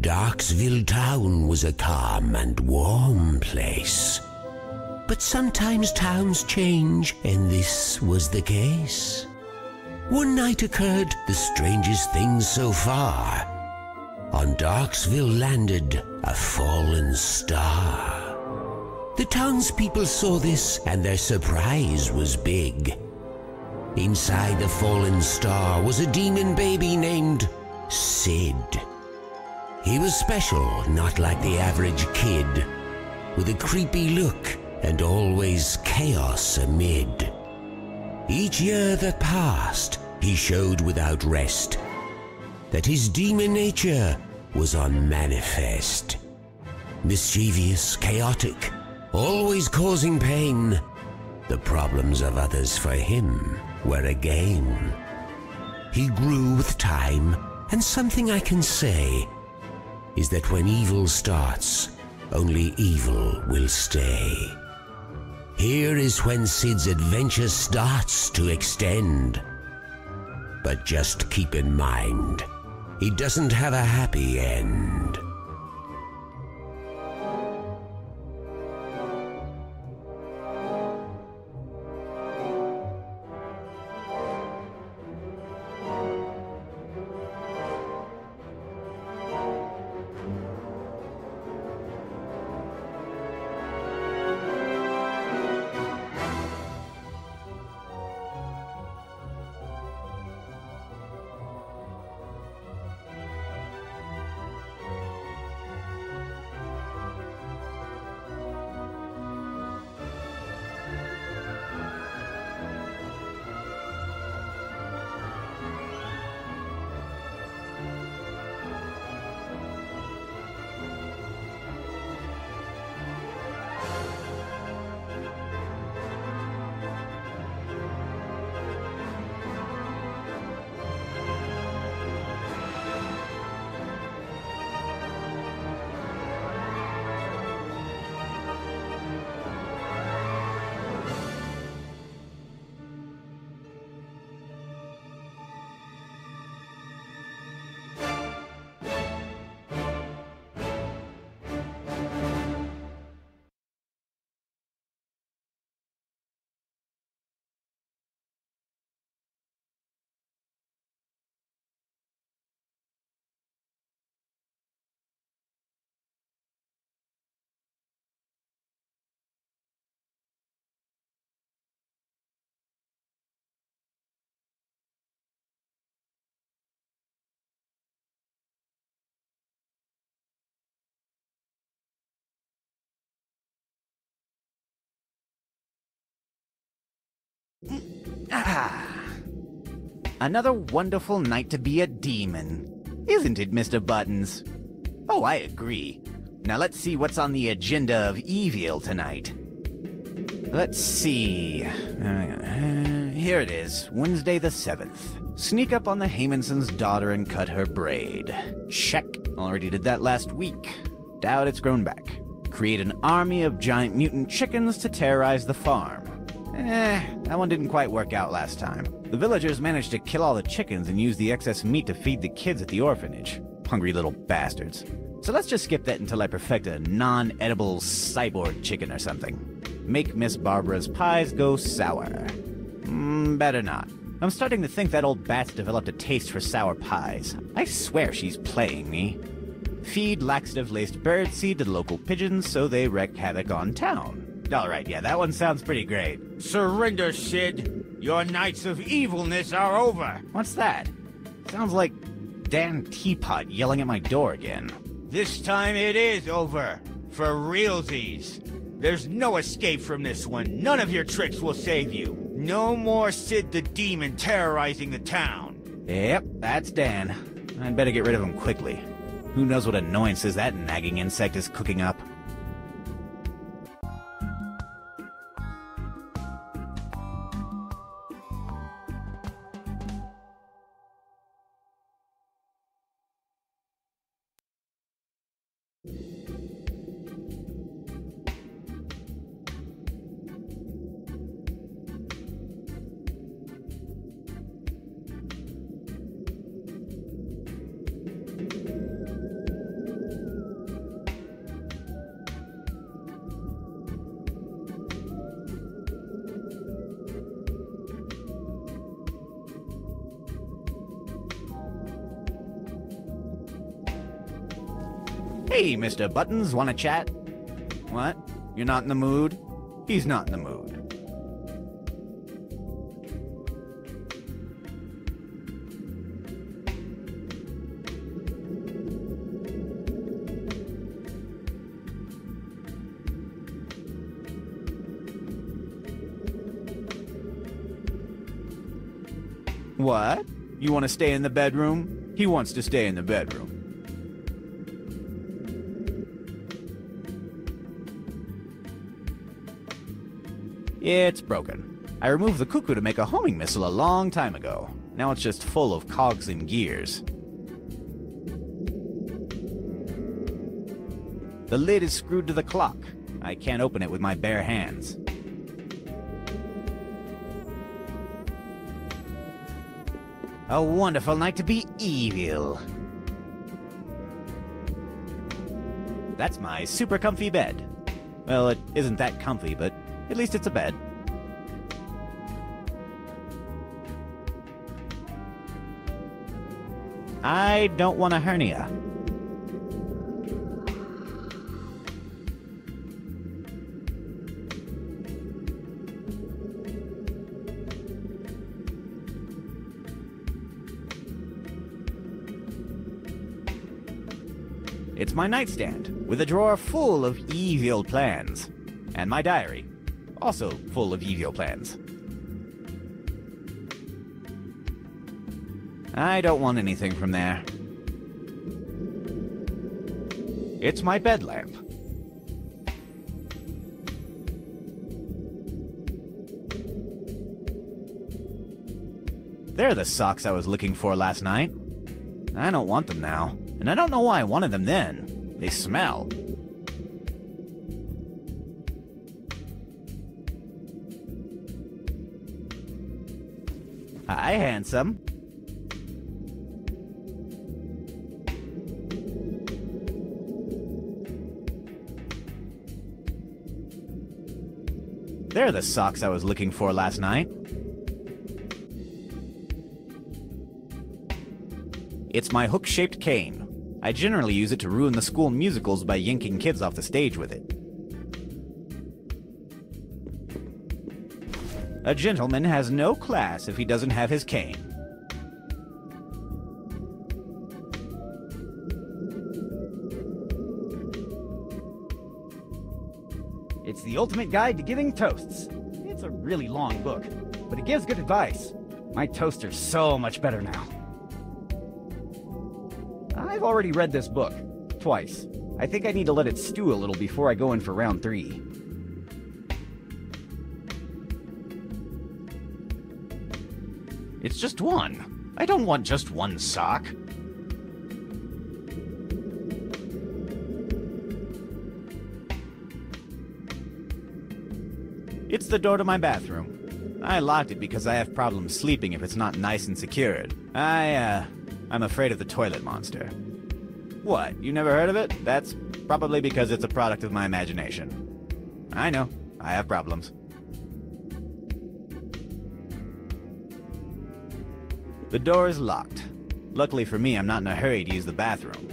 Darkestville town was a calm and warm place. But sometimes towns change, and this was the case. One night occurred the strangest thing so far. On Darkestville landed a fallen star. The townspeople saw this, and their surprise was big. Inside the fallen star was a demon baby named Sid. He was special, not like the average kid, with a creepy look and always chaos amid. Each year that passed, he showed without rest that his demon nature was on manifest. Mischievous, chaotic, always causing pain. The problems of others for him were a game. He grew with time, and something I can say is that when evil starts, only evil will stay. Here is when Sid's adventure starts to extend. But just keep in mind, he doesn't have a happy end. Another wonderful night to be a demon. Isn't it, Mr. Buttons? Oh, I agree. Now let's see what's on the agenda of evil tonight. Let's see. Here it is, Wednesday the 7th. Sneak up on the Haymonson's daughter and cut her braid. Check. Already did that last week. Doubt it's grown back. Create an army of giant mutant chickens to terrorize the farm. That one didn't quite work out last time. The villagers managed to kill all the chickens and use the excess meat to feed the kids at the orphanage. Hungry little bastards. So let's just skip that until I perfect a non-edible cyborg chicken or something. Make Miss Barbara's pies go sour. Better not. I'm starting to think that old bat's developed a taste for sour pies. I swear she's playing me. Feed laxative-laced birdseed to the local pigeons so they wreak havoc on town. Alright, yeah, that one sounds pretty great. Surrender, Sid. Your nights of evilness are over. What's that? Sounds like Dan Teapot yelling at my door again. This time it is over. For realsies. There's no escape from this one. None of your tricks will save you. No more Sid the Demon terrorizing the town. Yep, that's Dan. I'd better get rid of him quickly. Who knows what annoyances that nagging insect is cooking up. Hey, Mr. Buttons, wanna chat? What? You're not in the mood? He's not in the mood. What? You want to stay in the bedroom? He wants to stay in the bedroom. It's broken. I removed the cuckoo to make a homing missile a long time ago. Now it's just full of cogs and gears. The lid is screwed to the clock. I can't open it with my bare hands. A wonderful night to be evil. That's my super comfy bed. Well, it isn't that comfy, but at least it's a bed. I don't want a hernia. It's my nightstand, with a drawer full of evil plans. And my diary, also full of evil plans. I don't want anything from there. It's my bed lamp. They're the socks I was looking for last night. I don't want them now, and I don't know why I wanted them then. They smell. Hi, handsome. They're the socks I was looking for last night. It's my hook-shaped cane. I generally use it to ruin the school musicals by yanking kids off the stage with it. A gentleman has no class if he doesn't have his cane. It's the ultimate guide to giving toasts. It's a really long book, but it gives good advice. My toaster's so much better now. I've already read this book, twice. I think I need to let it stew a little before I go in for round 3. It's just one. I don't want just one sock. It's the door to my bathroom. I locked it because I have problems sleeping if it's not nice and secured. I'm afraid of the toilet monster. What, you never heard of it? That's probably because it's a product of my imagination. I know, I have problems. The door is locked. Luckily for me, I'm not in a hurry to use the bathroom.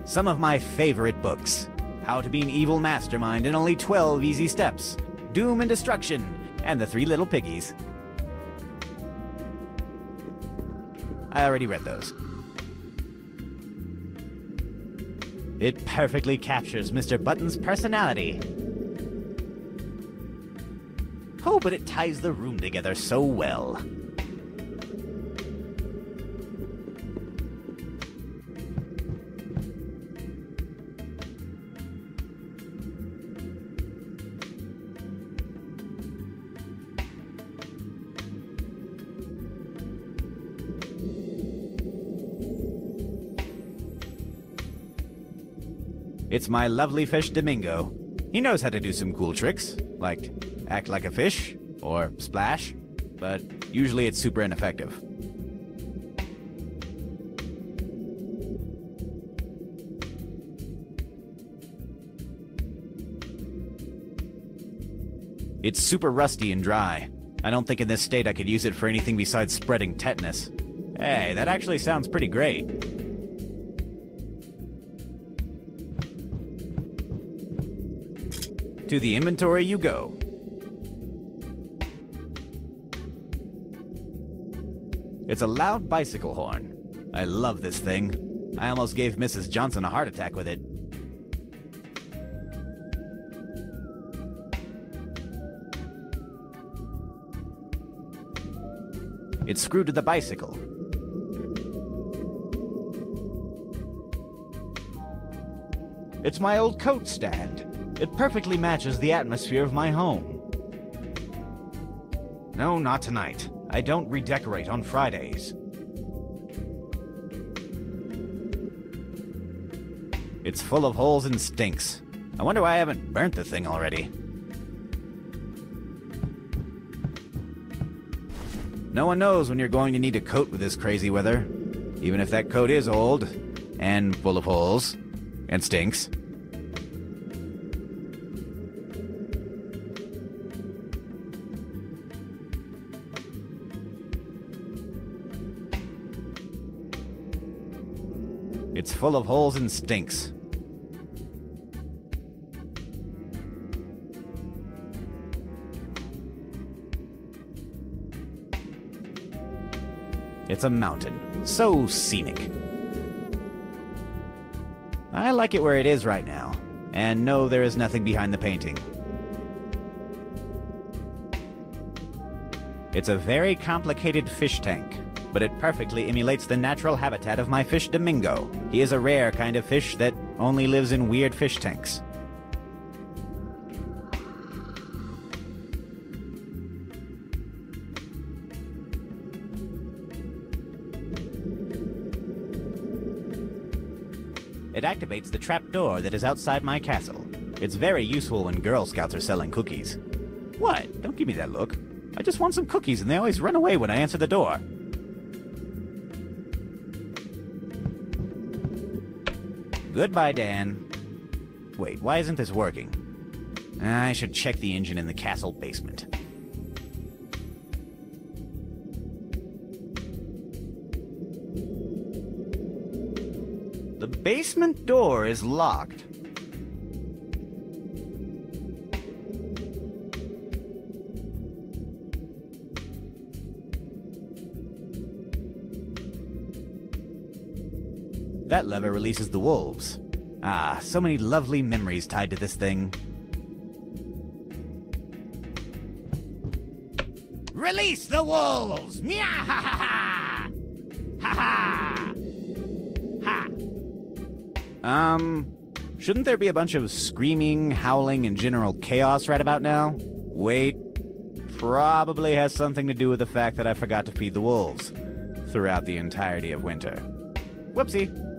Some of my favorite books. How to Be an Evil Mastermind in Only 12 Easy Steps. Doom and Destruction, and The Three Little Piggies. I already read those. It perfectly captures Mr. Button's personality. Oh, but it ties the room together so well. It's my lovely fish Domingo. He knows how to do some cool tricks, like act like a fish, or splash, but usually it's super ineffective. It's super rusty and dry. I don't think in this state I could use it for anything besides spreading tetanus. Hey, that actually sounds pretty great. To the inventory you go. It's a loud bicycle horn. I love this thing. I almost gave Mrs. Johnson a heart attack with it. It's screwed to the bicycle. It's my old coat stand. It perfectly matches the atmosphere of my home. No, not tonight. I don't redecorate on Fridays. It's full of holes and stinks. I wonder why I haven't burnt the thing already. No one knows when you're going to need a coat with this crazy weather, even if that coat is old and full of holes and stinks. It's full of holes and stinks. It's a mountain. So scenic. I like it where it is right now. And no, there is nothing behind the painting. It's a very complicated fish tank, but it perfectly emulates the natural habitat of my fish Domingo. He is a rare kind of fish that only lives in weird fish tanks. It activates the trapdoor that is outside my castle. It's very useful when Girl Scouts are selling cookies. What? Don't give me that look. I just want some cookies and they always run away when I answer the door. Goodbye, Dan. Wait, why isn't this working? I should check the engine in the castle basement. The basement door is locked. That lever releases the wolves. Ah, so many lovely memories tied to this thing. Release the wolves! Meow! Ha ha! Ha! Shouldn't there be a bunch of screaming, howling, and general chaos right about now? Wait, probably has something to do with the fact that I forgot to feed the wolves throughout the entirety of winter. Whoopsie.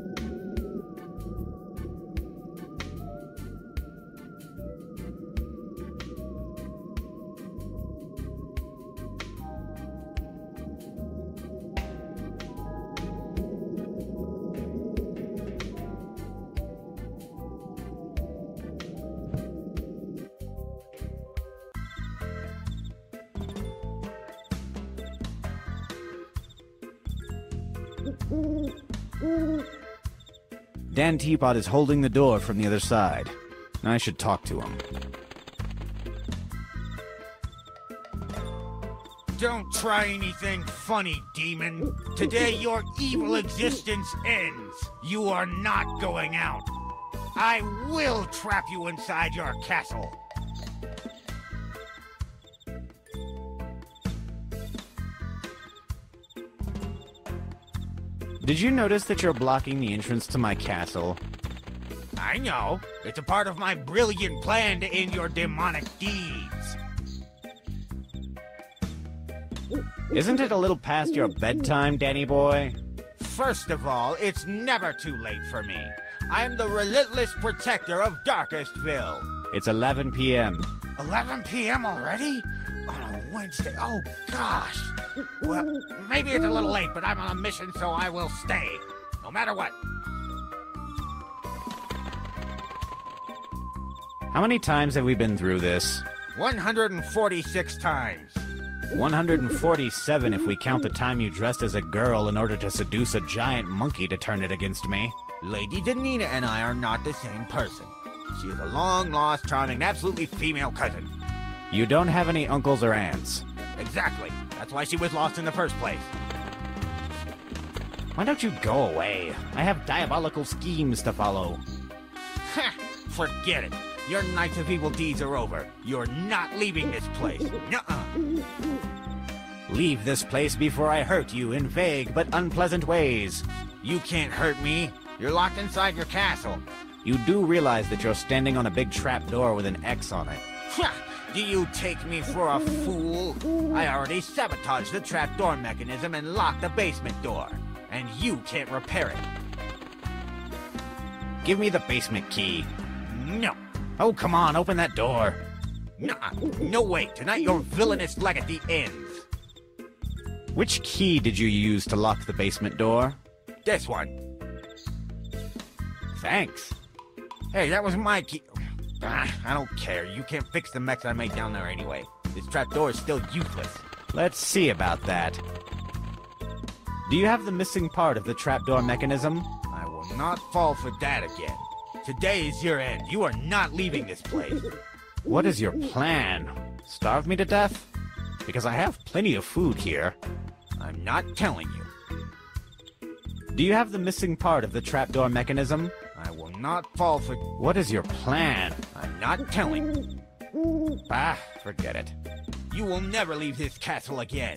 Dan Teapot is holding the door from the other side. I should talk to him. Don't try anything funny, demon. Today your evil existence ends. You are not going out. I will trap you inside your castle. Did you notice that you're blocking the entrance to my castle? I know. It's a part of my brilliant plan to end your demonic deeds. Isn't it a little past your bedtime, Danny boy? First of all, it's never too late for me. I am the relentless protector of Darkestville. It's 11 p.m. 11 p.m. already? On a Wednesday? Oh, gosh. Well, maybe it's a little late, but I'm on a mission, so I will stay. No matter what. How many times have we been through this? 146 times. 147 if we count the time you dressed as a girl in order to seduce a giant monkey to turn it against me. Lady Danina and I are not the same person. She is a long-lost, charming, absolutely female cousin. You don't have any uncles or aunts. Exactly. That's why she was lost in the first place. Why don't you go away? I have diabolical schemes to follow. Ha! Forget it. Your nights of evil deeds are over. You're not leaving this place. Nuh-uh. Leave this place before I hurt you in vague but unpleasant ways. You can't hurt me. You're locked inside your castle. You do realize that you're standing on a big trap door with an X on it. Ha! Do you take me for a fool? I already sabotaged the trapdoor mechanism and locked the basement door. And you can't repair it. Give me the basement key. No. Oh, come on, open that door. Nuh-uh. No way. Tonight your villainous legacy ends. Which key did you use to lock the basement door? This one. Thanks. Hey, that was my key. I don't care. You can't fix the mess I made down there anyway. This trapdoor is still useless. Let's see about that. Do you have the missing part of the trapdoor mechanism? I will not fall for that again. Today is your end. You are not leaving this place. What is your plan? Starve me to death? Because I have plenty of food here. I'm not telling you. Do you have the missing part of the trapdoor mechanism? I will not fall for... What is your plan? I'm not telling you. Forget it. You will never leave this castle again.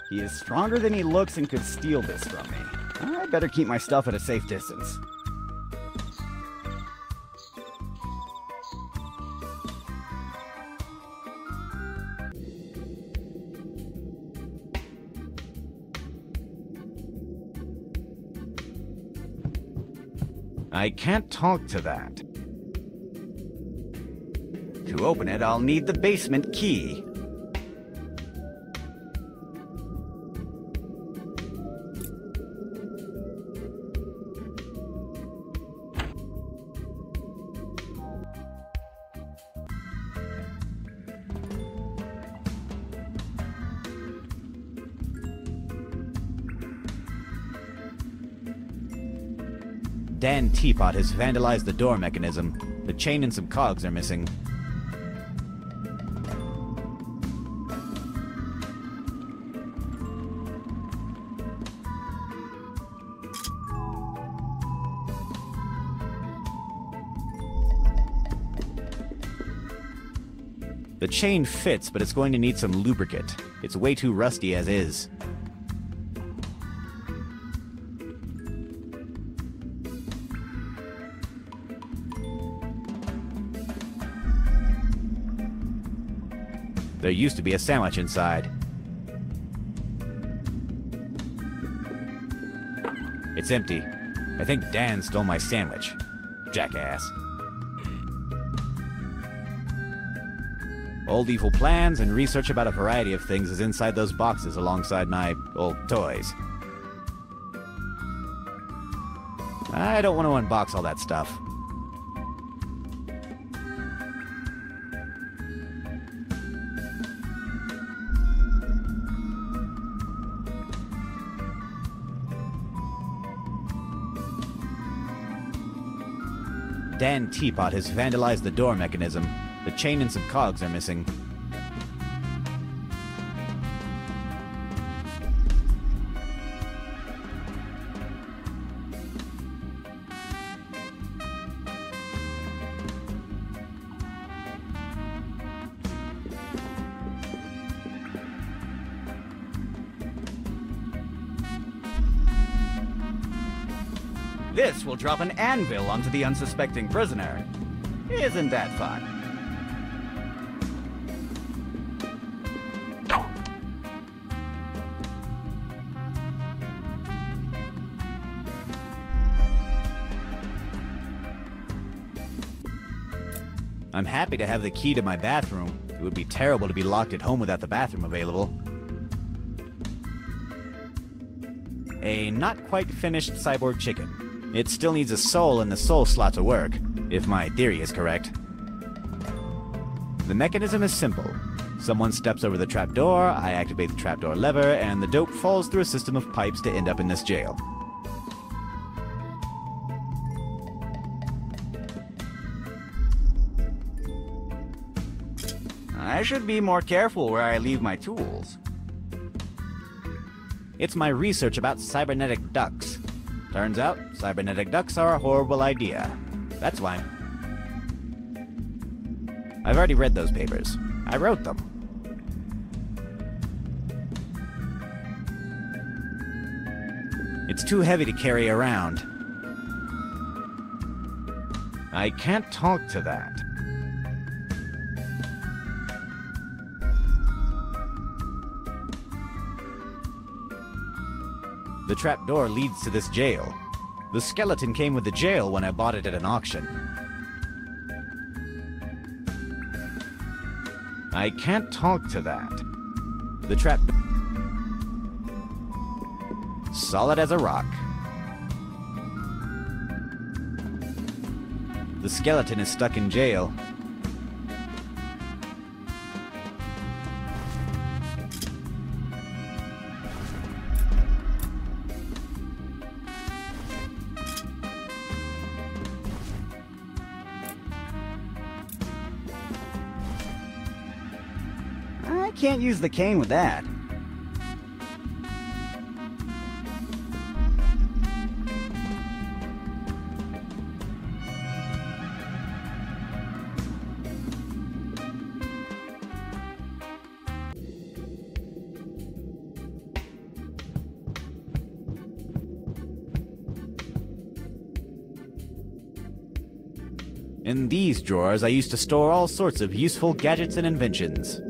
He is stronger than he looks and could steal this from me. I better keep my stuff at a safe distance. I can't talk to that. To open it, I'll need the basement key. Dan Teapot has vandalized the door mechanism. The chain and some cogs are missing. The chain fits, but it's going to need some lubricant. It's way too rusty as is. There used to be a sandwich inside. It's empty. I think Dan stole my sandwich. Jackass. Old evil plans and research about a variety of things is inside those boxes alongside my old toys. I don't want to unbox all that stuff. Dan Teapot has vandalized the door mechanism. The chain and some cogs are missing. This will drop an anvil onto the unsuspecting prisoner. Isn't that fun? I'm happy to have the key to my bathroom. It would be terrible to be locked at home without the bathroom available. A not quite finished cyborg chicken. It still needs a soul in the soul slot to work, if my theory is correct. The mechanism is simple. Someone steps over the trapdoor, I activate the trapdoor lever, and the dope falls through a system of pipes to end up in this jail. I should be more careful where I leave my tools. It's my research about cybernetic ducks. Turns out, cybernetic ducks are a horrible idea. That's why. I've already read those papers. I wrote them. It's too heavy to carry around. I can't talk to that. The trapdoor leads to this jail. The skeleton came with the jail when I bought it at an auction. I can't talk to that. The trap... solid as a rock. The skeleton is stuck in jail. I can't use the cane with that. In these drawers, I used to store all sorts of useful gadgets and inventions.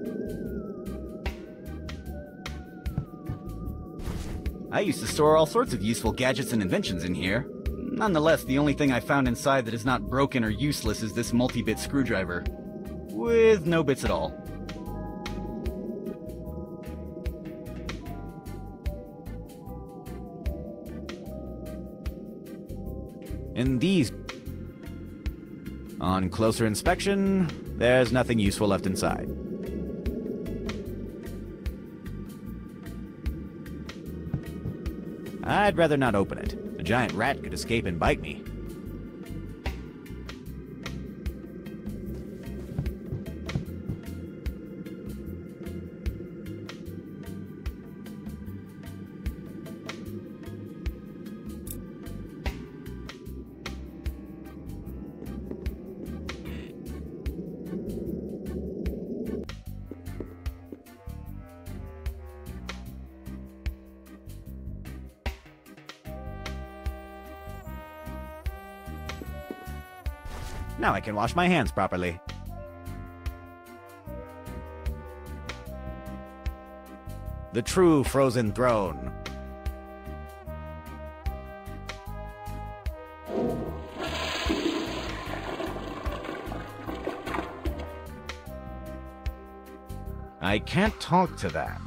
I used to store all sorts of useful gadgets and inventions in here. Nonetheless, the only thing I found inside that is not broken or useless is this multi-bit screwdriver. With no bits at all. In these... on closer inspection, there's nothing useful left inside. I'd rather not open it. A giant rat could escape and bite me. Now I can wash my hands properly. The true frozen throne. I can't talk to that.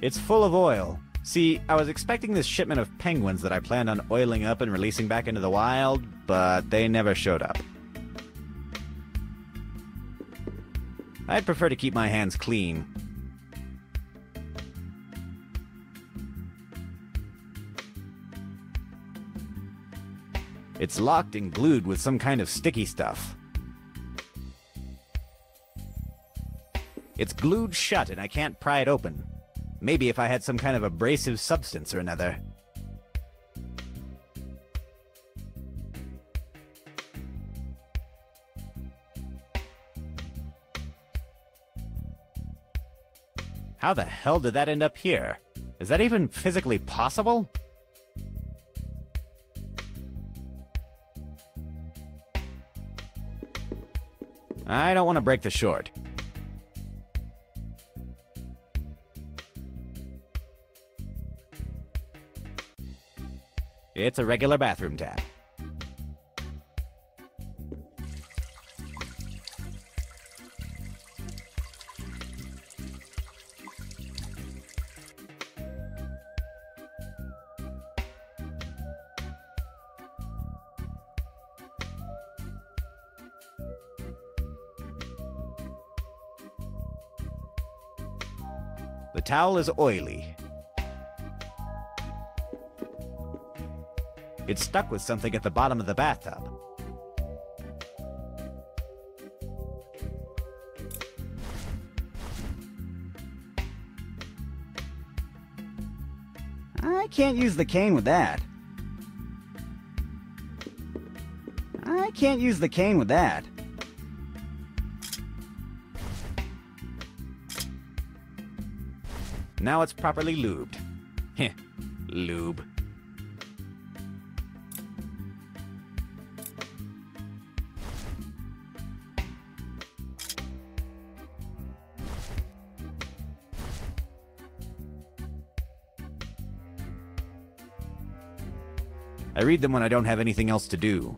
It's full of oil. See, I was expecting this shipment of penguins that I planned on oiling up and releasing back into the wild, but they never showed up. I'd prefer to keep my hands clean. It's locked and glued with some kind of sticky stuff. It's glued shut and I can't pry it open. Maybe if I had some kind of abrasive substance or another. How the hell did that end up here? Is that even physically possible? I don't want to break the short. It's a regular bathroom tap. The towel is oily. It's stuck with something at the bottom of the bathtub. I can't use the cane with that. I can't use the cane with that. Now it's properly lubed. Heh, lube. I read them when I don't have anything else to do.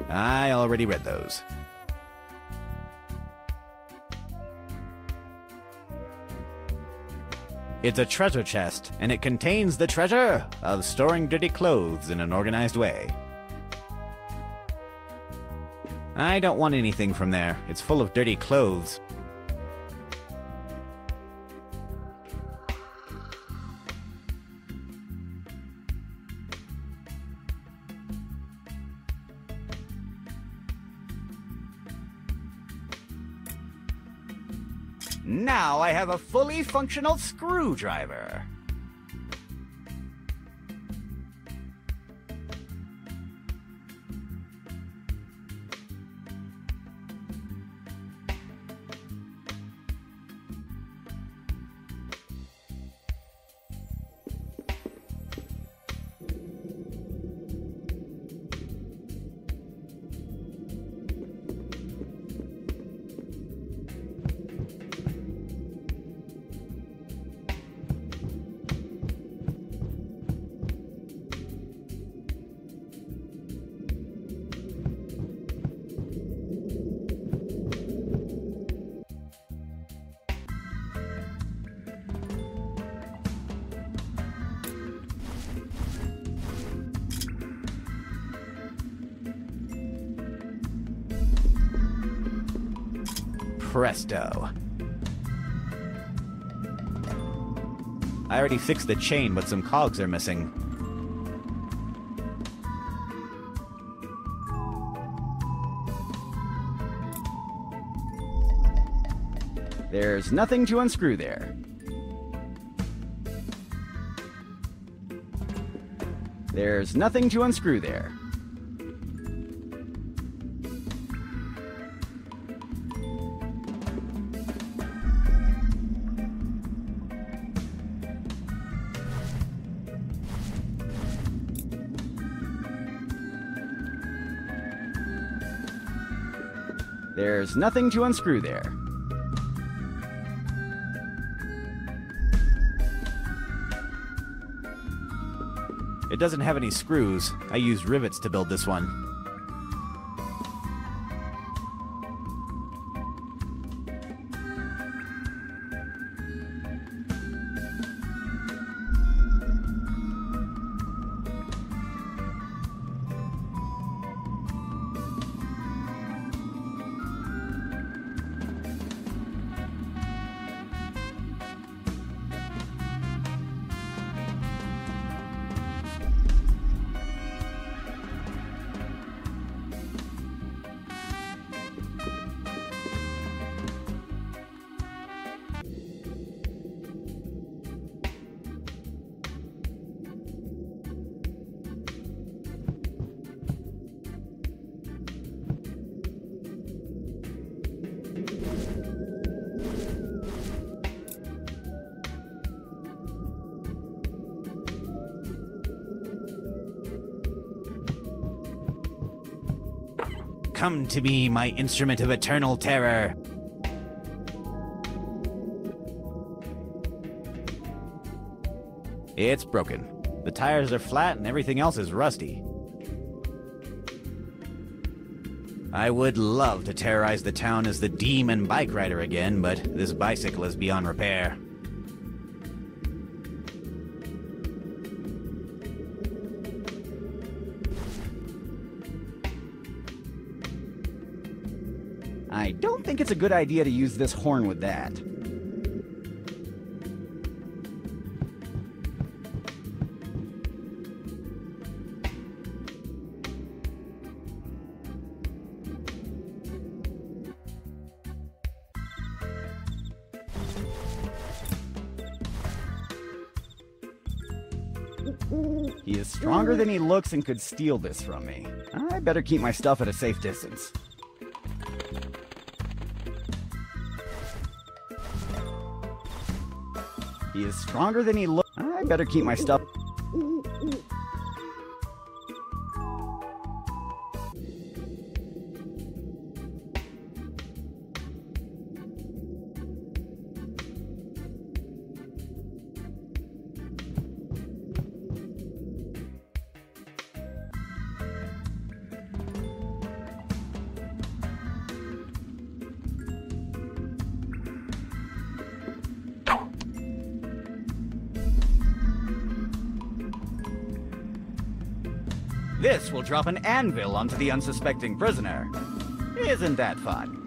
I already read those. It's a treasure chest, and it contains the treasure of storing dirty clothes in an organized way. I don't want anything from there. It's full of dirty clothes. Now I have a fully functional screwdriver. Presto. I already fixed the chain, but some cogs are missing. There's nothing to unscrew there. There's nothing to unscrew there. There's nothing to unscrew there. It doesn't have any screws. I used rivets to build this one. Come to me, my instrument of eternal terror. It's broken. The tires are flat and everything else is rusty. I would love to terrorize the town as the demon bike rider again, but this bicycle is beyond repair. I don't think it's a good idea to use this horn with that. He is stronger than he looks and could steal this from me. I better keep my stuff at a safe distance. He is stronger than he looks. I better keep my stuff. This will drop an anvil onto the unsuspecting prisoner. Isn't that fun?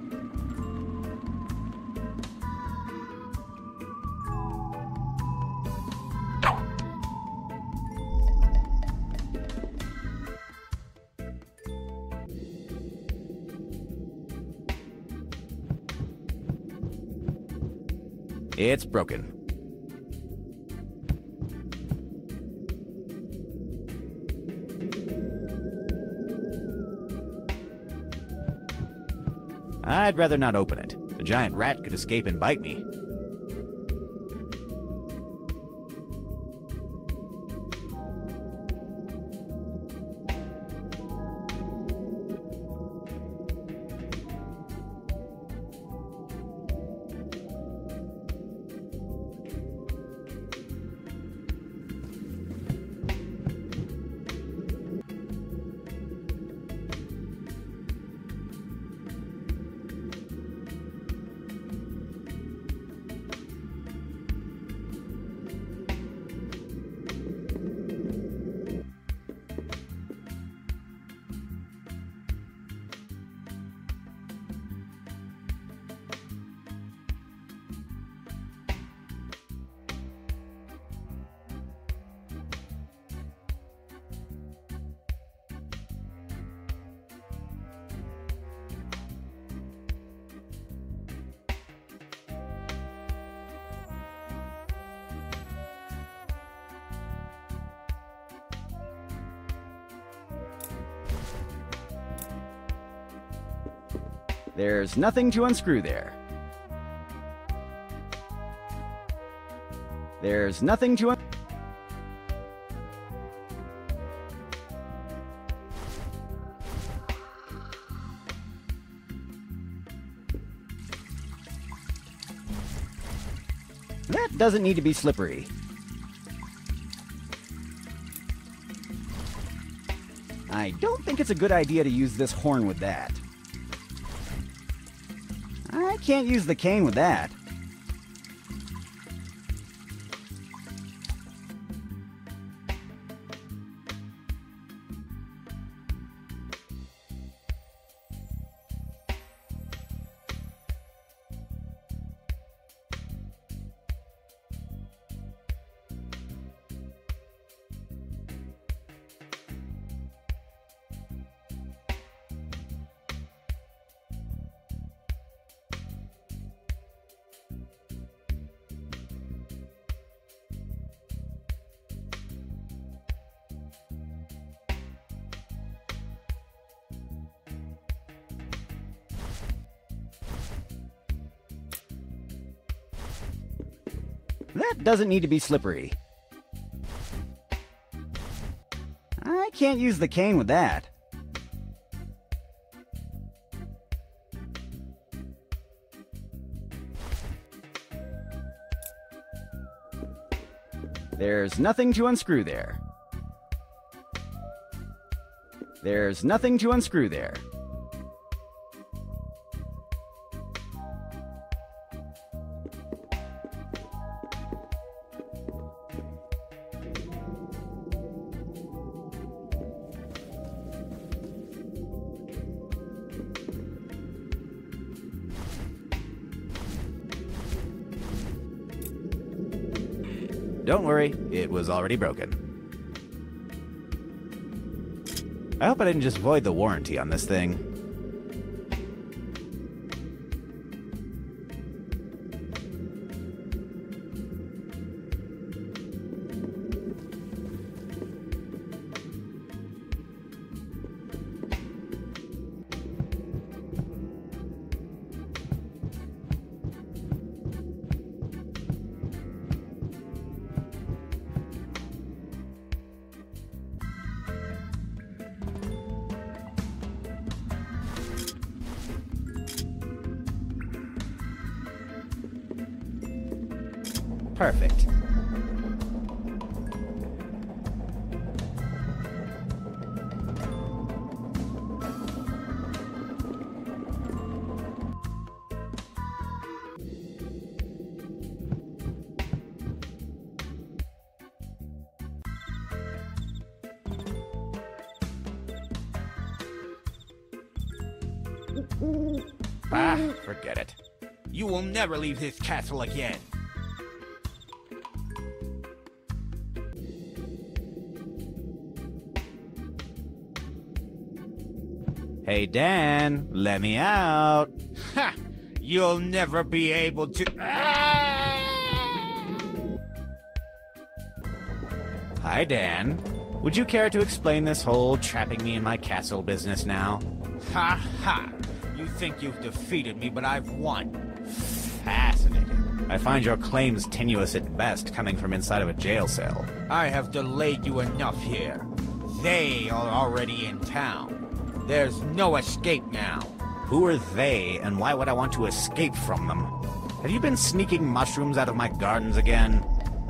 It's broken. I'd rather not open it. The giant rat could escape and bite me. There's nothing to unscrew there. There's nothing to That doesn't need to be slippery. I don't think it's a good idea to use this horn with that. I can't use the cane with that. That doesn't need to be slippery. I can't use the cane with that. There's nothing to unscrew there. There's nothing to unscrew there. Don't worry, it was already broken. I hope I didn't just void the warranty on this thing. Perfect. Forget it. You will never leave this castle again. Hey, Dan, let me out. Ha! You'll never be able to... Hi, Dan. Would you care to explain this whole trapping me in my castle business now? Ha ha! You think you've defeated me, but I've won. Fascinating. I find your claims tenuous at best, coming from inside of a jail cell. I have delayed you enough here. They are already in town. There's no escape now. Who are they, and why would I want to escape from them? Have you been sneaking mushrooms out of my gardens again?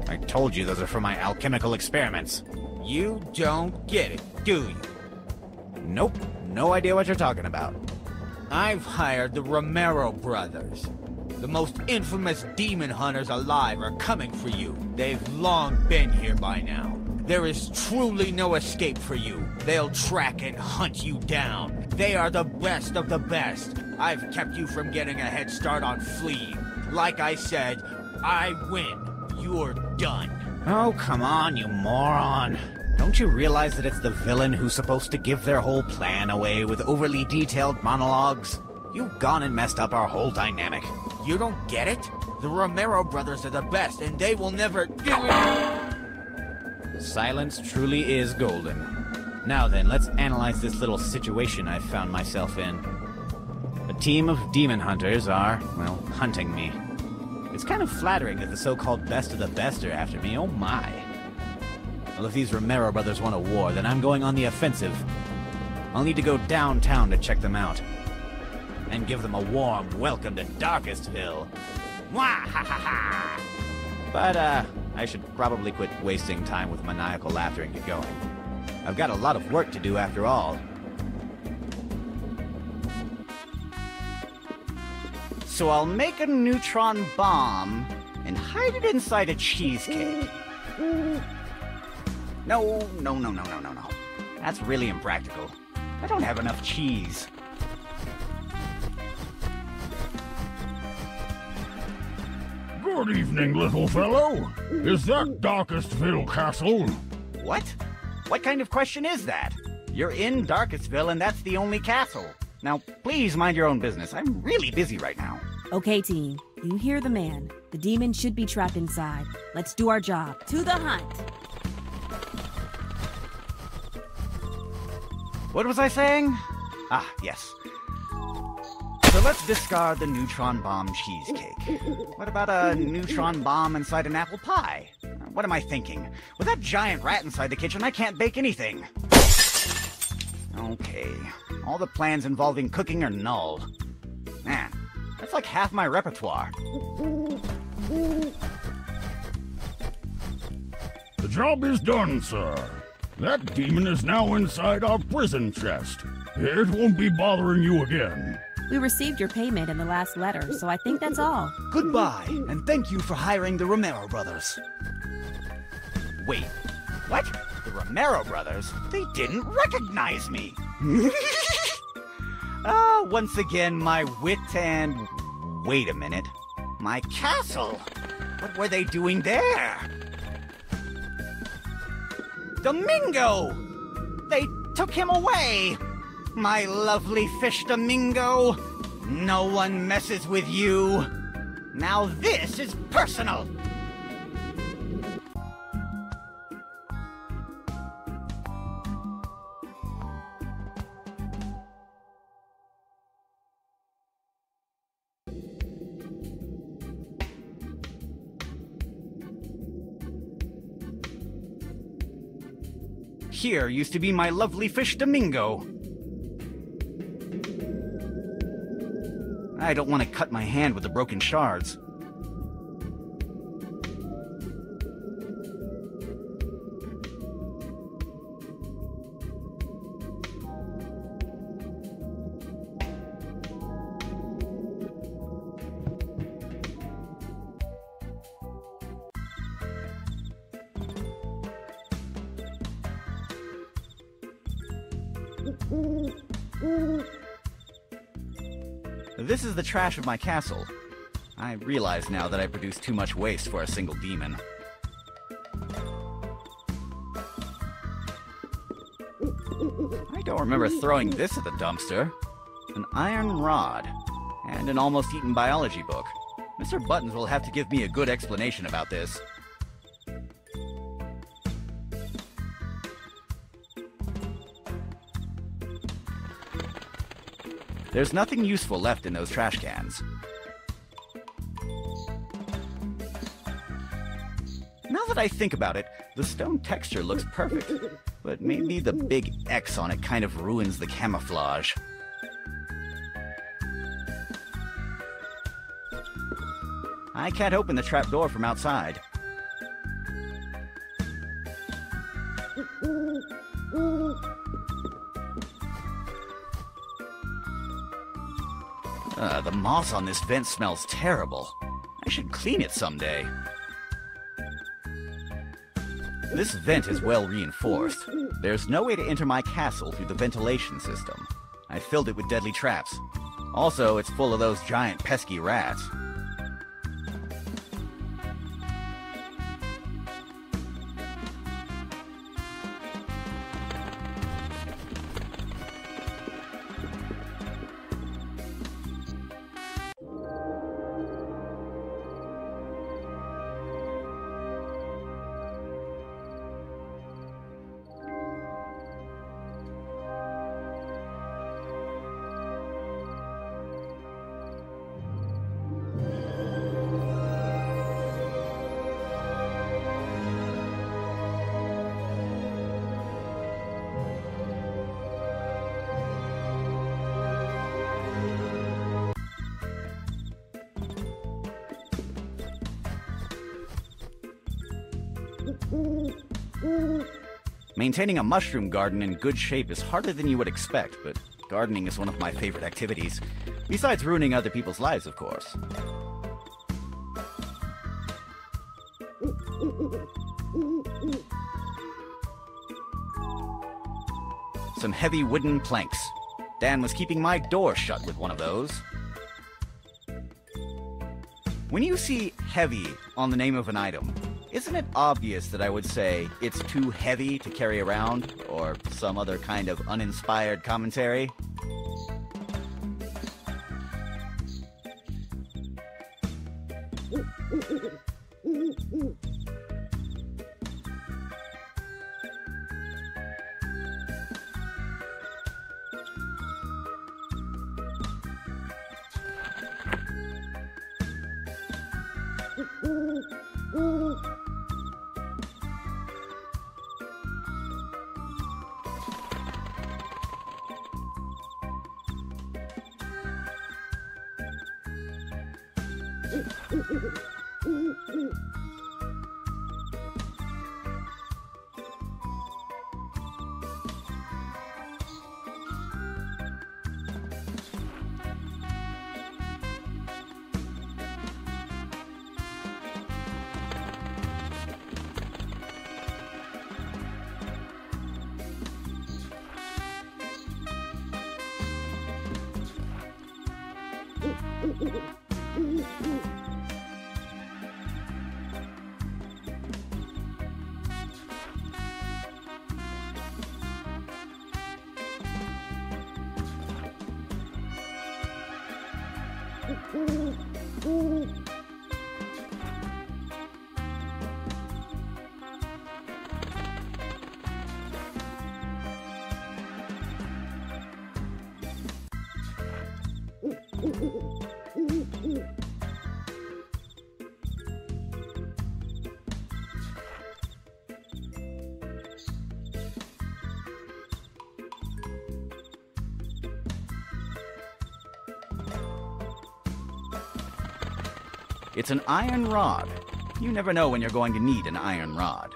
I told you those are for my alchemical experiments. You don't get it, do you? Nope, no idea what you're talking about. I've hired the Romero brothers. The most infamous demon hunters alive are coming for you. They've long been here by now. There is truly no escape for you. They'll track and hunt you down. They are the best of the best. I've kept you from getting a head start on fleeing. Like I said, I win. You're done. Oh, come on, you moron. Don't you realize that it's the villain who's supposed to give their whole plan away with overly detailed monologues? You've gone and messed up our whole dynamic. You don't get it? The Romero brothers are the best, and they will never... Silence truly is golden. Now then, let's analyze this little situation I've found myself in. A team of demon hunters are, well, hunting me. It's kind of flattering that the so-called best of the best are after me, oh my. Well, if these Romero brothers want a war, then I'm going on the offensive. I'll need to go downtown to check them out. And give them a warm welcome to Darkestville. Mwah ha ha ha! But, I should probably quit wasting time with maniacal laughter and get going. I've got a lot of work to do after all. So I'll make a neutron bomb and hide it inside a cheesecake. No. That's really impractical. I don't have enough cheese. Good evening, little fellow. Is that Darkestville Castle? What? What kind of question is that? You're in Darkestville and that's the only castle. Now, please mind your own business. I'm really busy right now. Okay, team. You hear the man. The demon should be trapped inside. Let's do our job. To the hunt! What was I saying? Ah, yes. So let's discard the neutron bomb cheesecake. What about a neutron bomb inside an apple pie? What am I thinking? With that giant rat inside the kitchen, I can't bake anything. Okay. All the plans involving cooking are null. Man, that's like half my repertoire. The job is done, sir. That demon is now inside our prison chest. It won't be bothering you again. We received your payment in the last letter, so I think that's all. Goodbye, and thank you for hiring the Romero brothers. Wait, what? The Romero brothers? They didn't recognize me! Once again, my wit and... Wait a minute. My castle! What were they doing there? Domingo! They took him away! My lovely fish Domingo! No one messes with you! Now this is personal! Here used to be my lovely fish Domingo. I don't want to cut my hand with the broken shards. This is the trash of my castle. I realize now that I produce too much waste for a single demon. I don't remember throwing this at the dumpster. An iron rod. And an almost eaten biology book. Mr. Buttons will have to give me a good explanation about this. There's nothing useful left in those trash cans. Now that I think about it, the stone texture looks perfect, but maybe the big X on it kind of ruins the camouflage. I can't open the trapdoor from outside. The moss on this vent smells terrible. I should clean it someday. This vent is well reinforced. There's no way to enter my castle through the ventilation system. I filled it with deadly traps. Also, it's full of those giant pesky rats. Maintaining a mushroom garden in good shape is harder than you would expect, but gardening is one of my favorite activities. Besides ruining other people's lives, of course. Some heavy wooden planks. Dan was keeping my door shut with one of those. When you see heavy on the name of an item, isn't it obvious that I would say it's too heavy to carry around, or some other kind of uninspired commentary? It's an iron rod. You never know when you're going to need an iron rod.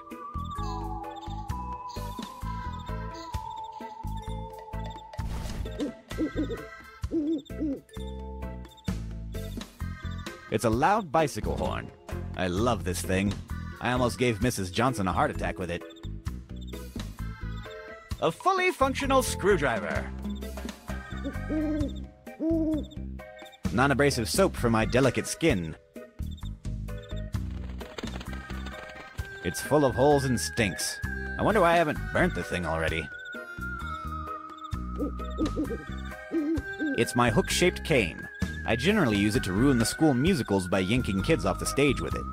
It's a loud bicycle horn. I love this thing. I almost gave Mrs. Johnson a heart attack with it. A fully functional screwdriver. Non-abrasive soap for my delicate skin. It's full of holes and stinks. I wonder why I haven't burnt the thing already. It's my hook-shaped cane. I generally use it to ruin the school musicals by yanking kids off the stage with it.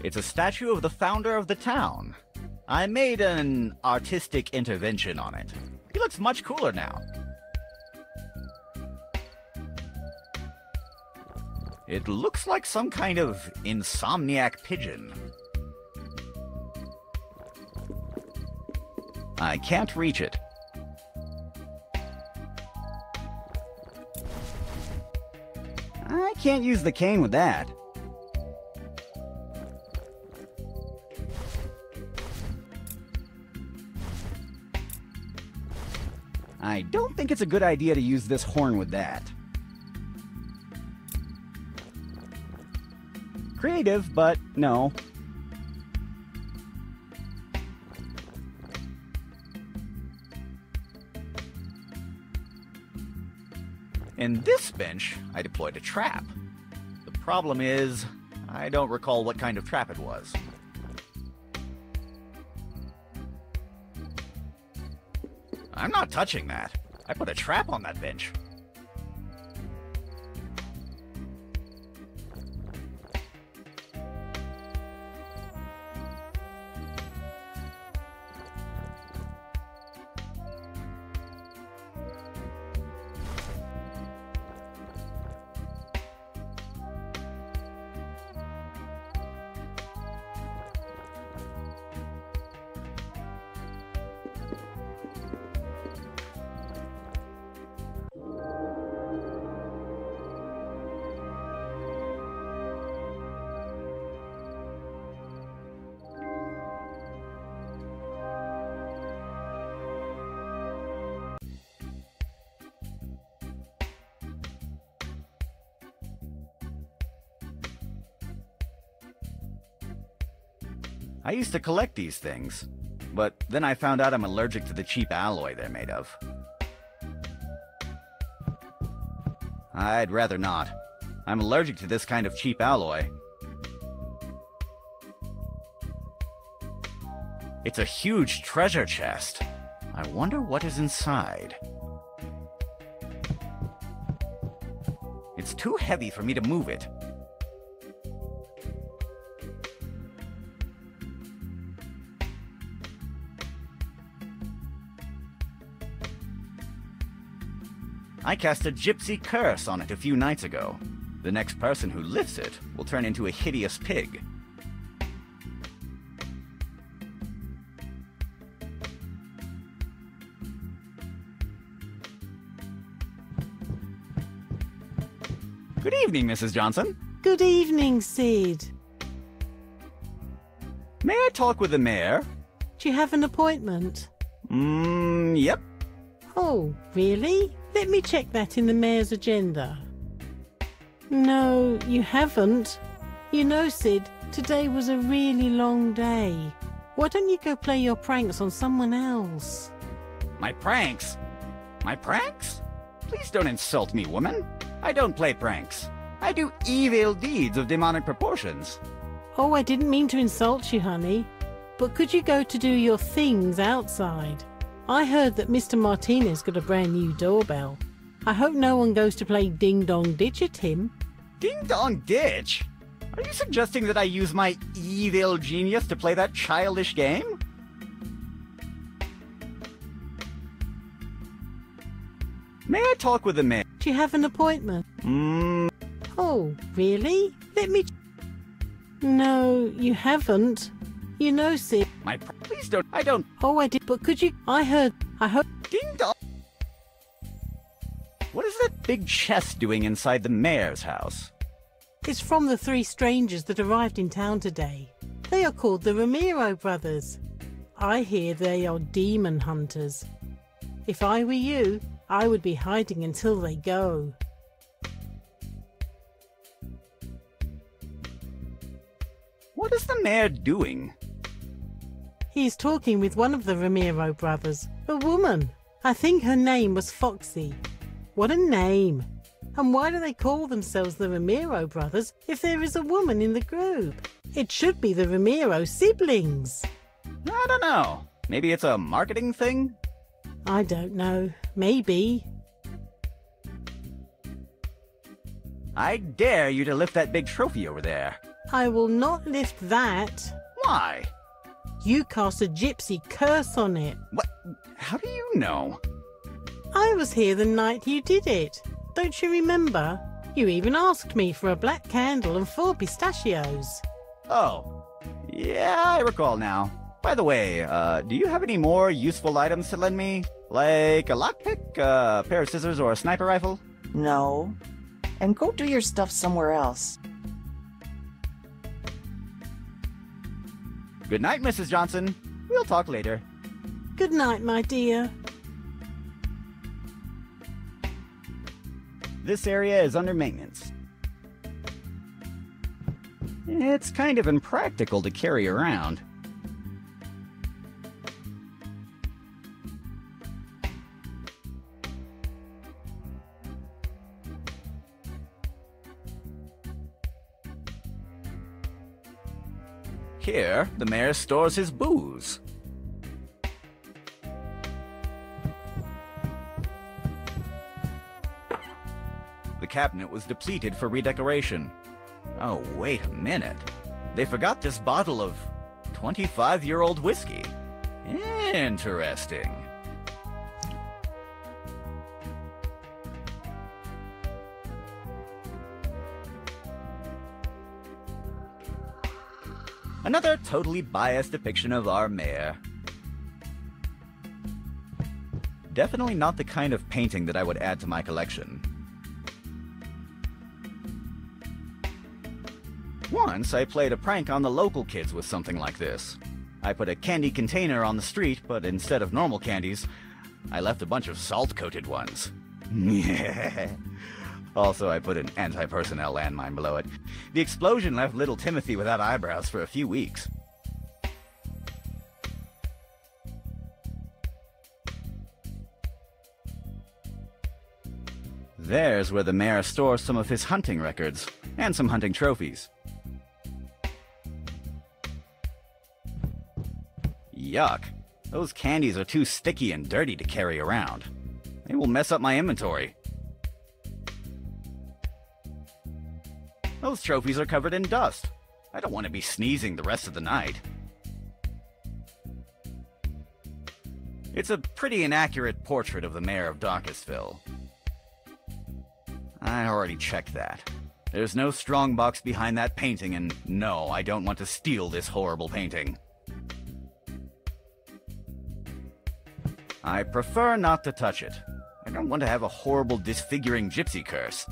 It's a statue of the founder of the town. I made an artistic intervention on it. He looks much cooler now. It looks like some kind of insomniac pigeon. I can't reach it. I can't use the cane with that. I don't think it's a good idea to use this horn with that. Creative, but no. In this bench, I deployed a trap. The problem is, I don't recall what kind of trap it was. I'm not touching that. I put a trap on that bench. I used to collect these things, but then I found out I'm allergic to the cheap alloy they're made of. I'd rather not. I'm allergic to this kind of cheap alloy. It's a huge treasure chest. I wonder what is inside. It's too heavy for me to move it. I cast a gypsy curse on it a few nights ago. The next person who lifts it will turn into a hideous pig. Good evening, Mrs. Johnson. Good evening, Sid. May I talk with the mayor? Do you have an appointment? Yep. Oh, really? Let me check that in the mayor's agenda. No, you haven't. You know, Sid, today was a really long day. Why don't you go play your pranks on someone else? My pranks? My pranks? Please don't insult me, woman. I don't play pranks. I do evil deeds of demonic proportions. Oh, I didn't mean to insult you, honey. But could you go to do your things outside? I heard that Mr. Martinez got a brand new doorbell. I hope no one goes to play Ding Dong Ditch at him. Ding Dong Ditch? Are you suggesting that I use my evil genius to play that childish game? May I talk with the mayor? Do you have an appointment? Oh, really? Let me... No, you haven't. You know, Sid... Please don't... I don't... Oh, I did, but could you... I hope... Ding Dong... What is that big chest doing inside the mayor's house? It's from the 3 strangers that arrived in town today. They are called the Ramiro brothers. I hear they are demon hunters. If I were you, I would be hiding until they go. What is the mayor doing? He is talking with one of the Ramiro brothers, a woman. I think her name was Foxy. What a name! And why do they call themselves the Ramiro brothers if there is a woman in the group? It should be the Ramiro siblings. I don't know. Maybe it's a marketing thing? I don't know. Maybe. I dare you to lift that big trophy over there. I will not lift that. Why? You cast a gypsy curse on it. What? How do you know? I was here the night you did it. Don't you remember? You even asked me for a black candle and 4 pistachios. Oh. Yeah, I recall now. By the way, do you have any more useful items to lend me? Like a lockpick, a pair of scissors, or a sniper rifle? No. And go do your stuff somewhere else. Good night, Mrs. Johnson. We'll talk later. Good night, my dear. This area is under maintenance. It's kind of impractical to carry around. Here, the mayor stores his booze. The cabinet was depleted for redecoration. Oh, wait a minute. They forgot this bottle of 25-year-old whiskey. Interesting. Another totally biased depiction of our mayor. Definitely not the kind of painting that I would add to my collection. Once I played a prank on the local kids with something like this. I put a candy container on the street, but instead of normal candies, I left a bunch of salt-coated ones. Also, I put an anti-personnel landmine below it. The explosion left little Timothy without eyebrows for a few weeks. There's where the mayor stores some of his hunting records, and some hunting trophies. Yuck. Those candies are too sticky and dirty to carry around. They will mess up my inventory. Those trophies are covered in dust. I don't want to be sneezing the rest of the night. It's a pretty inaccurate portrait of the mayor of Darkestville. I already checked that. There's no strongbox behind that painting, and no, I don't want to steal this horrible painting. I prefer not to touch it. I don't want to have a horrible disfiguring gypsy curse.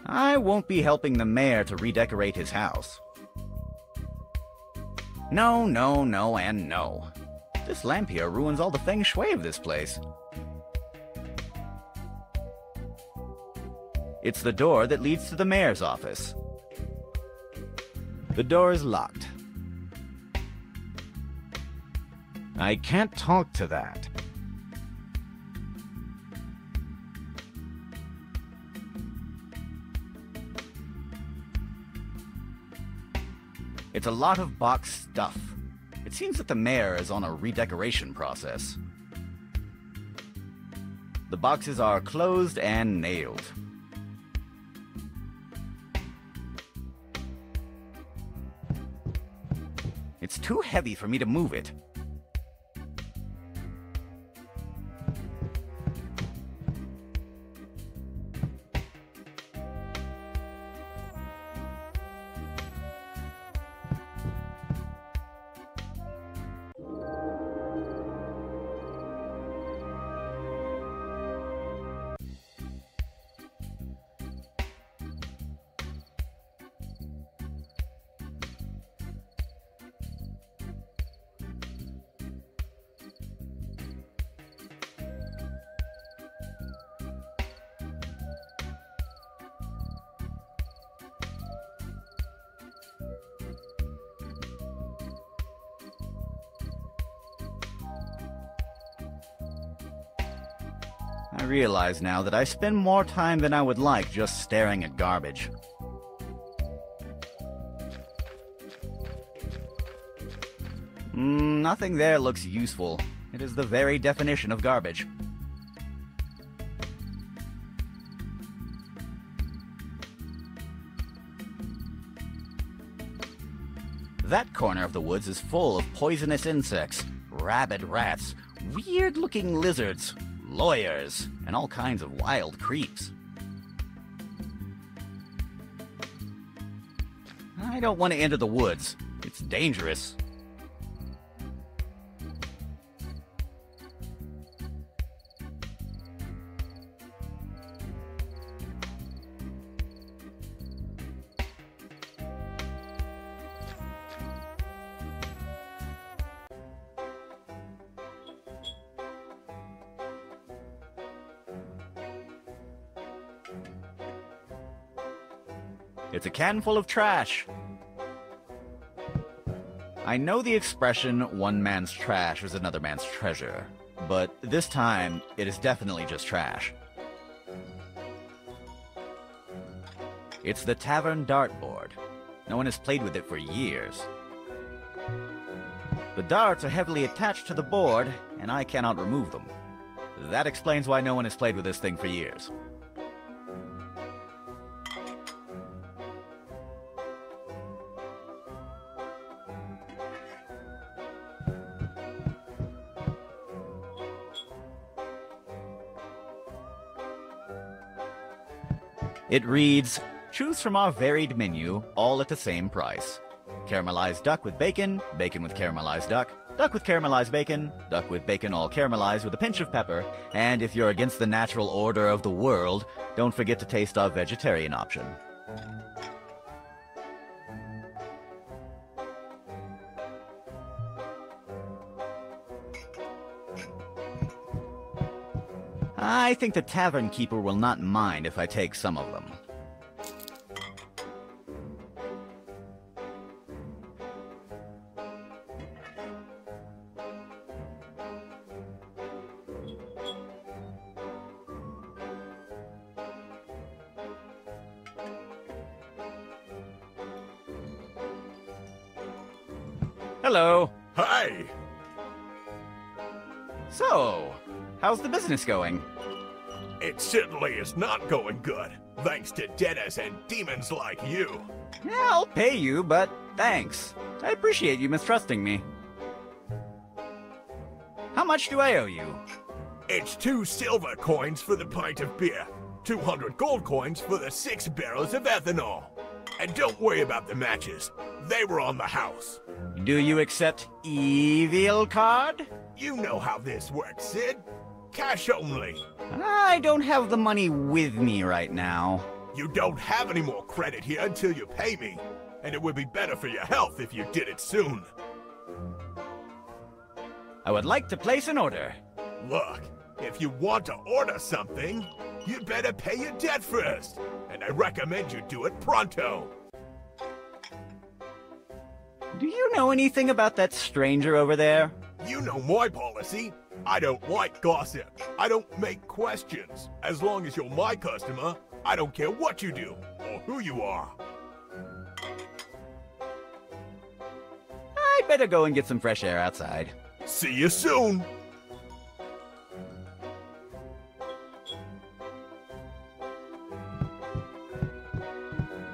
I won't be helping the mayor to redecorate his house. No, no, no, and no. This lamp here ruins all the feng shui of this place. It's the door that leads to the mayor's office. The door is locked. I can't talk to that. It's a lot of boxed stuff. It seems that the mayor is on a redecoration process. The boxes are closed and nailed. It's too heavy for me to move it. I realize now that I spend more time than I would like just staring at garbage. Nothing there looks useful. It is the very definition of garbage. That corner of the woods is full of poisonous insects, rabid rats, weird-looking lizards, lawyers, and all kinds of wild creeps. I don't want to enter the woods. It's dangerous. It's a can full of trash. I know the expression, one man's trash is another man's treasure, but this time, it is definitely just trash. It's the tavern dartboard. No one has played with it for years. The darts are heavily attached to the board, and I cannot remove them. That explains why no one has played with this thing for years. It reads, choose from our varied menu, all at the same price. Caramelized duck with bacon, bacon with caramelized duck, duck with caramelized bacon, duck with bacon all caramelized with a pinch of pepper, and if you're against the natural order of the world, don't forget to taste our vegetarian option. I think the tavern keeper will not mind if I take some of them. Hello. Hi! So, how's the business going? It certainly is not going good, thanks to debtors and demons like you. Yeah, I'll pay you, but thanks. I appreciate you mistrusting me. How much do I owe you? It's 2 silver coins for the pint of beer, 200 gold coins for the 6 barrels of ethanol. And don't worry about the matches. They were on the house. Do you accept evil card? You know how this works, Sid. Cash only. I don't have the money with me right now. You don't have any more credit here until you pay me. And it would be better for your health if you did it soon. I would like to place an order. Look, if you want to order something, you'd better pay your debt first. And I recommend you do it pronto. Do you know anything about that stranger over there? You know my policy. I don't like gossip. I don't make questions. As long as you're my customer, I don't care what you do or who you are. I better go and get some fresh air outside. See you soon.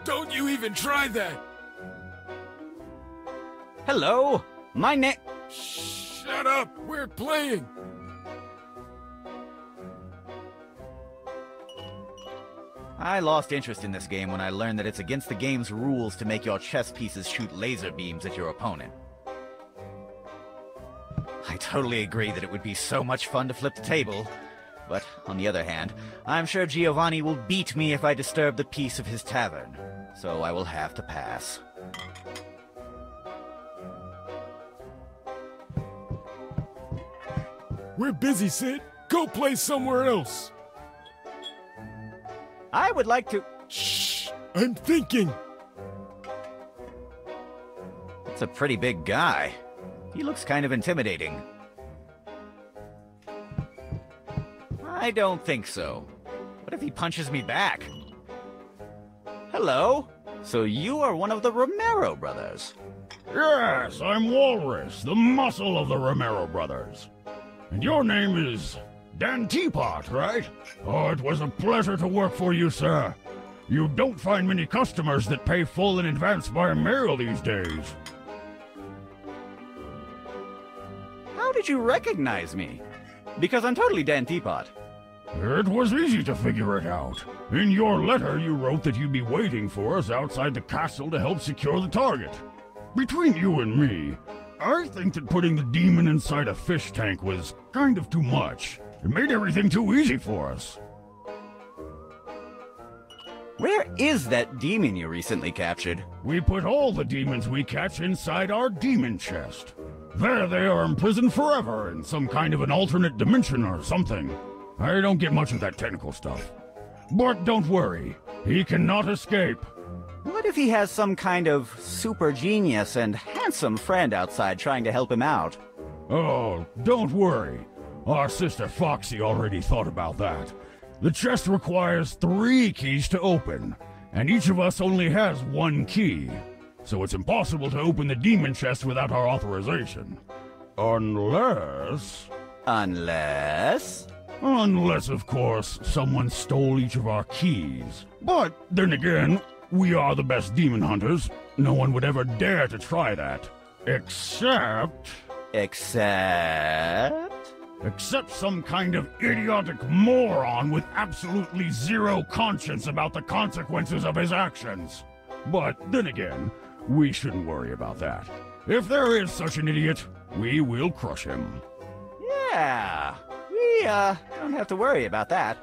Don't you even try that! Hello, my name... Shut up! We're playing! I lost interest in this game when I learned that it's against the game's rules to make your chess pieces shoot laser beams at your opponent. I totally agree that it would be so much fun to flip the table, but on the other hand, I'm sure Giovanni will beat me if I disturb the peace of his tavern, so I will have to pass. We're busy, Sid. Go play somewhere else. I would like to... Shh! I'm thinking. It's a pretty big guy. He looks kind of intimidating. I don't think so. What if he punches me back? Hello? So you are one of the Romero brothers? Yes, I'm Walrus, the muscle of the Romero brothers. And your name is Dan Teapot, right? Oh, it was a pleasure to work for you, sir. You don't find many customers that pay full in advance by mail these days. How did you recognize me? Because I'm totally Dan Teapot. It was easy to figure it out. In your letter, you wrote that you'd be waiting for us outside the castle to help secure the target. Between you and me, I think that putting the demon inside a fish tank was kind of too much. It made everything too easy for us. Where is that demon you recently captured? We put all the demons we catch inside our demon chest. There they are imprisoned forever in some kind of an alternate dimension or something. I don't get much of that technical stuff. But don't worry, he cannot escape. What if he has some kind of super genius and handsome friend outside trying to help him out? Oh, don't worry. Our sister Foxy already thought about that. The chest requires 3 keys to open, and each of us only has 1 key. So it's impossible to open the demon chest without our authorization. Unless, of course, someone stole each of our keys. But then again, we are the best demon hunters. No one would ever dare to try that. Except some kind of idiotic moron with absolutely zero conscience about the consequences of his actions. But then again, we shouldn't worry about that. If there is such an idiot, we will crush him. Yeah, we don't have to worry about that.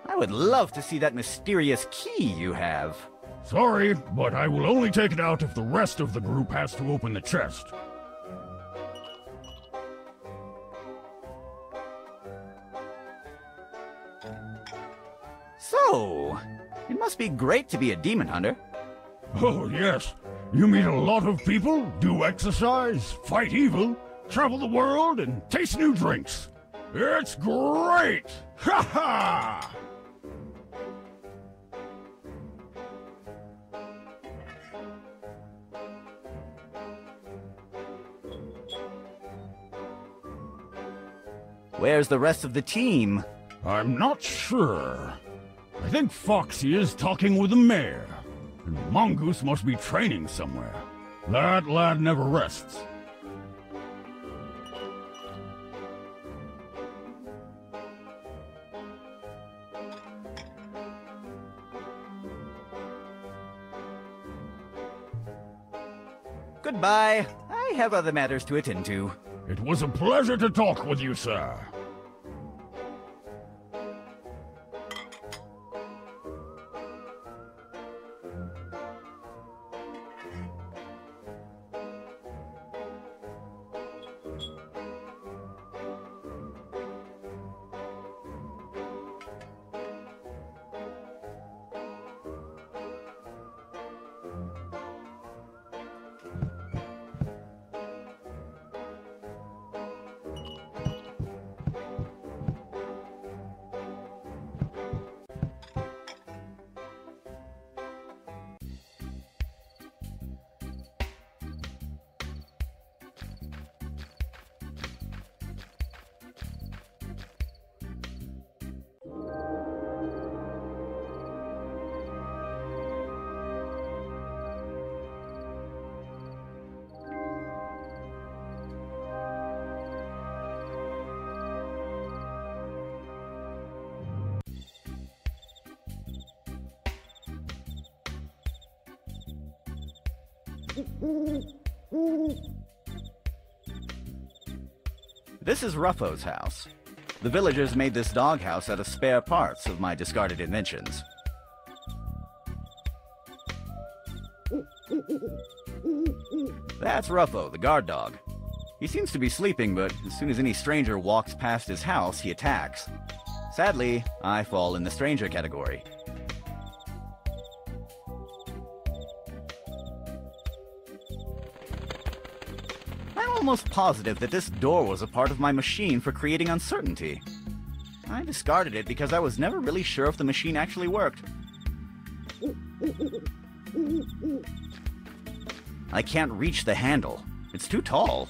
I would love to see that mysterious key you have. Sorry, but I will only take it out if the rest of the group has to open the chest. So, it must be great to be a demon hunter. Oh, yes. You meet a lot of people, do exercise, fight evil, travel the world, and taste new drinks. It's great! Ha ha! Where's the rest of the team? I'm not sure. I think Foxy is talking with the mayor. And Mongoose must be training somewhere. That lad never rests. Goodbye. I have other matters to attend to. It was a pleasure to talk with you, sir. This is Ruffo's house. The villagers made this doghouse out of spare parts of my discarded inventions. That's Ruffo, the guard dog. He seems to be sleeping, but as soon as any stranger walks past his house, he attacks. Sadly, I fall in the stranger category. I'm almost positive that this door was a part of my machine for creating uncertainty. I discarded it because I was never really sure if the machine actually worked. I can't reach the handle. It's too tall.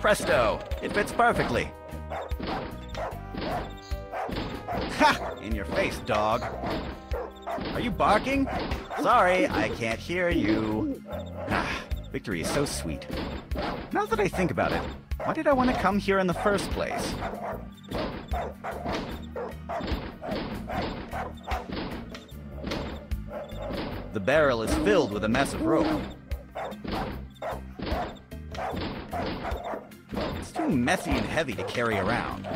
Presto! It fits perfectly. Ha! In your face, dog. Are you barking? Sorry, I can't hear you. Ah, victory is so sweet. Now that I think about it, why did I want to come here in the first place? The barrel is filled with a mess of rope. It's too messy and heavy to carry around.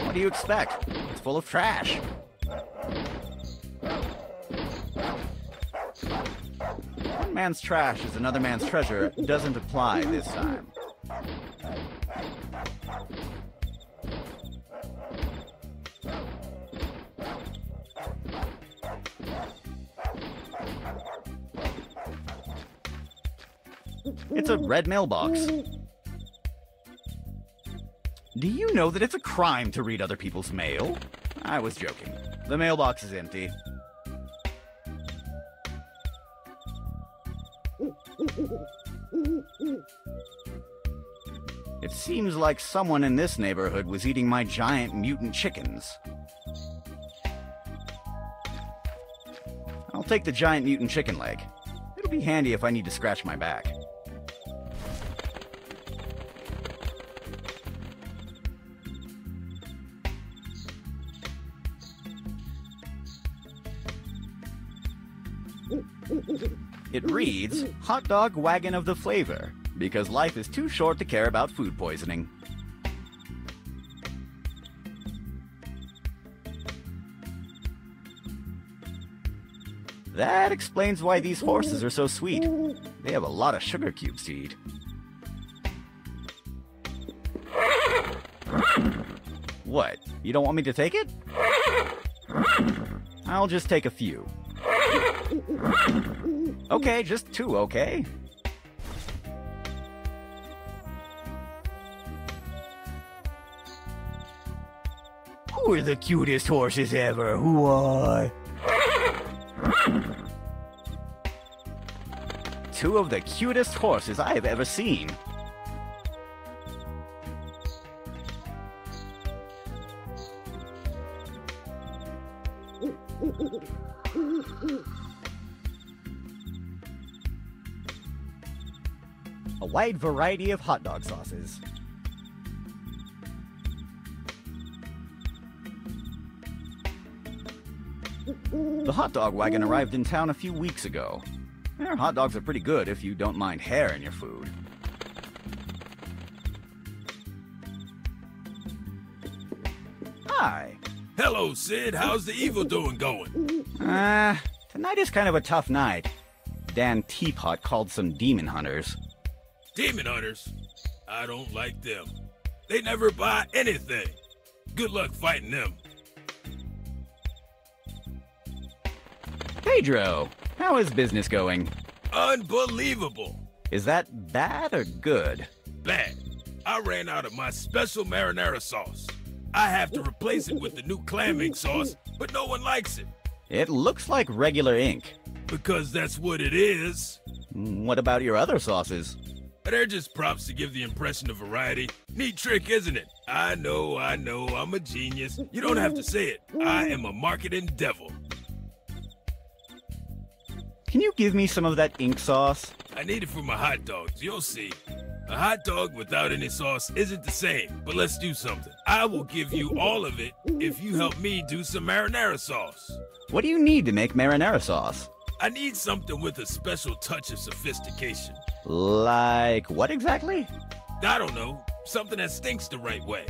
What do you expect? It's full of trash. One man's trash is another man's treasure doesn't apply this time. It's a red mailbox. Do you know that it's a crime to read other people's mail? I was joking. The mailbox is empty. Seems like someone in this neighborhood was eating my giant mutant chickens. I'll take the giant mutant chicken leg. It'll be handy if I need to scratch my back. It reads, Hot Dog Wagon of the Flavor, because life is too short to care about food poisoning. That explains why these horses are so sweet. They have a lot of sugar cubes to eat. What? You don't want me to take it? I'll just take a few. Okay, just 2, okay? Who are the cutest horses ever? Why? 2 of the cutest horses I have ever seen. A wide variety of hot dog sauces. The hot dog wagon arrived in town a few weeks ago. Their hot dogs are pretty good if you don't mind hair in your food. Hi. Hello, Sid. How's the evil doing going? Tonight is kind of a tough night. Dan Teapot called some demon hunters. Demon hunters? I don't like them. They never buy anything. Good luck fighting them. Pedro, how is business going? Unbelievable. Is that bad or good? Bad. I ran out of my special marinara sauce. I have to replace it with the new clam ink sauce, but no one likes it. It looks like regular ink. Because that's what it is. What about your other sauces? They're just props to give the impression of variety. Neat trick, isn't it? I know, I'm a genius. You don't have to say it. I am a marketing devil. Can you give me some of that ink sauce? I need it for my hot dogs, you'll see. A hot dog without any sauce isn't the same, but let's do something. I will give you all of it if you help me do some marinara sauce. What do you need to make marinara sauce? I need something with a special touch of sophistication. Like what exactly? I don't know. Something that stinks the right way.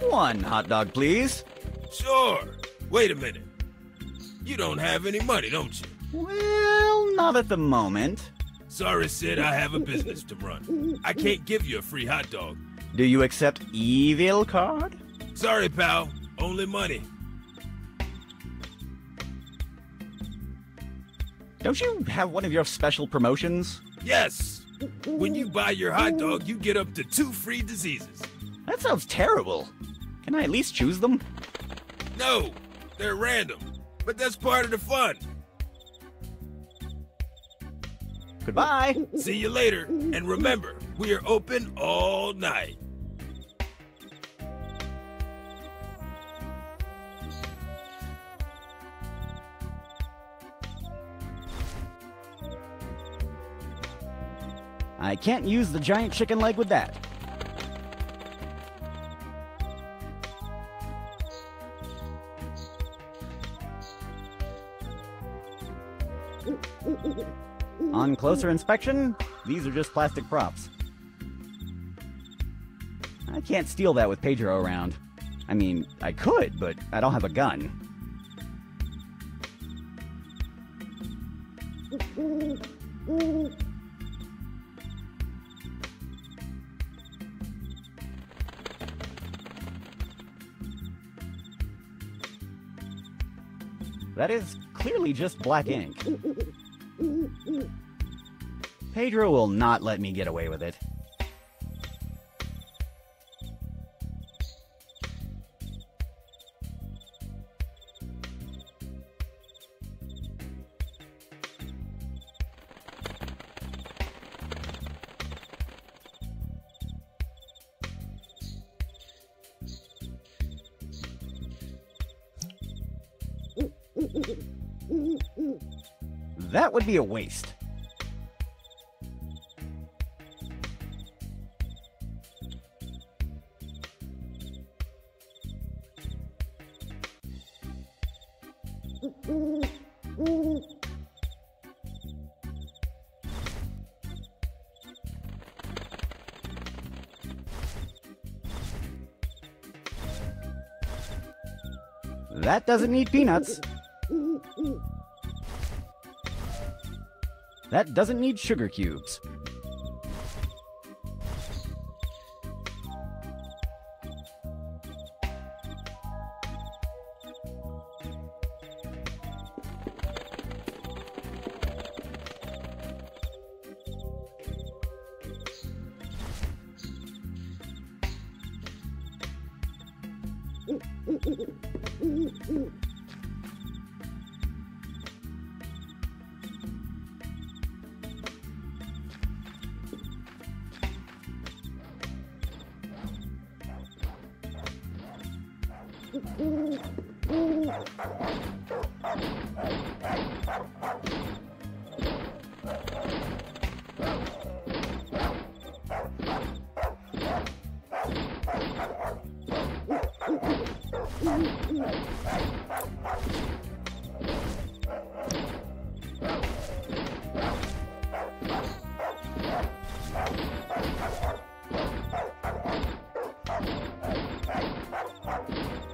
1 hot dog, please. Sure. Wait a minute. You don't have any money, don't you? Well, not at the moment. Sorry, Sid, I have a business to run. I can't give you a free hot dog. Do you accept evil card? Sorry, pal. Only money. Don't you have one of your special promotions? Yes. When you buy your hot dog, you get up to 2 free diseases. That sounds terrible. Can I at least choose them? No, they're random. But that's part of the fun. Goodbye. See you later. And remember, we are open all night. I can't use the giant chicken leg with that. On closer inspection, these are just plastic props. I can't steal that with Pedro around. I mean, I could, but I don't have a gun. That is clearly just black ink. Pedro will not let me get away with it. That would be a waste. That doesn't need peanuts. That doesn't need sugar cubes.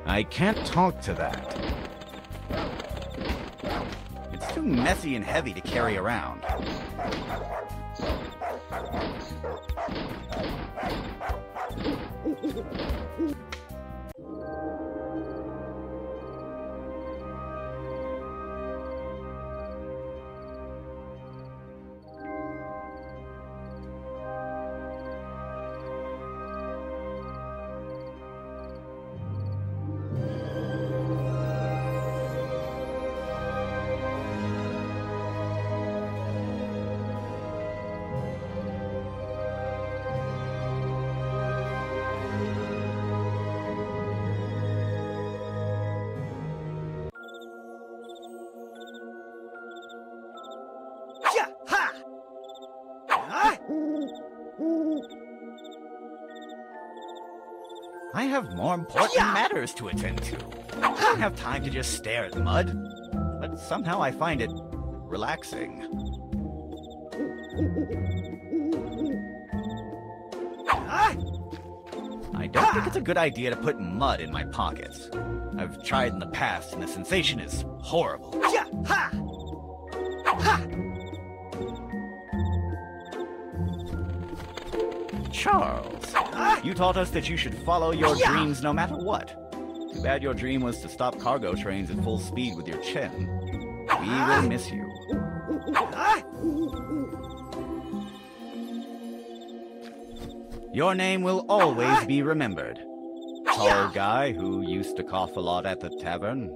I can't talk to that. It's too messy and heavy to carry around. I have more important matters to attend to. I don't have time to just stare at mud, but somehow I find it relaxing. I don't think it's a good idea to put mud in my pockets. I've tried in the past and the sensation is horrible. Charles, you taught us that you should follow your dreams no matter what. Too bad your dream was to stop cargo trains at full speed with your chin. We will miss you. Your name will always be remembered. Tall guy who used to cough a lot at the tavern.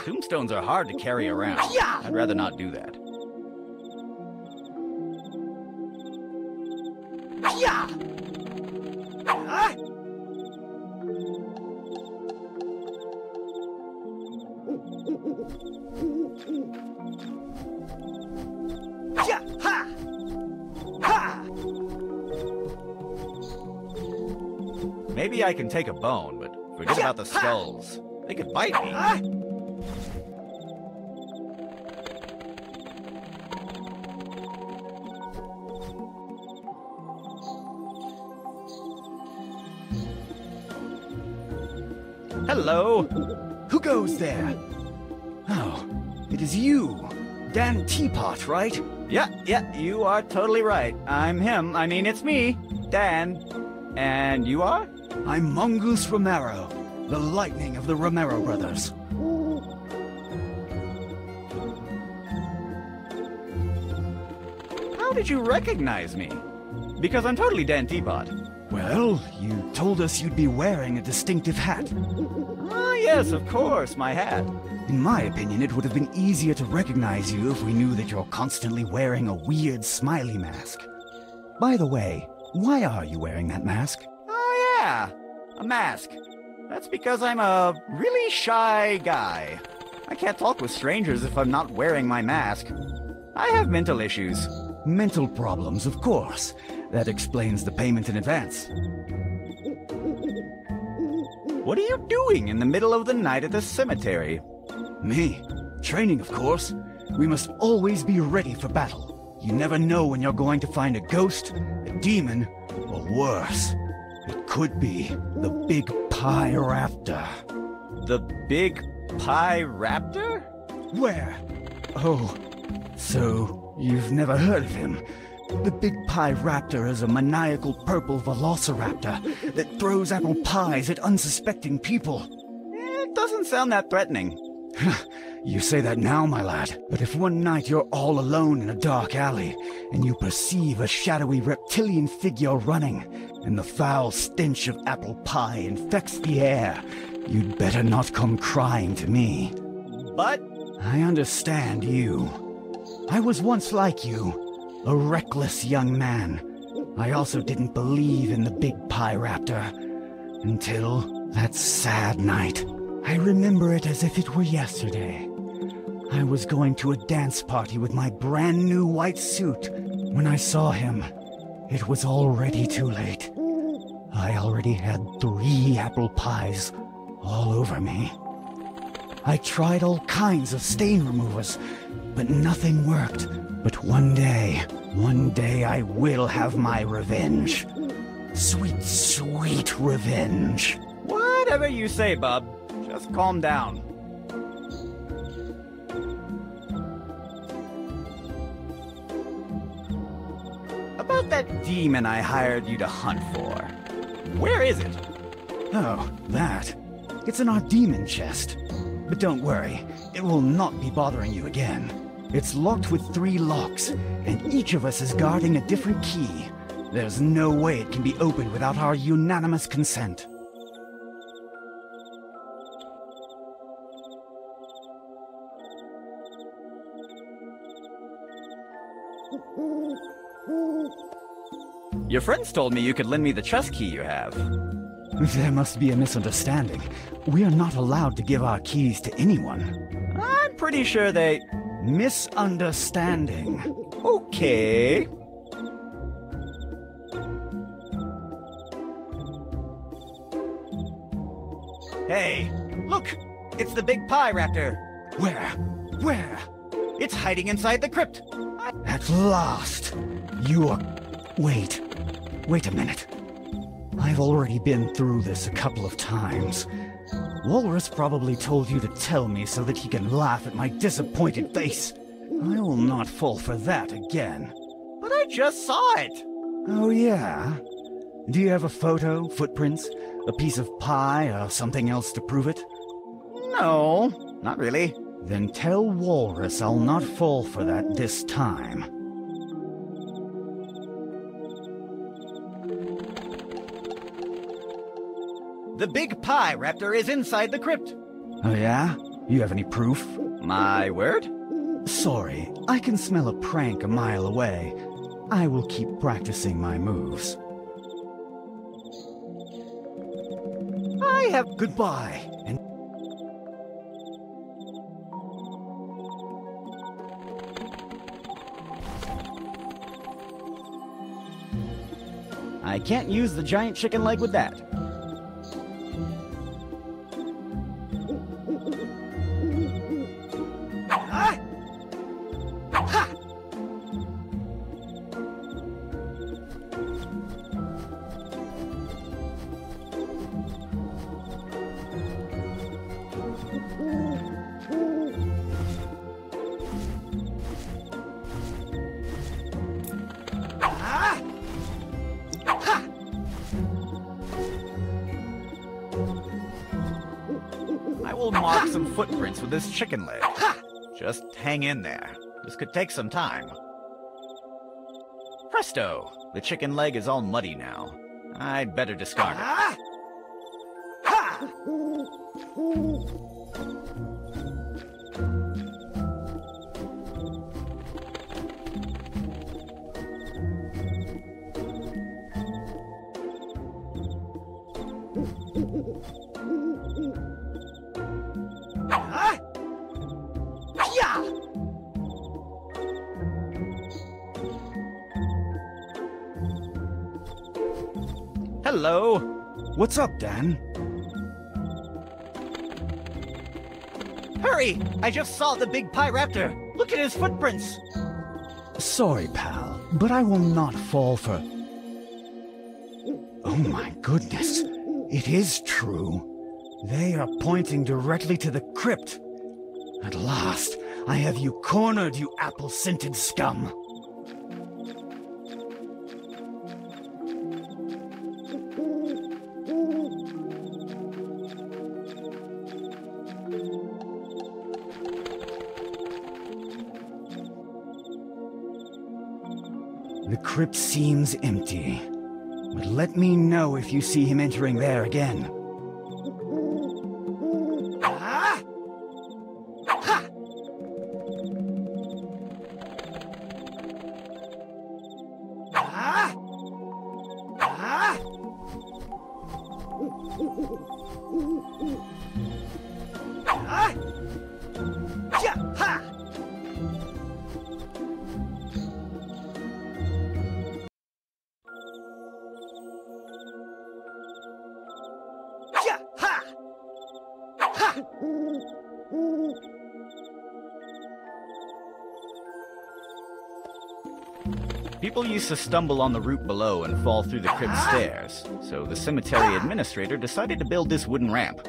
Tombstones are hard to carry around. I'd rather not do that. Maybe I can take a bone, but forget about the skulls. They could bite me. Hello? Who goes there? Oh, it is you. Dan Teapot, right? Yeah, you are totally right. I'm him. I mean, it's me, Dan. And you are? I'm Mongoose Romero, the lightning of the Romero brothers. How did you recognize me? Because I'm totally Dan Teapot. Well, you told us you'd be wearing a distinctive hat. Ah, yes, of course, my hat. In my opinion, it would have been easier to recognize you if we knew that you're constantly wearing a weird smiley mask. By the way, why are you wearing that mask? Oh, yeah, a mask. That's because I'm a really shy guy. I can't talk with strangers if I'm not wearing my mask. I have mental issues. Mental problems, of course. That explains the payment in advance. What are you doing in the middle of the night at the cemetery? Me? Training, of course. We must always be ready for battle. You never know when you're going to find a ghost, a demon, or worse. It could be the Big Pie Raptor. The Big Pie Raptor? Where? Oh, so you've never heard of him? The Big Pie Raptor is a maniacal purple velociraptor that throws apple pies at unsuspecting people. It doesn't sound that threatening. You say that now, my lad, but if one night you're all alone in a dark alley and you perceive a shadowy reptilian figure running and the foul stench of apple pie infects the air, you'd better not come crying to me. But I understand you. I was once like you. A reckless young man. I also didn't believe in the Big Pie Raptor. Until that sad night. I remember it as if it were yesterday. I was going to a dance party with my brand new white suit. When I saw him, it was already too late. I already had 3 apple pies all over me. I tried all kinds of stain removers, but nothing worked. But one day I will have my revenge. Sweet, sweet revenge. whatever you say, bub. Just calm down. About that demon I hired you to hunt for. Where is it? Oh, that. It's in our demon chest. But don't worry, it will not be bothering you again. It's locked with 3 locks, and each of us is guarding a different key. There's no way it can be opened without our unanimous consent. Your friends told me you could lend me the chest key you have. There must be a misunderstanding. We are not allowed to give our keys to anyone. I'm pretty sure they... Misunderstanding. Okay. Hey, look! It's the Big Pie Raptor! Where? Where? It's hiding inside the crypt! At last! You are... Wait a minute. I've already been through this a couple of times. Walrus probably told you to tell me so that he can laugh at my disappointed face. I will not fall for that again. But I just saw it! Oh yeah? Do you have a photo, footprints, a piece of pie, or something else to prove it? No, not really. Then tell Walrus I'll not fall for that this time. The Big Pie Raptor is inside the crypt. Oh yeah? You have any proof? My word? Sorry, I can smell a prank a mile away. I will keep practicing my moves. I have... Goodbye, and... I can't use the giant chicken leg with that. I will mark some footprints with this chicken leg. Just hang in there. This could take some time. Presto! The chicken leg is all muddy now. I'd better discard it. Hello. What's up, Dan? Hurry! I just saw the big pie raptor. Look at his footprints. Sorry, pal, but I will not fall for... Oh my goodness, it is true. They are pointing directly to the crypt. At last, I have you cornered, you apple-scented scum. The crypt seems empty, but let me know if you see him entering there again. People used to stumble on the route below and fall through the crypt stairs, so the cemetery administrator decided to build this wooden ramp.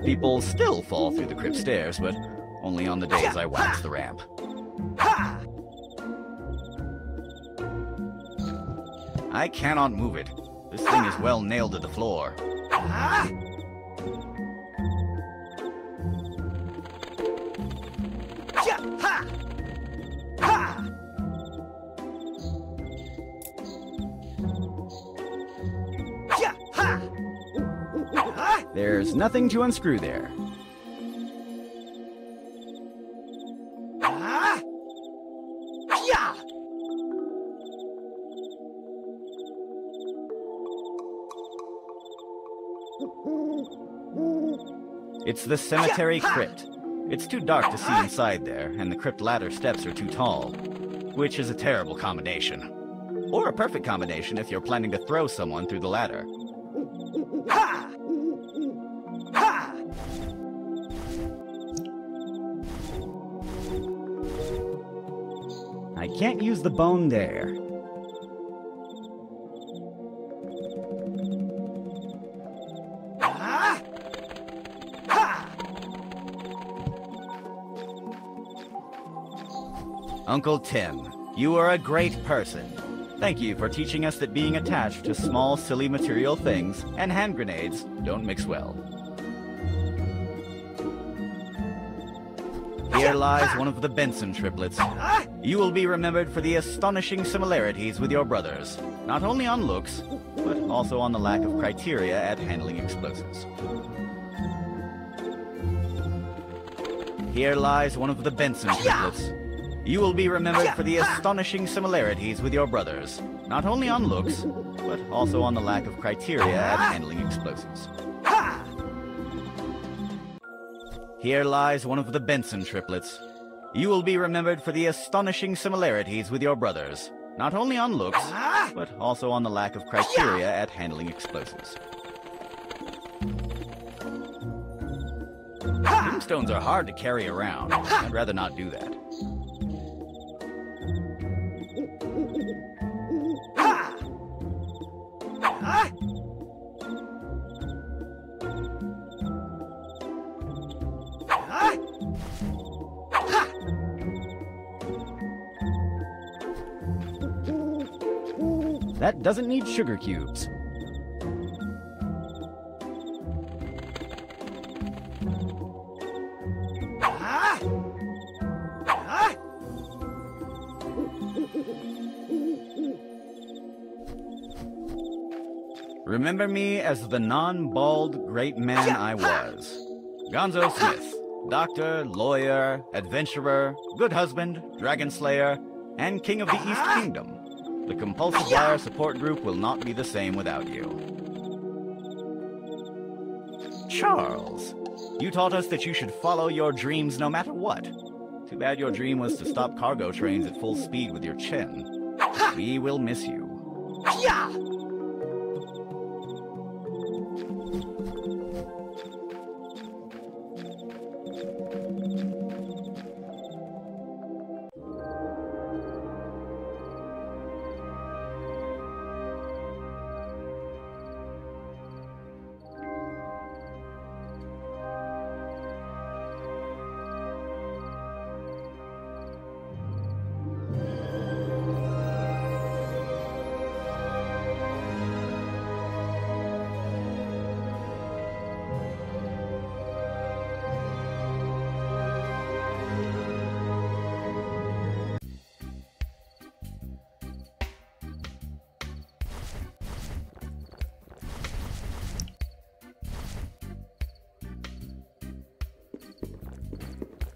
People still fall through the crypt stairs, but only on the days I wax the ramp. I cannot move it. This thing is well nailed to the floor. There's nothing to unscrew there. It's the cemetery crypt. It's too dark to see inside there, and the crypt ladder steps are too tall, which is a terrible combination. Or a perfect combination if you're planning to throw someone through the ladder. I can't use the bone there. Uncle Tim, you are a great person. Thank you for teaching us that being attached to small, silly material things and hand grenades don't mix well. Here lies one of the Benson triplets. You will be remembered for the astonishing similarities with your brothers, not only on looks, but also on the lack of criteria at handling explosives. Here lies one of the Benson triplets. You will be remembered for the astonishing similarities with your brothers, not only on looks, but also on the lack of criteria at handling explosives. Here lies one of the Benson triplets. You will be remembered for the astonishing similarities with your brothers, not only on looks, but also on the lack of criteria at handling explosives. Tombstones are hard to carry around. I'd rather not do that. That doesn't need sugar cubes. Remember me as the non-bald great man I was. Gonzo Smith, doctor, lawyer, adventurer, good husband, dragon slayer, and king of the East Kingdom. The Compulsive Liar support group will not be the same without you. Charles, you taught us that you should follow your dreams no matter what. Too bad your dream was to stop cargo trains at full speed with your chin. We will miss you.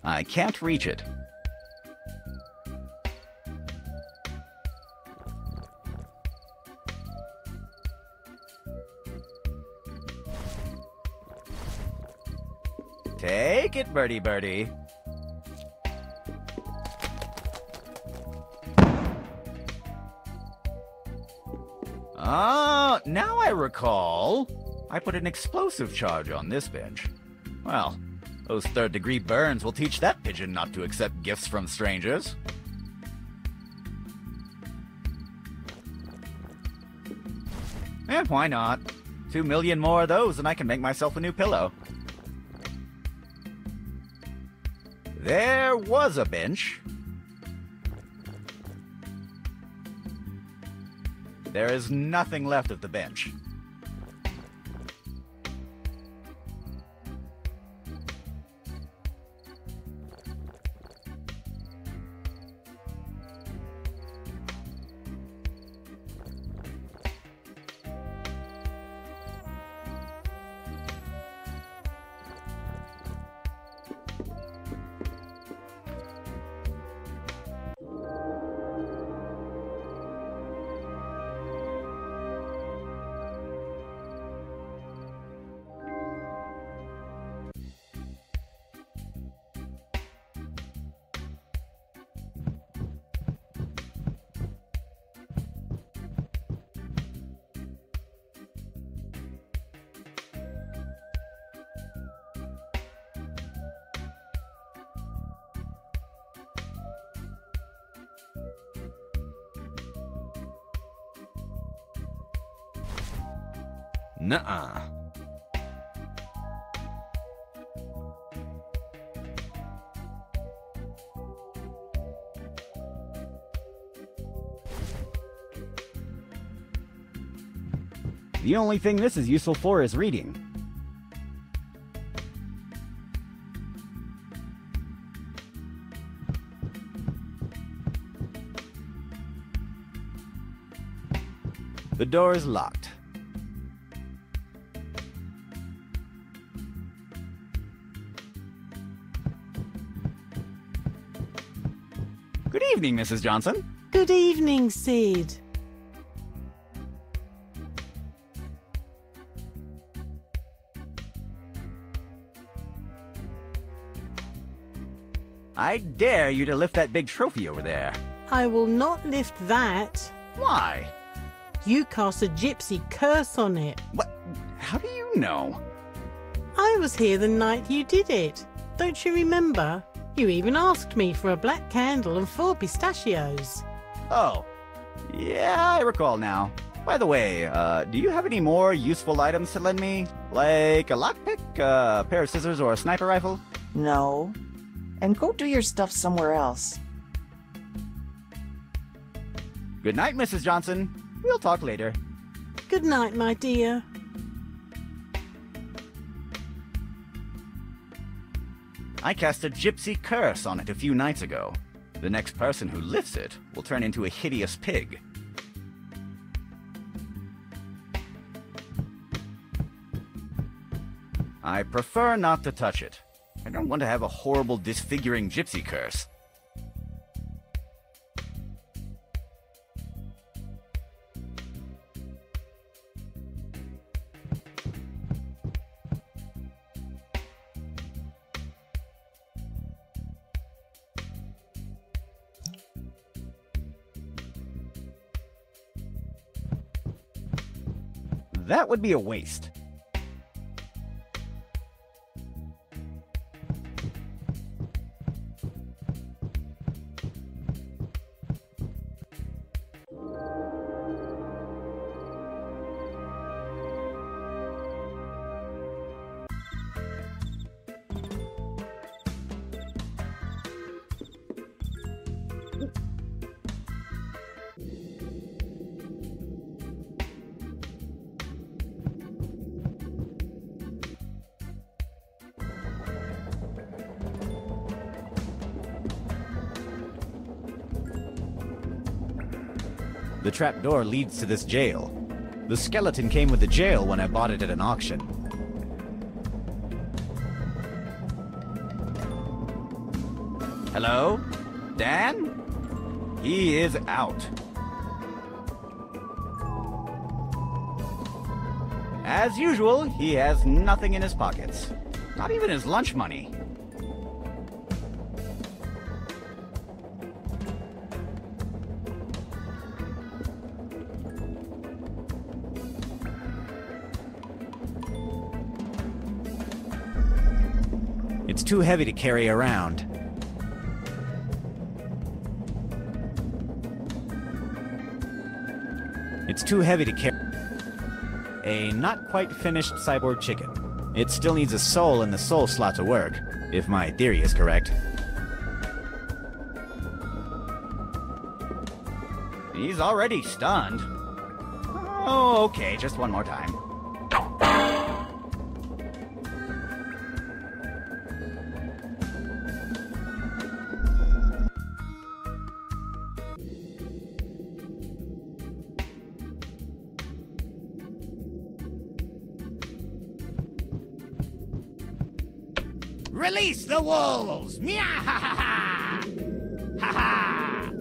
I can't reach it. Take it, birdie birdie. Ah, now I recall. I put an explosive charge on this bench. Well, those third-degree burns will teach that pigeon not to accept gifts from strangers. Why not? 2 million more of those and I can make myself a new pillow. There was a bench. There is nothing left of the bench. Nuh-uh. The only thing this is useful for is reading. The door is locked. Good evening, Mrs. Johnson. Good evening, Sid. I dare you to lift that big trophy over there. I will not lift that. Why? You cast a gypsy curse on it. What? How do you know? I was here the night you did it. Don't you remember? You even asked me for a black candle and 4 pistachios. Oh, yeah, I recall now. By the way, do you have any more useful items to lend me? Like a lockpick, a pair of scissors, or a sniper rifle? No. And go do your stuff somewhere else. Good night, Mrs. Johnson. We'll talk later. Good night, my dear. I cast a gypsy curse on it a few nights ago. The next person who lifts it will turn into a hideous pig. I prefer not to touch it. I don't want to have a horrible disfiguring gypsy curse. That would be a waste. The trapdoor leads to this jail. The skeleton came with the jail when I bought it at an auction. Hello? Dan? He is out. As usual, he has nothing in his pockets. Not even his lunch money. It's too heavy to carry around. It's too heavy to carry. A not quite finished cyborg chicken. It still needs a soul in the soul slot to work, if my theory is correct. He's already stunned. Oh, okay, just one more time. Release the wolves! Meow! Ha ha ha! Ha ha!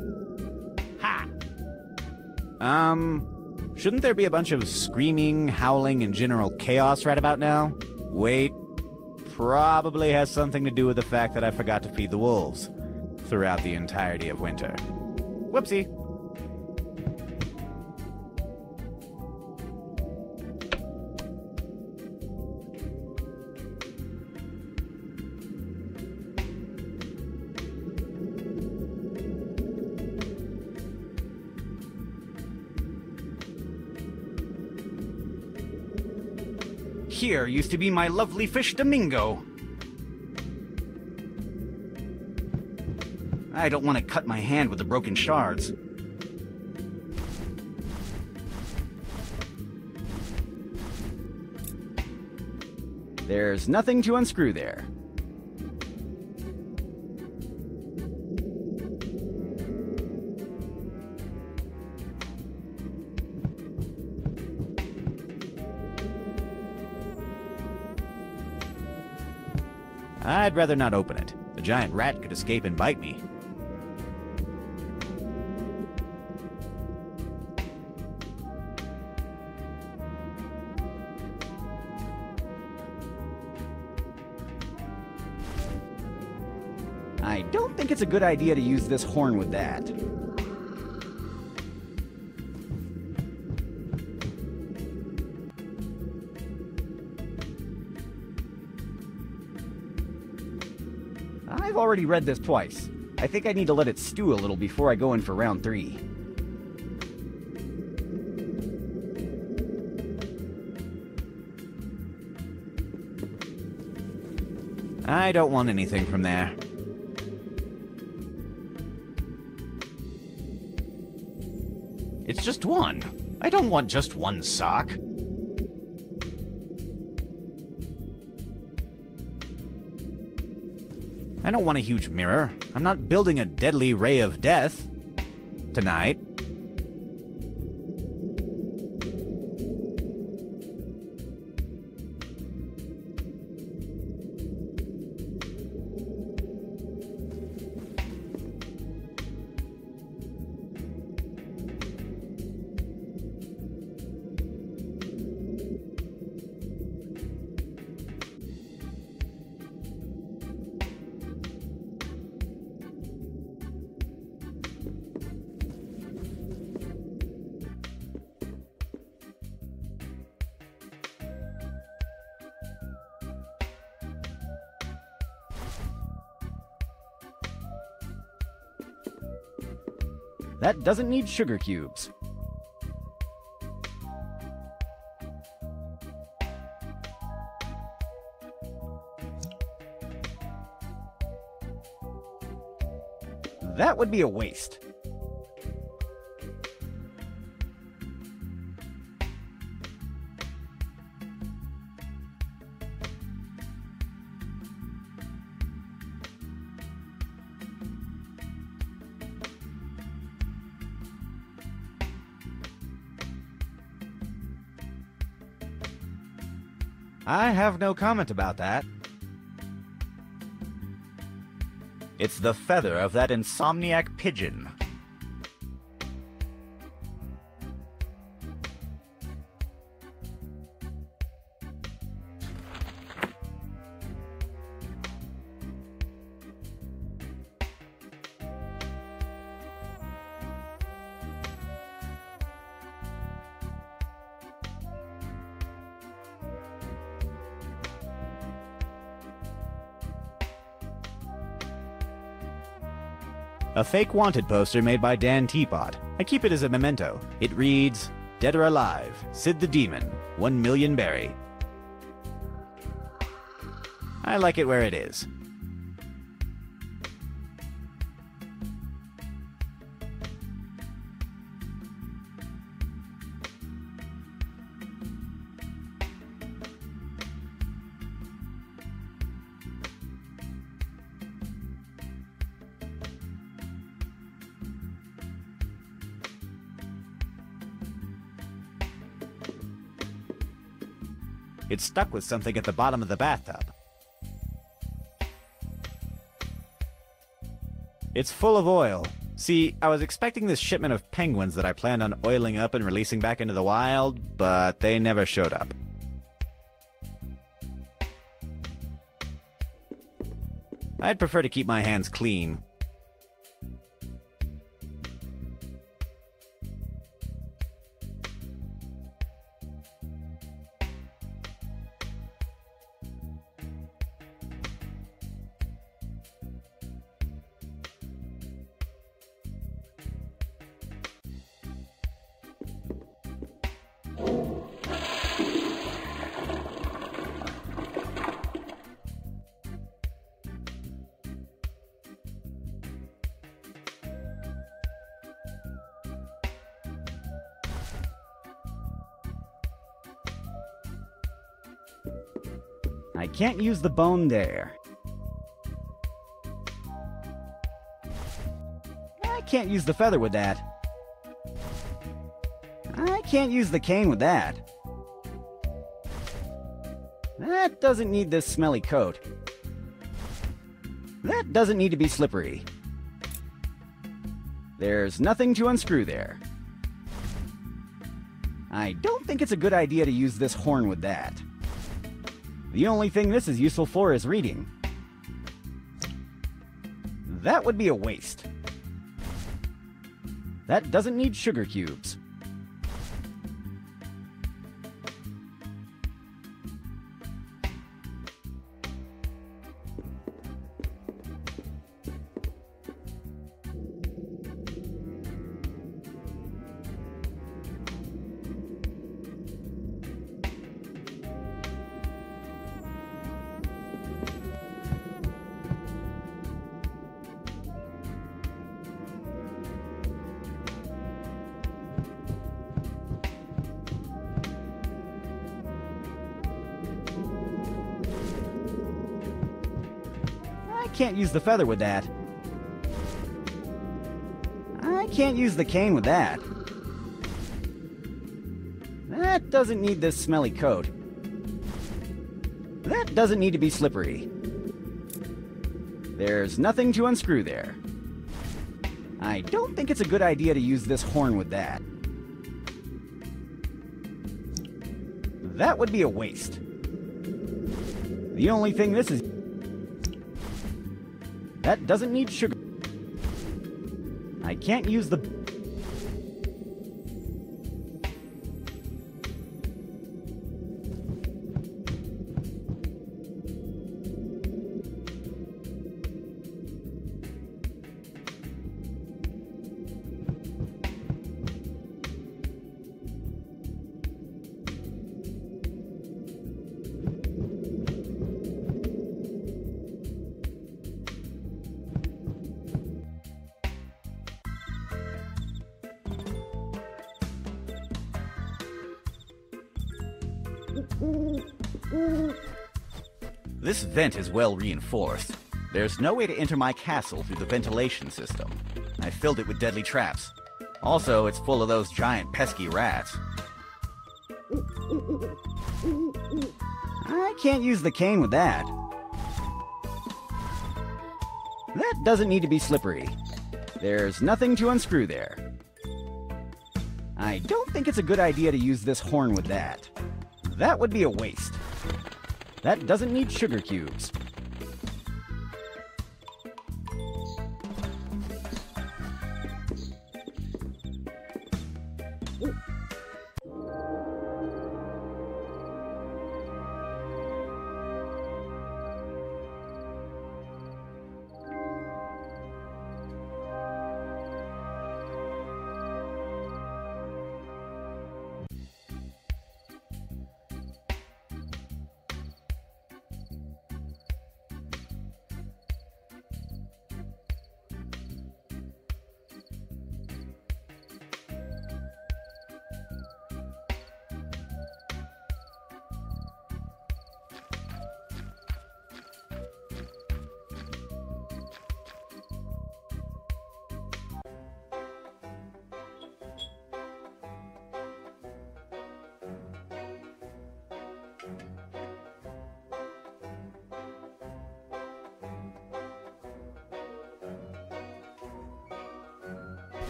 Ha! Shouldn't there be a bunch of screaming, howling, and general chaos right about now? Wait, probably has something to do with the fact that I forgot to feed the wolves throughout the entirety of winter. Whoopsie. Here used to be my lovely fish Domingo. I don't want to cut my hand with the broken shards. There's nothing to unscrew there. I'd rather not open it. The giant rat could escape and bite me. I don't think it's a good idea to use this horn with that. I've already read this twice. I think I need to let it stew a little before I go in for round 3. I don't want anything from there. It's just one. I don't want just one sock. I don't want a huge mirror. I'm not building a deadly ray of death tonight. That doesn't need sugar cubes. That would be a waste. I have no comment about that. It's the feather of that insomniac pigeon. A fake wanted poster made by Dan Teapot. I keep it as a memento. It reads, "Dead or alive, Sid the Demon, 1 million berry." I like it where it is. It's stuck with something at the bottom of the bathtub. It's full of oil. See, I was expecting this shipment of penguins that I planned on oiling up and releasing back into the wild, but they never showed up. I'd prefer to keep my hands clean. I can't use the bone there. I can't use the feather with that. I can't use the cane with that. That doesn't need this smelly coat. That doesn't need to be slippery. There's nothing to unscrew there. I don't think it's a good idea to use this horn with that. The only thing this is useful for is reading. That would be a waste. That doesn't need sugar cubes. I can't use the feather with that. I can't use the cane with that. That doesn't need this smelly coat. That doesn't need to be slippery. There's nothing to unscrew there. I don't think it's a good idea to use this horn with that. That would be a waste. The only thing this is... That doesn't need sugar. I can't use the... This vent is well reinforced. There's no way to enter my castle through the ventilation system. I filled it with deadly traps. Also, it's full of those giant pesky rats. I can't use the cane with that. That doesn't need to be slippery. There's nothing to unscrew there. I don't think it's a good idea to use this horn with that. That would be a waste. That doesn't need sugar cubes.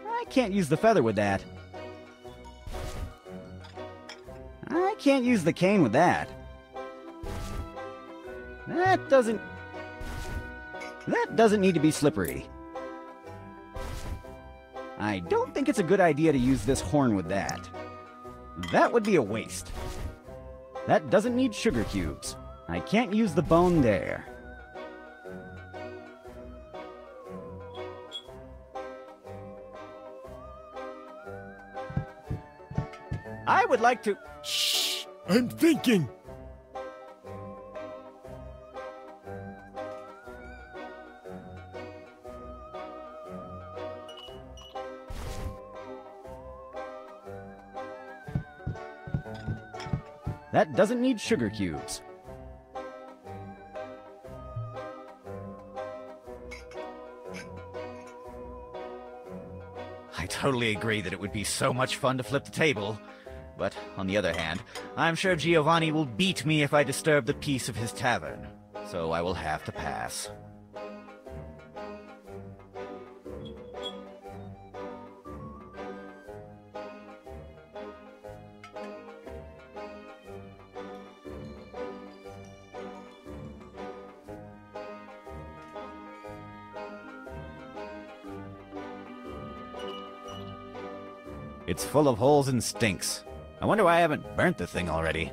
I can't use the feather with that. I can't use the cane with that. That doesn't need to be slippery. I don't think it's a good idea to use this horn with that. That would be a waste. That doesn't need sugar cubes. I can't use the bone there. I would like to... Shh! I'm thinking! That doesn't need sugar cubes. I totally agree that it would be so much fun to flip the table. But, on the other hand, I'm sure Giovanni will beat me if I disturb the peace of his tavern. So I will have to pass. It's full of holes and stinks. I wonder why I haven't burnt the thing already.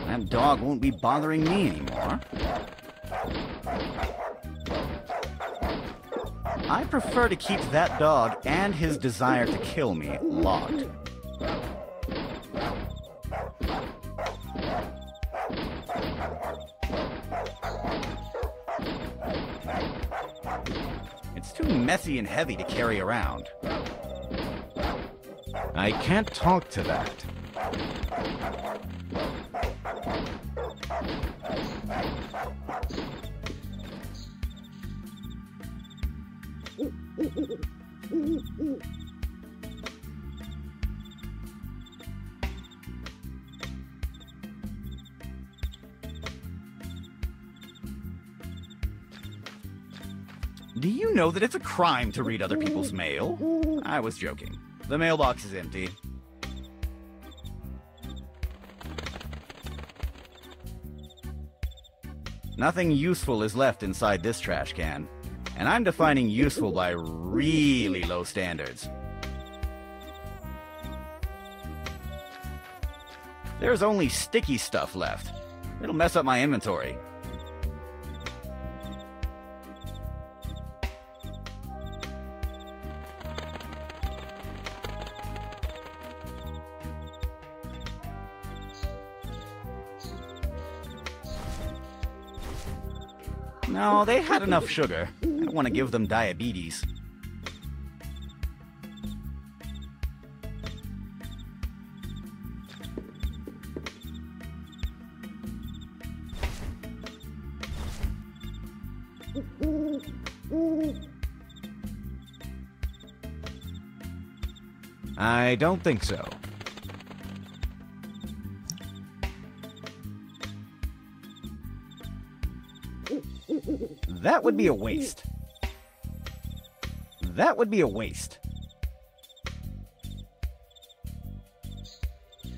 That dog won't be bothering me anymore. I prefer to keep that dog and his desire to kill me locked. It's too messy and heavy to carry around. I can't talk to that. Do you know that it's a crime to read other people's mail? I was joking. The mailbox is empty. Nothing useful is left inside this trash can. And I'm defining useful by really low standards. There's only sticky stuff left. It'll mess up my inventory. No, they had enough sugar. I don't want to give them diabetes. I don't think so. That would be a waste. That would be a waste.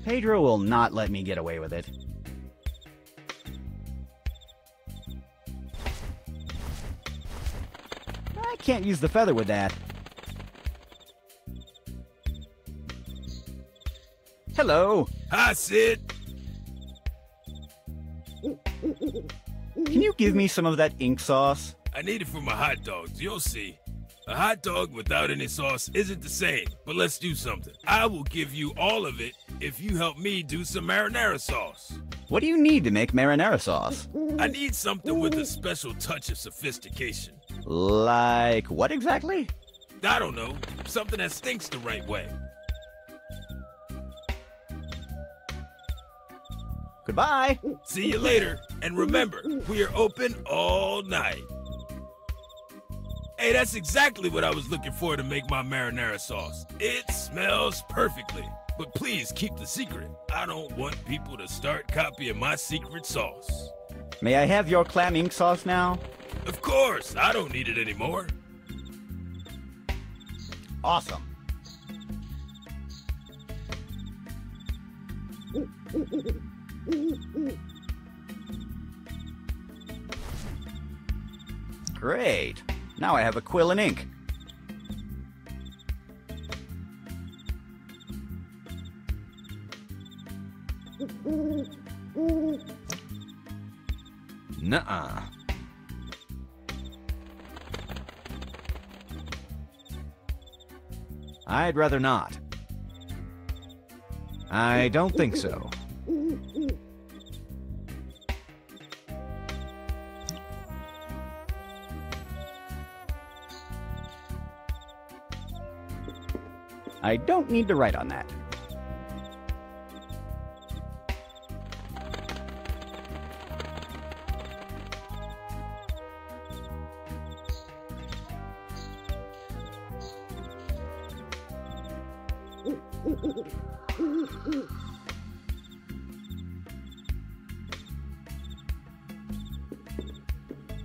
Pedro will not let me get away with it. I can't use the feather with that. Hello. Hi, Sid. Can you give me some of that ink sauce? I need it for my hot dogs, you'll see. A hot dog without any sauce isn't the same, but let's do something. I will give you all of it if you help me do some marinara sauce. What do you need to make marinara sauce? I need something with a special touch of sophistication. Like what exactly? I don't know, something that stinks the right way. Goodbye. See you later. And remember, we are open all night. Hey, that's exactly what I was looking for to make my marinara sauce. It smells perfectly. But please keep the secret. I don't want people to start copying my secret sauce. May I have your clam ink sauce now? Of course, I don't need it anymore. Awesome. Great. Now I have a quill and ink. Nuh-uh. I'd rather not. I don't think so. I don't need to write on that.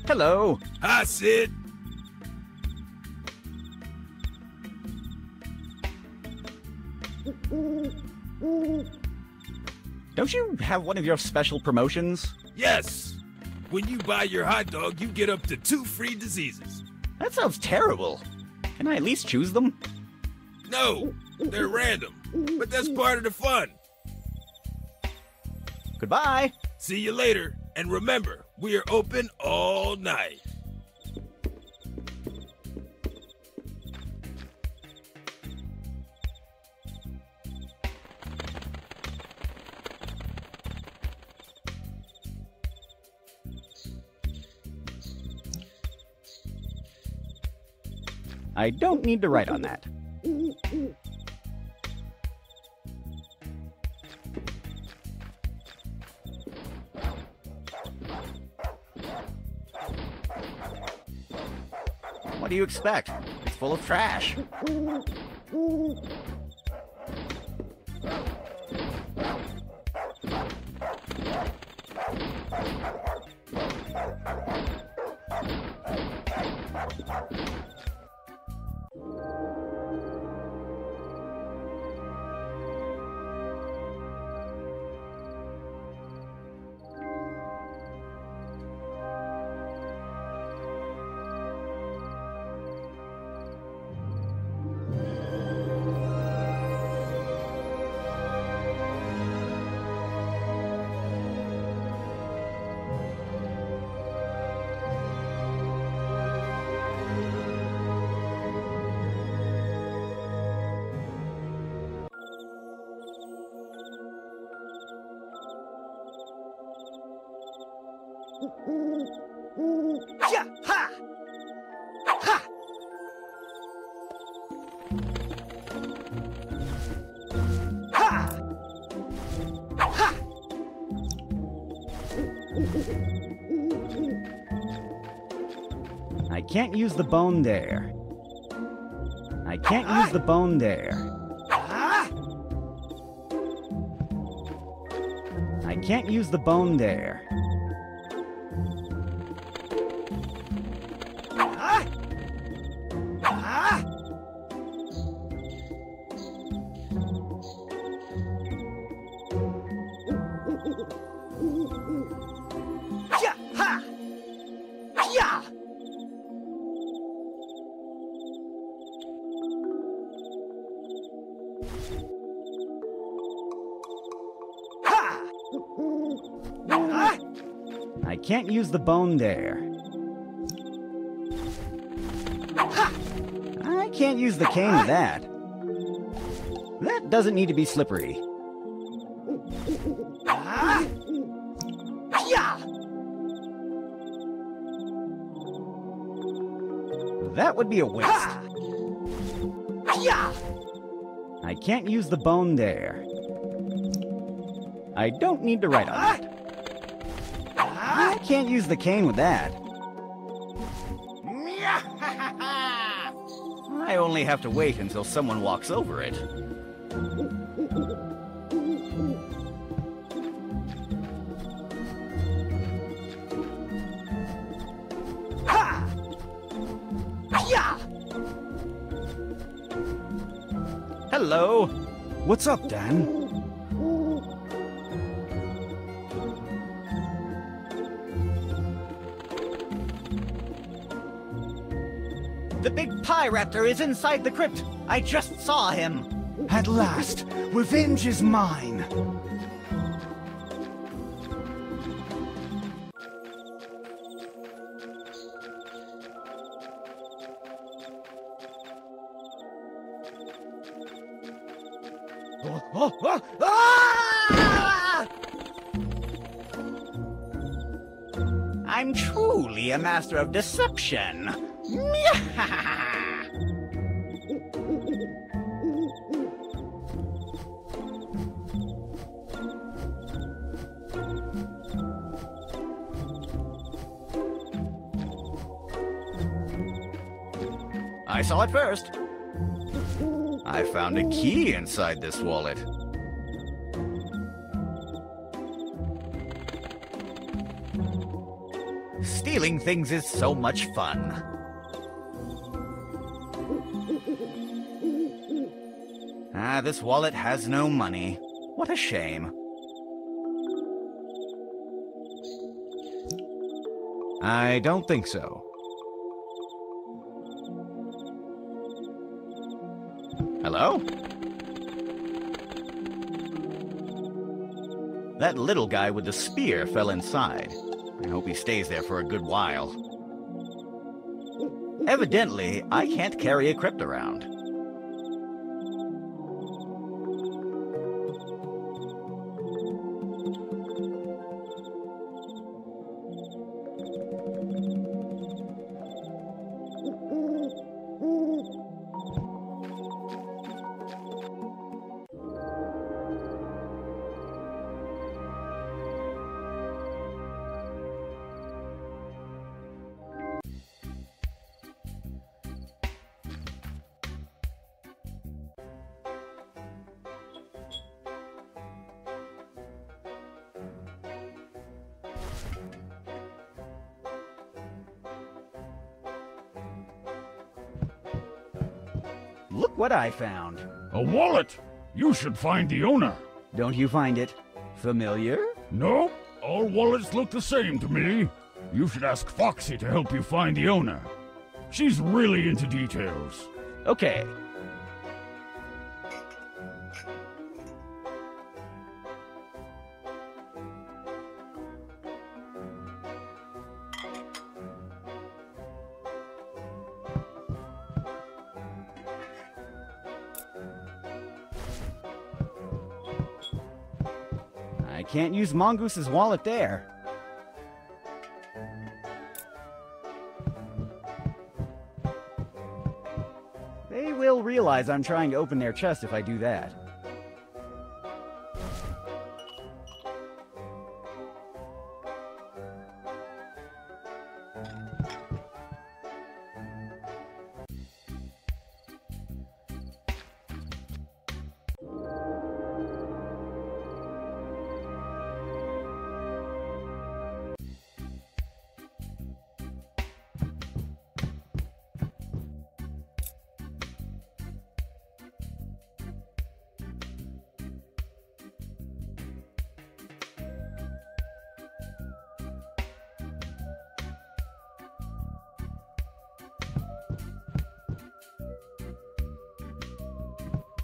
Hello. Hi, Sid. Don't you have one of your special promotions? Yes. When you buy your hot dog, you get up to 2 free diseases. That sounds terrible. Can I at least choose them? No, they're random, but that's part of the fun. Goodbye. See you later, and remember, we are open all night. I don't need to write on that. What do you expect? It's full of trash. Yeah! Ha! Ha! Ha! Ha! I can't use the bone there. I can't use the bone there. I can't use the bone there. Yeah! Ha! Yeah! I can't use the bone there. I can't use the cane with that. That doesn't need to be slippery. That would be a waste. I can't use the bone there. I don't need to write on that. I can't use the cane with that. I only have to wait until someone walks over it. Hello. What's up, Dan? The big pie raptor is inside the crypt. I just saw him. At last, revenge is mine. I'm truly a master of deception. I saw it first. I found a key inside this wallet. Stealing things is so much fun. This wallet has no money. What a shame. I don't think so. Hello? That little guy with the spear fell inside. I hope he stays there for a good while. Evidently, I can't carry a crypt around. Look what I found. A wallet! You should find the owner. Don't you find it familiar? Nope. All wallets look the same to me. You should ask Foxy to help you find the owner. She's really into details. Okay. I can't use Mongoose's wallet there. will realize I'm trying to open their chest if I do that.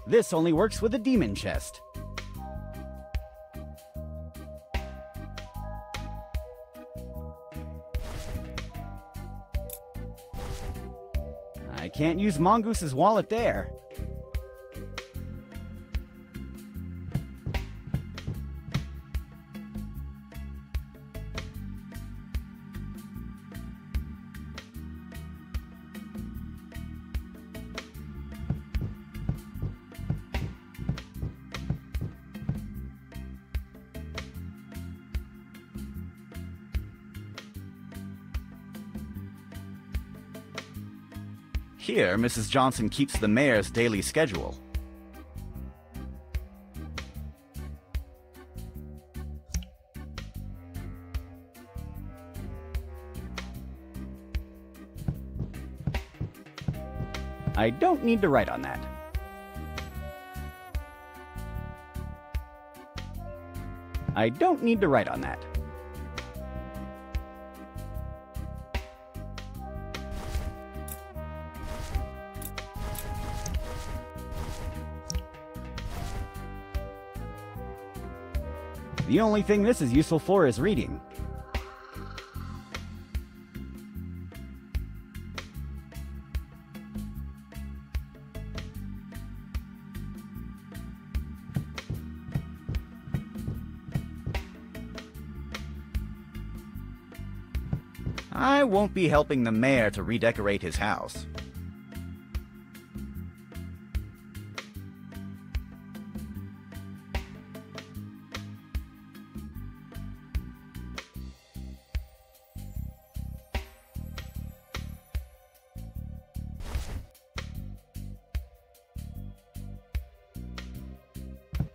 This only works with a demon chest. I can't use Mongoose's wallet there. Here, Mrs. Johnson keeps the mayor's daily schedule. I don't need to write on that. I don't need to write on that. The only thing this is useful for is reading. I won't be helping the mayor to redecorate his house.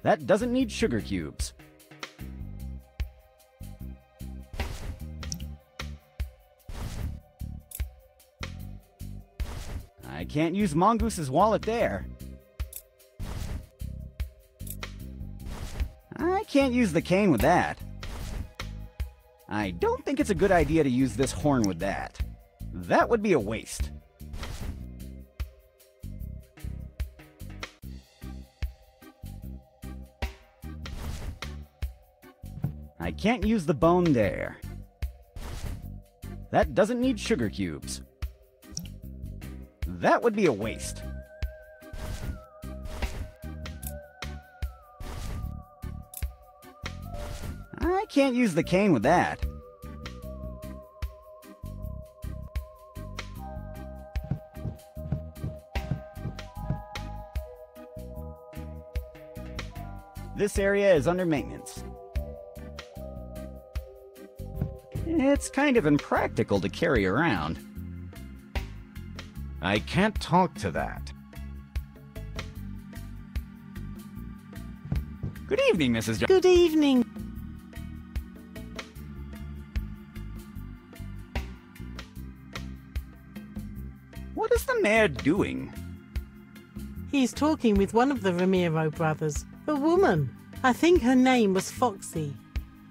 That doesn't need sugar cubes. I can't use Mongoose's wallet there. I can't use the cane with that. I don't think it's a good idea to use this horn with that. That would be a waste. I can't use the bone there. That doesn't need sugar cubes. That would be a waste. I can't use the cane with that. This area is under maintenance. It's kind of impractical to carry around. I can't talk to that. Good evening, Mrs. Johnson. Good evening. What is the mayor doing? He's talking with one of the Ramiro brothers, a woman. I think her name was Foxy.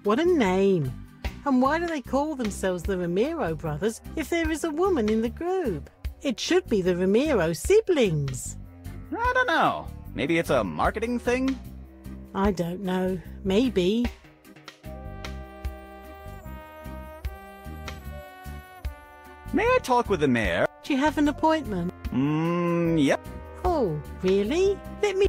What a name. And why do they call themselves the Ramiro brothers if there is a woman in the group? It should be the Ramiro siblings. I don't know. Maybe it's a marketing thing? I don't know. Maybe. May I talk with the mayor? Do you have an appointment? Yep. Oh, really? Let me...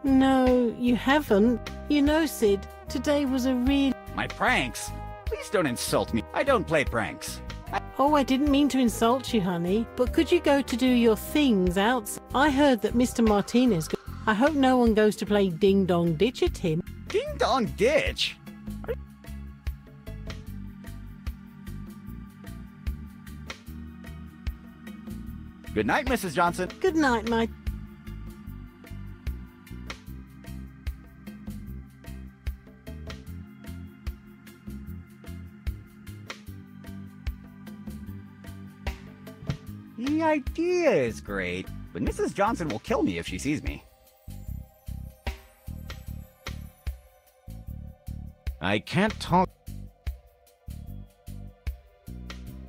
No, you haven't. You know, Sid, today was a real... My pranks? Please don't insult me. I don't play pranks. Oh, I didn't mean to insult you, honey, but could you go to do your things outside? I heard that Mr. Martinez... I hope no one goes to play Ding Dong Ditch at him. Ding Dong Ditch? Good night, Mrs. Johnson. Good night, my... The idea is great, but Mrs. Johnson will kill me if she sees me. I can't talk.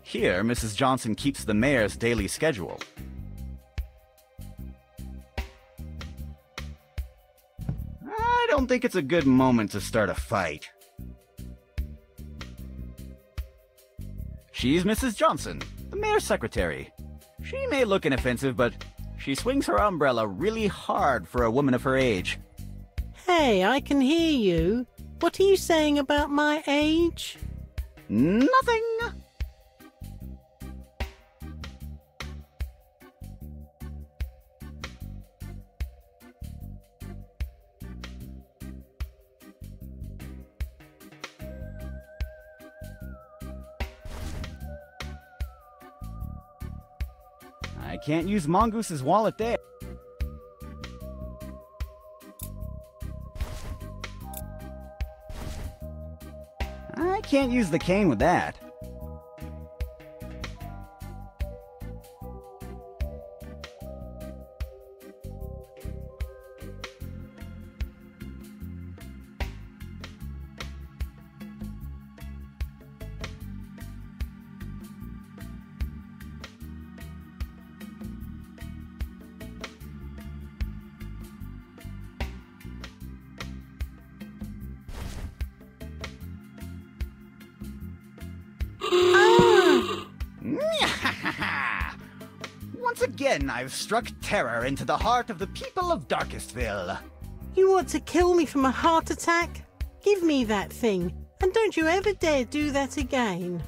Here, Mrs. Johnson keeps the mayor's daily schedule. I don't think it's a good moment to start a fight. She's Mrs. Johnson, the mayor's secretary. She may look inoffensive, but she swings her umbrella really hard for a woman of her age. Hey, I can hear you. What are you saying about my age? Nothing. I can't use Mongoose's wallet there. I can't use the cane with that. Once again, I've struck terror into the heart of the people of Darkestville. You want to kill me from a heart attack? Give me that thing, and don't you ever dare do that again.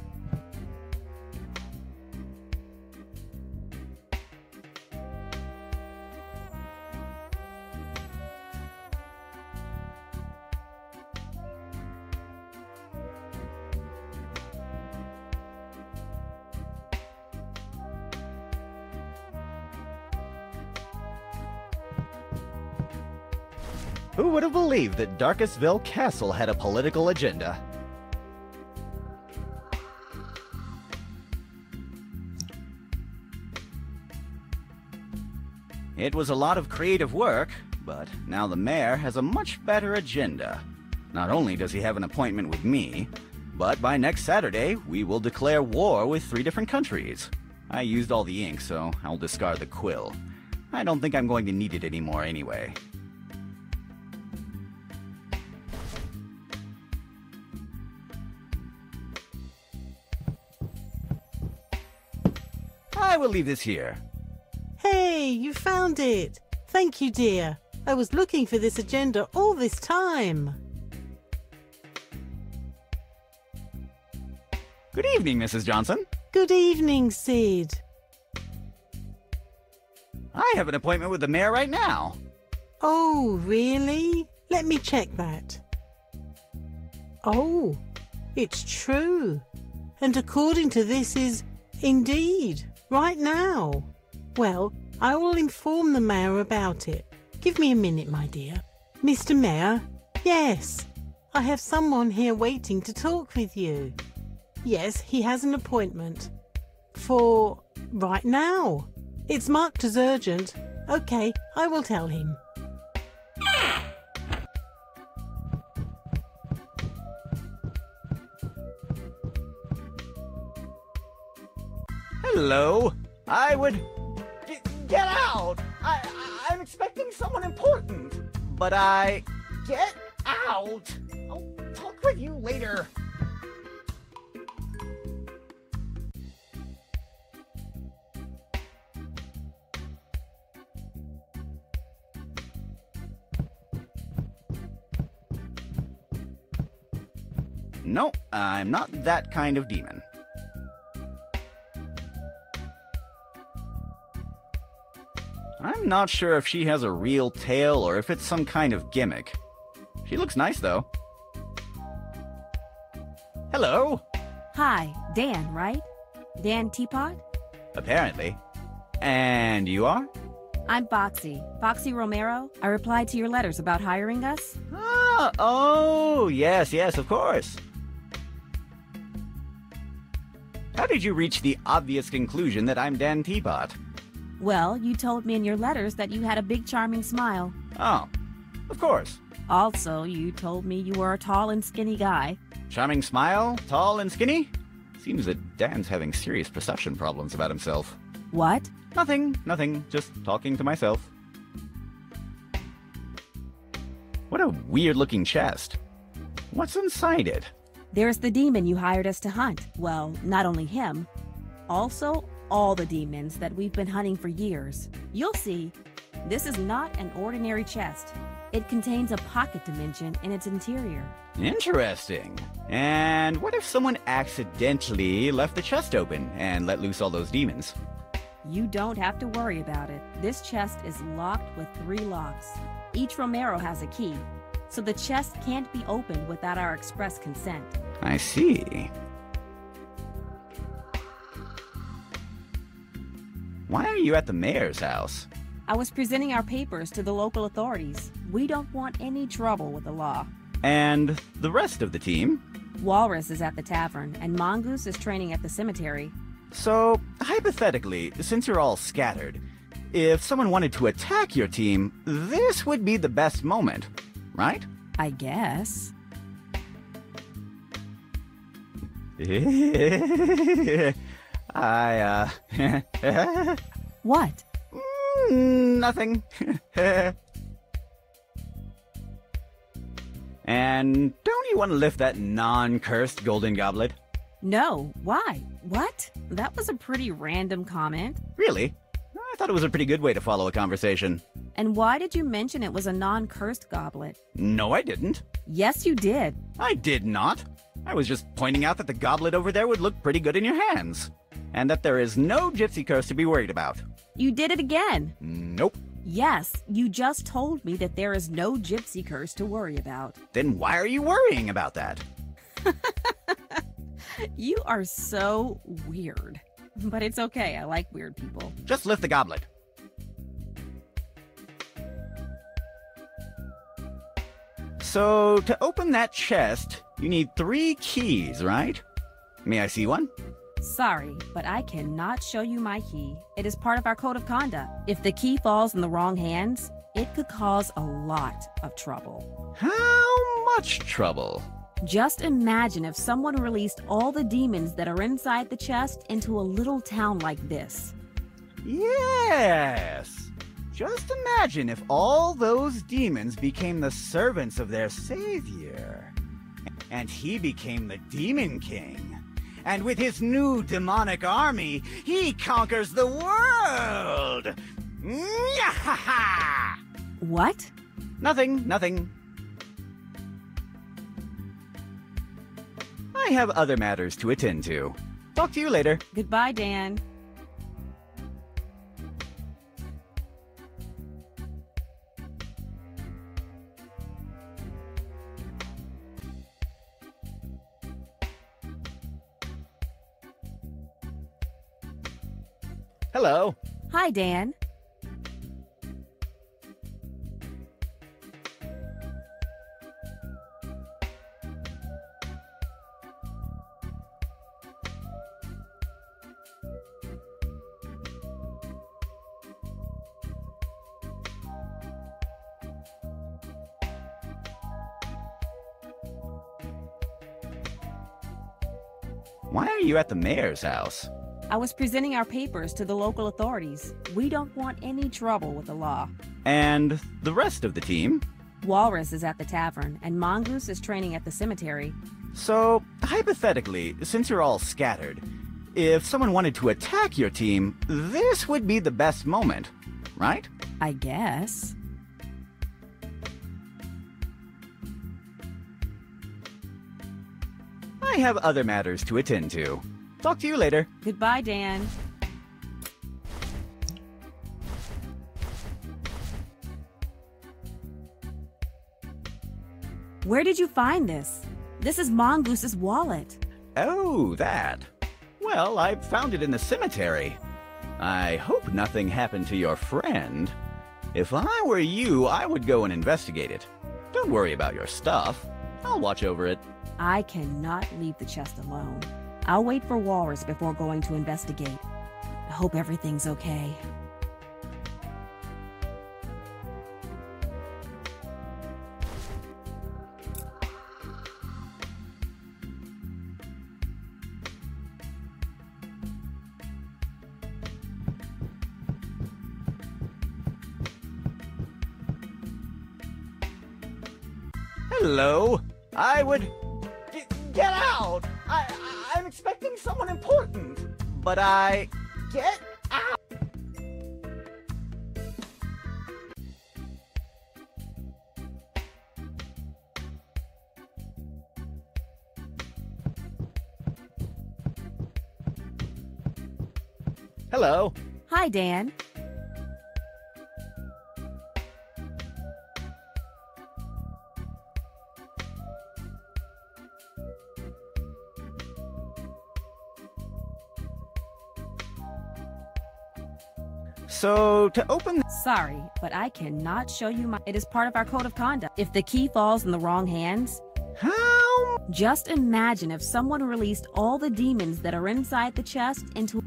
Who would have believed that Darkestville Castle had a political agenda? It was a lot of creative work, but now the mayor has a much better agenda. Not only does he have an appointment with me, but by next Saturday, we will declare war with 3 different countries. I used all the ink, so I'll discard the quill. I don't think I'm going to need it anymore anyway. I will leave this here. Hey, you found it. Thank you, dear. I was looking for this agenda all this time. Good evening, Mrs. Johnson. Good evening, Sid. I have an appointment with the mayor right now. Oh, really? Let me check that. Oh, it's true. And according to this is indeed right now. Well, I will inform the mayor about it. Give me a minute, my dear. Mr. Mayor? Yes, I have someone here waiting to talk with you. Yes, he has an appointment. For right now. It's marked as urgent. Okay, I will tell him. Hello. I would... Get out! I'm expecting someone important. But Get out! I'll talk with you later. No, I'm not that kind of demon. I'm not sure if she has a real tail or if it's some kind of gimmick. She looks nice, though. Hello? Hi, Dan, right? Dan Teapot? Apparently. And you are? I'm Foxy. Foxy Romero. I replied to your letters about hiring us. Ah, oh, yes, of course. How did you reach the obvious conclusion that I'm Dan Teapot? Well, you told me in your letters that you had a big charming smile. Oh, of course. Also, you told me you were a tall and skinny guy. Charming smile, tall and skinny? Seems that Dan's having serious perception problems about himself. What? Nothing, just talking to myself. What a weird-looking chest. What's inside it? There's the demon you hired us to hunt. Well, not only him, also all the demons that we've been hunting for years. You'll see, this is not an ordinary chest. It contains a pocket dimension in its interior. Interesting. And what if someone accidentally left the chest open and let loose all those demons? You don't have to worry about it. This chest is locked with 3 locks. Each Romero has a key, so the chest can't be opened without our express consent. I see. Why are you at the mayor's house? I was presenting our papers to the local authorities. We don't want any trouble with the law. And the rest of the team? Walrus is at the tavern, and Mongoose is training at the cemetery. So, hypothetically, since you're all scattered, if someone wanted to attack your team, this would be the best moment, right? I guess. What? Nothing. And don't you want to lift that non-cursed golden goblet? No. Why? What? That was a pretty random comment. Really? I thought it was a pretty good way to follow a conversation. And why did you mention it was a non-cursed goblet? No, I didn't. Yes, you did. I did not. I was just pointing out that the goblet over there would look pretty good in your hands. And that there is no gypsy curse to be worried about. You did it again. Nope. Yes, you just told me that there is no gypsy curse to worry about. Then why are you worrying about that? You are so weird. But it's okay, I like weird people. Just lift the goblet. So, to open that chest, you need 3 keys, right? May I see one? Sorry, but I cannot show you my key. It is part of our code of conduct. If the key falls in the wrong hands, it could cause a lot of trouble. How much trouble? Just imagine if someone released all the demons that are inside the chest into a little town like this. Yes! Just imagine if all those demons became the servants of their savior. And he became the Demon King. And with his new demonic army, he conquers the world! What? Nothing. I have other matters to attend to. Talk to you later. Goodbye, Dan. Hello. Hi, Dan. Why are you at the mayor's house? I was presenting our papers to the local authorities. We don't want any trouble with the law. And the rest of the team? Walrus is at the tavern, and Mongoose is training at the cemetery. So, hypothetically, since you're all scattered, if someone wanted to attack your team, this would be the best moment, right? I guess. I have other matters to attend to. Talk to you later. Goodbye, Dan. Where did you find this? This is Mongoose's wallet. Oh, that. Well, I found it in the cemetery. I hope nothing happened to your friend. If I were you, I would go and investigate it. Don't worry about your stuff. I'll watch over it. I cannot leave the chest alone. I'll wait for Walrus before going to investigate. I hope everything's okay. Hello. I would... Get out! I'm expecting someone important. But Get out! Hello. Hi, Dan. So, to open... Sorry, but I cannot show you my... It is part of our code of conduct. If the key falls in the wrong hands... How? Just imagine if someone released all the demons that are inside the chest into...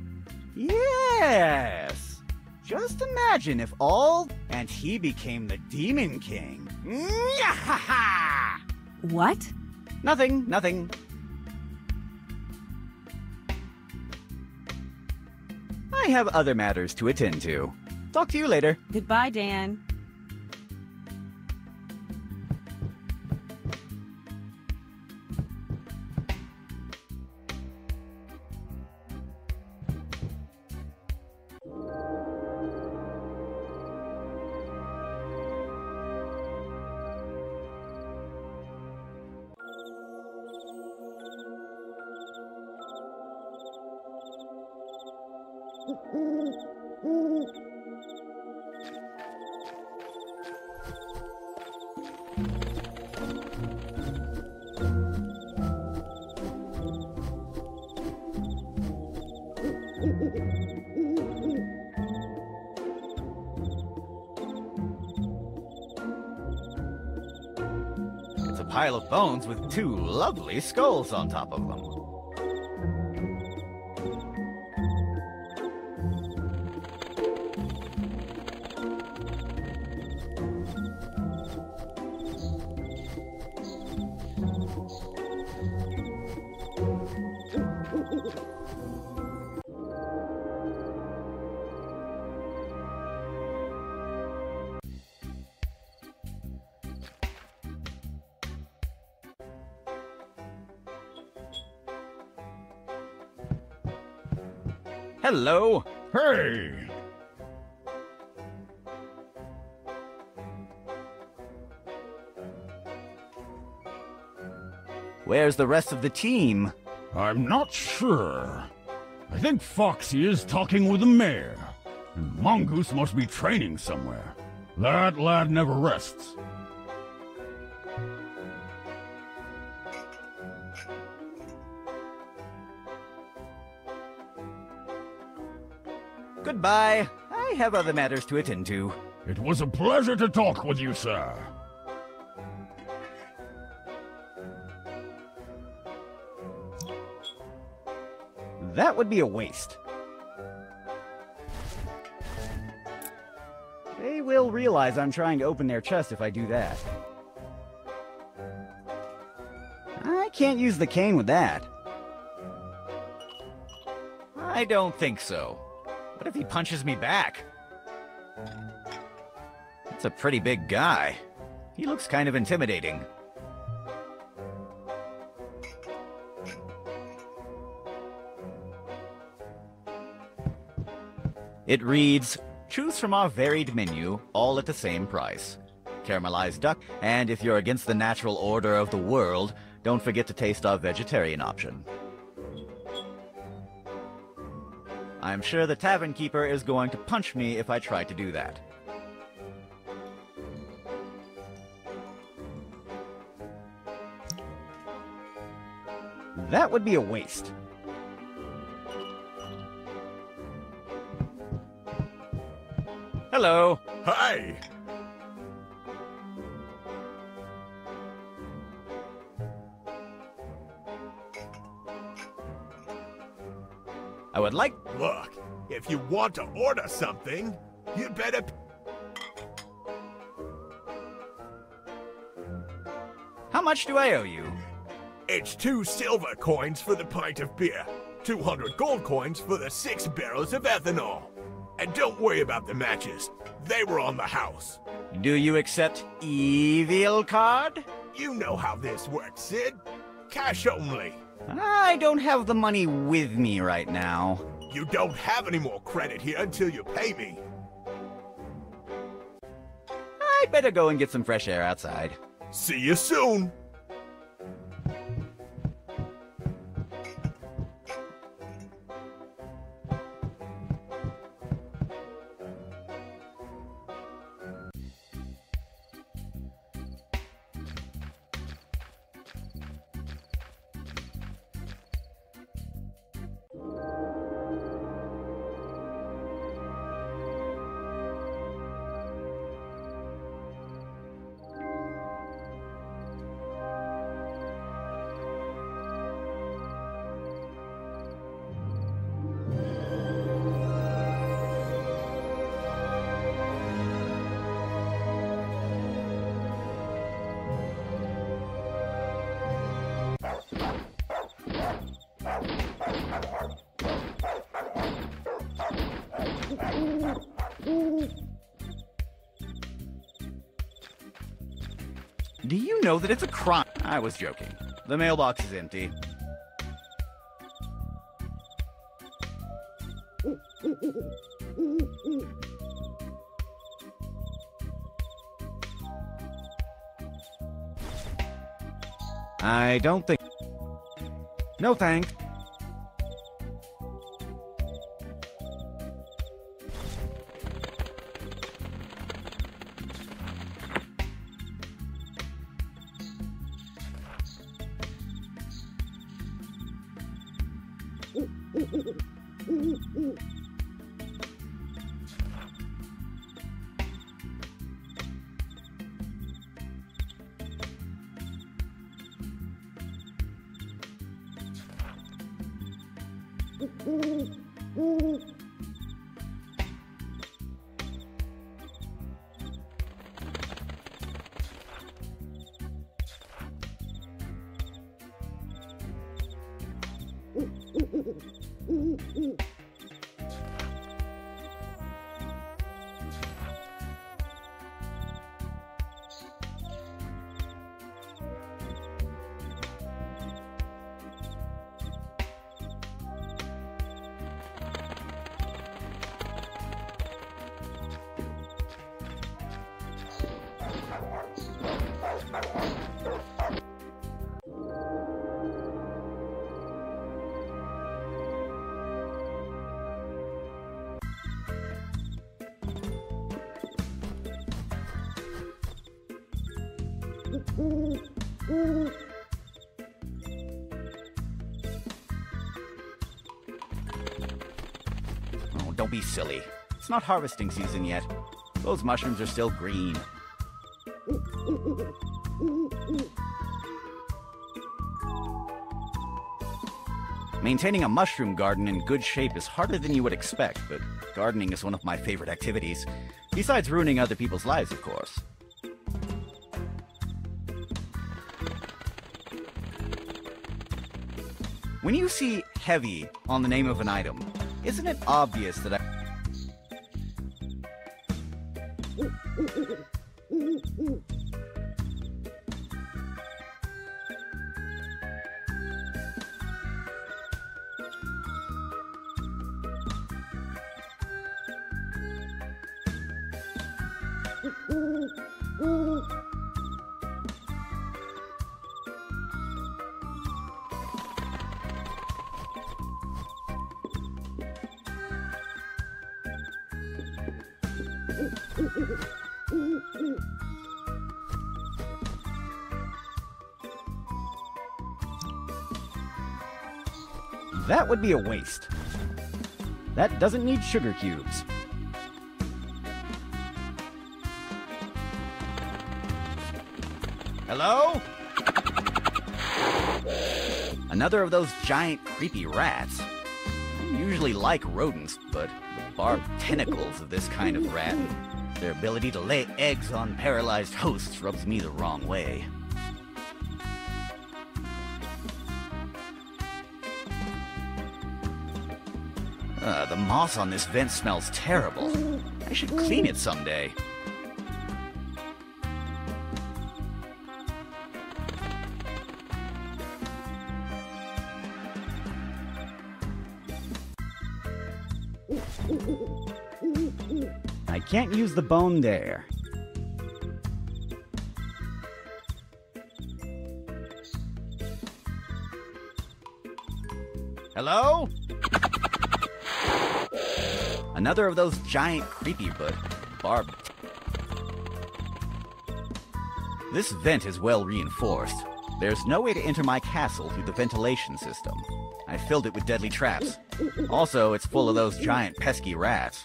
Yes! Just imagine if all... And he became the Demon King. What? Nothing. I have other matters to attend to. Talk to you later. Goodbye, Dan. It's a pile of bones with two lovely skulls on top of them. Hello. Hey! Where's the rest of the team? I'm not sure. I think Foxy is talking with the mayor. And Mongoose must be training somewhere. That lad never rests. Goodbye. I have other matters to attend to. It was a pleasure to talk with you, sir. That would be a waste. They will realize I'm trying to open their chest if I do that. I can't use the cane with that. I don't think so. What if he punches me back? That's a pretty big guy. He looks kind of intimidating. It reads, choose from our varied menu, all at the same price. Caramelized duck, and if you're against the natural order of the world, don't forget to taste our vegetarian option. I'm sure the tavern keeper is going to punch me if I try to do that. That would be a waste. Hello. Hi! I would like... Look, if you want to order something, you better... How much do I owe you? It's 2 silver coins for the pint of beer, 200 gold coins for the 6 barrels of ethanol. And don't worry about the matches. They were on the house. Do you accept evil card? You know how this works, Sid. Cash only. I don't have the money with me right now. You don't have any more credit here until you pay me. I'd better go and get some fresh air outside. See you soon. Do you know that it's a crime? I was joking. The mailbox is empty. I don't think... No thanks. Oh, don't be silly. It's not harvesting season yet. Those mushrooms are still green. Maintaining a mushroom garden in good shape is harder than you would expect, but gardening is one of my favorite activities. Besides ruining other people's lives, of course. When you see heavy on the name of an item, isn't it obvious that I... That would be a waste. That doesn't need sugar cubes. Hello? Another of those giant, creepy rats. I usually like rodents, but the barbed tentacles of this kind of rat, their ability to lay eggs on paralyzed hosts rubs me the wrong way. The moss on this vent smells terrible. I should clean it someday. I can't use the bone there. Hello? Another of those giant creepy but barbed. This vent is well reinforced. There's no way to enter my castle through the ventilation system. I filled it with deadly traps. Also, it's full of those giant pesky rats.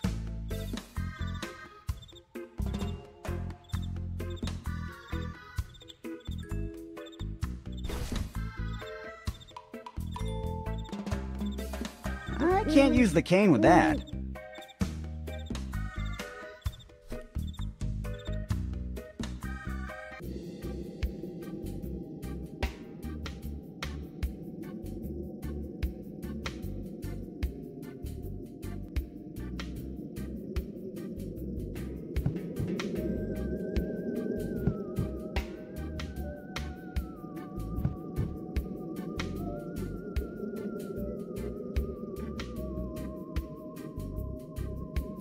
I can't use the cane with that.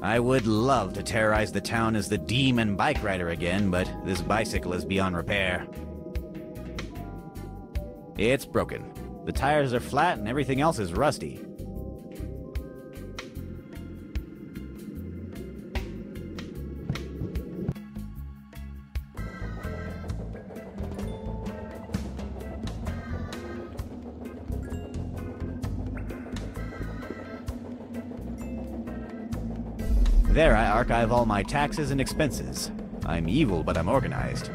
I would love to terrorize the town as the demon bike rider again, but this bicycle is beyond repair. It's broken. The tires are flat and everything else is rusty. There I archive all my taxes and expenses. I'm evil, but I'm organized.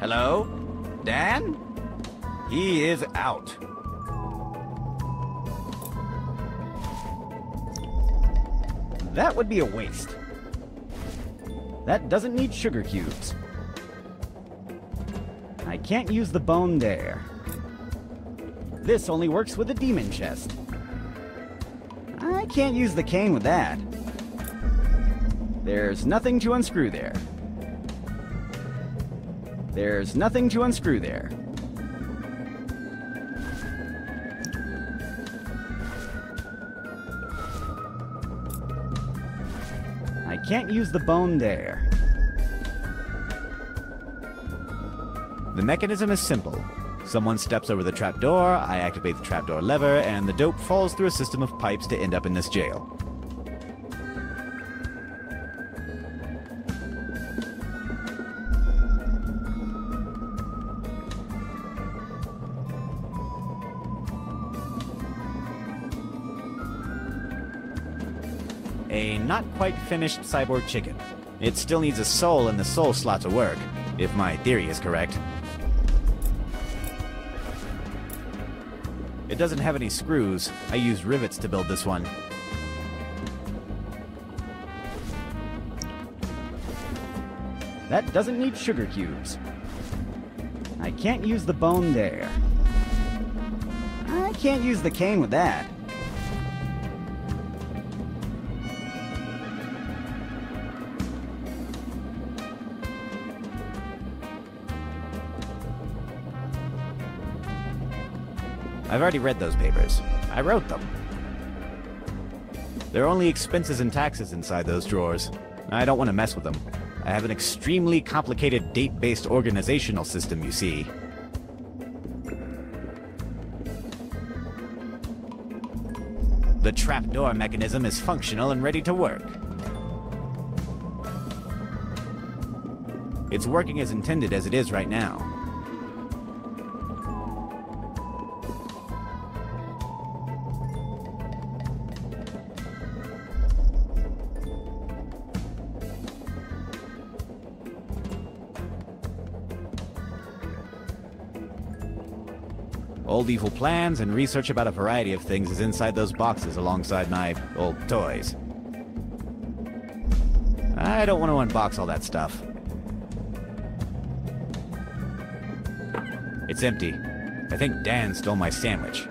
Hello? Dan? He is out. That would be a waste. That doesn't need sugar cubes. I can't use the bone there. This only works with a demon chest. I can't use the cane with that. There's nothing to unscrew there. There's nothing to unscrew there. I can't use the bone there. The mechanism is simple. Someone steps over the trapdoor, I activate the trapdoor lever, and the dope falls through a system of pipes to end up in this jail. A not quite finished cyborg chicken. It still needs a soul in the soul slot to work, if my theory is correct. It doesn't have any screws. I used rivets to build this one. That doesn't need sugar cubes. I can't use the bone there. I can't use the cane with that. I've already read those papers. I wrote them. There are only expenses and taxes inside those drawers. I don't want to mess with them. I have an extremely complicated date-based organizational system, you see. The trapdoor mechanism is functional and ready to work. It's working as intended as it is right now. Old evil plans and research about a variety of things is inside those boxes alongside my old toys. I don't want to unbox all that stuff. It's empty. I think Dan stole my sandwich.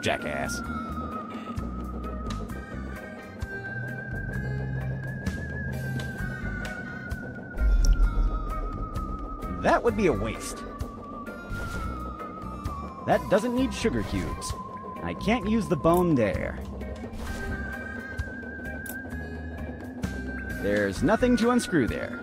Jackass. That would be a waste. That doesn't need sugar cubes. I can't use the bone there. There's nothing to unscrew there.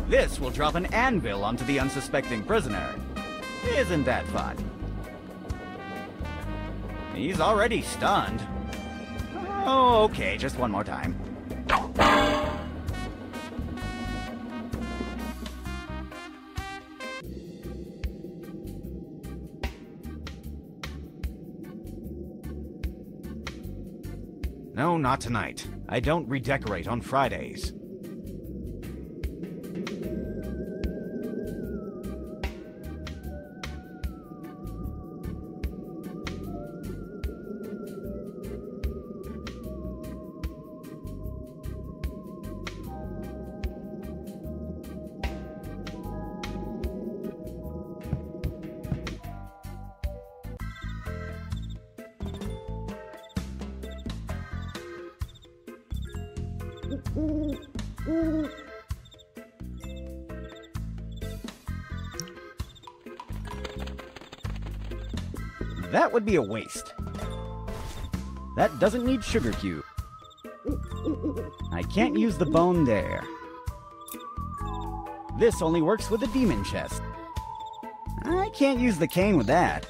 This will drop an anvil onto the unsuspecting prisoner. Isn't that fun? He's already stunned. Oh, okay, just one more time. No, not tonight. I don't redecorate on Fridays. That would be a waste. That doesn't need sugar cube. I can't use the bone there. This only works with the demon chest. I can't use the cane with that.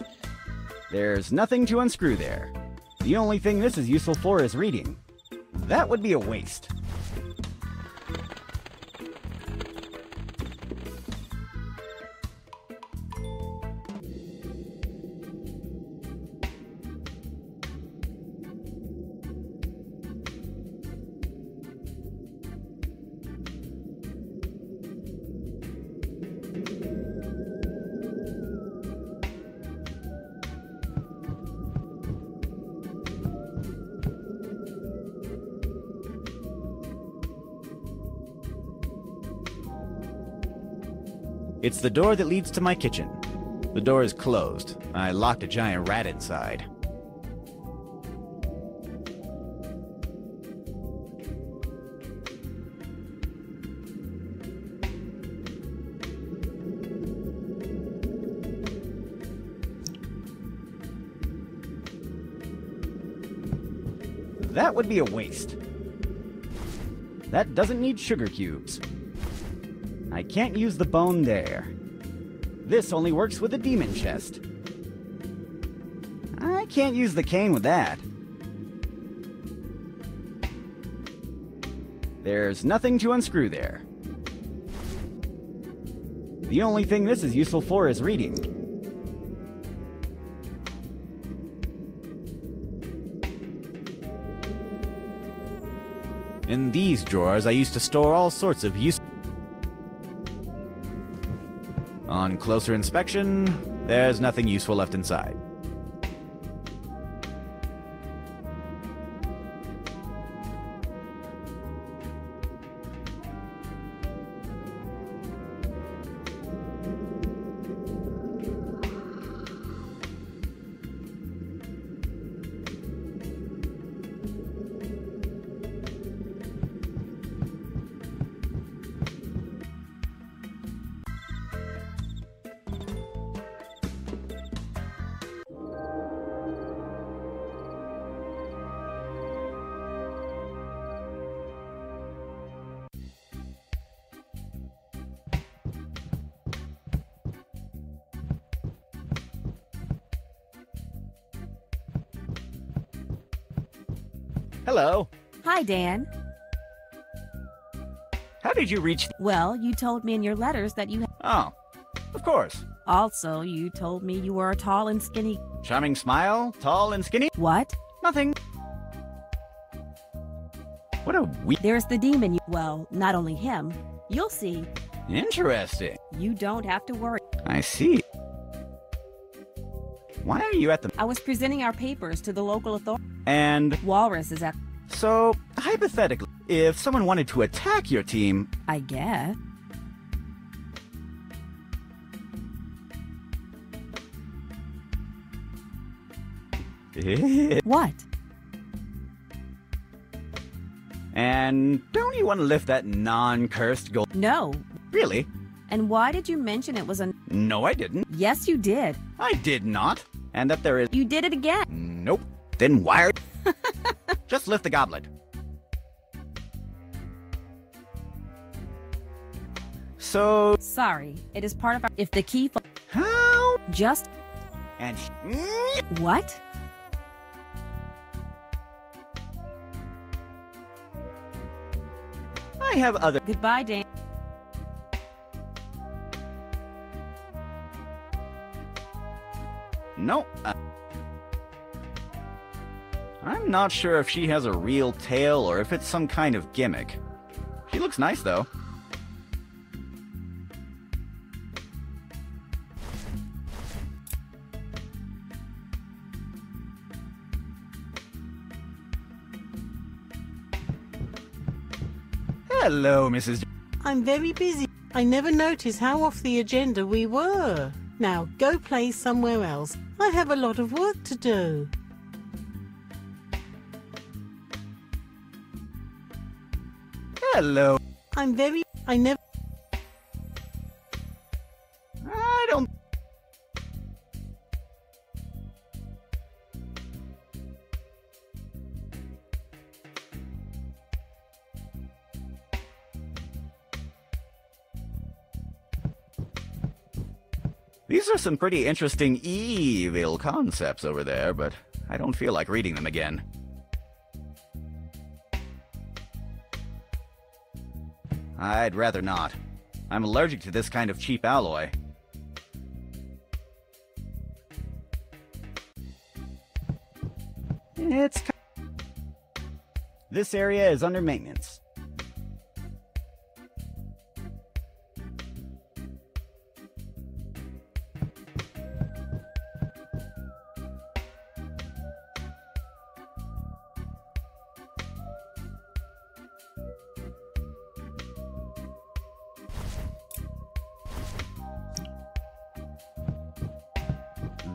There's nothing to unscrew there. The only thing this is useful for is reading. That would be a waste. It's the door that leads to my kitchen. The door is closed. I locked a giant rat inside. That would be a waste. That doesn't need sugar cubes. I can't use the bone there. This only works with the demon chest. I can't use the cane with that. There's nothing to unscrew there. The only thing this is useful for is reading. In these drawers, I used to store all sorts of useful... On closer inspection, there's nothing useful left inside. Hello. Hi, Dan. How did you reach... Well, you told me in your letters that you... Oh, of course. Also, you told me you were a tall and skinny. Charming smile, tall and skinny. What? Nothing. What a There's the demon you. Well, not only him. You'll see. Interesting. You don't have to worry. I see. Why are you at the... I was presenting our papers to the local authority. And... Walrus is at... So, hypothetically, if someone wanted to attack your team... I guess. What? And don't you want to lift that non-cursed gold? No. Really? And why did you mention it was a... No, I didn't. Yes, you did. I did not. And that there is... You did it again. Nope. Then why are... Just lift the goblet. So... Sorry, it is part of our... If the key... How? Just... And... What? I have other... Goodbye, Dan. No. I'm not sure if she has a real tail or if it's some kind of gimmick. She looks nice, though. Hello, Mrs. I'm very busy. I never noticed how off the agenda we were. Now, go play somewhere else. I have a lot of work to do. Hello. I never... I don't... These are some pretty interesting evil concepts over there, but I don't feel like reading them again. I'd rather not. I'm allergic to this kind of cheap alloy. This area is under maintenance.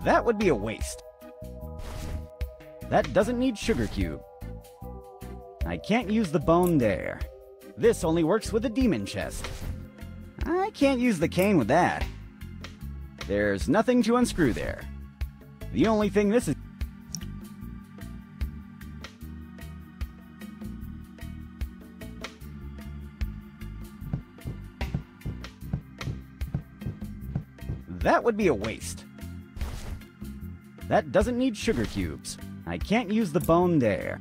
That would be a waste. That doesn't need sugar cube. I can't use the bone there. This only works with the demon chest. I can't use the cane with that. There's nothing to unscrew there. The only thing this is... That would be a waste. That doesn't need sugar cubes. I can't use the bone there.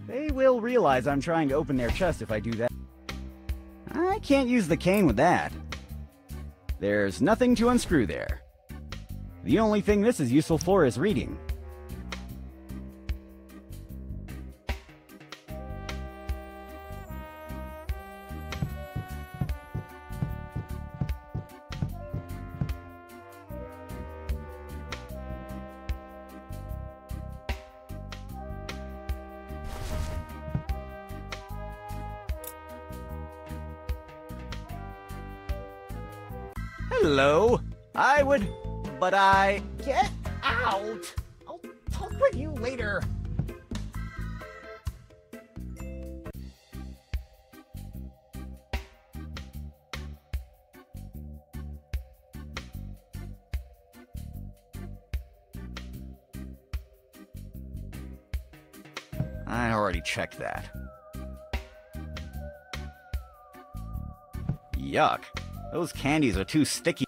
They will realize I'm trying to open their chest if I do that. I can't use the cane with that. There's nothing to unscrew there. The only thing this is useful for is reading. Hello. But I... Get out! I'll talk with you later. I already checked that. Yuck. Those candies are too sticky.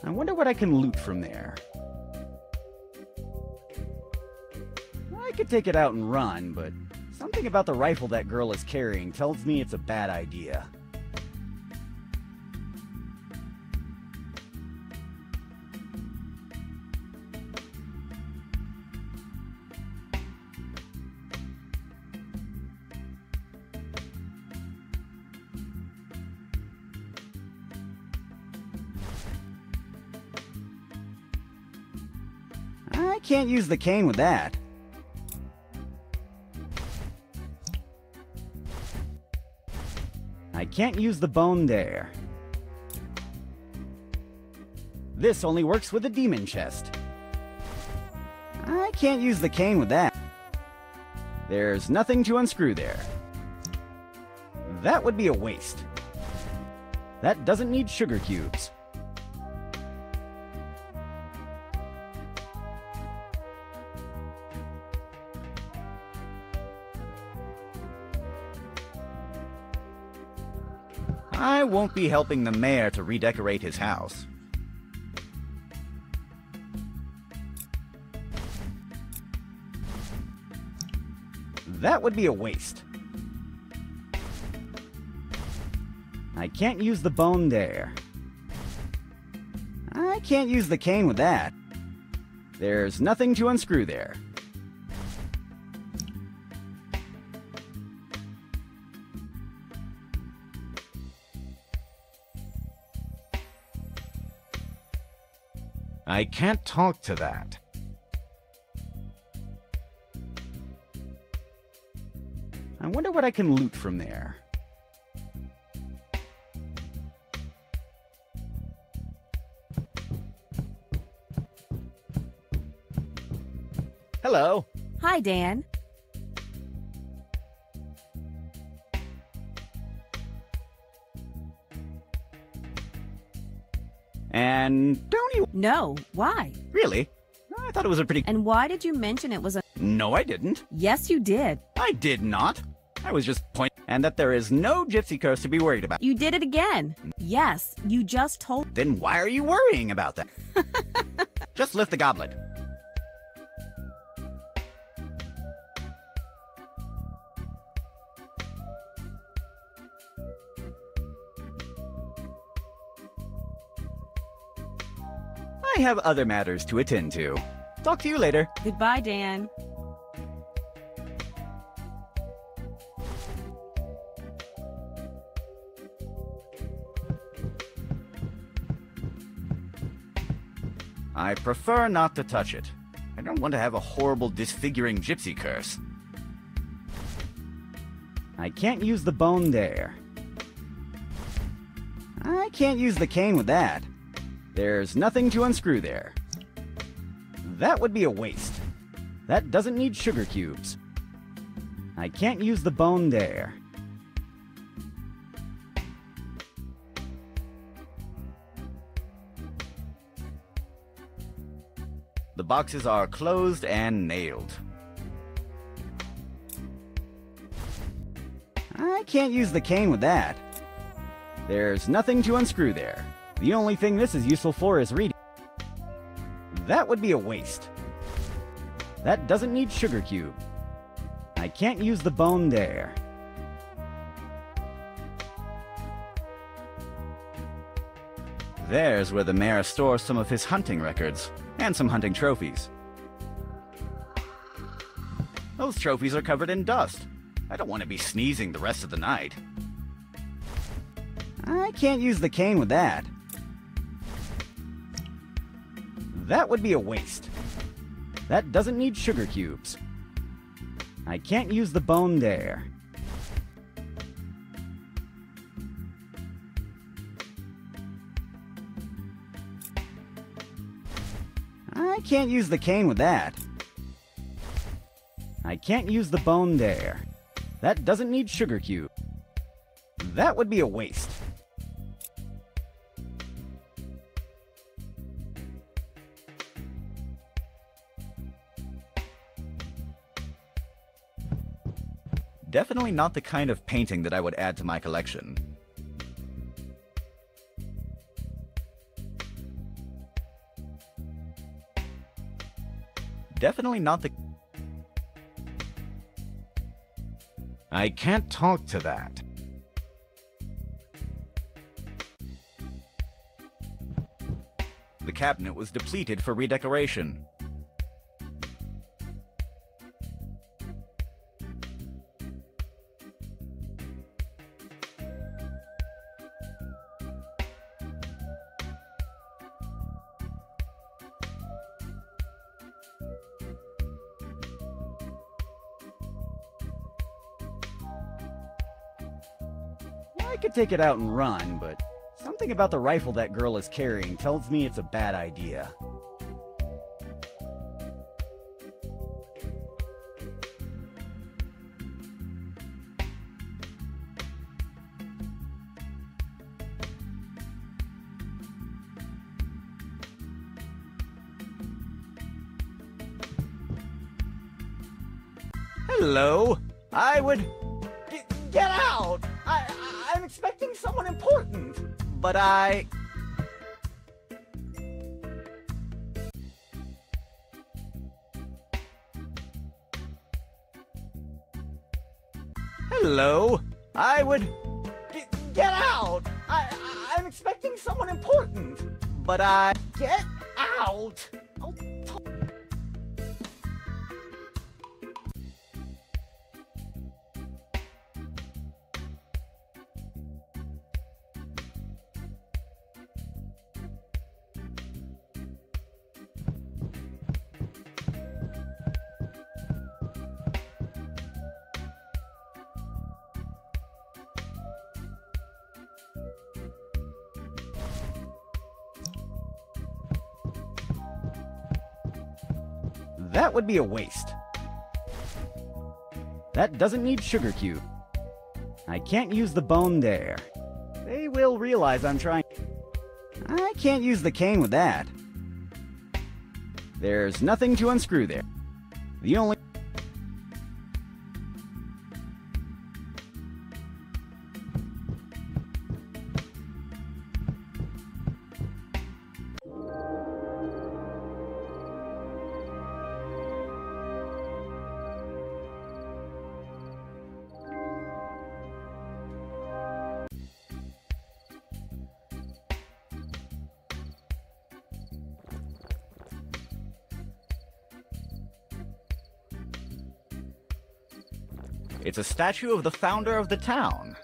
I wonder what I can loot from there. I could take it out and run, but something about the rifle that girl is carrying tells me it's a bad idea. I can't use the cane with that. I can't use the bone there. This only works with a demon chest. I can't use the cane with that. There's nothing to unscrew there. That would be a waste. That doesn't need sugar cubes. I won't be helping the mayor to redecorate his house. That would be a waste. I can't use the bone there. I can't use the cane with that. There's nothing to unscrew there. I can't talk to that. I wonder what I can loot from there. Hello. Hi, Dan. And don't you... No, why? Really? I thought it was a pretty... And why did you mention it was a... No, I didn't. Yes, you did. I did not. I was just pointing... And that there is no gypsy curse to be worried about. You did it again. Yes, you just told... Then why are you worrying about that? Just lift the goblet. I have other matters to attend to. Talk to you later. Goodbye, Dan. I prefer not to touch it. I don't want to have a horrible disfiguring gypsy curse. I can't use the bone there. I can't use the cane with that. There's nothing to unscrew there. That would be a waste. That doesn't need sugar cubes. I can't use the bone there. The boxes are closed and nailed. I can't use the cane with that. There's nothing to unscrew there. The only thing this is useful for is reading. That would be a waste. That doesn't need sugar cube. I can't use the bone there. There's where the mayor stores some of his hunting records, and some hunting trophies. Those trophies are covered in dust. I don't want to be sneezing the rest of the night. I can't use the cane with that. That would be a waste. That doesn't need sugar cubes. I can't use the bone there. I can't use the cane with that. I can't use the bone there. That doesn't need sugar cube. That would be a waste. Definitely not the kind of painting that I would add to my collection. definitely not the... I can't talk to that. The cabinet was depleted for redecoration. I could take it out and run, but something about the rifle that girl is carrying tells me it's a bad idea. Hello? I would... Get out! I'm expecting someone important, but I... Hello? I would... Get out! I'm expecting someone important, but I... Get out! That would be a waste. That doesn't need sugar cube. I can't use the bone there. They will realize I'm trying. I can't use the cane with that. There's nothing to unscrew there. The only... It's a statue of the founder of the town.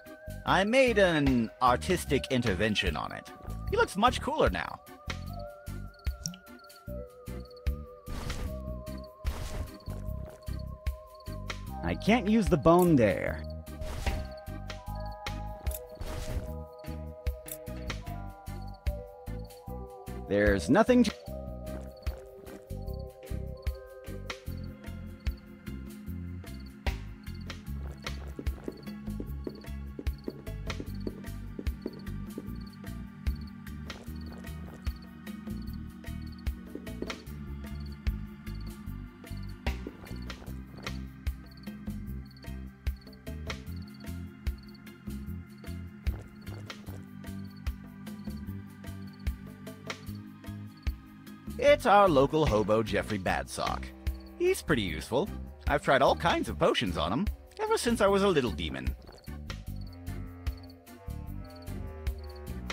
I made an artistic intervention on it. He looks much cooler now. I can't use the bone there. There's nothing to... It's our local hobo, Jeffrey Badsock. He's pretty useful. I've tried all kinds of potions on him, ever since I was a little demon.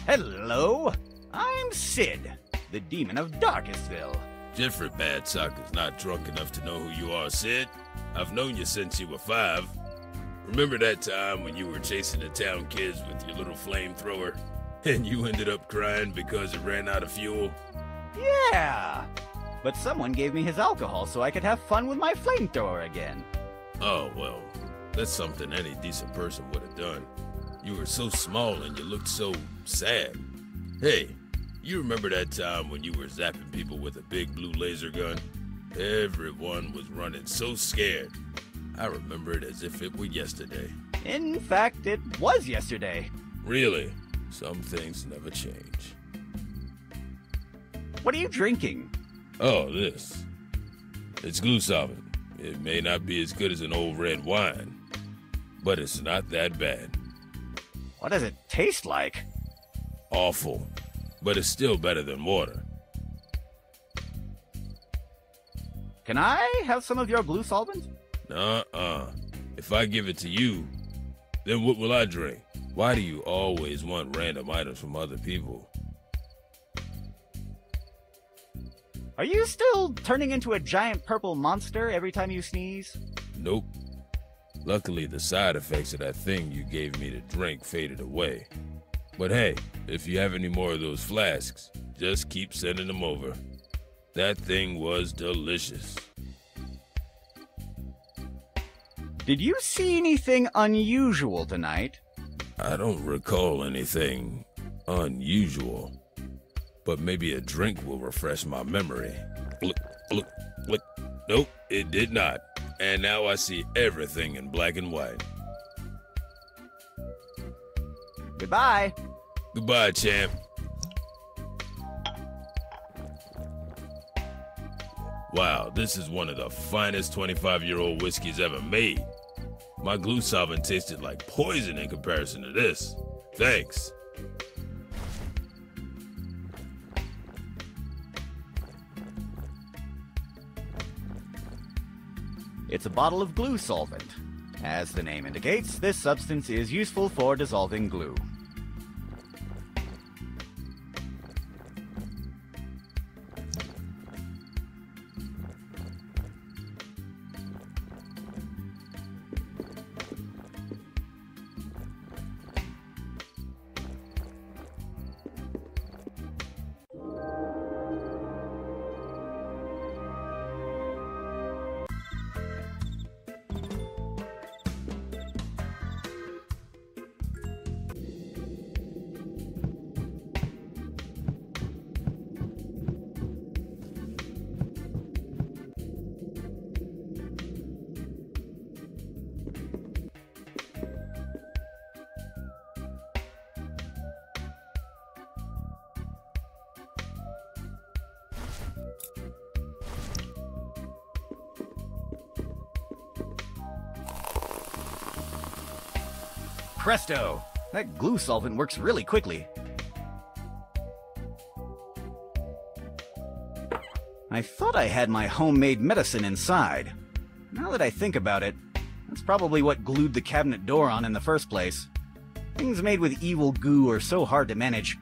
Hello? I'm Sid, the demon of Darkestville. Jeffrey Badsock is not drunk enough to know who you are, Sid. I've known you since you were 5. Remember that time when you were chasing the town kids with your little flamethrower, and you ended up crying because it ran out of fuel? Yeah! But someone gave me his alcohol so I could have fun with my flamethrower again. Oh, well, that's something any decent person would have done. You were so small and you looked so sad. Hey, you remember that time when you were zapping people with a big blue laser gun? Everyone was running so scared. I remember it as if it were yesterday. In fact, it was yesterday. Really? Some things never change. What are you drinking? Oh, this. It's glue solvent. It may not be as good as an old red wine, but it's not that bad. What does it taste like? Awful, but it's still better than water. Can I have some of your glue solvent? Nuh-uh. If I give it to you, then what will I drink? Why do you always want random items from other people? Are you still turning into a giant purple monster every time you sneeze? Nope. Luckily, the side effects of that thing you gave me to drink faded away. But hey, if you have any more of those flasks, just keep sending them over. That thing was delicious. Did you see anything unusual tonight? I don't recall anything unusual. But maybe a drink will refresh my memory. Look, look, look. Nope, it did not. And now I see everything in black and white. Goodbye. Goodbye, champ. Wow, this is one of the finest 25-year-old whiskeys ever made. My glue solvent tasted like poison in comparison to this. Thanks. It's a bottle of glue solvent. As the name indicates, this substance is useful for dissolving glue. Presto! That glue solvent works really quickly. I thought I had my homemade medicine inside. Now that I think about it, that's probably what glued the cabinet door on in the first place. Things made with evil goo are so hard to manage.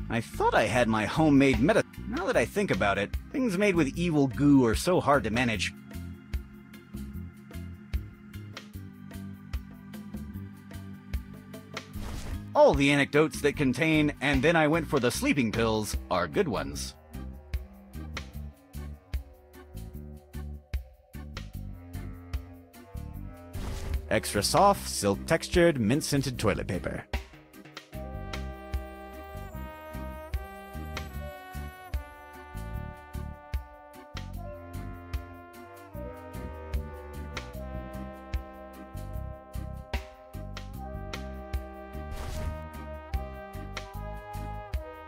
I thought I had my homemade medicine. Now that I think about it, things made with evil goo are so hard to manage. All the anecdotes that contain, "and then I went for the sleeping pills," are good ones. Extra soft, silk-textured, mint-scented toilet paper.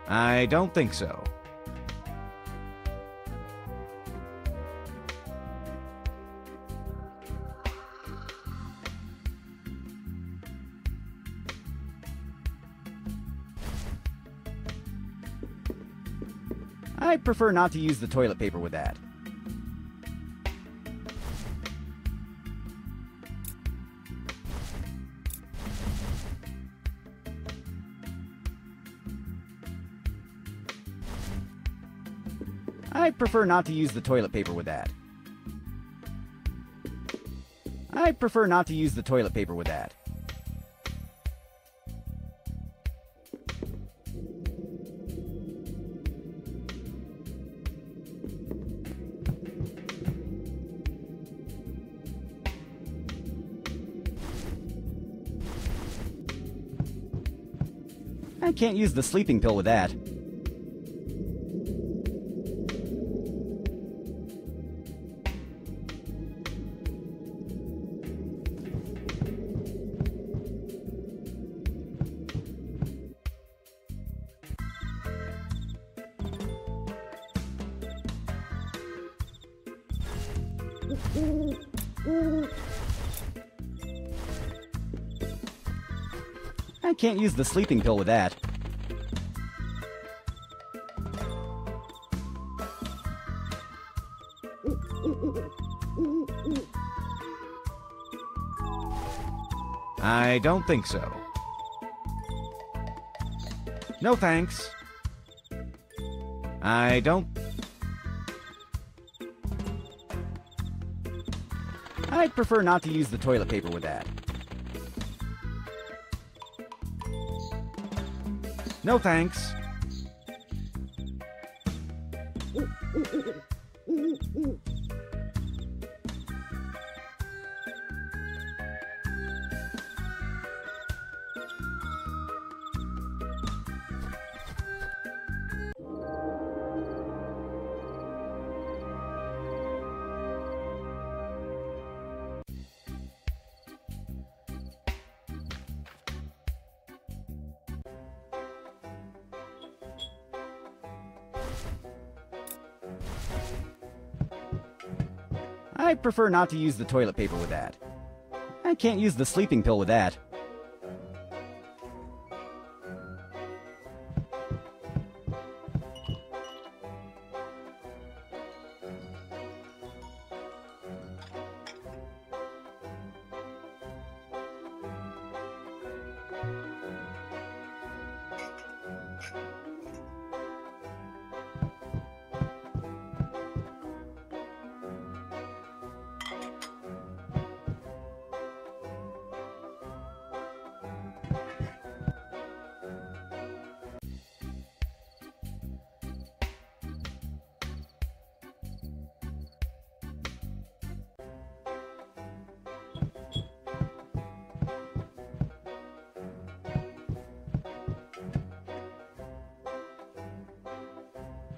I don't think so. I prefer not to use the toilet paper with that. I prefer not to use the toilet paper with that. I prefer not to use the toilet paper with that. I can't use the sleeping pill with that. I can't use the sleeping pill with that. I don't think so. No thanks. I don't... I'd prefer not to use the toilet paper with that. No thanks. I'd prefer not to use the toilet paper with that. I can't use the sleeping pill with that.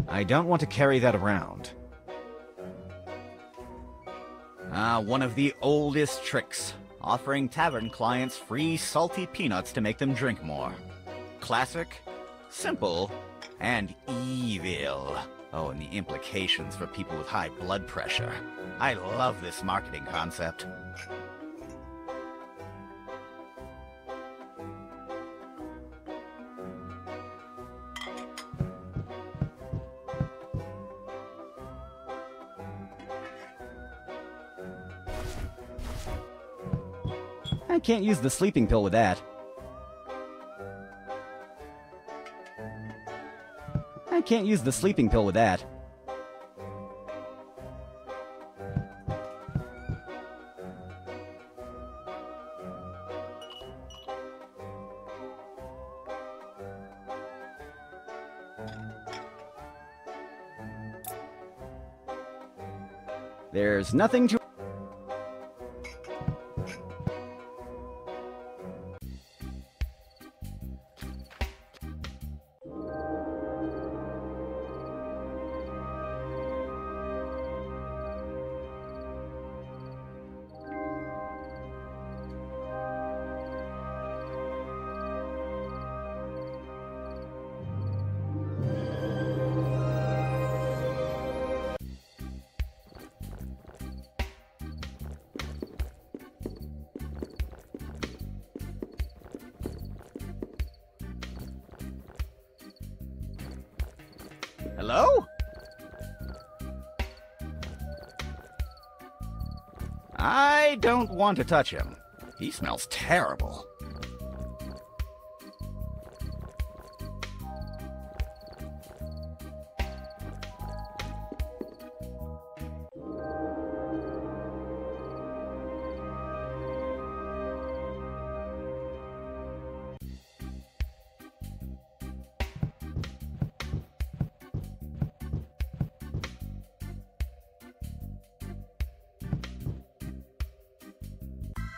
I don't want to carry that around. One of the oldest tricks. Offering tavern clients free salty peanuts to make them drink more. Classic, simple, and evil. Oh, and the implications for people with high blood pressure. I love this marketing concept. I can't use the sleeping pill with that. I can't use the sleeping pill with that. There's nothing to... Hello? I don't want to touch him. He smells terrible.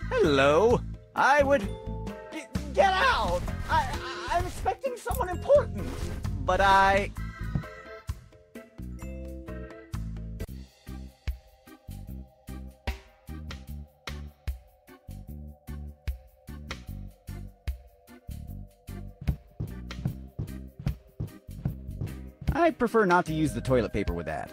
Hello? I would... Get out! I'm expecting someone important, but I prefer not to use the toilet paper with that.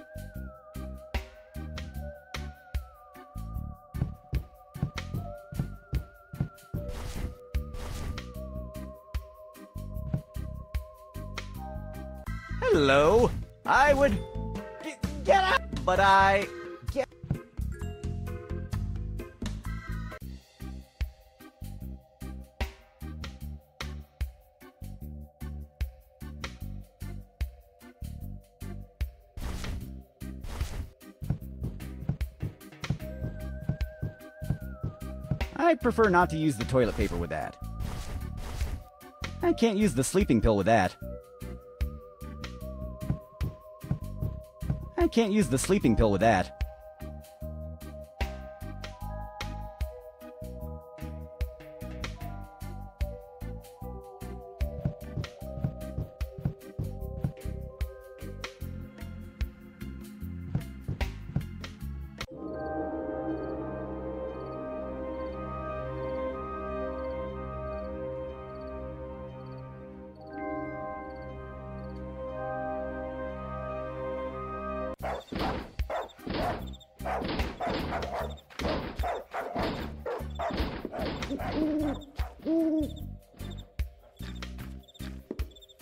Hello? I would... Get out! But I... Get... I prefer not to use the toilet paper with that. I can't use the sleeping pill with that. I can't use the sleeping pill with that.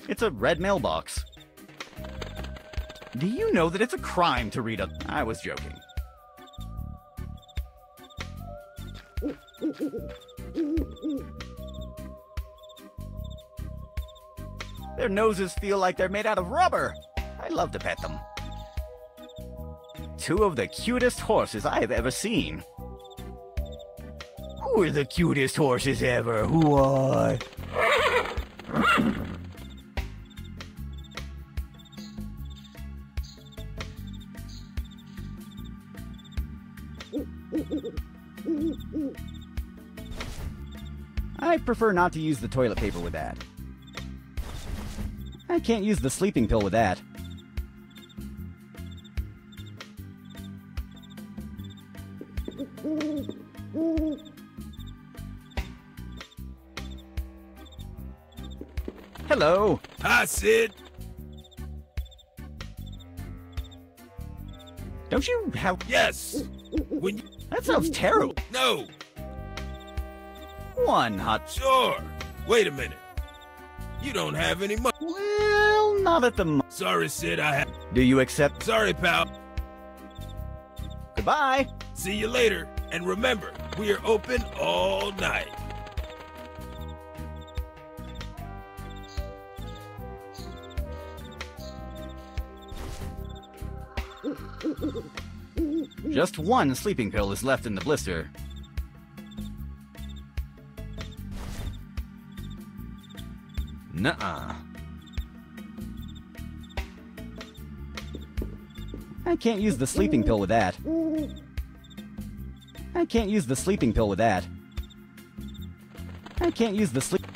It's a red mailbox. Do you know that it's a crime to read a... I was joking. Their noses feel like they're made out of rubber. I love to pet them. Two of the cutest horses I have ever seen. Who are the cutest horses ever? Who are... I prefer not to use the toilet paper with that. I can't use the sleeping pill with that. Hello. Hi, Sid. Don't you have... Yes. When you... That sounds terrible. No. One hot... Sure. Wait a minute. You don't have any money. Well, not at the moment. Sorry, Sid, I have... Do you accept... Sorry, pal. Goodbye. See you later. And remember, we are open all night. Just one sleeping pill is left in the blister. Nuh-uh. I can't use the sleeping pill with that. I can't use the sleeping pill with that. I can't use the sleep...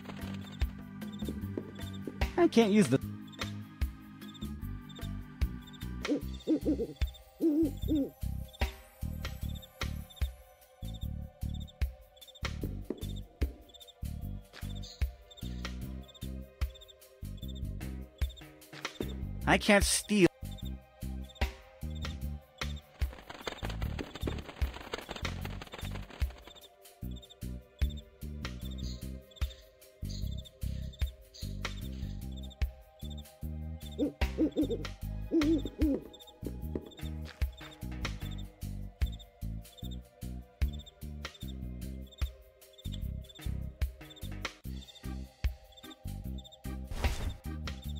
I can't use the... I can't steal.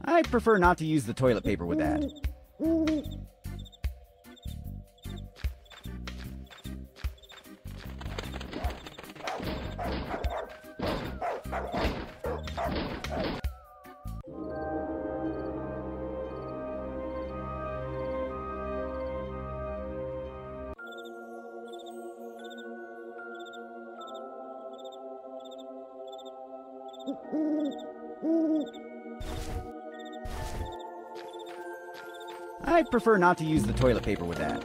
I prefer not to use the toilet paper with that. I prefer not to use the toilet paper with that.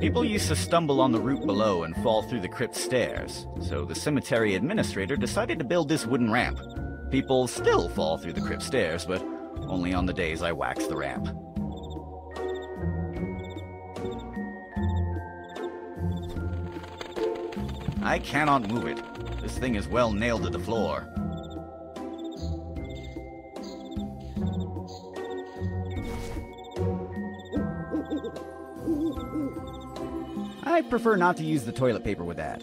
People used to stumble on the route below and fall through the crypt stairs, so the cemetery administrator decided to build this wooden ramp. People still fall through the crypt stairs, but only on the days I wax the ramp. I cannot move it. This thing is well nailed to the floor. I prefer not to use the toilet paper with that.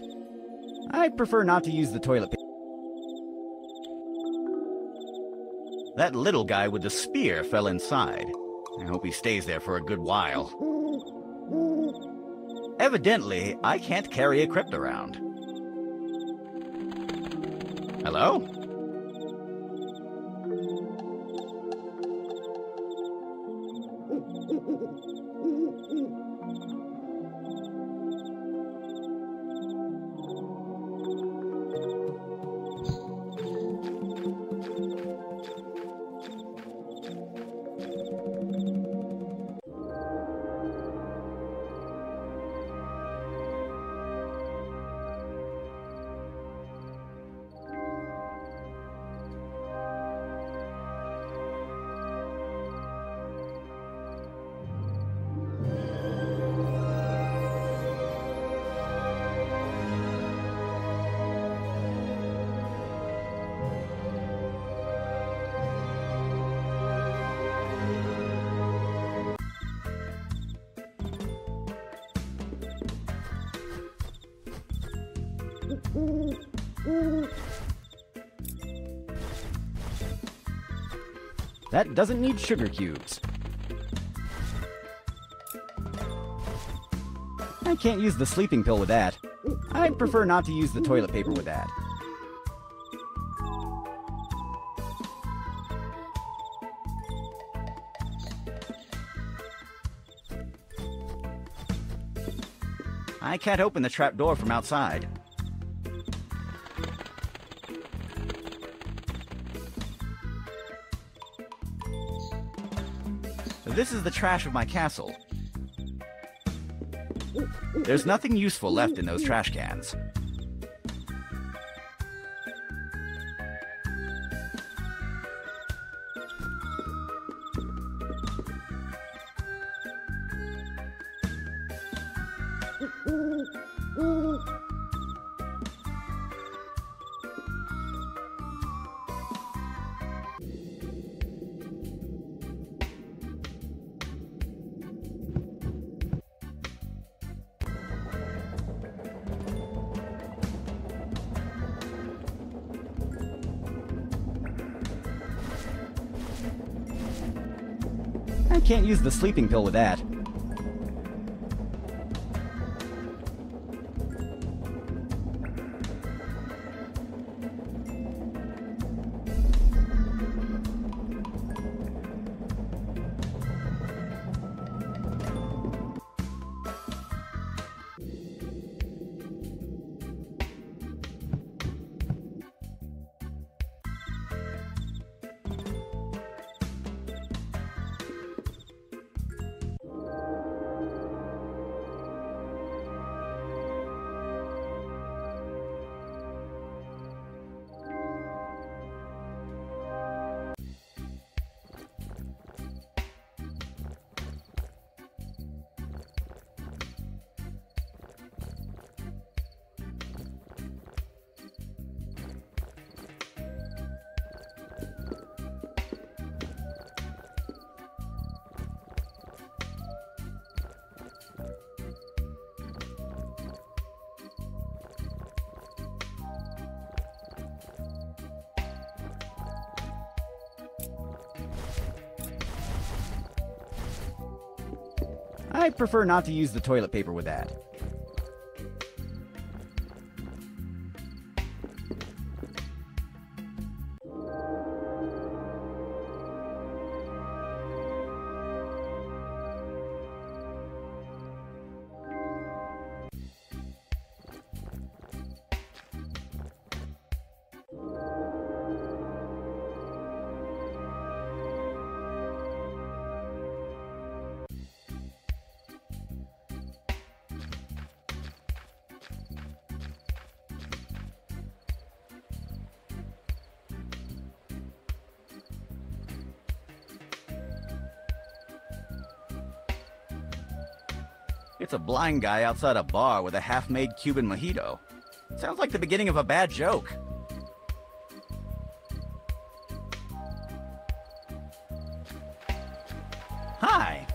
I prefer not to use the toilet paper. That little guy with the spear fell inside. I hope he stays there for a good while. Evidently, I can't carry a crypt around. Hello? That doesn't need sugar cubes. I can't use the sleeping pill with that. I'd prefer not to use the toilet paper with that. I can't open the trap door from outside. This is the trash of my castle. There's nothing useful left in those trash cans. I can't use the sleeping pill with that. I prefer not to use the toilet paper with that. It's a blind guy outside a bar with a half-made Cuban mojito. Sounds like the beginning of a bad joke. Hi.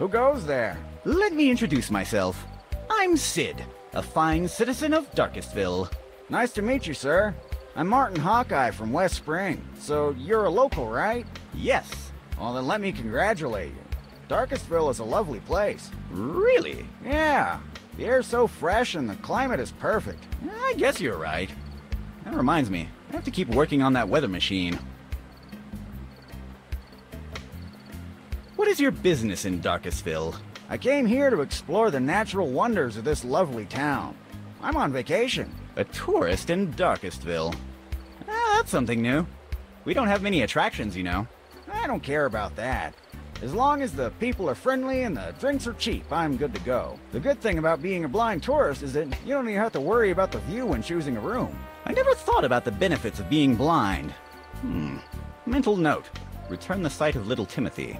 Who goes there? Let me introduce myself. I'm Sid, a fine citizen of Darkestville. Nice to meet you, sir. I'm Martin Hawkeye from West Spring. So you're a local, right? Yes. Well, then let me congratulate you. Darkestville is a lovely place. Really? Yeah, the air's so fresh and the climate is perfect. I guess you're right. That reminds me, I have to keep working on that weather machine. What is your business in Darkestville? I came here to explore the natural wonders of this lovely town. I'm on vacation. A tourist in Darkestville. That's something new. We don't have many attractions, you know. I don't care about that. As long as the people are friendly and the drinks are cheap, I'm good to go. The good thing about being a blind tourist is that you don't even have to worry about the view when choosing a room. I never thought about the benefits of being blind. Mental note. Return the sight of little Timothy.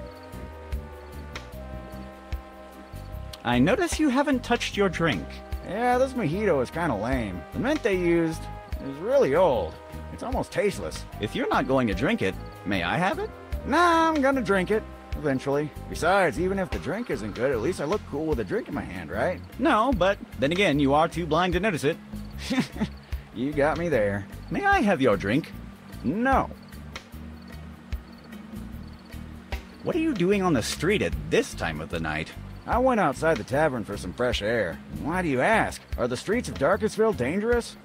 I notice you haven't touched your drink. Yeah, this mojito is kind of lame. The mint they used is really old. It's almost tasteless. If you're not going to drink it, may I have it? Nah, I'm gonna drink it. Eventually. Besides, even if the drink isn't good, at least I look cool with a drink in my hand, right? No, but then again, you are too blind to notice it. You got me there. May I have your drink? No. What are you doing on the street at this time of the night? I went outside the tavern for some fresh air. Why do you ask? Are the streets of Darkestville dangerous?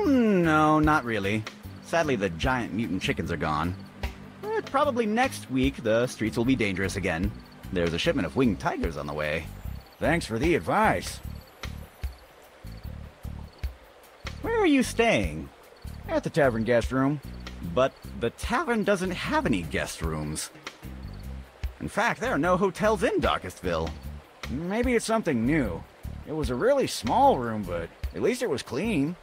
No, not really. Sadly, the giant mutant chickens are gone. But probably next week, the streets will be dangerous again. There's a shipment of winged tigers on the way. Thanks for the advice. Where are you staying? At the tavern guest room. But the tavern doesn't have any guest rooms. In fact, there are no hotels in Darkestville. Maybe it's something new. It was a really small room, but at least it was clean.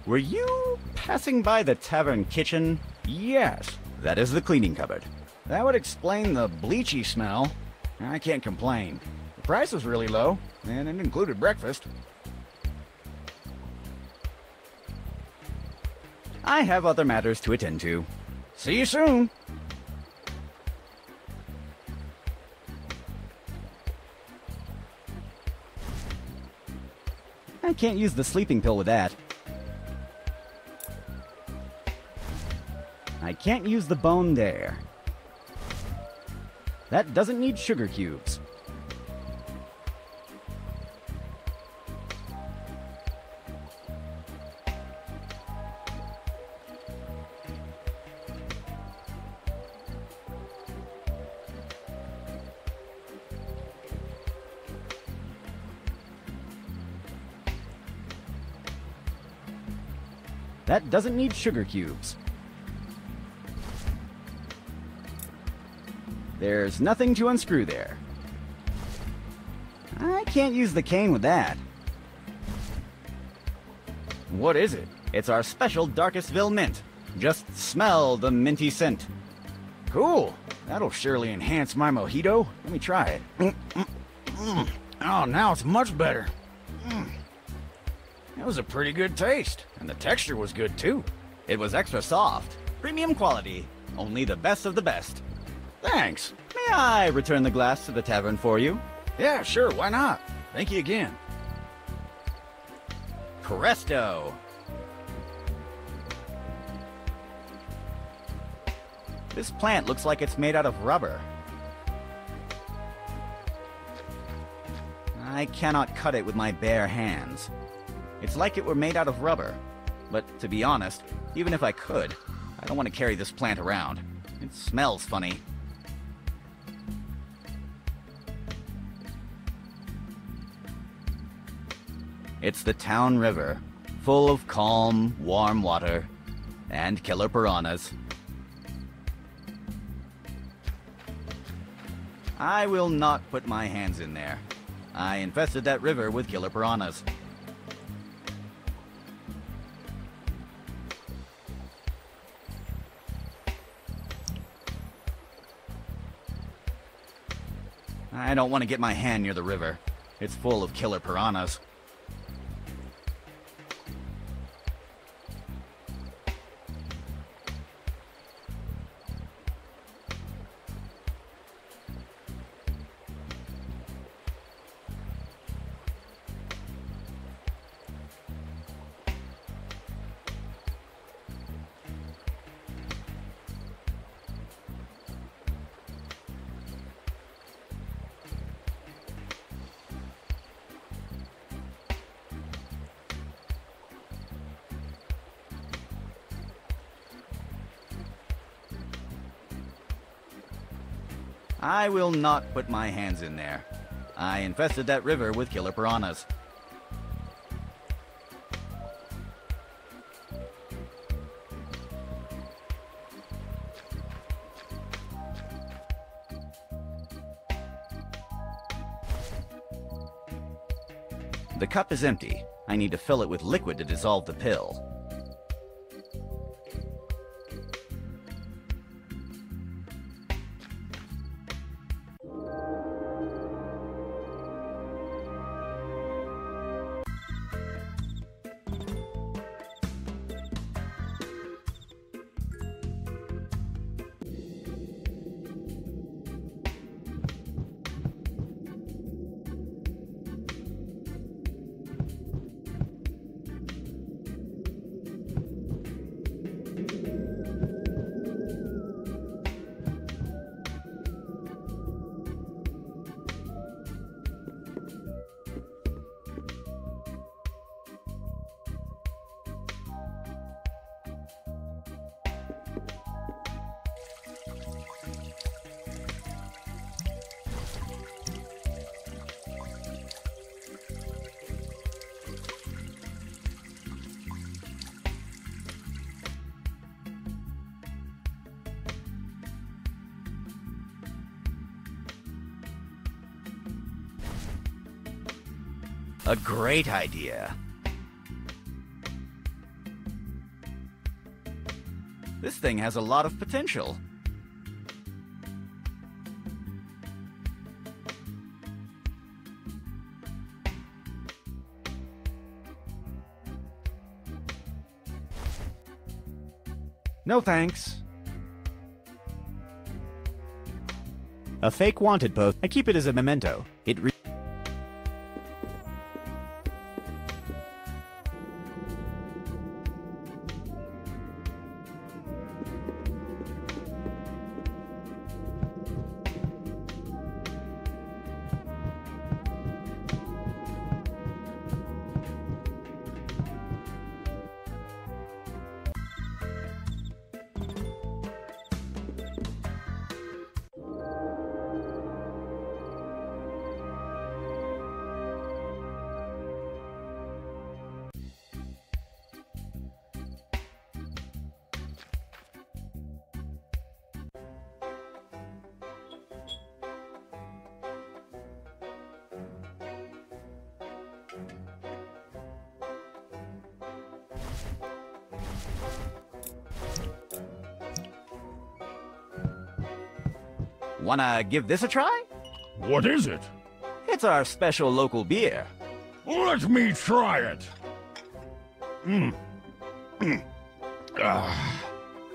Were you passing by the tavern kitchen? Yes. That is the cleaning cupboard. That would explain the bleachy smell. I can't complain. The price was really low, and it included breakfast. I have other matters to attend to. See you soon. I can't use the sleeping pill with that. I can't use the bone there. That doesn't need sugar cubes. That doesn't need sugar cubes. There's nothing to unscrew there. I can't use the cane with that. What is it? It's our special Darkestville mint. Just smell the minty scent. Cool. That'll surely enhance my mojito. Let me try it. Oh, now it's much better. That was a pretty good taste. And the texture was good, too. It was extra soft. Premium quality. Only the best of the best. Thanks. May I return the glass to the tavern for you? Yeah, sure, why not? Thank you again. Presto! This plant looks like it's made out of rubber. I cannot cut it with my bare hands. It's like it were made out of rubber. But to be honest, even if I could, I don't want to carry this plant around. It smells funny. It's the town river, full of calm, warm water, and killer piranhas. I will not put my hands in there. I infested that river with killer piranhas. I don't want to get my hand near the river. It's full of killer piranhas. I will not put my hands in there. I infested that river with killer piranhas. The cup is empty. I need to fill it with liquid to dissolve the pill. A great idea. This thing has a lot of potential. No thanks. A fake wanted post. I keep it as a memento. Wanna give this a try? What is it? It's our special local beer. Let me try it.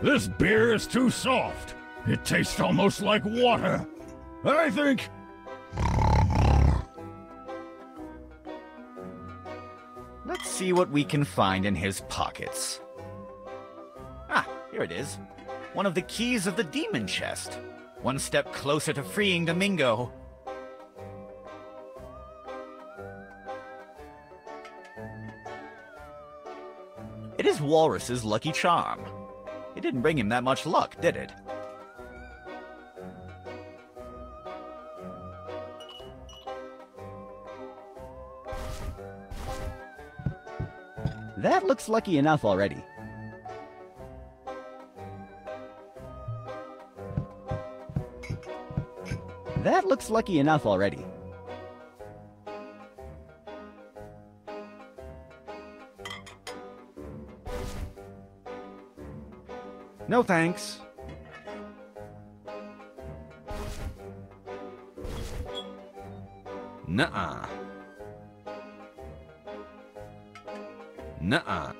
This beer is too soft. It tastes almost like water. I think... Let's see what we can find in his pockets. Ah, here it is. One of the keys of the demon chest. One step closer to freeing Domingo. It is Walrus's lucky charm. It didn't bring him that much luck, did it? That looks lucky enough already. That looks lucky enough already. No thanks. Nuh-uh. Nuh-uh.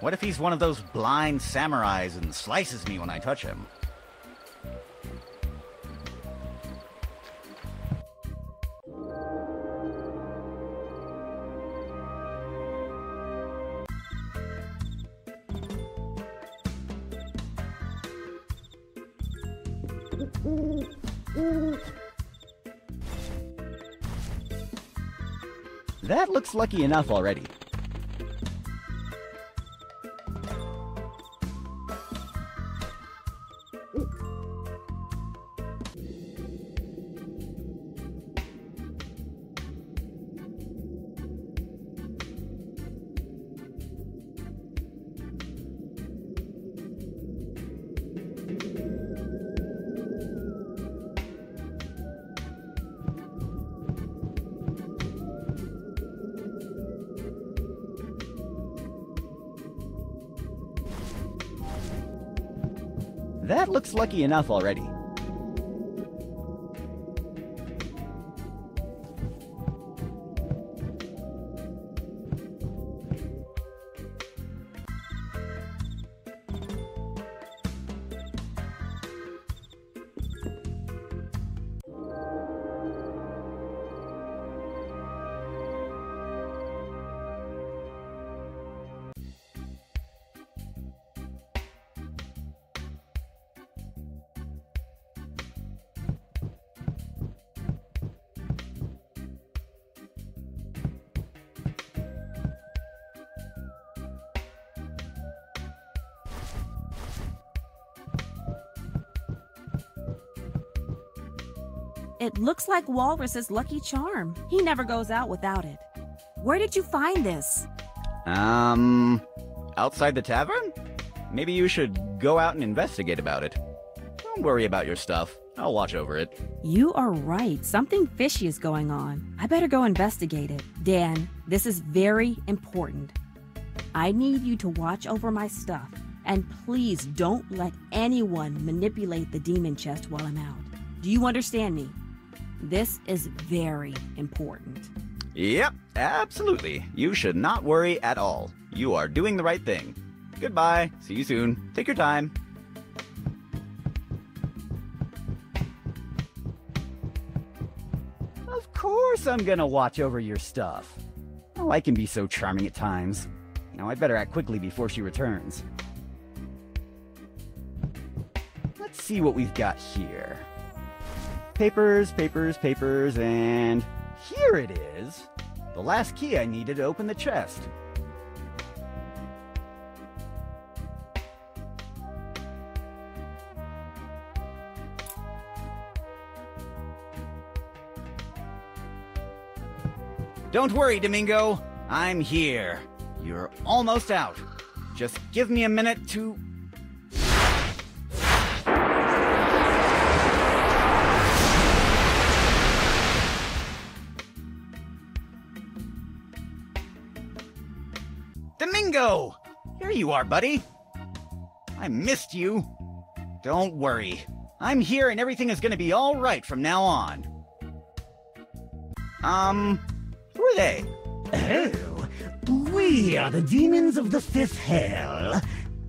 What if he's one of those blind samurais and slices me when I touch him? That looks lucky enough already. That looks lucky enough already. It looks like Walrus's lucky charm. He never goes out without it. Where did you find this? Outside the tavern? Maybe you should go out and investigate about it. Don't worry about your stuff. I'll watch over it. You are right. Something fishy is going on. I better go investigate it. Dan, this is very important. I need you to watch over my stuff. And please don't let anyone manipulate the demon chest while I'm out. Do you understand me? This is very important. Yep, absolutely. You should not worry at all. You are doing the right thing. Goodbye. See you soon. Take your time. Of course I'm gonna watch over your stuff. Oh, I can be so charming at times. Now I'd better act quickly before she returns. Let's see what we've got here. Papers, papers, papers, and here it is. The last key I needed to open the chest. Don't worry, Domingo. I'm here. You're almost out. Just give me a minute to... Domingo! Here you are, buddy. I missed you. Don't worry. I'm here and everything is gonna be all right from now on. Who are they? Oh, we are the demons of the fifth hell.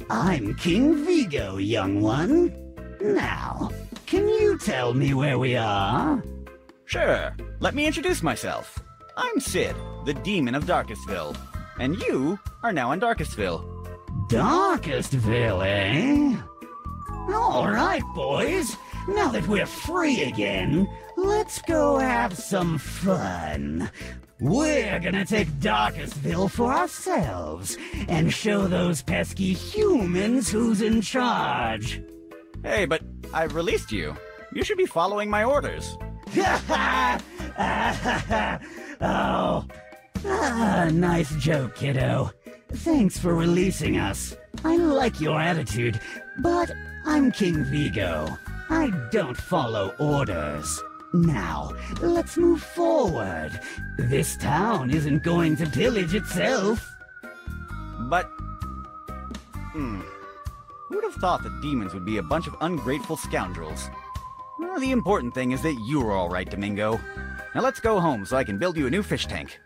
I'm King Vigo, young one. Now, can you tell me where we are? Sure. Let me introduce myself. I'm Sid, the demon of Darkestville. And you are now in Darkestville. Darkestville, eh? All right, boys. Now that we're free again, let's go have some fun. We're gonna take Darkestville for ourselves and show those pesky humans who's in charge. Hey, but I've released you. You should be following my orders. Oh. Nice joke, kiddo. Thanks for releasing us. I like your attitude, but I'm King Vigo. I don't follow orders. Now, let's move forward. This town isn't going to pillage itself. But... who'd have thought that demons would be a bunch of ungrateful scoundrels? Well, the important thing is that you're all right, Domingo. Now let's go home so I can build you a new fish tank.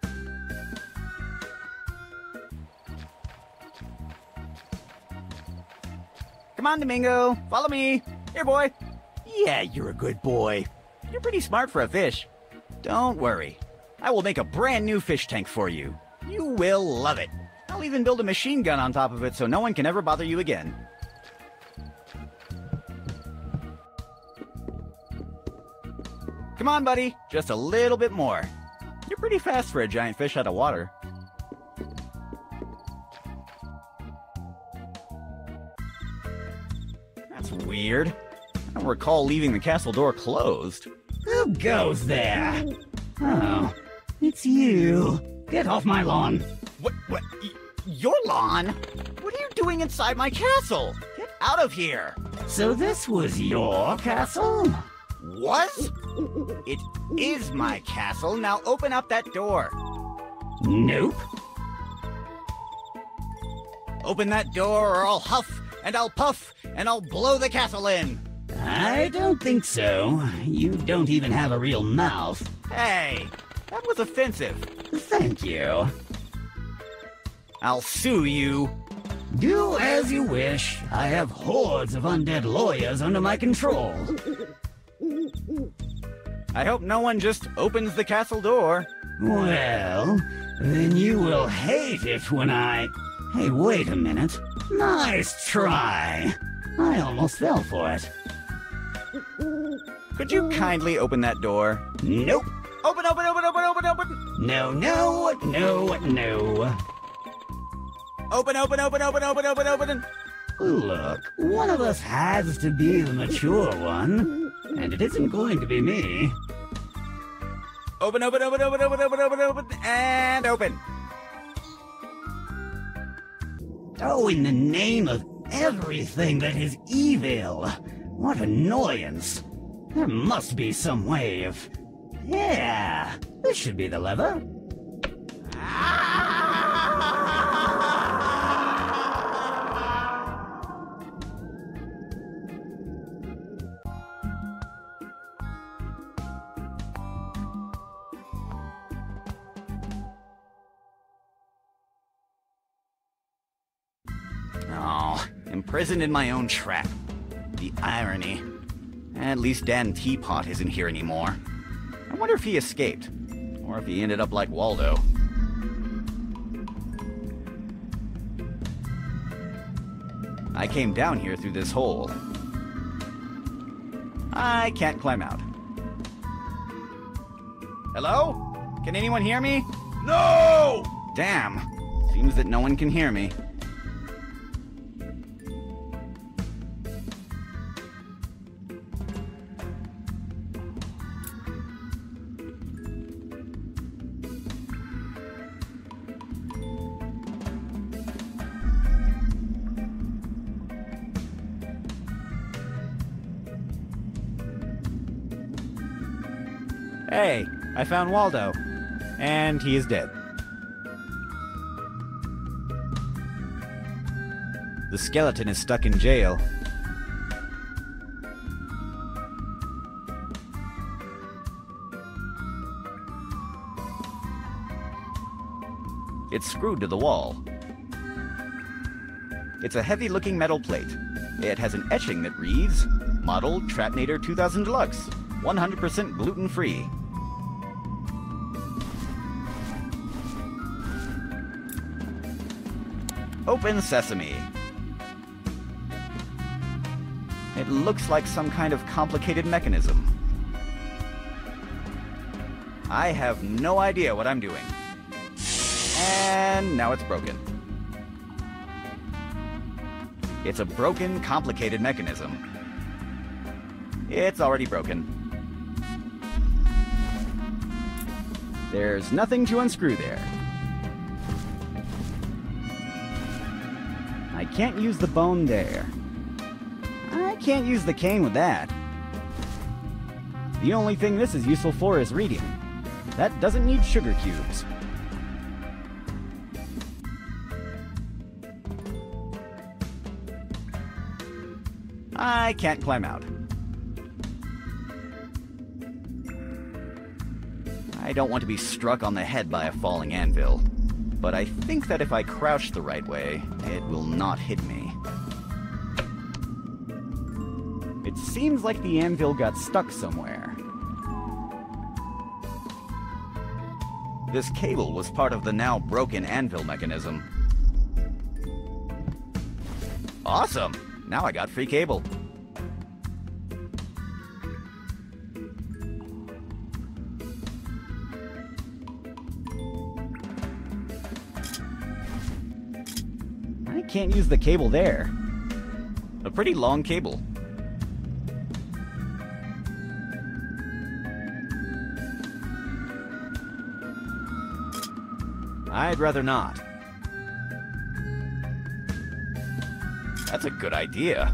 Come on, Domingo. Follow me. Here, boy. Yeah, you're a good boy. You're pretty smart for a fish. Don't worry. I will make a brand new fish tank for you. You will love it. I'll even build a machine gun on top of it so no one can ever bother you again. Come on, buddy. Just a little bit more. You're pretty fast for a giant fish out of water. That's weird. I don't recall leaving the castle door closed. Who goes there? Oh, it's you. Get off my lawn. What? Your lawn? What are you doing inside my castle? Get out of here. So this was your castle? Was? It is my castle. Now open up that door. Nope. Open that door or I'll huff and I'll puff and I'll blow the castle in. I don't think so. You don't even have a real mouth. Hey, that was offensive. Thank you. I'll sue you. Do as you wish. I have hordes of undead lawyers under my control. I hope no one just opens the castle door. Well, then you will hate it when I... Hey, wait a minute. Nice try. I almost fell for it. Could you kindly open that door? Nope. Open, open, open, open, open, open. No, no, no, no. Open, open, open, open, open, open, open. Look, one of us has to be the mature one, and it isn't going to be me. Open, open, open, open, open, open, open, open, and open. Oh, in the name of everything that is evil. What annoyance. There must be some way of... Yeah, this should be the lever. Oh, imprisoned in my own trap. The irony. At least Dan Teapot isn't here anymore. I wonder if he escaped, or if he ended up like Waldo. I came down here through this hole. I can't climb out. Hello? Can anyone hear me? No! Damn. Seems that no one can hear me. Hey, I found Waldo. And he is dead. The skeleton is stuck in jail. It's screwed to the wall. It's a heavy-looking metal plate. It has an etching that reads, Model Trapnator 2000 Deluxe, 100% gluten-free. Open sesame. It looks like some kind of complicated mechanism. I have no idea what I'm doing. And now it's broken. It's a broken, complicated mechanism. It's already broken. There's nothing to unscrew there. I can't use the bone there. I can't use the cane with that. The only thing this is useful for is reading. That doesn't need sugar cubes. I can't climb out. I don't want to be struck on the head by a falling anvil, but I think that if I crouch the right way, it will not hit me. It seems like the anvil got stuck somewhere. This cable was part of the now broken anvil mechanism. Awesome! Now I got free cable. I can't use the cable there. A pretty long cable. I'd rather not. That's a good idea.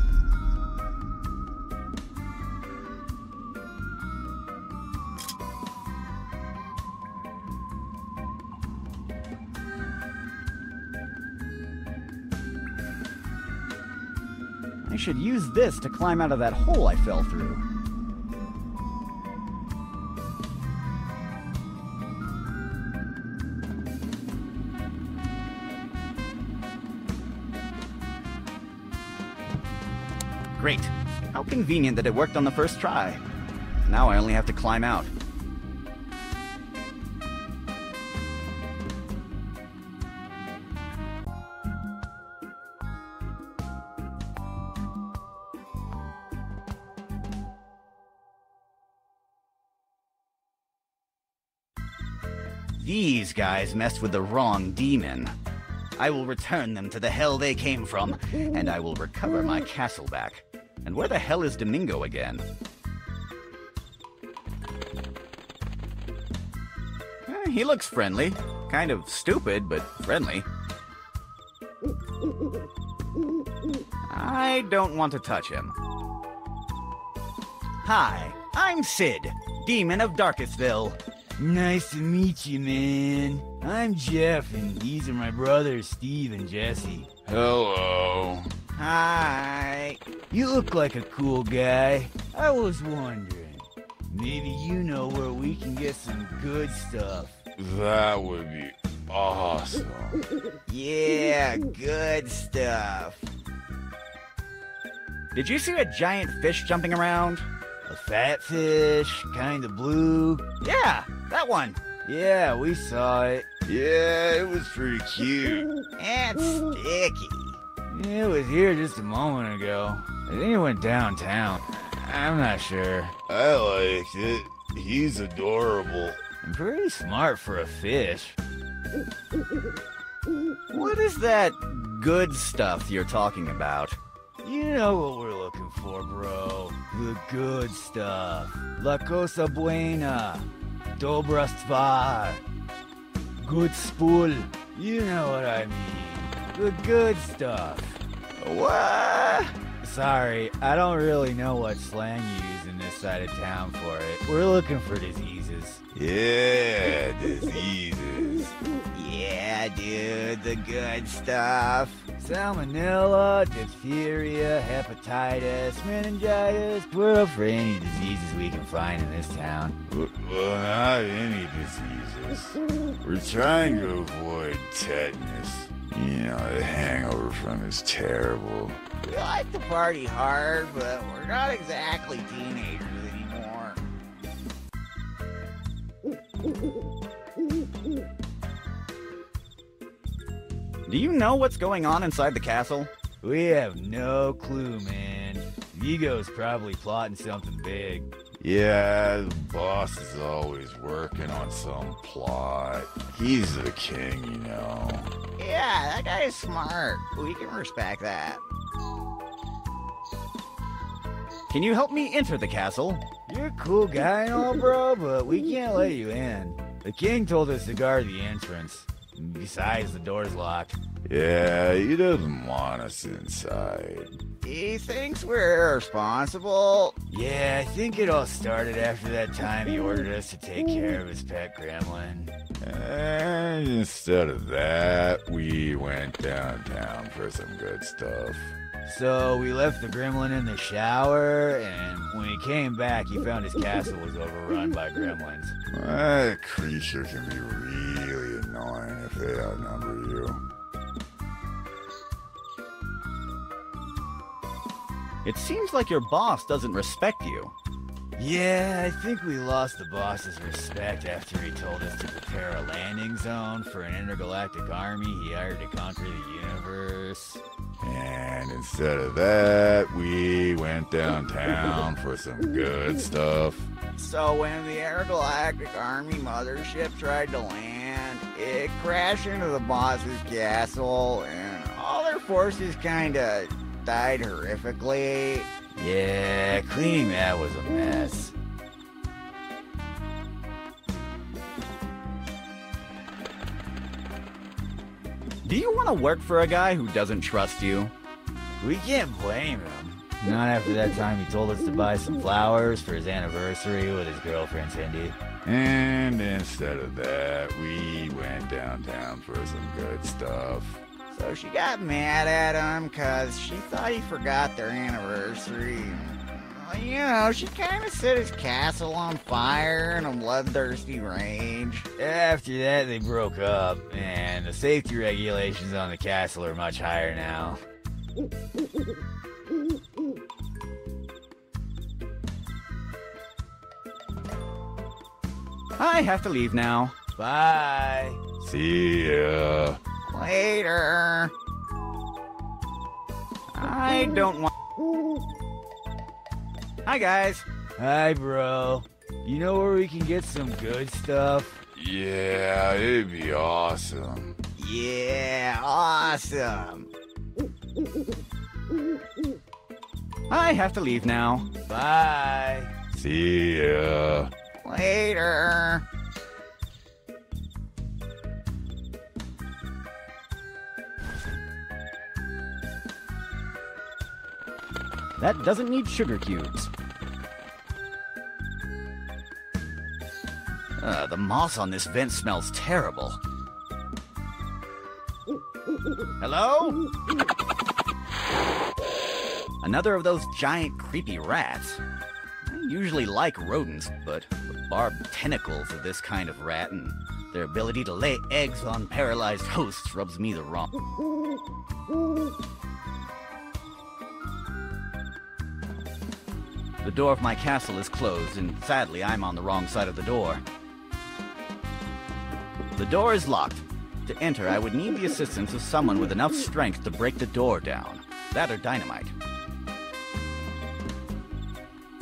I should use this to climb out of that hole I fell through. Great. How convenient that it worked on the first try. Now I only have to climb out. These guys messed with the wrong demon. I will return them to the hell they came from, and I will recover my castle back. And where the hell is Domingo again? He looks friendly. Kind of stupid, but friendly. I don't want to touch him. Hi, I'm Sid, Demon of Darkestville. Nice to meet you, man. I'm Jeff, and these are my brothers, Steve and Jesse. Hello. Hi. You look like a cool guy. I was wondering, maybe you know where we can get some good stuff. That would be awesome. Yeah, good stuff. Did you see a giant fish jumping around? A fat fish, kinda blue. Yeah, that one. Yeah, we saw it. Yeah, it was pretty cute. And sticky. It was here just a moment ago. I think it went downtown. I'm not sure. I liked it. He's adorable. I'm pretty smart for a fish. What is that good stuff you're talking about? You know what we're looking for, bro. The good stuff. La cosa buena. Dobra stvar. Good spool. You know what I mean. The good stuff. What? Sorry, I don't really know what slang you use in this side of town for it. We're looking for diseases. Yeah, diseases. Yeah, dude, the good stuff. Salmonella, diphtheria, hepatitis, meningitis. We're up for any diseases we can find in this town. Well, not any diseases. We're trying to avoid tetanus. You know, the hangover from is terrible. We like to party hard, but we're not exactly teenagers anymore. Do you know what's going on inside the castle? We have no clue, man. Vigo's probably plotting something big. Yeah, the boss is always working on some plot. He's the king, you know. Yeah, that guy is smart. We can respect that. Can you help me enter the castle? You're a cool guy and all, bro, but we can't let you in. The king told us to guard the entrance. Besides, the door's locked. Yeah, he doesn't want us inside. He thinks we're irresponsible. Yeah, I think it all started after that time he ordered us to take care of his pet gremlin. And instead of that, we went downtown for some good stuff. So we left the gremlin in the shower, and when he came back, he found his castle was overrun by gremlins. That creature can be really annoying if they outnumber you. It seems like your boss doesn't respect you. Yeah, I think we lost the boss's respect after he told us to prepare a landing zone for an intergalactic army he hired to conquer the universe. And instead of that, we went downtown for some good stuff. So when the intergalactic army mothership tried to land, It crashed into the boss's castle, and all their forces kinda died horrifically. Yeah, cleaning that was a mess. Do you want to work for a guy who doesn't trust you? We can't blame him. Not after that time he told us to buy some flowers for his anniversary with his girlfriend Cindy. And instead of that, we went downtown for some good stuff. So she got mad at him because she thought he forgot their anniversary. You know, she kind of set his castle on fire in a bloodthirsty rage. After that, they broke up, and the safety regulations on the castle are much higher now. I have to leave now. Bye. See ya. Later. I don't want... Hi, guys. Hi, bro. You know where we can get some good stuff? Yeah, it'd be awesome. Yeah, awesome. I have to leave now. Bye. See ya. Later. That doesn't need sugar cubes. The moss on this vent smells terrible. Hello? Another of those giant creepy rats. I usually like rodents, but the barbed tentacles of this kind of rat and their ability to lay eggs on paralyzed hosts rubs me the wrong. The door of my castle is closed, and sadly I'm on the wrong side of the door. The door is locked. To enter, I would need the assistance of someone with enough strength to break the door down. That or dynamite.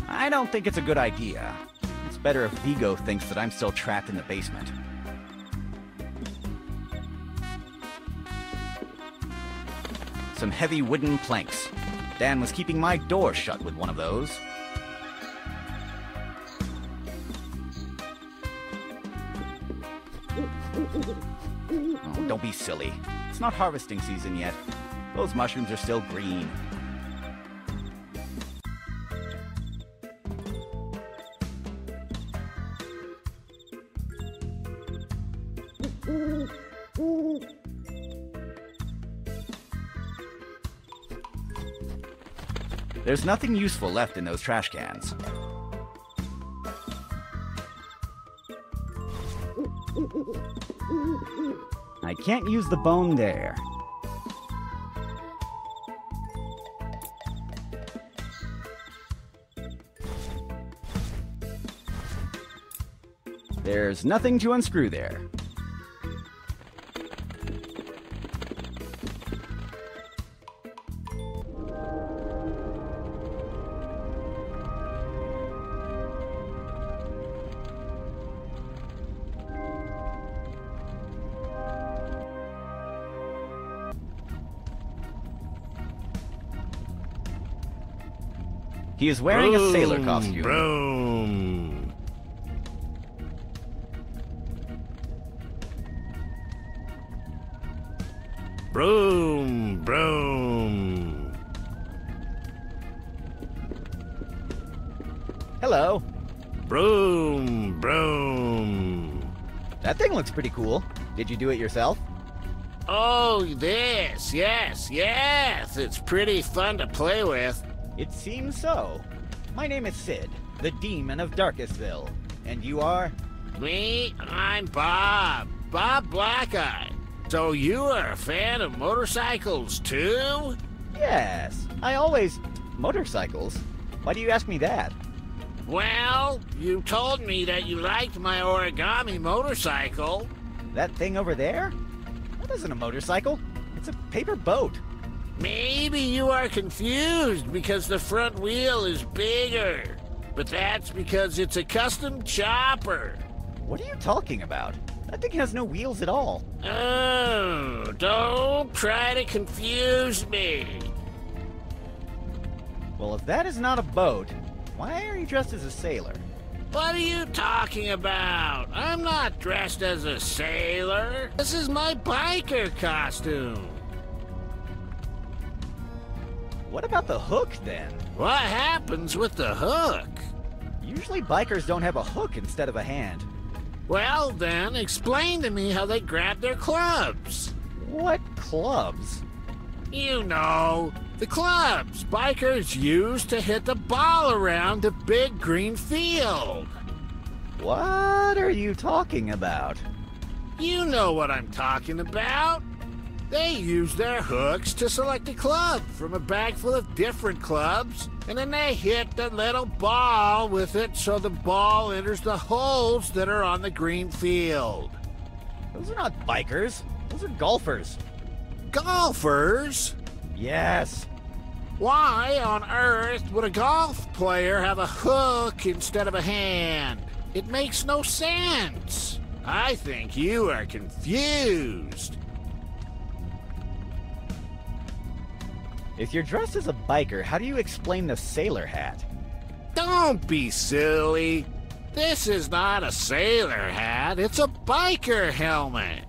I don't think it's a good idea. It's better if Vigo thinks that I'm still trapped in the basement. Some heavy wooden planks. Dan was keeping my door shut with one of those. Oh, don't be silly. It's not harvesting season yet. Those mushrooms are still green. There's nothing useful left in those trash cans. I can't use the bone there. There's nothing to unscrew there. He is wearing a sailor costume. Broom. Broom. Broom. Hello. Broom. Broom. That thing looks pretty cool. Did you do it yourself? Oh, this. Yes, yes. It's pretty fun to play with. It seems so. My name is Sid, the demon of Darkestville. And you are? Me? I'm Bob. Bob Blackeye. So you are a fan of motorcycles, too? Yes. I always... Motorcycles? Why do you ask me that? Well, you told me that you liked my origami motorcycle. That thing over there? That isn't a motorcycle. It's a paper boat. Maybe you are confused because the front wheel is bigger. But that's because it's a custom chopper. What are you talking about? That thing has no wheels at all. Oh, don't try to confuse me. Well, if that is not a boat, why are you dressed as a sailor? What are you talking about? I'm not dressed as a sailor. This is my biker costume. What about the hook, then? What happens with the hook? Usually bikers don't have a hook instead of a hand. Well, then, explain to me how they grab their clubs. What clubs? You know, the clubs bikers use to hit the ball around the big green field. What are you talking about? You know what I'm talking about. They use their hooks to select a club from a bag full of different clubs, and then they hit the little ball with it so the ball enters the holes that are on the green field. Those are not bikers. Those are golfers. Golfers? Yes. Why on earth would a golf player have a hook instead of a hand? It makes no sense. I think you are confused. If you're dressed as a biker, how do you explain the sailor hat? Don't be silly. This is not a sailor hat, it's a biker helmet.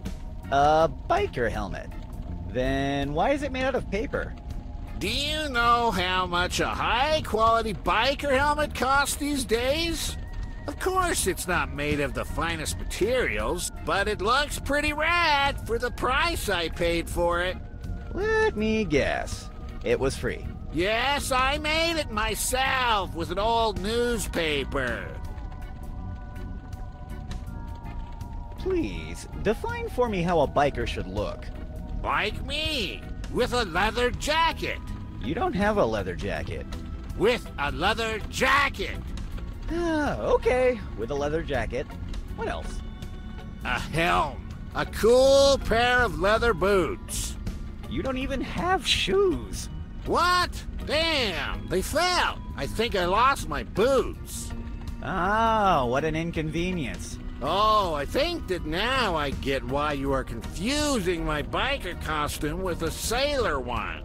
A biker helmet? Then why is it made out of paper? Do you know how much a high-quality biker helmet costs these days? Of course it's not made of the finest materials, but it looks pretty rad for the price I paid for it. Let me guess. It was free. Yes, I made it myself with an old newspaper. Please, define for me how a biker should look. Like me, with a leather jacket. You don't have a leather jacket. With a leather jacket. Okay, with a leather jacket. What else? A helm. A cool pair of leather boots. You don't even have shoes. What? Damn, they fell. I think I lost my boots. Ah, what an inconvenience. Oh, I think that now I get why you are confusing my biker costume with a sailor one.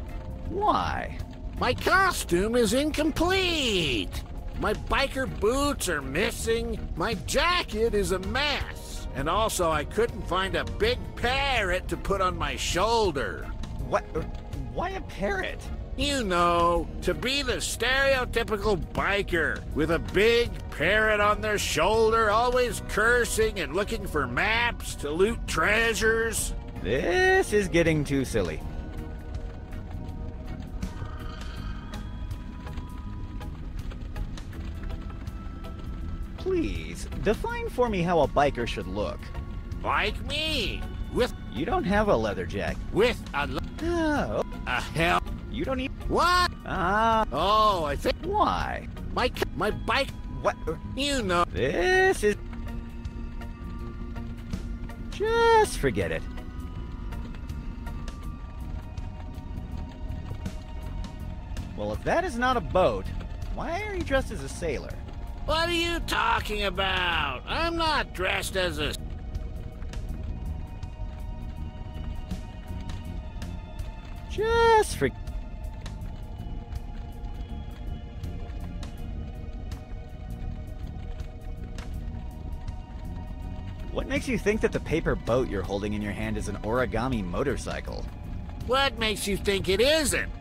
Why? My costume is incomplete. My biker boots are missing. My jacket is a mess. And also I couldn't find a big parrot to put on my shoulder. What? Why a parrot? You know, to be the stereotypical biker with a big parrot on their shoulder, always cursing and looking for maps to loot treasures. This is getting too silly. Please, define for me how a biker should look. Like me, with... You don't have a leather jacket. With a... A hell... You don't need... What? Oh, I think... Why? My bike... What? You know... This is... Just forget it. Well, if that is not a boat, why are you dressed as a sailor? What are you talking about? I'm not dressed as a... Just forget... What makes you think that the paper boat you're holding in your hand is an origami motorcycle? What makes you think it isn't?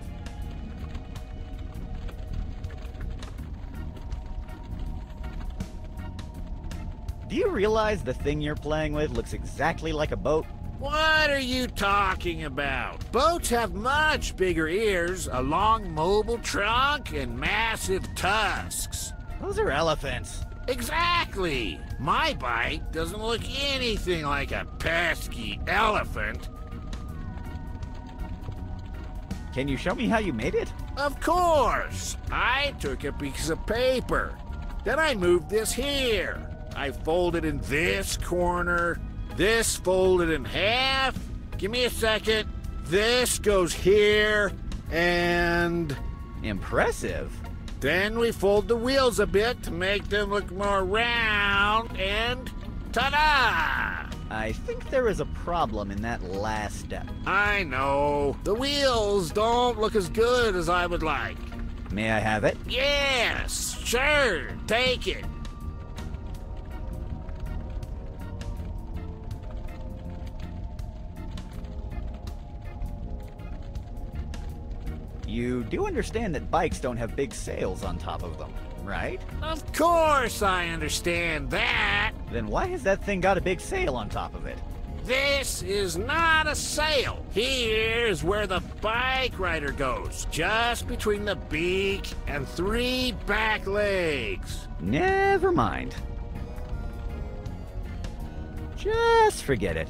Do you realize the thing you're playing with looks exactly like a boat? What are you talking about? Boats have much bigger ears, a long mobile trunk, and massive tusks. Those are elephants. Exactly! My bike doesn't look anything like a pesky elephant. Can you show me how you made it? Of course! I took a piece of paper. Then I moved this here. I folded in this corner. This folded in half. Give me a second. This goes here. And... Impressive. Then we fold the wheels a bit to make them look more round, and ta-da! I think there is a problem in that last step. I know. The wheels don't look as good as I would like. May I have it? Yes, sure. Take it. You do understand that bikes don't have big sails on top of them, right? Of course I understand that. Then why has that thing got a big sail on top of it? This is not a sail. Here's where the bike rider goes. Just between the beak and 3 back legs. Never mind. Just forget it.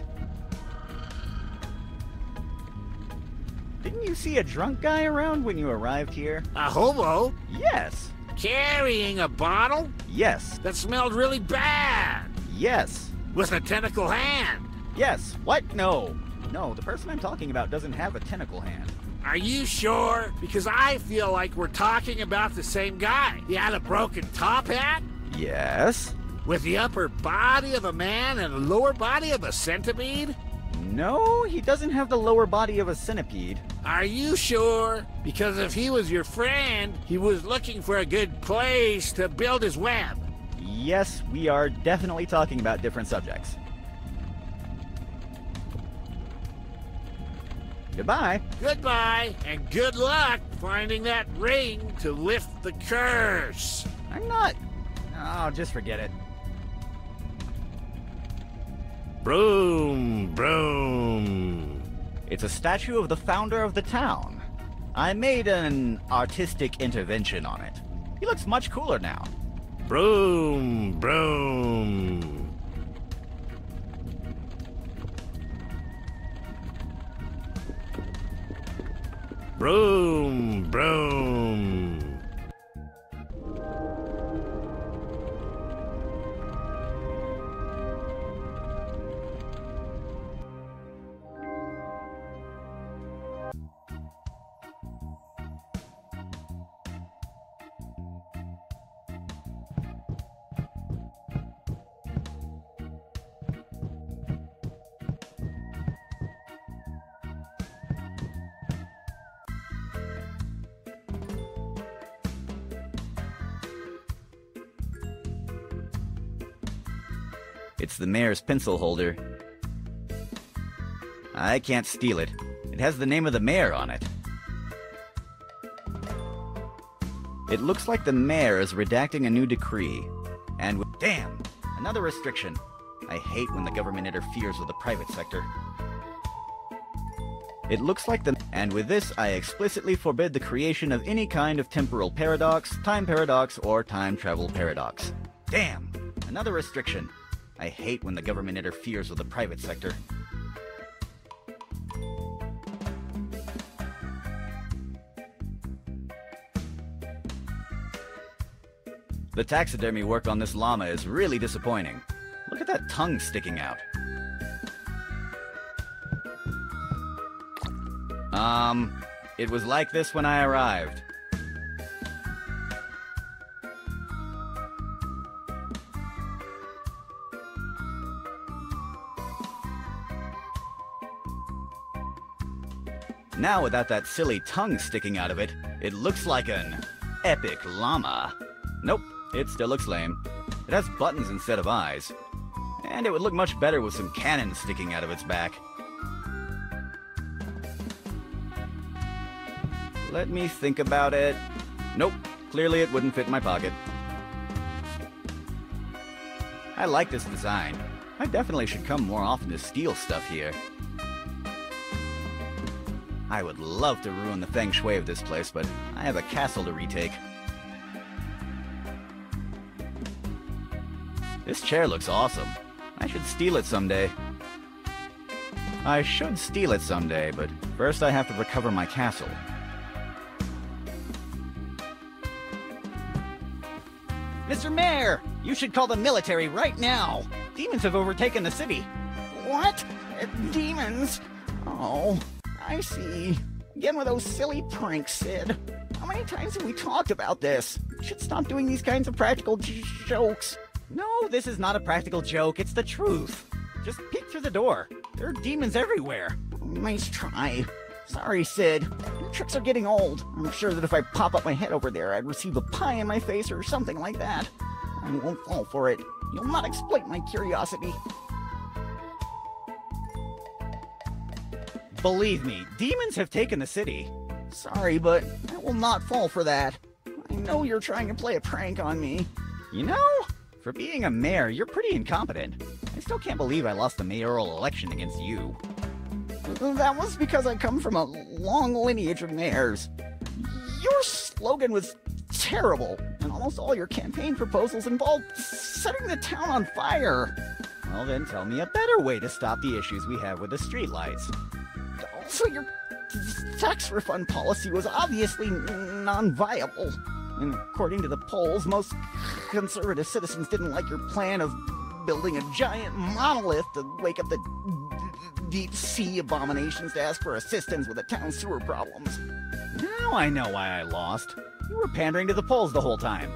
Didn't you see a drunk guy around when you arrived here? A hobo? Yes. Carrying a bottle? Yes. That smelled really bad. Yes. With a tentacle hand? Yes. What? No. No, the person I'm talking about doesn't have a tentacle hand. Are you sure? Because I feel like we're talking about the same guy. He had a broken top hat? Yes. With the upper body of a man and the lower body of a centipede? No, he doesn't have the lower body of a centipede. Are you sure? Because if he was your friend, he was looking for a good place to build his web. Yes, we are definitely talking about different subjects. Goodbye. Goodbye, and good luck finding that ring to lift the curse. I'm not... Oh, just forget it. Broom, broom. It's a statue of the founder of the town. I made an artistic intervention on it. He looks much cooler now. Broom, broom. Broom, broom. It's the mayor's pencil holder. I can't steal it. It has the name of the mayor on it. It looks like the mayor is redacting a new decree. And with... Damn! Another restriction. I hate when the government interferes with the private sector. It looks like the... And with this, I explicitly forbid the creation of any kind of temporal paradox, or time travel paradox. Damn! Another restriction. I hate when the government interferes with the private sector. The taxidermy work on this llama is really disappointing. Look at that tongue sticking out. It was like this when I arrived. Now without that silly tongue sticking out of it, it looks like an epic llama. Nope, it still looks lame. It has buttons instead of eyes. And it would look much better with some cannons sticking out of its back. Let me think about it. Nope, clearly it wouldn't fit in my pocket. I like this design. I definitely should come more often to steal stuff here. I would love to ruin the feng shui of this place, but I have a castle to retake. This chair looks awesome. I should steal it someday. I should steal it someday, but first I have to recover my castle. Mr. Mayor! You should call the military right now! Demons have overtaken the city. What? Demons? Oh... I see. Again with those silly pranks, Sid. How many times have we talked about this? You should stop doing these kinds of practical jokes. No, this is not a practical joke. It's the truth. Just peek through the door. There are demons everywhere. Nice try. Sorry, Sid. Your tricks are getting old. I'm sure that if I pop up my head over there, I'd receive a pie in my face or something like that. I won't fall for it. You'll not exploit my curiosity. Believe me, demons have taken the city. Sorry, but I will not fall for that. I know you're trying to play a prank on me. You know, for being a mayor, you're pretty incompetent. I still can't believe I lost the mayoral election against you. That was because I come from a long lineage of mayors. Your slogan was terrible, and almost all your campaign proposals involved setting the town on fire. Well, then tell me a better way to stop the issues we have with the streetlights. Also, your tax refund policy was obviously non-viable. And according to the polls, most conservative citizens didn't like your plan of building a giant monolith to wake up the deep sea abominations to ask for assistance with the town's sewer problems. Now I know why I lost. You were pandering to the polls the whole time.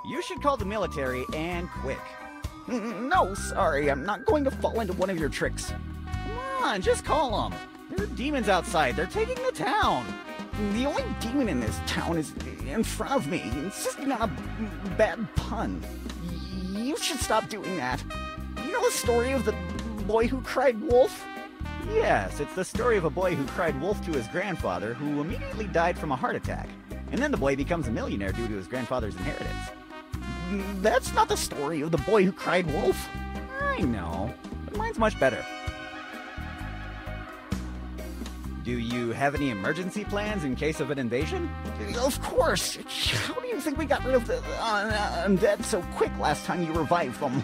You should call the military, and quick. No, sorry, I'm not going to fall into one of your tricks. Come on, just call them. There are demons outside. They're taking the town. The only demon in this town is in front of me, insisting on a bad pun. You should stop doing that. You know the story of the boy who cried wolf? Yes, it's the story of a boy who cried wolf to his grandfather, who immediately died from a heart attack. And then the boy becomes a millionaire due to his grandfather's inheritance. That's not the story of the boy who cried wolf. I know, but mine's much better. Do you have any emergency plans in case of an invasion? Of course. How do you think we got rid of the undead so quick last time you revived them?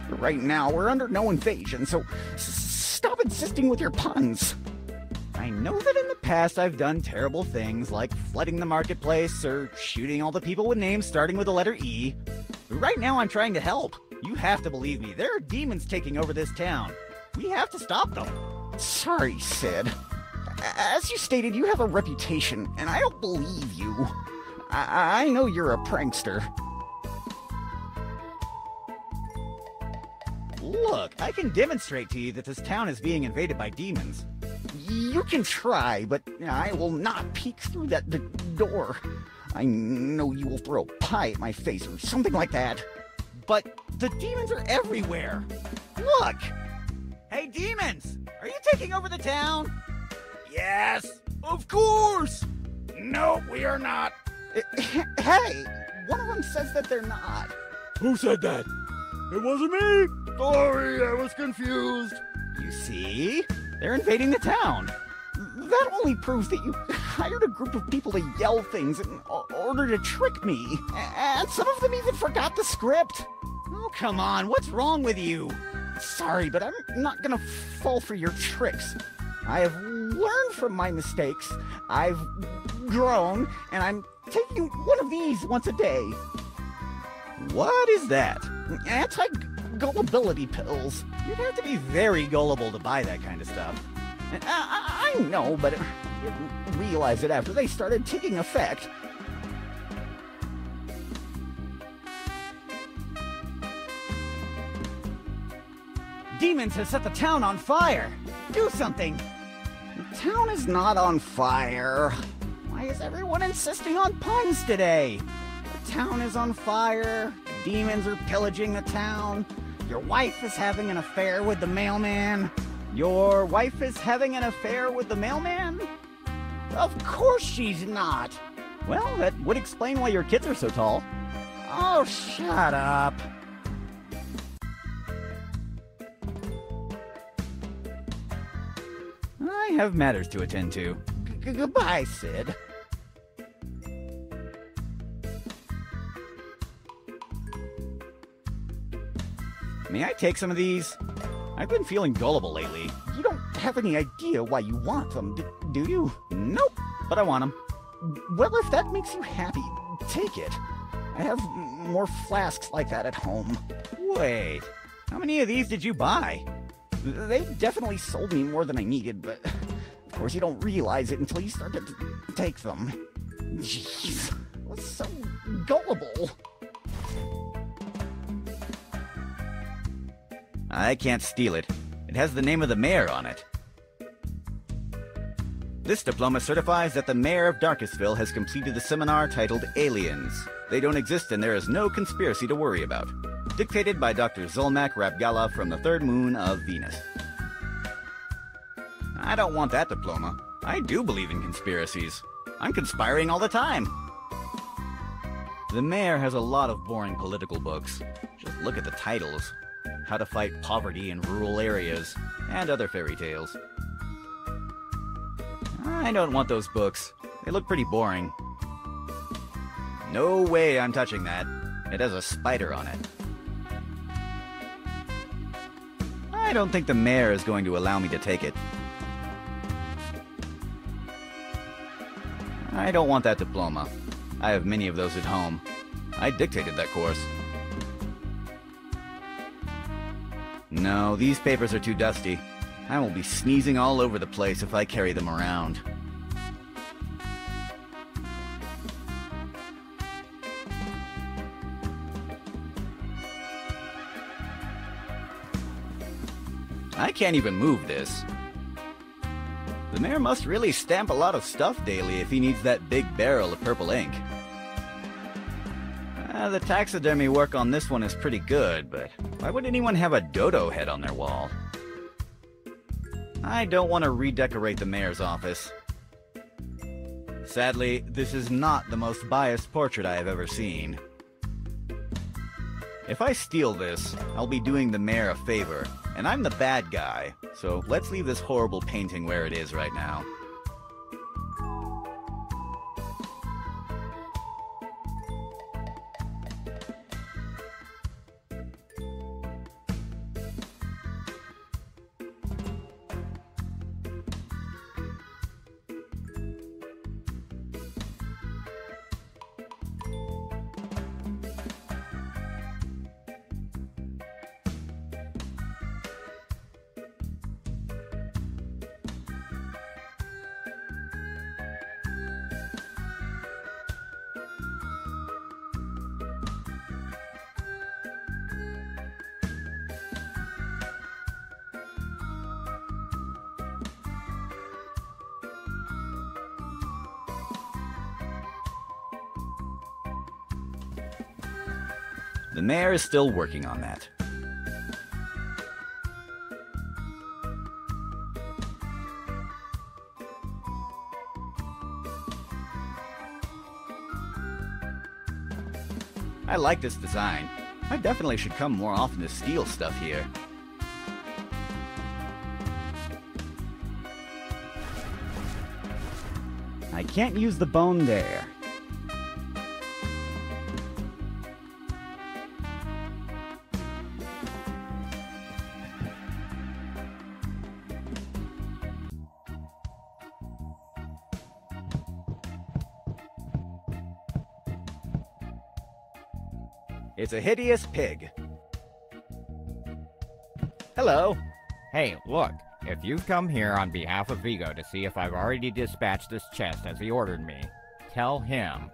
Right now, we're under no invasion, so stop insisting with your puns. I know that in the past I've done terrible things like flooding the marketplace or shooting all the people with names starting with the letter E. But right now I'm trying to help. You have to believe me. There are demons taking over this town. We have to stop them. Sorry, Sid. As you stated, you have a reputation, and I don't believe you. I know you're a prankster. Look, I can demonstrate to you that this town is being invaded by demons. You can try, but I will not peek through that door. I know you will throw a pie at my face or something like that. But the demons are everywhere. Look! Hey, demons! Are you taking over the town? Yes, of course! No, we are not. Hey, one of them says that they're not. Who said that? It wasn't me! Sorry, I was confused. You see? They're invading the town. That only proves that you hired a group of people to yell things in order to trick me. And some of them even forgot the script. Oh, come on, what's wrong with you? Sorry, but I'm not gonna fall for your tricks. I have learned from my mistakes, I've grown, and I'm taking one of these once a day. What is that? Anti-gullibility pills. You'd have to be very gullible to buy that kind of stuff. I know, but I didn't realize it after they started taking effect. Demons have set the town on fire! Do something! The town is not on fire. Why is everyone insisting on puns today? The town is on fire. The demons are pillaging the town. Your wife is having an affair with the mailman. Your wife is having an affair with the mailman? Of course she's not. Well, that would explain why your kids are so tall. Oh, shut up. I have matters to attend to. Goodbye, Sid. May I take some of these? I've been feeling gullible lately. You don't have any idea why you want them, do you? Nope, but I want them. Well, if that makes you happy, take it. I have more flasks like that at home. Wait, how many of these did you buy? They definitely sold me more than I needed, but of course you don't realize it until you start to take them. Jeez, what's so gullible? I can't steal it. It has the name of the mayor on it. This diploma certifies that the mayor of Darkestville has completed the seminar titled Aliens. They don't exist and there is no conspiracy to worry about. Dictated by Dr. Zolmak Rabgala from the third moon of Venus. I don't want that diploma. I do believe in conspiracies. I'm conspiring all the time. The mayor has a lot of boring political books. Just look at the titles. How to Fight Poverty in Rural Areas, and other fairy tales. I don't want those books. They look pretty boring. No way I'm touching that. It has a spider on it. I don't think the mayor is going to allow me to take it. I don't want that diploma. I have many of those at home. I dictated that course. No, these papers are too dusty. I will be sneezing all over the place if I carry them around. I can't even move this. The mayor must really stamp a lot of stuff daily if he needs that big barrel of purple ink. The taxidermy work on this one is pretty good, but why would anyone have a dodo head on their wall? I don't want to redecorate the mayor's office. Sadly, this is not the most biased portrait I have ever seen. If I steal this, I'll be doing the mayor a favor, and I'm the bad guy, so let's leave this horrible painting where it is right now. The mayor is still working on that. I like this design. I definitely should come more often to steal stuff here. I can't use the bone there. It's a hideous pig. Hello. Hey, look. If you've come here on behalf of Vigo to see if I've already dispatched this chest as he ordered me, tell him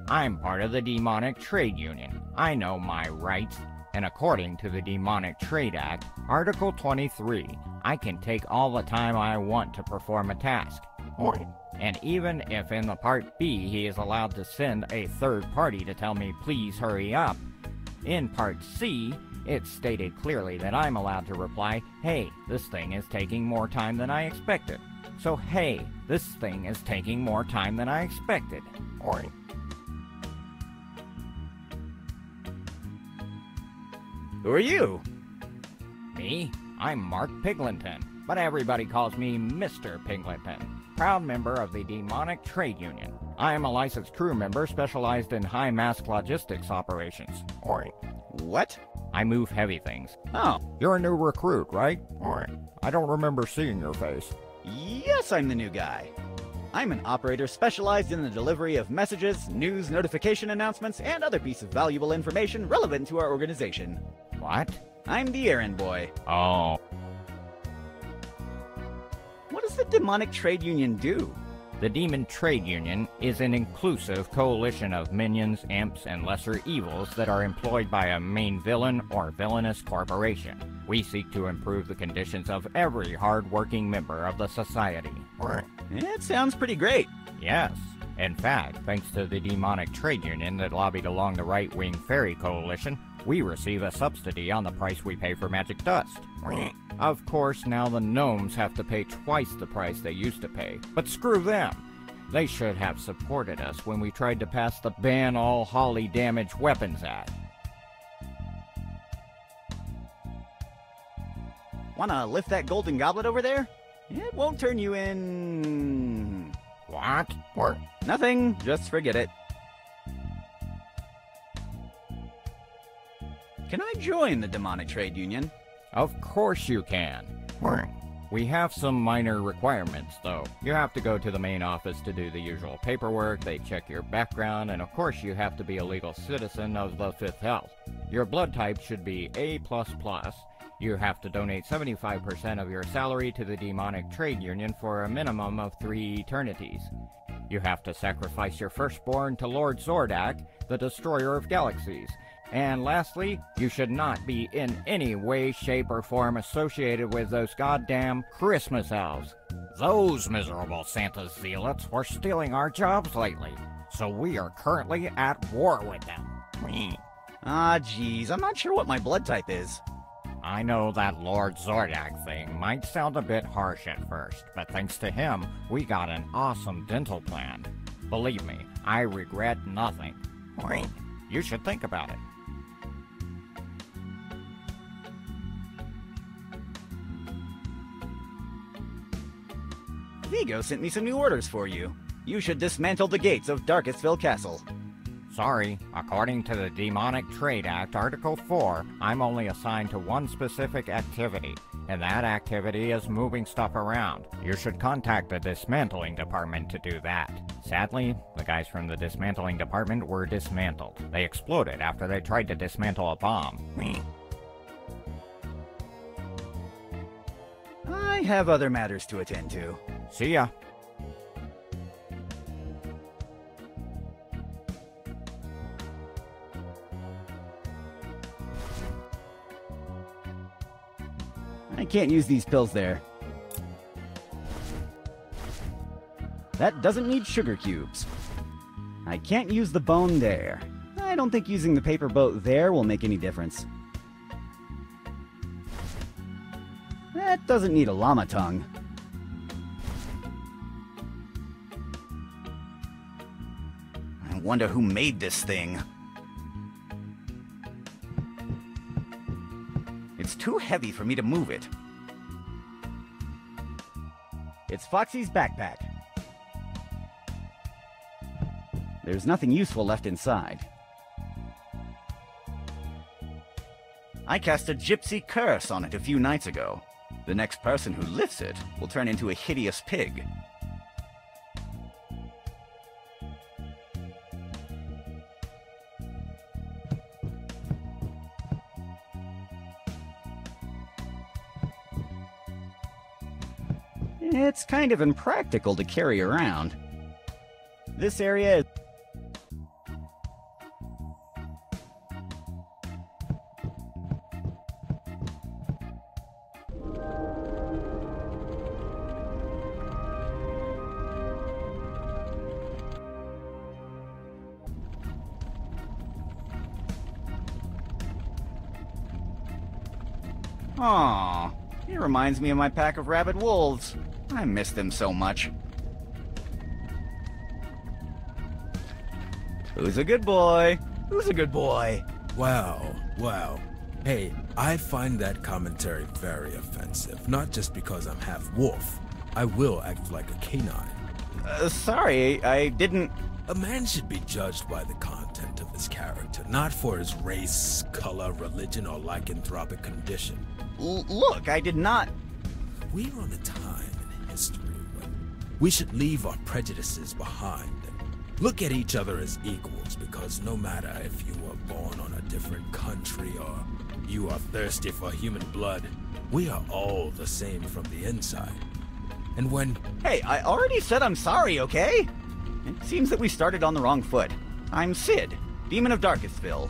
I'm part of the Demonic Trade Union. I know my rights, and according to the Demonic Trade Act, Article 23, I can take all the time I want to perform a task. And even if in the Part B he is allowed to send a third party to tell me please hurry up, in Part C, it's stated clearly that I'm allowed to reply, hey, this thing is taking more time than I expected. So hey, this thing is taking more time than I expected. Who are you? Me? I'm Mark Piglinton, but everybody calls me Mr. Piglinton, proud member of the Demonic Trade Union. I am a licensed crew member specialized in high-mask logistics operations. What? I move heavy things. Oh. You're a new recruit, right? I don't remember seeing your face. Yes, I'm the new guy. I'm an operator specialized in the delivery of messages, news, notification announcements, and other pieces of valuable information relevant to our organization. What? I'm the errand boy. Oh. What does the Demonic Trade Union do? The Demon Trade Union is an inclusive coalition of minions, imps, and lesser evils that are employed by a main villain or villainous corporation. We seek to improve the conditions of every hard-working member of the society. It sounds pretty great. Yes. In fact, thanks to the demonic trade union that lobbied along the right-wing fairy coalition, we receive a subsidy on the price we pay for magic dust. Of course, now the gnomes have to pay twice the price they used to pay, but screw them. They should have supported us when we tried to pass the Ban All Holly Damage Weapons Act. Wanna lift that golden goblet over there? It won't turn you in... What? Nothing, just forget it. Can I join the demonic trade union? Of course you can. We have some minor requirements, though. You have to go to the main office to do the usual paperwork, they check your background, and of course you have to be a legal citizen of the 5th Health. Your blood type should be A++. You have to donate 75% of your salary to the demonic trade union for a minimum of 3 eternities. You have to sacrifice your firstborn to Lord Zordak, the destroyer of galaxies. And lastly, you should not be in any way, shape, or form associated with those goddamn Christmas elves. Those miserable Santa zealots were stealing our jobs lately, so we are currently at war with them. Ah, geez, I'm not sure what my blood type is. I know that Lord Zordak thing might sound a bit harsh at first, but thanks to him, we got an awesome dental plan. Believe me, I regret nothing. You should think about it. Vigo sent me some new orders for you. You should dismantle the gates of Darkestville Castle. Sorry, according to the Demonic Trade Act, Article 4, I'm only assigned to one specific activity, and that activity is moving stuff around. You should contact the dismantling department to do that. Sadly, the guys from the dismantling department were dismantled. They exploded after they tried to dismantle a bomb. I have other matters to attend to. See ya. I can't use these pills there. That doesn't need sugar cubes. I can't use the bone there. I don't think using the paper boat there will make any difference. That doesn't need a llama tongue. I wonder who made this thing. It's too heavy for me to move it. It's Foxy's backpack. There's nothing useful left inside. I cast a gypsy curse on it a few nights ago. The next person who lifts it will turn into a hideous pig. It's kind of impractical to carry around. This area is... Aw, it reminds me of my pack of rabid wolves. I miss them so much. Who's a good boy? Who's a good boy? Wow, wow. Hey, I find that commentary very offensive, not just because I'm half wolf. I will act like a canine. Sorry, I didn't... A man should be judged by the content of his character, not for his race, color, religion, or lycanthropic condition. Look, I did not... We're on a time in history when we should leave our prejudices behind and look at each other as equals, because no matter if you were born on a different country or you are thirsty for human blood, we are all the same from the inside. And when... Hey, I already said I'm sorry, okay? It seems that we started on the wrong foot. I'm Sid, Demon of Darkestville.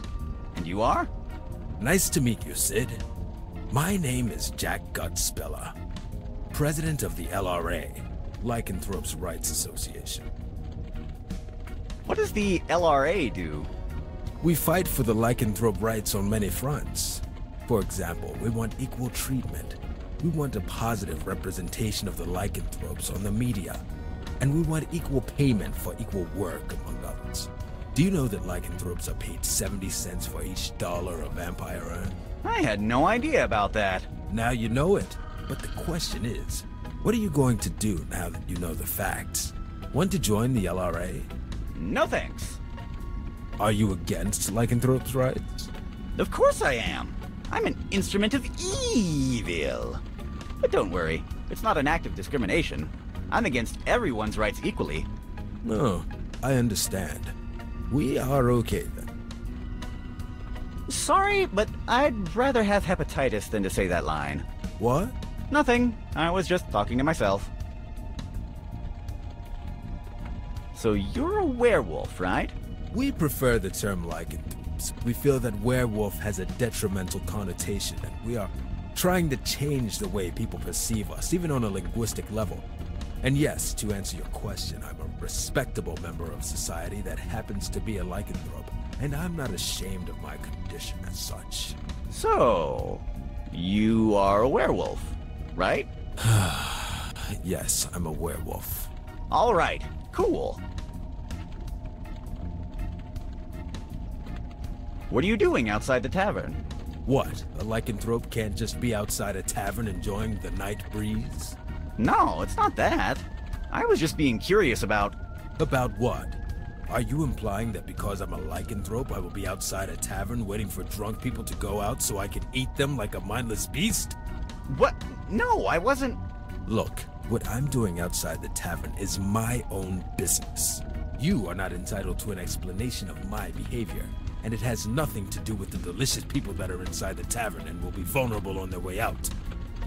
And you are? Nice to meet you, Sid. My name is Jack Gutspiller, president of the LRA, Lycanthropes Rights Association. What does the LRA do? We fight for the lycanthrope rights on many fronts. For example, we want equal treatment. We want a positive representation of the lycanthropes on the media. And we want equal payment for equal work, among others. Do you know that lycanthropes are paid 70 cents for each dollar a vampire earns? I had no idea about that. Now you know it. But the question is, what are you going to do now that you know the facts? Want to join the LRA? No thanks. Are you against lycanthropes' rights? Of course I am. I'm an instrument of evil. But don't worry, it's not an act of discrimination. I'm against everyone's rights equally. No, I understand. We are okay then. Sorry, but I'd rather have hepatitis than to say that line. What? Nothing. I was just talking to myself. So you're a werewolf, right? We prefer the term lycanthropes. We feel that werewolf has a detrimental connotation, and we are trying to change the way people perceive us, even on a linguistic level. And yes, to answer your question, I'm a respectable member of society that happens to be a lycanthrope, and I'm not ashamed of my condition as such. So, you are a werewolf, right? Yes, I'm a werewolf. All right, cool. What are you doing outside the tavern? What? A lycanthrope can't just be outside a tavern enjoying the night breeze? No, it's not that. I was just being curious about... About what? Are you implying that because I'm a lycanthrope, I will be outside a tavern waiting for drunk people to go out so I can eat them like a mindless beast? What? No, I wasn't... Look, what I'm doing outside the tavern is my own business. You are not entitled to an explanation of my behavior, and it has nothing to do with the delicious people that are inside the tavern and will be vulnerable on their way out.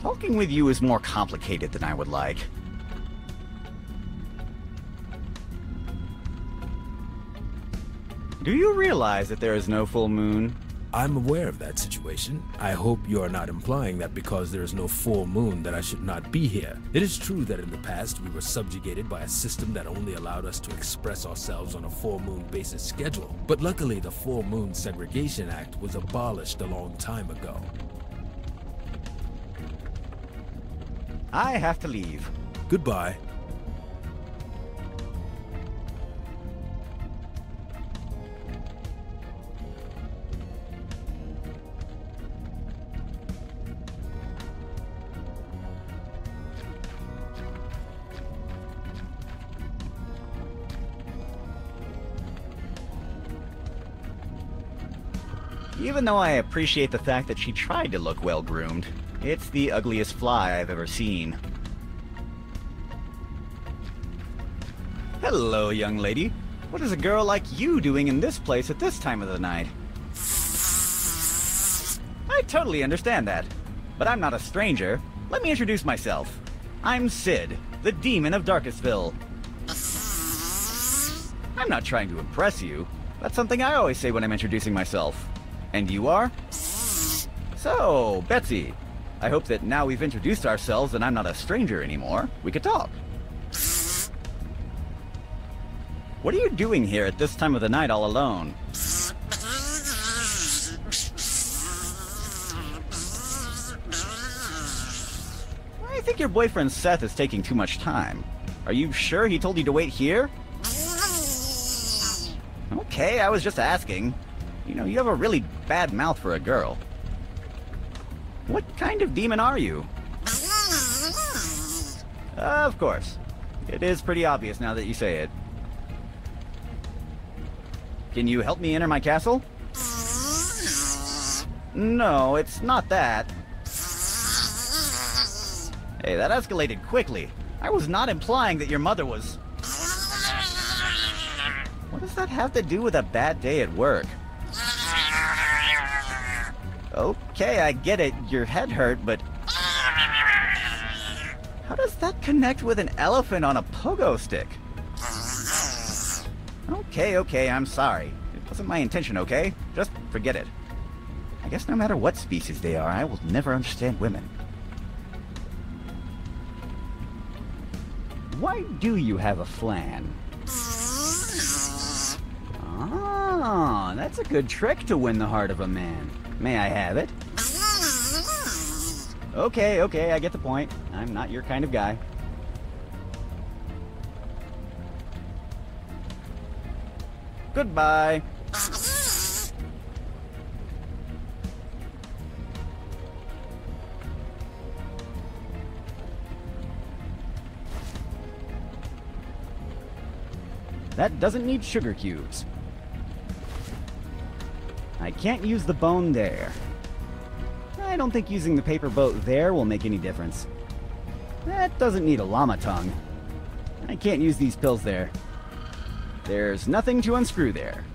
Talking with you is more complicated than I would like. Do you realize that there is no full moon? I'm aware of that situation. I hope you are not implying that because there is no full moon that I should not be here. It is true that in the past we were subjugated by a system that only allowed us to express ourselves on a full moon basis schedule. But luckily the Full Moon Segregation Act was abolished a long time ago. I have to leave. Goodbye. Even though I appreciate the fact that she tried to look well-groomed, it's the ugliest fly I've ever seen. Hello, young lady. What is a girl like you doing in this place at this time of the night? I totally understand that, but I'm not a stranger. Let me introduce myself. I'm Sid, the demon of Darkestville. I'm not trying to impress you. That's something I always say when I'm introducing myself. And you are? So, Betsy, I hope that now we've introduced ourselves and I'm not a stranger anymore, we could talk. What are you doing here at this time of the night all alone? I think your boyfriend Seth is taking too much time. Are you sure he told you to wait here? Okay, I was just asking. You know, you have a really bad mouth for a girl. What kind of demon are you? Of course. It is pretty obvious now that you say it. Can you help me enter my castle? No, it's not that. Hey, that escalated quickly. I was not implying that your mother was... What does that have to do with a bad day at work? Okay, I get it. Your head hurt, but... How does that connect with an elephant on a pogo stick? Okay, I'm sorry. It wasn't my intention, okay? Just forget it. I I guess no matter what species they are, I will never understand women. Why do you have a flan? Ah, that's a good trick to win the heart of a man. May I have it? Okay, I get the point. I'm not your kind of guy. Goodbye. That doesn't need sugar cubes. I can't use the bone there. I don't think using the paper boat there will make any difference. That doesn't need a llama tongue. I can't use these pills there. There's nothing to unscrew there.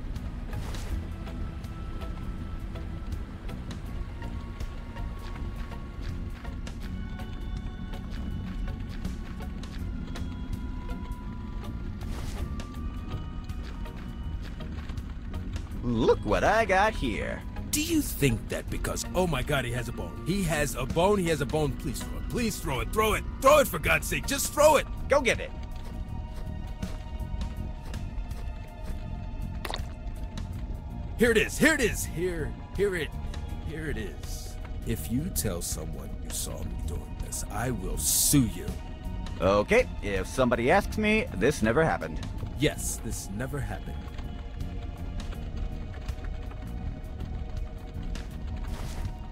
Look what I got here. Do you think that because, oh my god, he has a bone. He has a bone, he has a bone. Please throw it, please throw it, throw it. Throw it for God's sake, just throw it. Go get it. Here it is, here it is, here it is. If you tell someone you saw me doing this, I will sue you. Okay, if somebody asks me, this never happened. Yes, this never happened.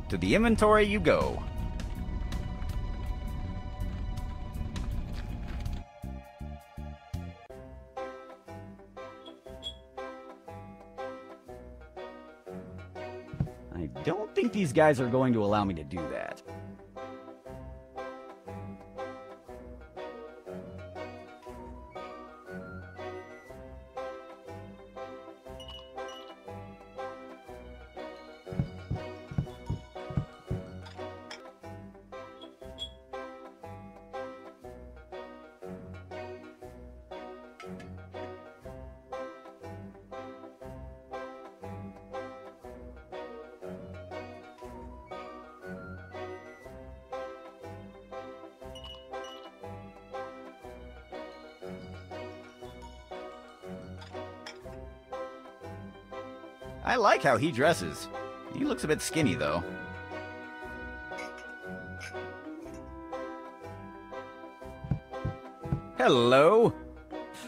To the inventory you go. I don't think these guys are going to allow me to do that. I like how he dresses. He looks a bit skinny, though. Hello.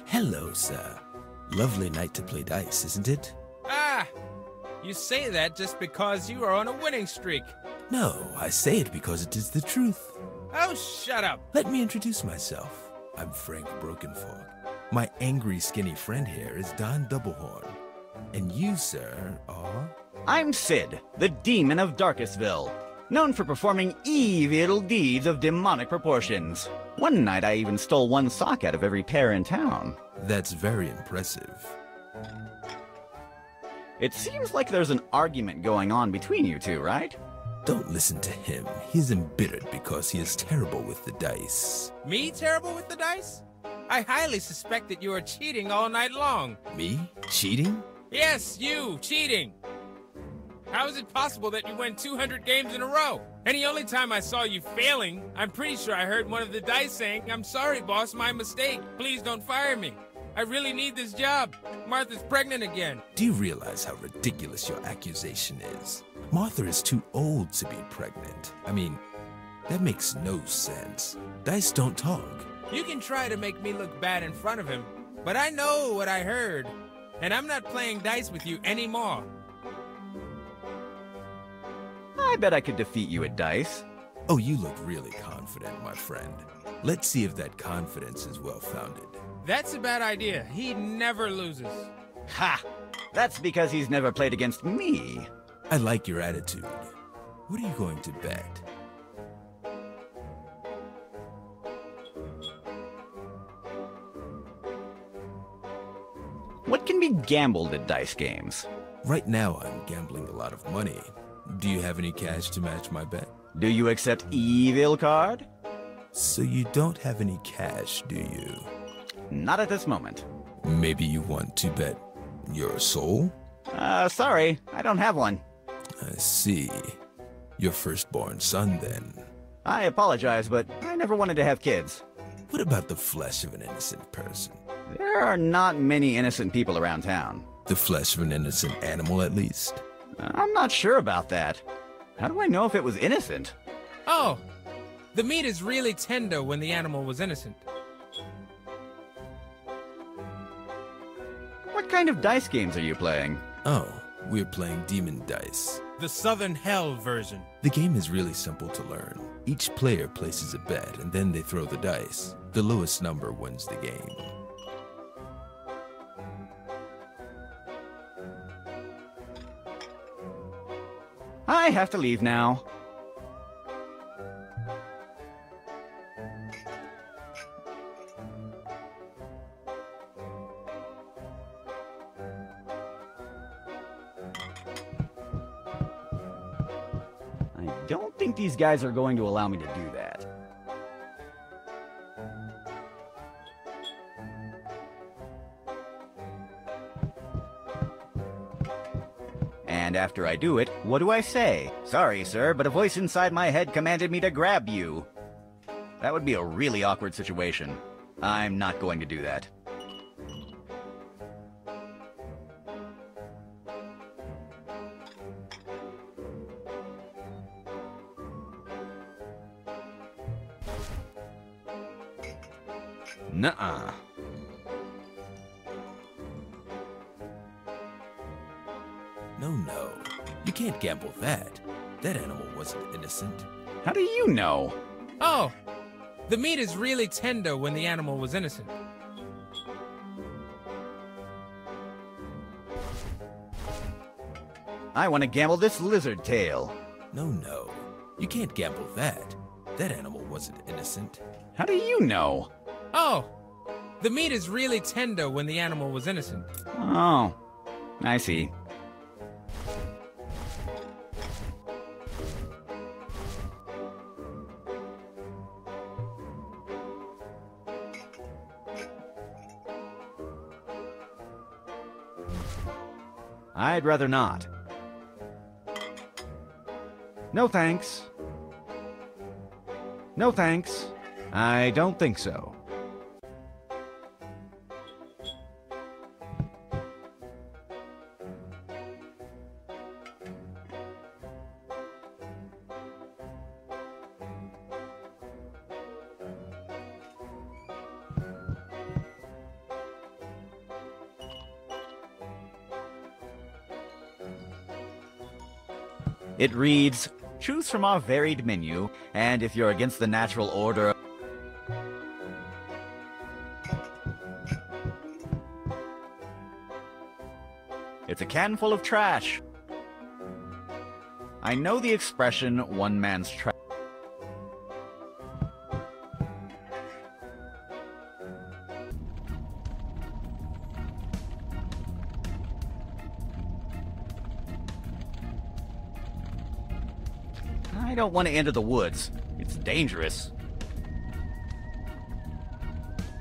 Hello, sir. Lovely night to play dice, isn't it? Ah! You say that just because you are on a winning streak. No, I say it because it is the truth. Oh, shut up. Let me introduce myself. I'm Frank Brokenfork. My angry, skinny friend here is Don Doublehorn. And you, sir, are? I'm Sid, the demon of Darkestville, known for performing evil deeds of demonic proportions. One night I even stole one sock out of every pair in town. That's very impressive. It seems like there's an argument going on between you two, right? Don't listen to him. He's embittered because he is terrible with the dice. Me terrible with the dice? I highly suspect that you are cheating all night long. Me? Cheating? Yes, you, cheating! How is it possible that you win 200 games in a row? And the only time I saw you failing, I'm pretty sure I heard one of the dice saying, "I'm sorry, boss, my mistake. Please don't fire me. I really need this job. Martha's pregnant again." Do you realize how ridiculous your accusation is? Martha is too old to be pregnant. I mean, that makes no sense. Dice don't talk. You can try to make me look bad in front of him, but I know what I heard. And I'm not playing dice with you anymore. I bet I could defeat you at dice. Oh, you look really confident, my friend. Let's see if that confidence is well-founded. That's a bad idea. He never loses. Ha! That's because he's never played against me. I like your attitude. What are you going to bet? What can be gambled at dice games? Right now, I'm gambling a lot of money. Do you have any cash to match my bet? Do you accept evil card? So you don't have any cash, do you? Not at this moment. Maybe you want to bet your soul? Sorry, I don't have one. I see. Your firstborn son, then. I apologize, but I never wanted to have kids. What about the flesh of an innocent person? There are not many innocent people around town. The flesh of an innocent animal, at least? I'm not sure about that. How do I know if it was innocent? Oh, the meat is really tender when the animal was innocent. What kind of dice games are you playing? Oh, we're playing Demon Dice. The Southern Hell version. The game is really simple to learn. Each player places a bet, and then they throw the dice. The lowest number wins the game. I have to leave now. I don't think these guys are going to allow me to do that. And after I do it, what do I say? Sorry, sir, but a voice inside my head commanded me to grab you. That would be a really awkward situation. I'm not going to do that. Nuh-uh. No. You can't gamble that. That animal wasn't innocent. How do you know? Oh, the meat is really tender when the animal was innocent. I want to gamble this lizard tail. No. You can't gamble that. That animal wasn't innocent. How do you know? Oh, the meat is really tender when the animal was innocent. Oh, I see. I'd rather not. No thanks. No thanks. I don't think so. It reads, choose from our varied menu, and if you're against the natural order... It's a can full of trash. I know the expression, one man's trash. I don't want to enter the woods. It's dangerous.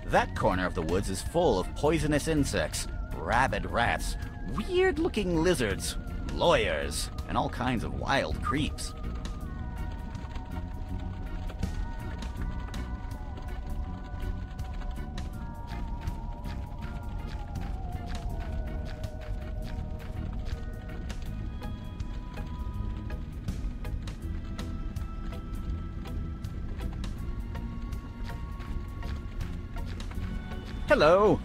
That corner of the woods is full of poisonous insects, rabid rats, weird-looking lizards, lawyers, and all kinds of wild creeps. Hello.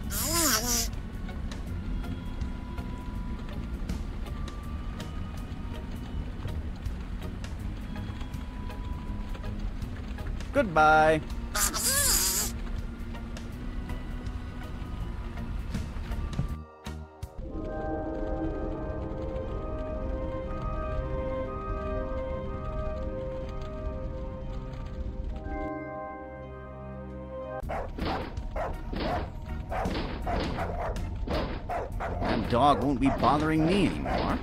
Goodbye. That dog won't be bothering me anymore.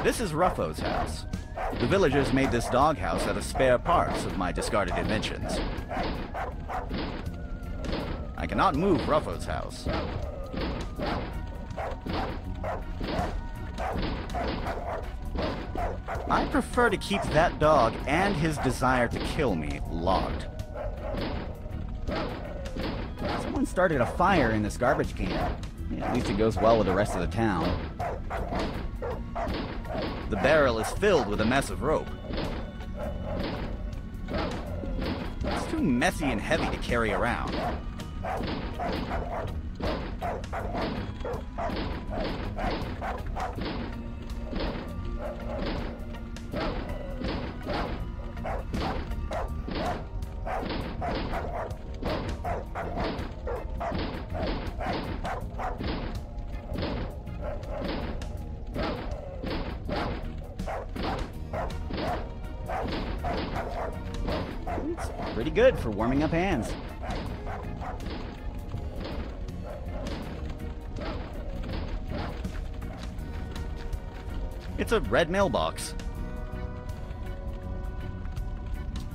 This is Ruffo's house. The villagers made this doghouse out of spare parts of my discarded inventions. I cannot move Ruffo's house. I prefer to keep that dog and his desire to kill me logged. Someone started a fire in this garbage can. Yeah, at least it goes well with the rest of the town. The barrel is filled with a mess of rope. It's too messy and heavy to carry around. It's pretty good for warming up hands. It's a red mailbox.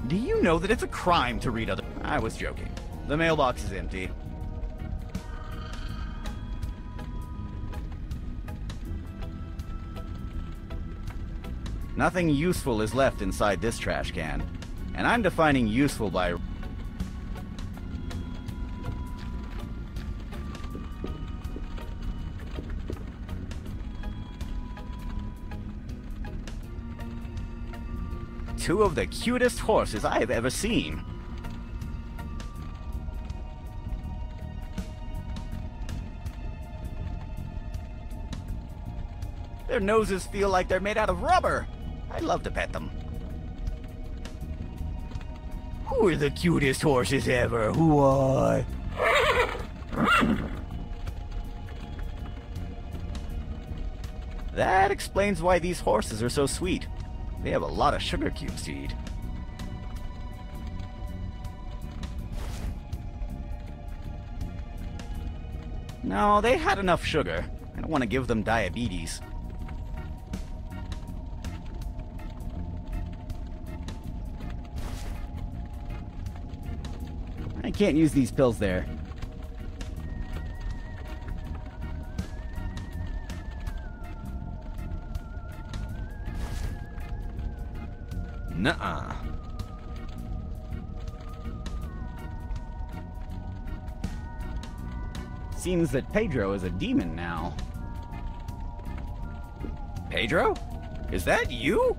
Do you know that it's a crime to read other... I was joking. The mailbox is empty. Nothing useful is left inside this trash can. And I'm defining useful by... two of the cutest horses I have ever seen. Their noses feel like they're made out of rubber. I'd love to pet them. Who are the cutest horses ever? Who are... That explains why these horses are so sweet. They have a lot of sugar cubes to eat. No, they had enough sugar. I don't want to give them diabetes. I can't use these pills there. Nuh-uh. Seems that Pedro is a demon now. Pedro? Is that you?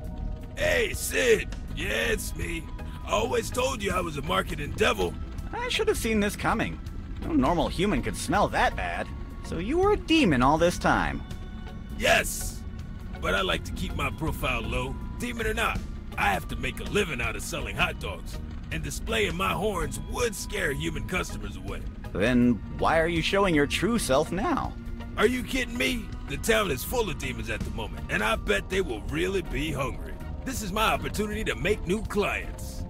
Hey, Sid! Yeah, it's me. I always told you I was a marketing devil. I should have seen this coming. No normal human could smell that bad. So you were a demon all this time. Yes! But I like to keep my profile low. Demon or not, I have to make a living out of selling hot dogs. And displaying my horns would scare human customers away. Then why are you showing your true self now? Are you kidding me? The town is full of demons at the moment, and I bet they will really be hungry. This is my opportunity to make new clients.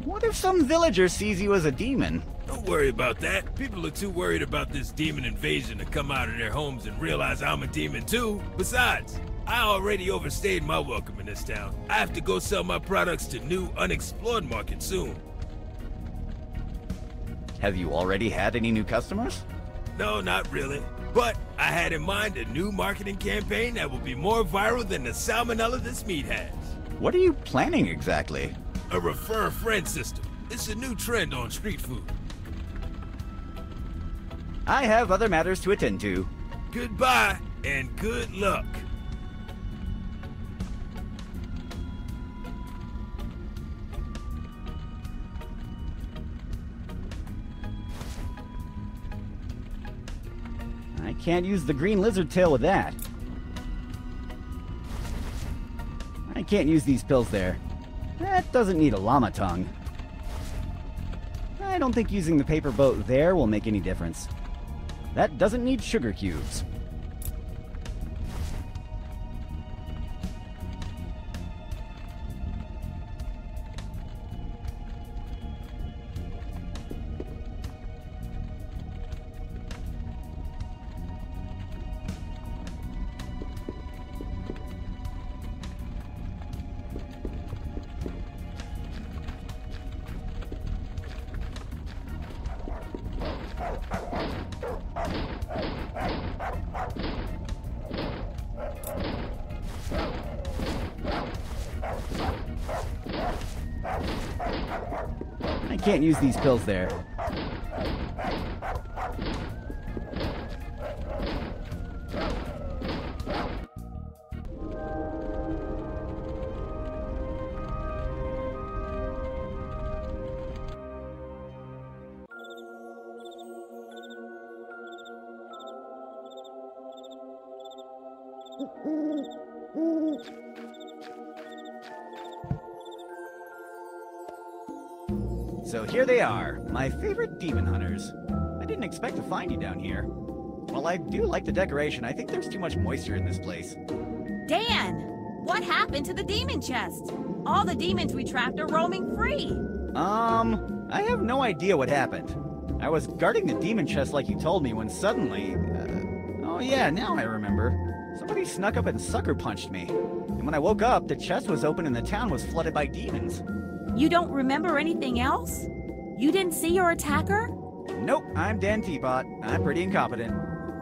What if some villager sees you as a demon? Don't worry about that. People are too worried about this demon invasion to come out of their homes and realize I'm a demon too. Besides, I already overstayed my welcome in this town. I have to go sell my products to new, unexplored markets soon. Have you already had any new customers? No, not really. But I had in mind a new marketing campaign that will be more viral than the salmonella this meat has. What are you planning exactly? A refer a friend system. It's a new trend on street food. I have other matters to attend to. Goodbye, and good luck. I can't use the green lizard tail with that. I can't use these pills there. That doesn't need a llama tongue. I don't think using the paper boat there will make any difference. That doesn't need sugar cubes. I can't use these pills there. So here they are, my favorite demon hunters. I didn't expect to find you down here. While I do like the decoration, I think there's too much moisture in this place. Dan! What happened to the demon chest? All the demons we trapped are roaming free. I have no idea what happened. I was guarding the demon chest like you told me when suddenly... oh yeah, now I remember. Somebody snuck up and sucker punched me. And when I woke up, the chest was open and the town was flooded by demons. You don't remember anything else? You didn't see your attacker? Nope, I'm Dan Teapot. I'm pretty incompetent.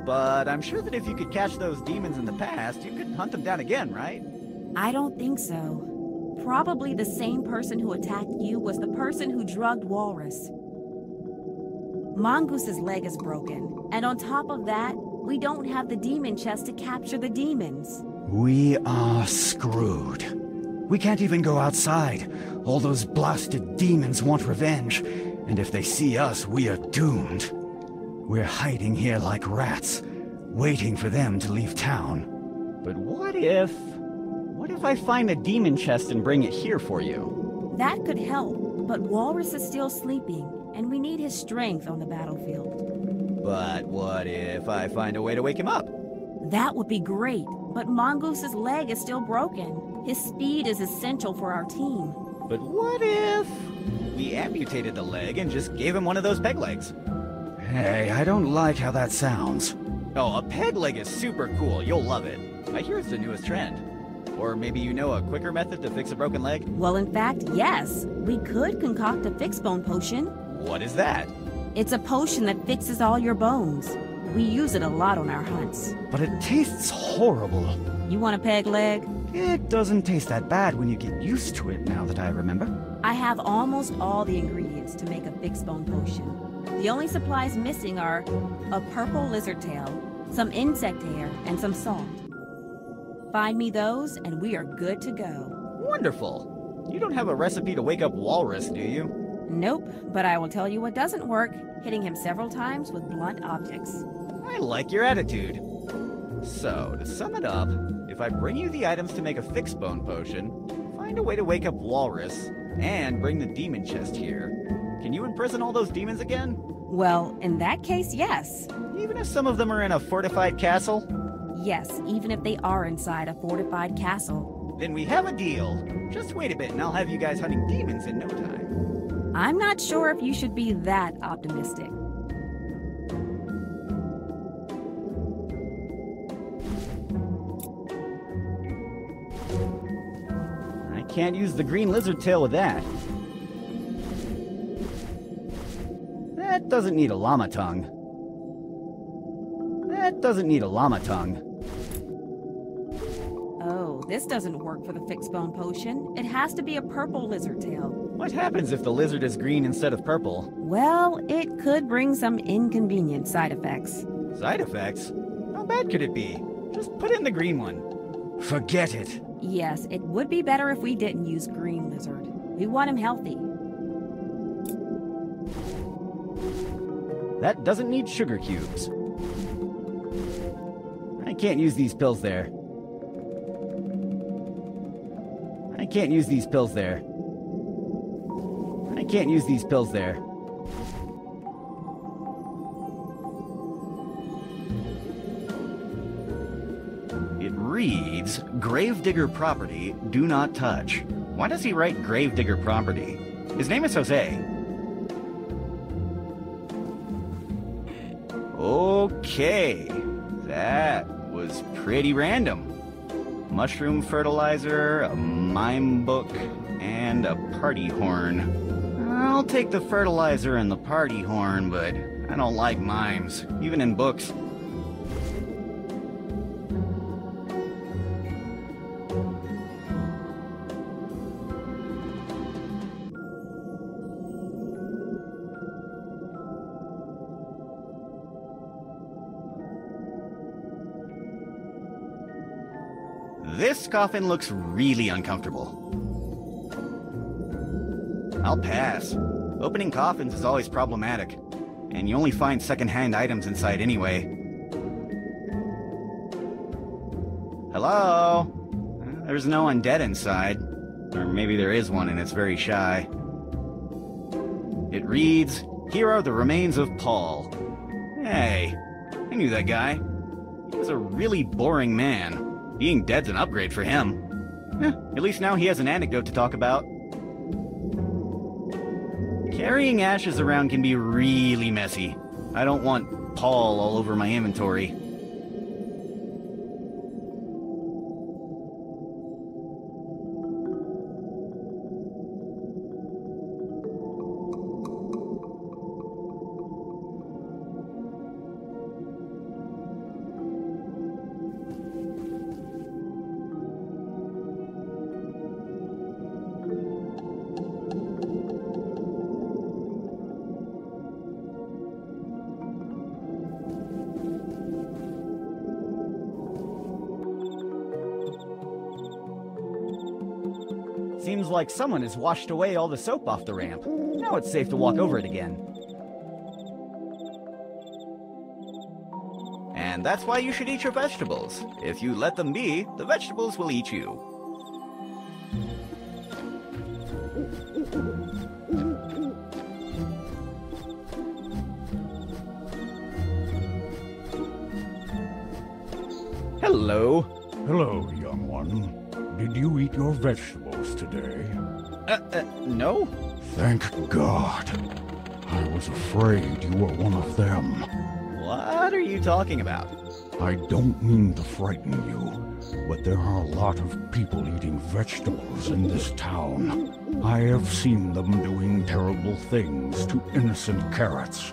But I'm sure that if you could catch those demons in the past, you could hunt them down again, right? I don't think so. Probably the same person who attacked you was the person who drugged Walrus. Mongoose's leg is broken, and on top of that, we don't have the demon chest to capture the demons. We are screwed. We can't even go outside. All those blasted demons want revenge, and if they see us, we are doomed. We're hiding here like rats, waiting for them to leave town. But what if I find a demon chest and bring it here for you? That could help, but Walrus is still sleeping, and we need his strength on the battlefield. But what if I find a way to wake him up? That would be great, but Mongoose's leg is still broken. His speed is essential for our team. But what if we amputated the leg and just gave him one of those peg legs? Hey, I don't like how that sounds. Oh, a peg leg is super cool. You'll love it. I hear it's the newest trend. Or maybe you know a quicker method to fix a broken leg? Well, in fact, yes. We could concoct a fix bone potion. What is that? It's a potion that fixes all your bones. We use it a lot on our hunts. But it tastes horrible. You want a peg leg? It doesn't taste that bad when you get used to it, now that I remember. I have almost all the ingredients to make a fix bone potion. The only supplies missing are a purple lizard tail, some insect hair, and some salt. Find me those, and we are good to go. Wonderful! You don't have a recipe to wake up Walrus, do you? Nope, but I will tell you what doesn't work, hitting him several times with blunt objects. I like your attitude. So, to sum it up, if I bring you the items to make a fix bone potion, find a way to wake up Walrus, and bring the demon chest here, can you imprison all those demons again? Well, in that case, yes. Even if some of them are in a fortified castle? Yes, even if they are inside a fortified castle. Then we have a deal. Just wait a bit and I'll have you guys hunting demons in no time. I'm not sure if you should be that optimistic. I can't use the green lizard tail with that. That doesn't need a llama tongue. That doesn't need a llama tongue. Oh, this doesn't work for the fix bone potion. It has to be a purple lizard tail. What happens if the lizard is green instead of purple? Well, it could bring some inconvenient side effects. Side effects? How bad could it be? Just put in the green one. Forget it. Yes, it would be better if we didn't use green lizard. We want him healthy. That doesn't need sugar cubes. I can't use these pills there. I can't use these pills there. I can't use these pills there. It reads, Gravedigger property, do not touch. Why does he write Gravedigger property? His name is Jose. Okay, that was pretty random. Mushroom fertilizer, a mime book, and a party horn. I'll take the fertilizer and the party horn, but I don't like mimes, even in books. This coffin looks really uncomfortable. I'll pass. Opening coffins is always problematic, and you only find second-hand items inside anyway. Hello? There's no undead inside. Or maybe there is one and it's very shy. It reads, "Here are the remains of Paul." Hey, I knew that guy. He was a really boring man. Being dead's an upgrade for him. At least now he has an anecdote to talk about. Carrying ashes around can be really messy. I don't want Paul all over my inventory. Seems like someone has washed away all the soap off the ramp. Now it's safe to walk over it again. And that's why you should eat your vegetables. If you let them be, the vegetables will eat you. Hello. Hello, young one. Did you eat your vegetables today? No. Thank God. I was afraid you were one of them. What are you talking about? I don't mean to frighten you, but there are a lot of people eating vegetables in this town. I have seen them doing terrible things to innocent carrots.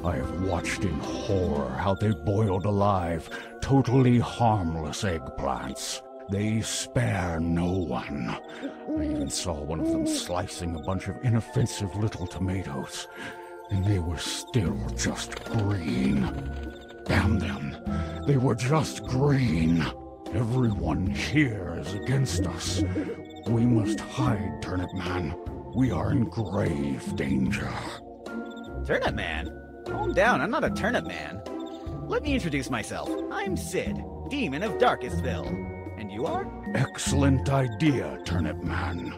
I have watched in horror how they boiled alive totally harmless eggplants. They spare no one. I even saw one of them slicing a bunch of inoffensive little tomatoes, and they were still just green. Damn them, they were just green. Everyone here is against us. We must hide, Turnip Man. We are in grave danger. Turnip Man? Calm down, I'm not a turnip man. Let me introduce myself. I'm Sid, Demon of Darkestville. And you are? Excellent idea, Turnip Man.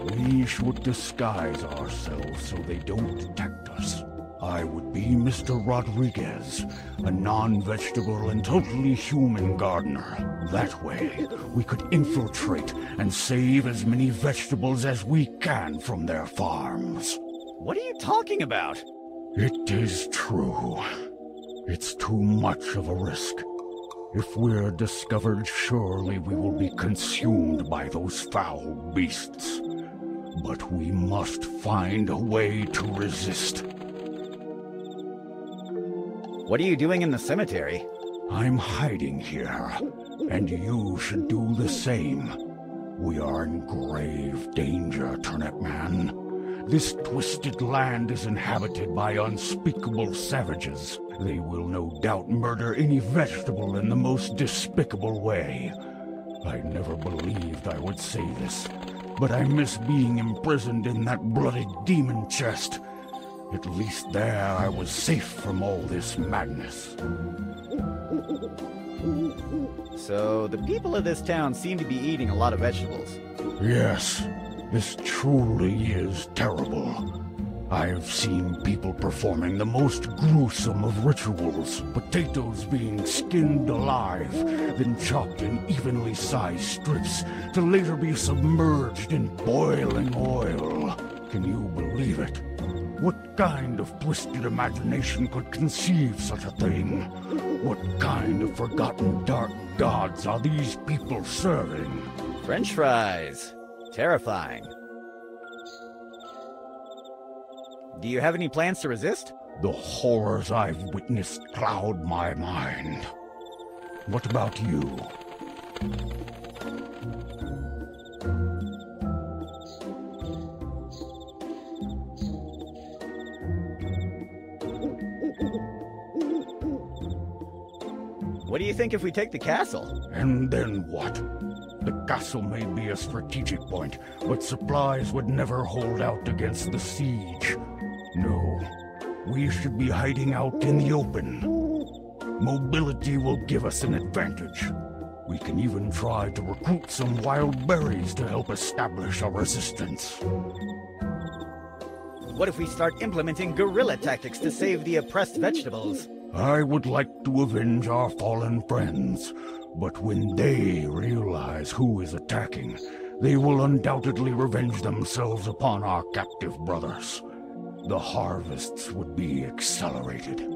We should disguise ourselves so they don't detect us. I would be Mr. Rodriguez, a non-vegetable and totally human gardener. That way, we could infiltrate and save as many vegetables as we can from their farms. What are you talking about? It is true. It's too much of a risk. If we're discovered, surely we will be consumed by those foul beasts. But we must find a way to resist. What are you doing in the cemetery? I'm hiding here, and you should do the same. We are in grave danger, Turnip Man. This twisted land is inhabited by unspeakable savages. They will no doubt murder any vegetable in the most despicable way. I never believed I would say this, but I miss being imprisoned in that bloody demon chest. At least there I was safe from all this madness. So the people of this town seem to be eating a lot of vegetables. Yes, this truly is terrible. I have seen people performing the most gruesome of rituals, potatoes being skinned alive, then chopped in evenly sized strips to later be submerged in boiling oil. Can you believe it? What kind of twisted imagination could conceive such a thing? What kind of forgotten dark gods are these people serving? French fries. Terrifying. Do you have any plans to resist? The horrors I've witnessed cloud my mind. What about you? What do you think if we take the castle? And then what? The castle may be a strategic point, but supplies would never hold out against the siege. No, we should be hiding out in the open. Mobility will give us an advantage. We can even try to recruit some wild berries to help establish our resistance. What if we start implementing guerrilla tactics to save the oppressed vegetables? I would like to avenge our fallen friends, but when they realize who is attacking, they will undoubtedly revenge themselves upon our captive brothers. The harvests would be accelerated.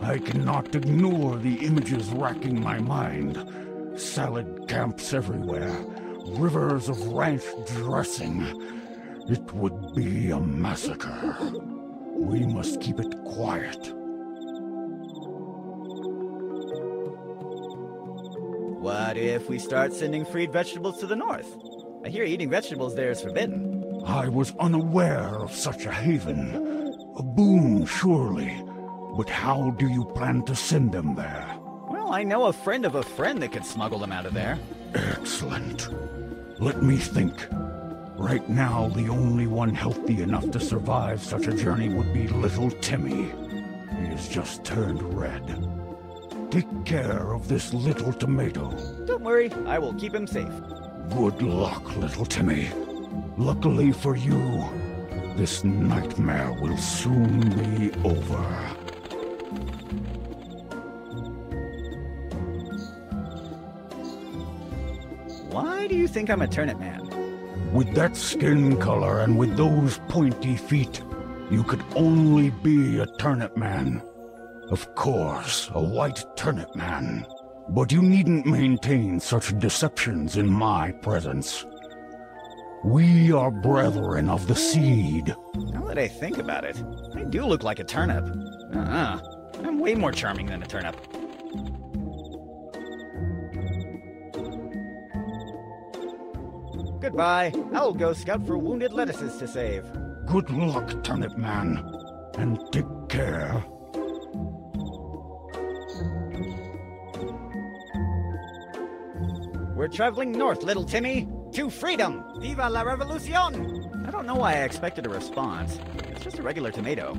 I cannot ignore the images racking my mind. Salad camps everywhere, rivers of ranch dressing. It would be a massacre. We must keep it quiet. What if we start sending freed vegetables to the north? I hear eating vegetables there is forbidden. I was unaware of such a haven. A boon, surely. But how do you plan to send them there? Well, I know a friend of a friend that could smuggle them out of there. Excellent. Let me think. Right now, the only one healthy enough to survive such a journey would be little Timmy. He has just turned red. Take care of this little tomato. Don't worry, I will keep him safe. Good luck, little Timmy. Luckily for you, this nightmare will soon be over. Why do you think I'm a turnip man? With that skin color and with those pointy feet, you could only be a turnip man. Of course, a white turnip man. But you needn't maintain such deceptions in my presence. We are brethren of the seed. Now that I think about it, I do look like a turnip. I'm way more charming than a turnip. Goodbye. I'll go scout for wounded lettuces to save. Good luck, turnip man. And take care. We're traveling north, little Timmy. To freedom! Viva la revolucion! I don't know why I expected a response. It's just a regular tomato.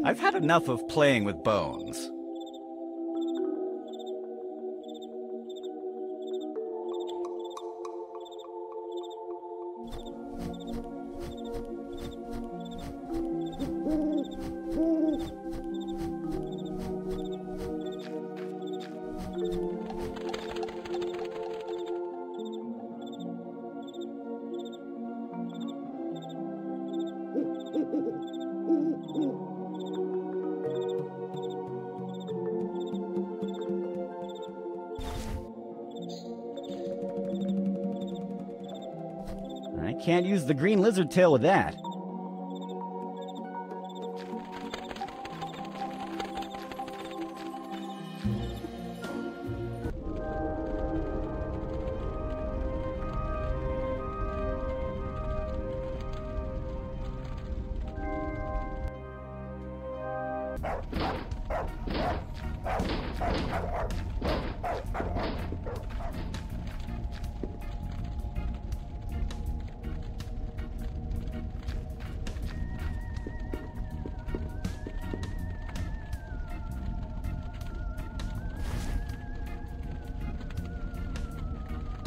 I've had enough of playing with bones. I can't use the green lizard tail with that.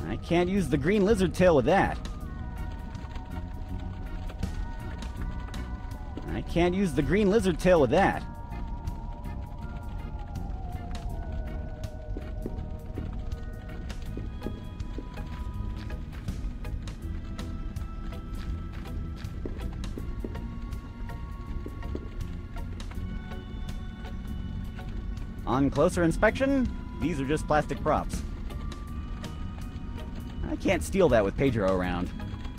I can't use the green lizard tail with that. I can't use the green lizard tail with that. On closer inspection, these are just plastic props. I can't steal that with Pedro around.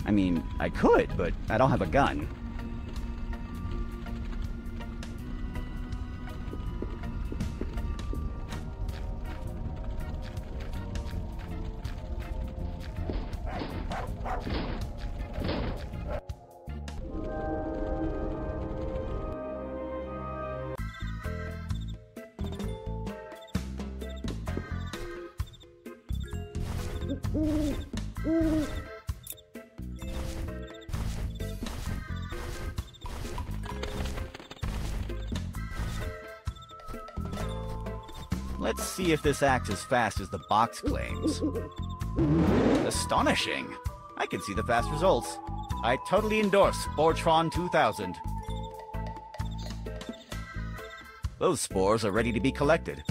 I mean, I could, but I don't have a gun. Let's see if this acts as fast as the box claims. Astonishing! I can see the fast results. I totally endorse Sportron 2000. Those spores are ready to be collected.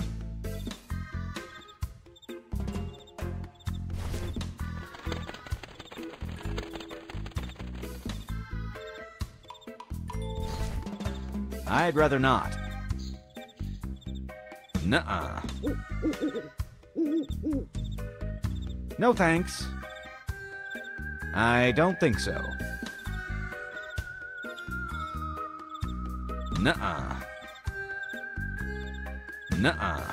I'd rather not. Nuh-uh. No thanks. I don't think so. Nuh-uh. Nuh-uh.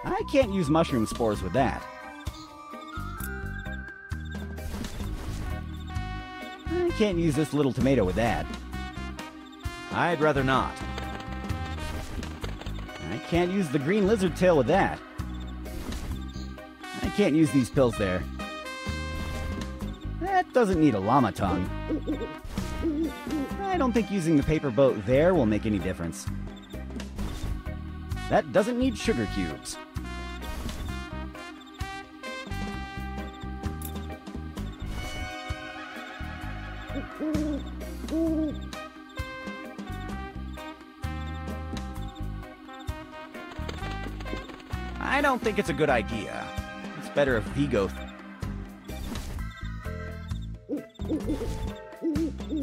I can't use mushroom spores with that. I can't use this little tomato with that. I'd rather not. I can't use the green lizard tail with that. I can't use these pills there. That doesn't need a llama tongue. I don't think using the paper boat there will make any difference. That doesn't need sugar cubes. I don't think it's a good idea. It's better if Vigo...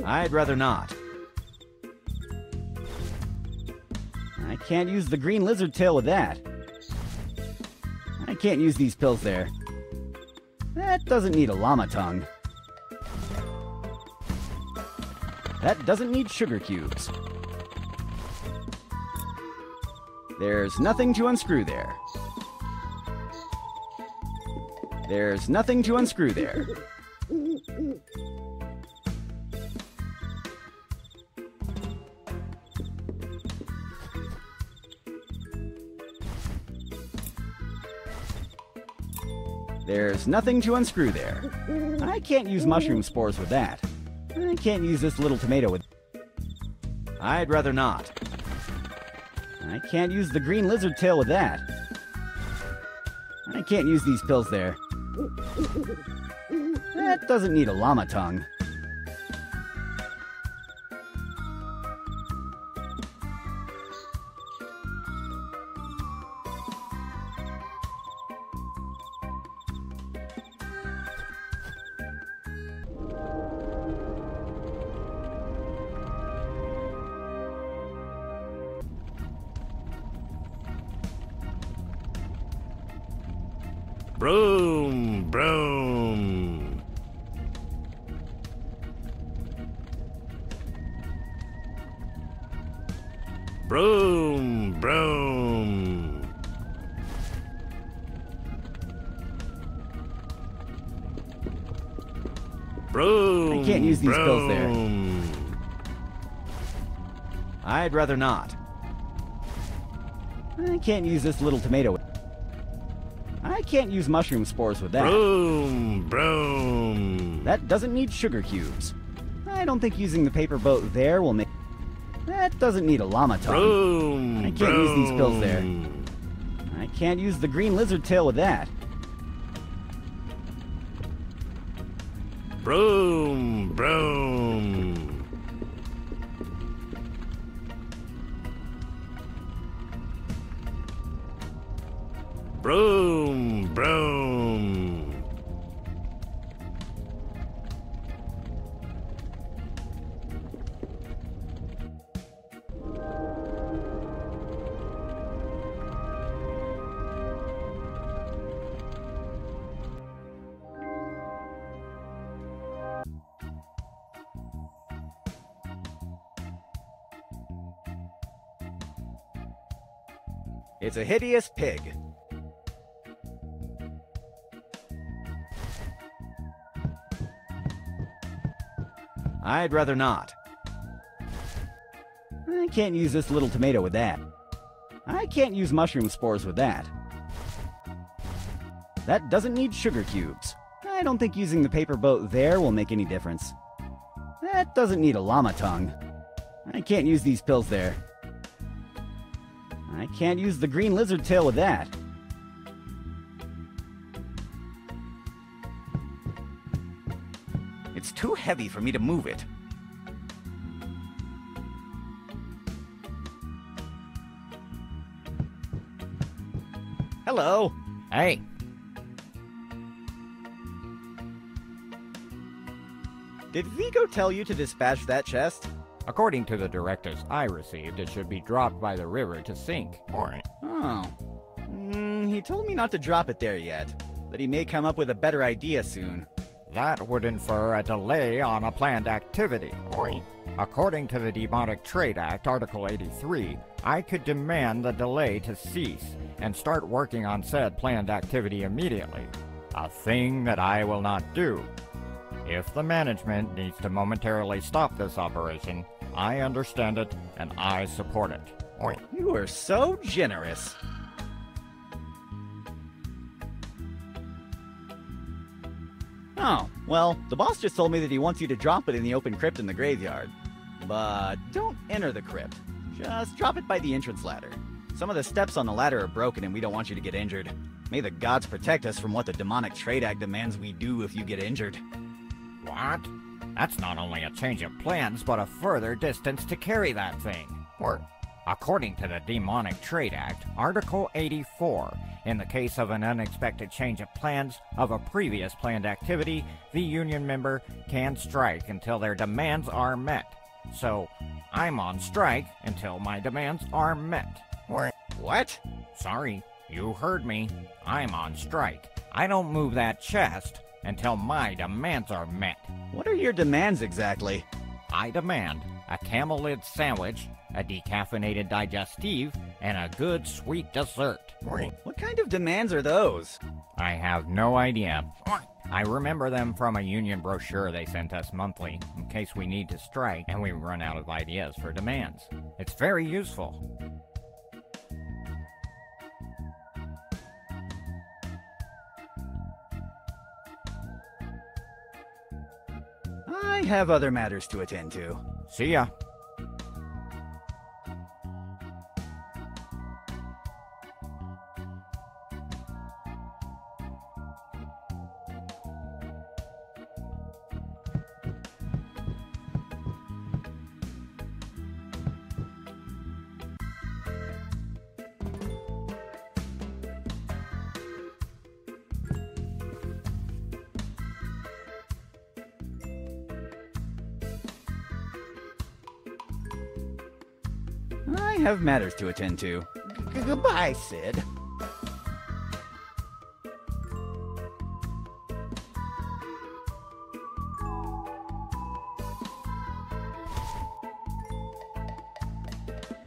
I'd rather not. I can't use the green lizard tail with that. I can't use these pills there. That doesn't need a llama tongue. That doesn't need sugar cubes. There's nothing to unscrew there. There's nothing to unscrew there. There's nothing to unscrew there. I can't use mushroom spores with that. I can't use this little tomato with... I'd rather not. I can't use the green lizard tail with that. I can't use these pills there. That doesn't need a llama tongue. Broom, broom. Broom, broom. Broom, I can't use these pills there. broom. I'd rather not. I can't use this little tomato. I can't use mushroom spores with that. Broom, broom. That doesn't need sugar cubes. I don't think using the paper boat there will make... That doesn't need a llama tongue. Broom, I can't use these pills there. I can't use the green lizard tail with that. Broom, broom. Broom, broom. It's a hideous pig. I'd rather not. I can't use this little tomato with that. I can't use mushroom spores with that. That doesn't need sugar cubes. I don't think using the paper boat there will make any difference. That doesn't need a llama tongue. I can't use these pills there. I can't use the green lizard tail with that. It's too heavy for me to move it. Hello. Hey. Did Vigo tell you to dispatch that chest? According to the directives I received, it should be dropped by the river to sink. Oh. He told me not to drop it there yet, but he may come up with a better idea soon. That would infer a delay on a planned activity. According to the Demonic Trade Act, Article 83, I could demand the delay to cease and start working on said planned activity immediately. A thing that I will not do. If the management needs to momentarily stop this operation, I understand it and I support it. You are so generous. Oh, well, the boss just told me that he wants you to drop it in the open crypt in the graveyard. But don't enter the crypt. Just drop it by the entrance ladder. Some of the steps on the ladder are broken and we don't want you to get injured. May the gods protect us from what the Demonic Trade Act demands we do if you get injured. What? That's not only a change of plans, but a further distance to carry that thing. According to the Demonic Trade Act, Article 84, in the case of an unexpected change of plans of a previous planned activity, the union member can strike until their demands are met. So, I'm on strike until my demands are met. What? Sorry, you heard me. I'm on strike. I don't move that chest until my demands are met. What are your demands exactly? I demand a camel lid sandwich, a decaffeinated digestive, and a good sweet dessert. What kind of demands are those? I have no idea. I remember them from a union brochure they sent us monthly, in case we need to strike and we run out of ideas for demands. It's very useful. I have other matters to attend to. See ya. I have matters to attend to. Goodbye, Sid.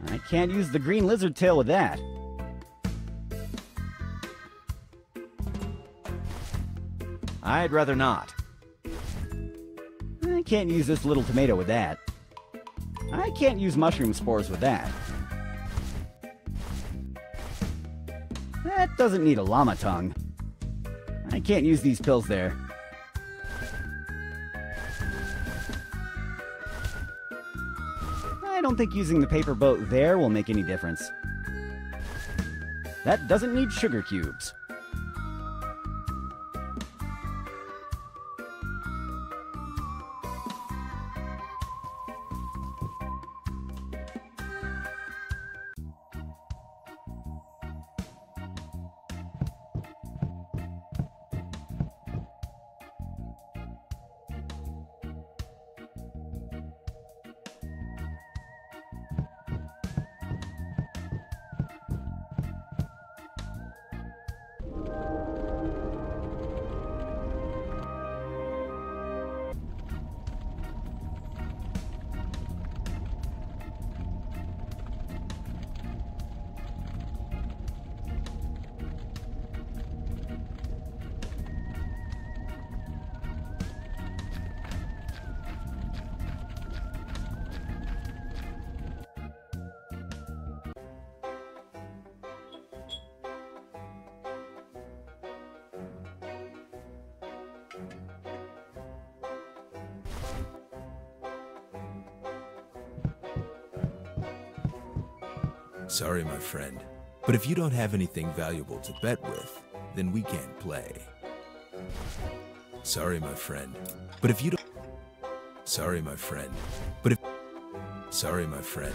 I can't use the green lizard tail with that. I'd rather not. I can't use this little tomato with that. I can't use mushroom spores with that. That doesn't need a llama tongue. I can't use these pills there. I don't think using the paper boat there will make any difference. That doesn't need sugar cubes. Sorry, my friend. But if you don't have anything valuable to bet with, then we can't play. Sorry, my friend. But if you don't... Sorry, my friend. But if... Sorry, my friend.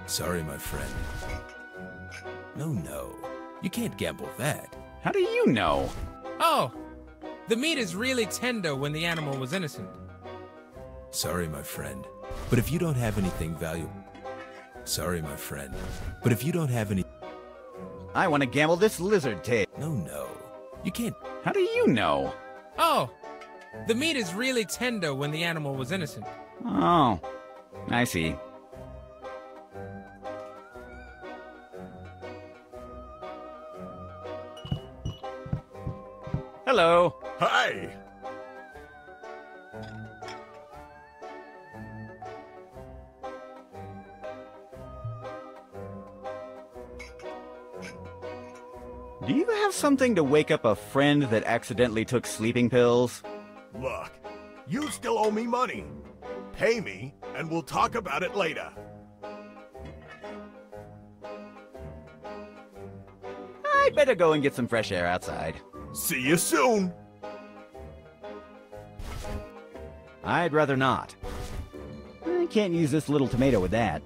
Sorry, my friend. No. You can't gamble that. How do you know? Oh, the meat is really tender when the animal was innocent. Sorry, my friend. But if you don't have anything valuable... Sorry, my friend. But if you don't have any... I want to gamble this lizard tail. No. You can't... How do you know? Oh, the meat is really tender when the animal was innocent. Oh, I see. Hello. Hi. Do you have something to wake up a friend that accidentally took sleeping pills? Look, you still owe me money. Pay me, and we'll talk about it later. I'd better go and get some fresh air outside. See you soon. I'd rather not. I can't use this little tomato with that.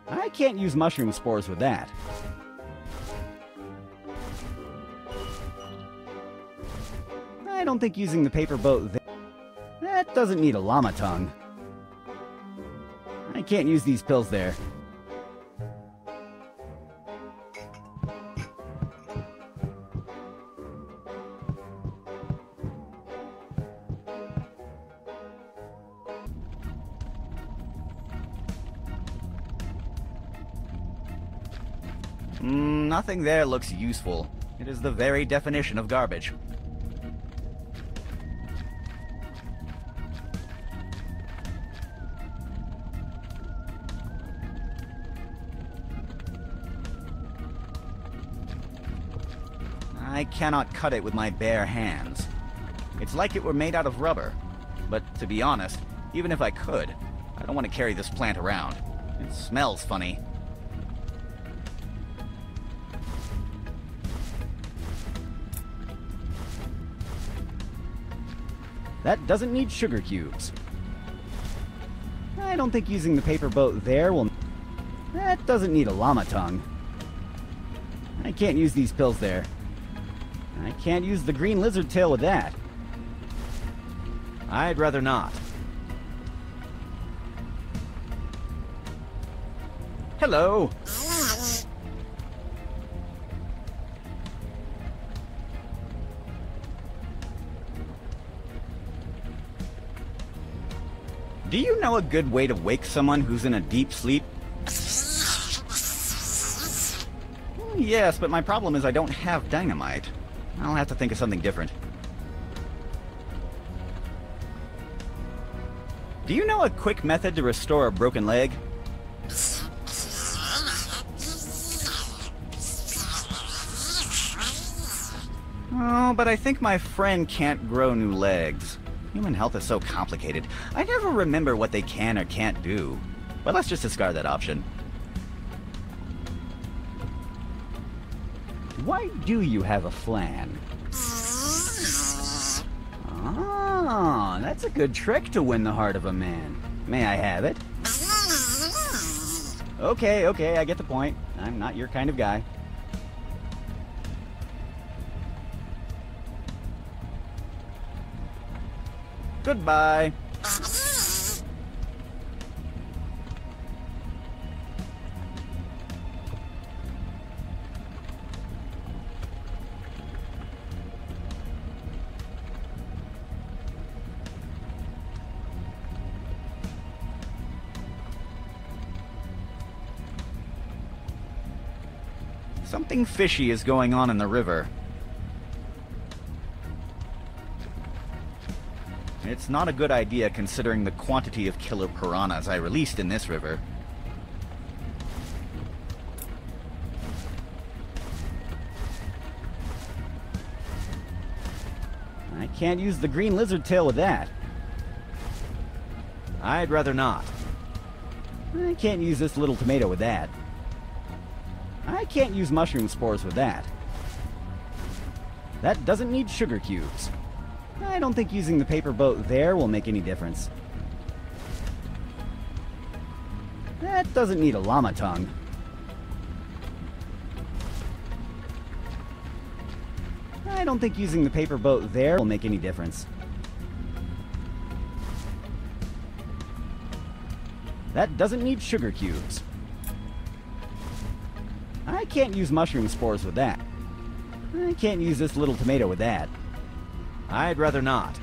I can't use mushroom spores with that. I don't think using the paper boat that doesn't need a llama tongue. I can't use these pills there. Nothing there looks useful. It is the very definition of garbage. I cannot cut it with my bare hands. It's like it were made out of rubber. But to be honest, even if I could, I don't want to carry this plant around. It smells funny. That doesn't need sugar cubes. I don't think using the paper boat there will... That doesn't need a llama tongue. I can't use these pills there. I can't use the green lizard tail with that. I'd rather not. Hello. Do you know a good way to wake someone who's in a deep sleep? Yes, but my problem is I don't have dynamite. I'll have to think of something different. Do you know a quick method to restore a broken leg? Oh, but I think my friend can't grow new legs. Human health is so complicated. I never remember what they can or can't do. But let's just discard that option. Why do you have a flan? Ah, that's a good trick to win the heart of a man. May I have it? Okay, I get the point. I'm not your kind of guy. Goodbye. Something fishy is going on in the river. It's not a good idea considering the quantity of killer piranhas I released in this river. I can't use the green lizard tail with that. I'd rather not. I can't use this little tomato with that. I can't use mushroom spores with that. That doesn't need sugar cubes. I don't think using the paper boat there will make any difference. That doesn't need a llama tongue. I don't think using the paper boat there will make any difference. That doesn't need sugar cubes. I can't use mushroom spores with that. I can't use this little tomato with that. I'd rather not.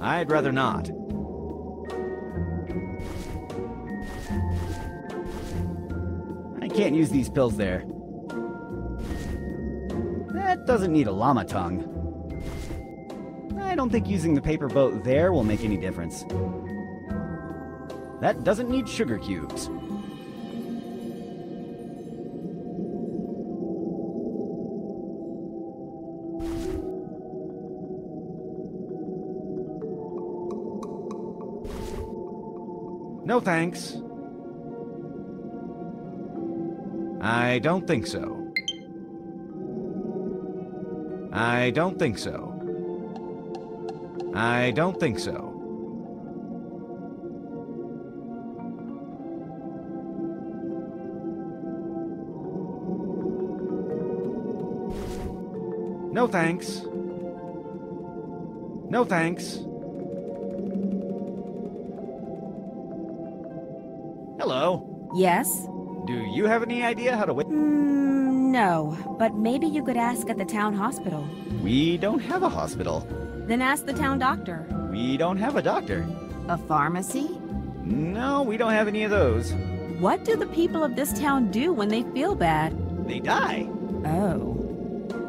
I'd rather not. I can't use these pills there. That doesn't need a llama tongue. I don't think using the paper boat there will make any difference. That doesn't need sugar cubes. No thanks. I don't think so. I don't think so. I don't think so. No thanks. No thanks. Hello. Yes? Do you have any idea how to wait? No, but maybe you could ask at the town hospital. We don't have a hospital. Then ask the town doctor. We don't have a doctor. A pharmacy? No, we don't have any of those. What do the people of this town do when they feel bad? They die. Oh.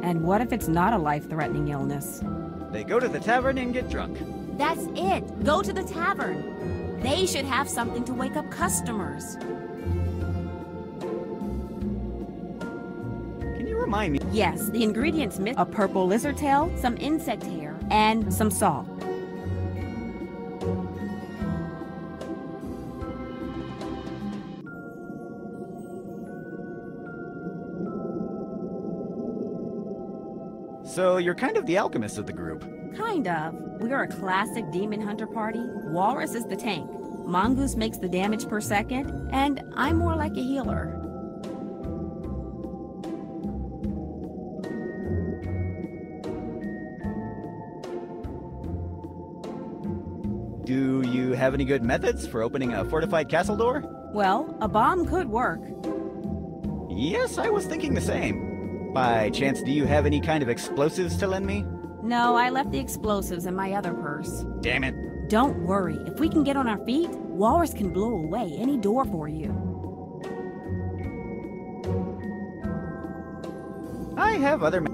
And what if it's not a life-threatening illness? They go to the tavern and get drunk. That's it. Go to the tavern. They should have something to wake up customers. Can you remind me? Yes, the ingredients miss a purple lizard tail, some insect hair, and some salt. So you're kind of the alchemist of the group. Kind of. We're a classic demon hunter party. Walrus is the tank. Mongoose makes the damage per second, and I'm more like a healer. Do you have any good methods for opening a fortified castle door? Well, a bomb could work. Yes, I was thinking the same. By chance, do you have any kind of explosives to lend me? No, I left the explosives in my other purse. Damn it. Don't worry. If we can get on our feet, Walrus can blow away any door for you. I have other...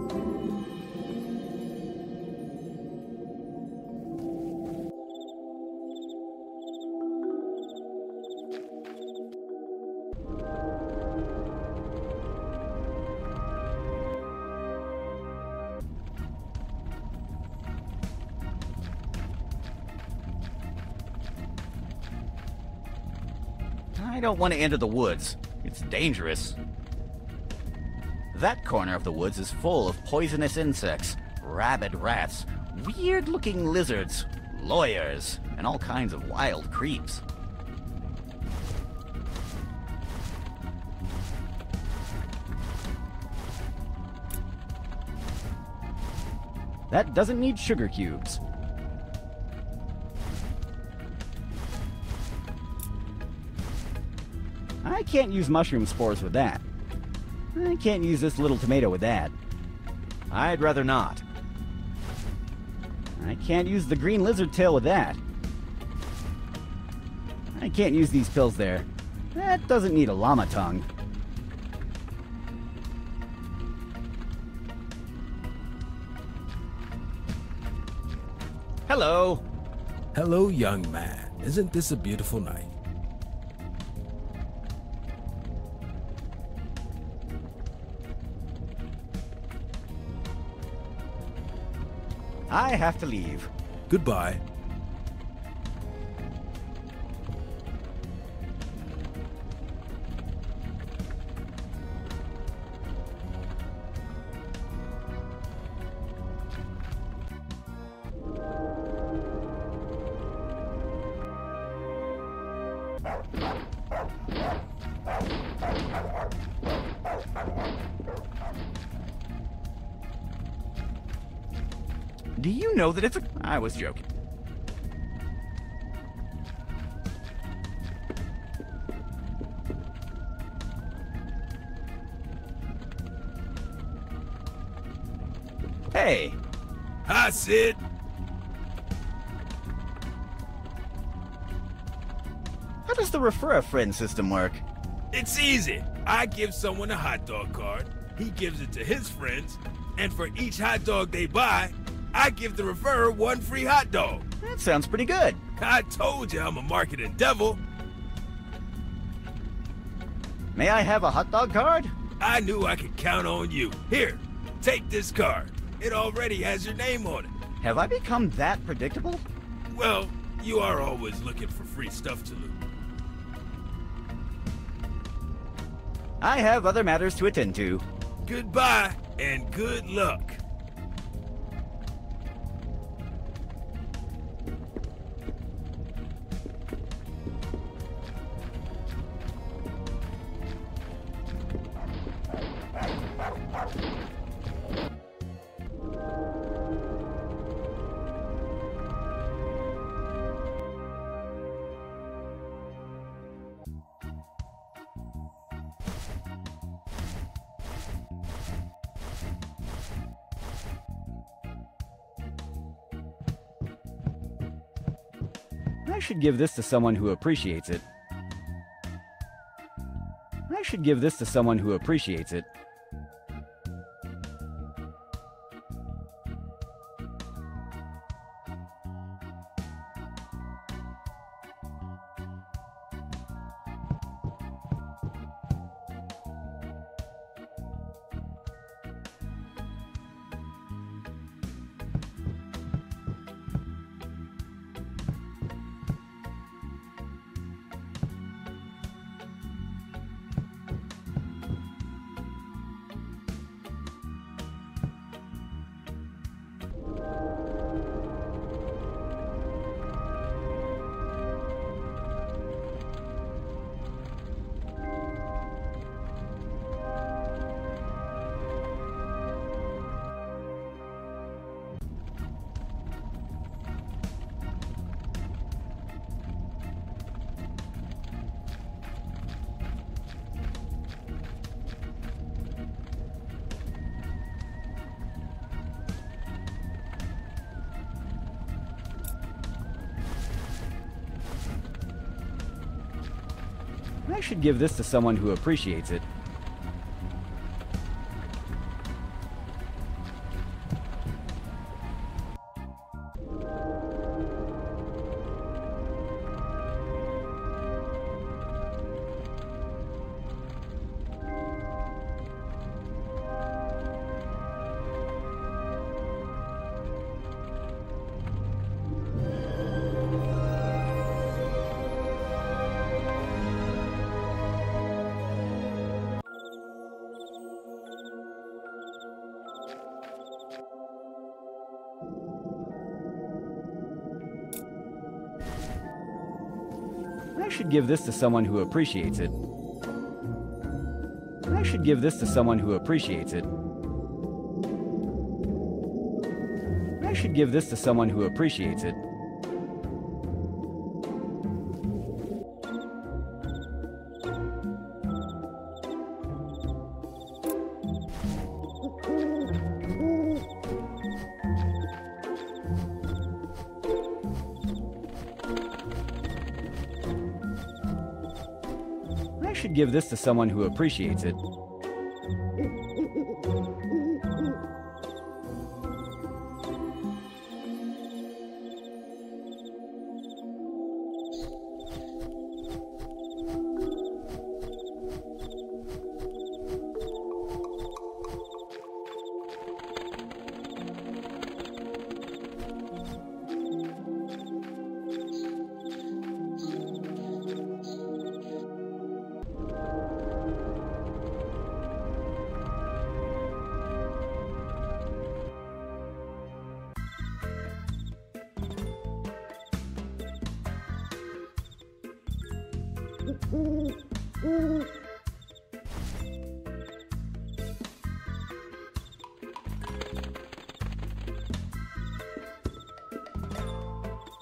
I don't want to enter the woods. It's dangerous. That corner of the woods is full of poisonous insects, rabid rats, weird-looking lizards, lawyers, and all kinds of wild creeps. That doesn't need sugar cubes. I can't use mushroom spores with that. I can't use this little tomato with that. I'd rather not. I can't use the green lizard tail with that. I can't use these pills there. That doesn't need a llama tongue. Hello. Hello, young man. Isn't this a beautiful night? I have to leave. Goodbye. Do you know that it's a... I was joking. Hey. Hi, Sid. How does the refer a friend system work? It's easy. I give someone a hot dog card, he gives it to his friends, and for each hot dog they buy, I give the referrer one free hot dog. That sounds pretty good. I told you I'm a marketing devil. May I have a hot dog card? I knew I could count on you. Here, take this card. It already has your name on it. Have I become that predictable? Well, you are always looking for free stuff to loot. I have other matters to attend to. Goodbye, and good luck. I should give this to someone who appreciates it. I should give this to someone who appreciates it. I should give this to someone who appreciates it. I should give this to someone who appreciates it. I should give this to someone who appreciates it. I should give this to someone who appreciates it. should give this to someone who appreciates it.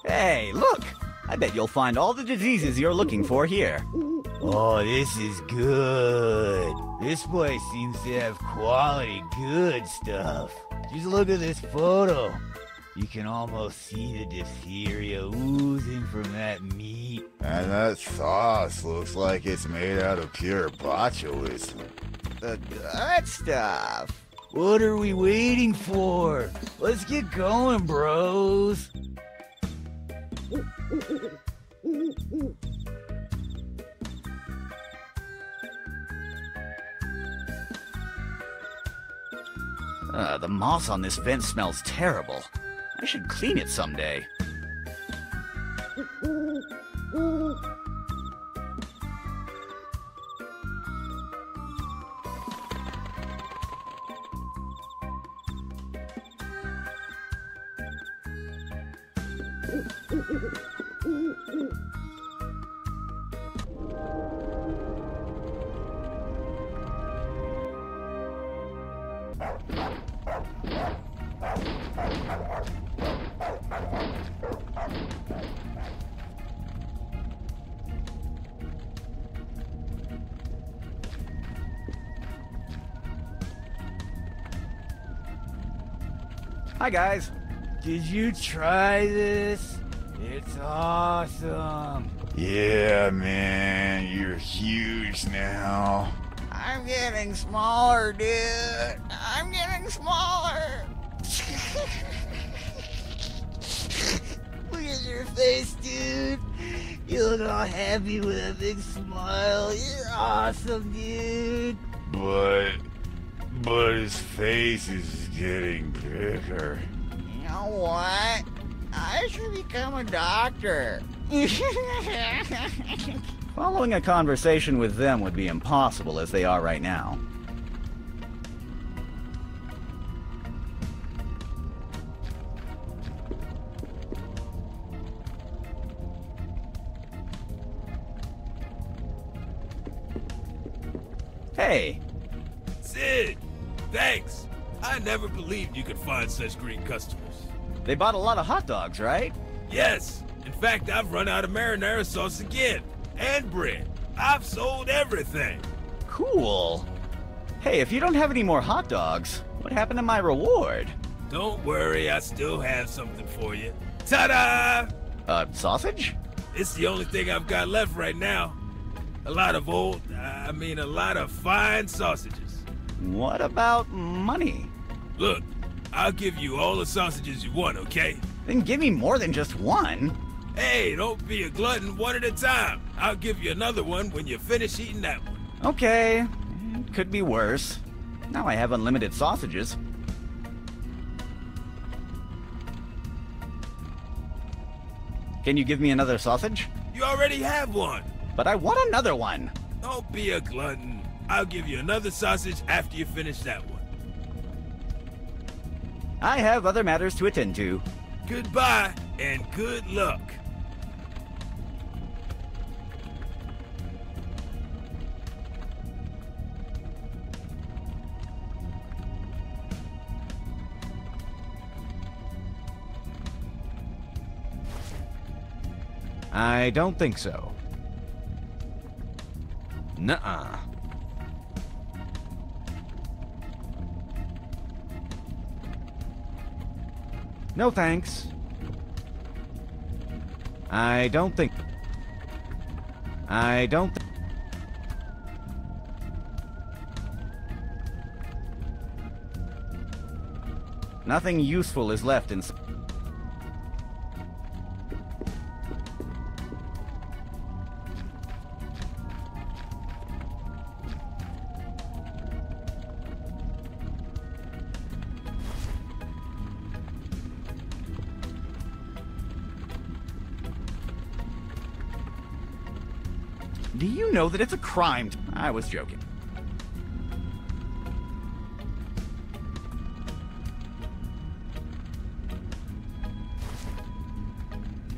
Hey, look! I bet you'll find all the diseases you're looking for here. Oh, this is good. This place seems to have quality good stuff. Just look at this photo. You can almost see the diphtheria oozing from that meat. And that sauce looks like it's made out of pure botulism. The good stuff. What are we waiting for? Let's get going, bros. The moss on this vent smells terrible. I should clean it someday. Hi, guys. Did you try this? It's awesome. Yeah, man, you're huge now. I'm getting smaller, dude. I'm getting smaller. Look at your face, dude. You look all happy with a big smile. You're awesome, dude. But his face is getting bigger. You know what? I should become a doctor. Following a conversation with them would be impossible as they are right now. Hey. Sid! Thanks! I never believed you could find such great customers. They bought a lot of hot dogs, right? Yes! In fact, I've run out of marinara sauce again. And bread. I've sold everything. Cool. Hey, if you don't have any more hot dogs, what happened to my reward? Don't worry, I still have something for you. Ta-da! Sausage? It's the only thing I've got left right now. A lot of a lot of fine sausages. What about money? Look, I'll give you all the sausages you want, okay? Then give me more than just one. Hey, don't be a glutton, one at a time. I'll give you another one when you finish eating that one. Okay, it could be worse. Now I have unlimited sausages. Can you give me another sausage? You already have one. But I want another one. Don't be a glutton. I'll give you another sausage after you finish that one. I have other matters to attend to. Goodbye, and good luck. I don't think so. Nuh-uh. No thanks. I don't think... Nothing useful is left in... Do you know that it's a crime? I was joking.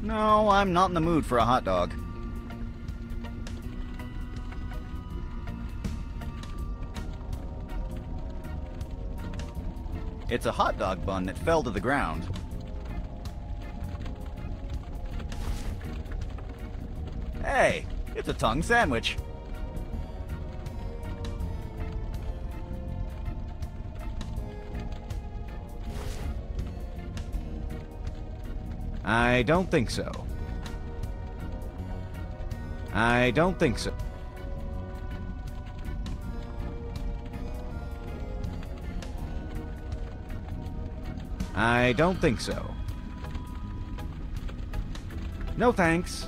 No, I'm not in the mood for a hot dog. It's a hot dog bun that fell to the ground. Hey, it's a tongue sandwich. I don't think so. I don't think so. I don't think so. No thanks.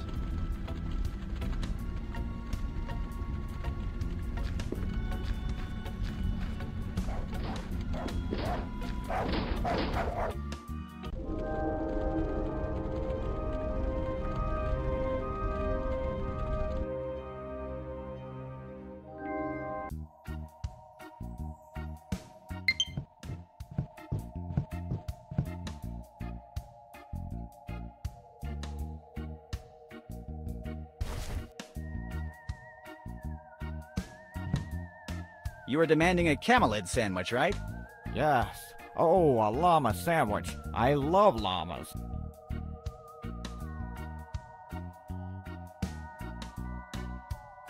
You were demanding a camelid sandwich, right? Yes. Oh, a llama sandwich. I love llamas.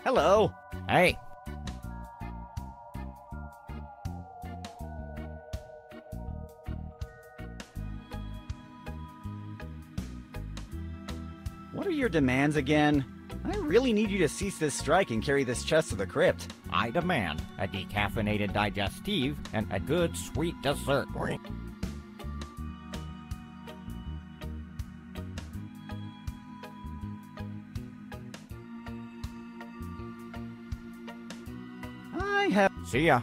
Hello. Hey. What are your demands again? I really need you to cease this strike and carry this chest to the crypt. I demand a decaffeinated digestive and a good sweet dessert. I have... See ya.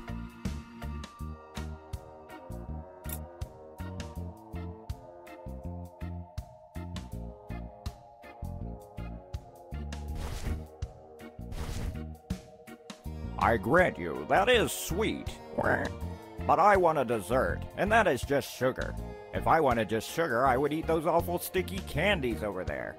I grant you, that is sweet. But I want a dessert, and that is just sugar. If I wanted just sugar, I would eat those awful sticky candies over there.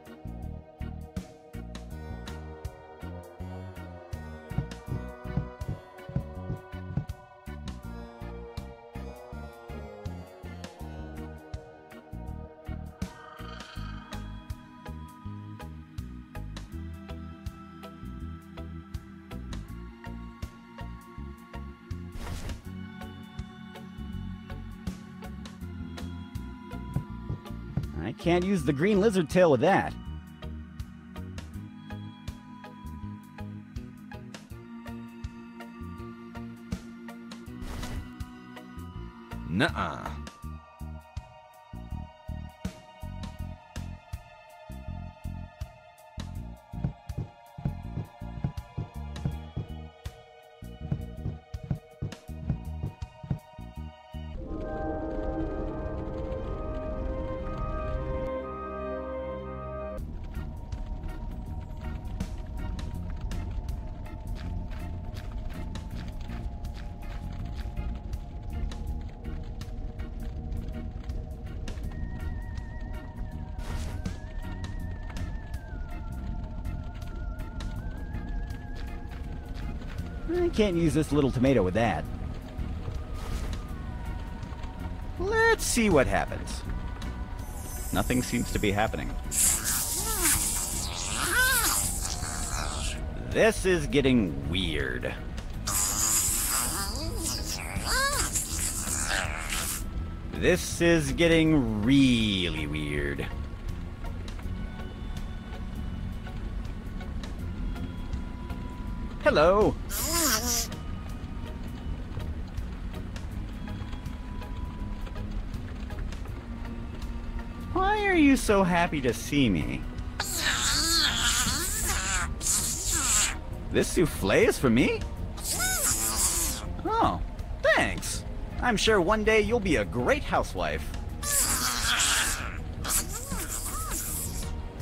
I can't use the green lizard tail with that. Nuh-uh. I can't use this little tomato with that. Let's see what happens. Nothing seems to be happening. This is getting weird. This is getting really weird. Hello. are you so happy to see me? This souffle is for me? Oh, thanks. I'm sure one day you'll be a great housewife.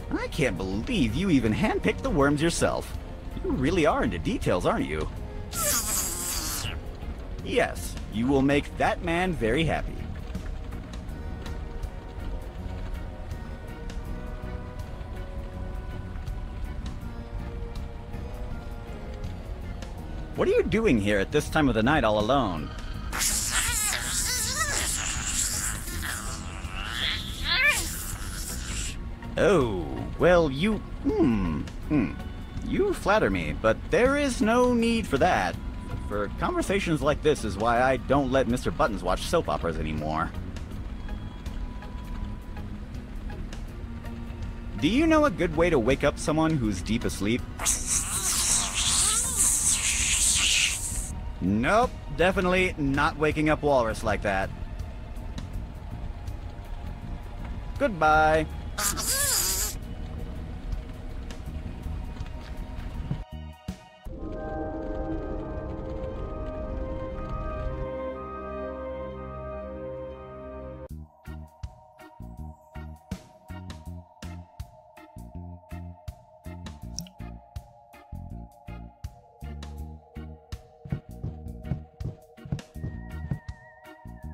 I can't believe you even handpicked the worms yourself. You really are into details, aren't you? Yes, you will make that man very happy. What are you doing here at this time of the night all alone? Oh, well, you flatter me, but there is no need for that. For conversations like this is why I don't let Mr. Buttons watch soap operas anymore. Do you know a good way to wake up someone who's deep asleep? Nope, definitely not waking up Walrus like that. Goodbye.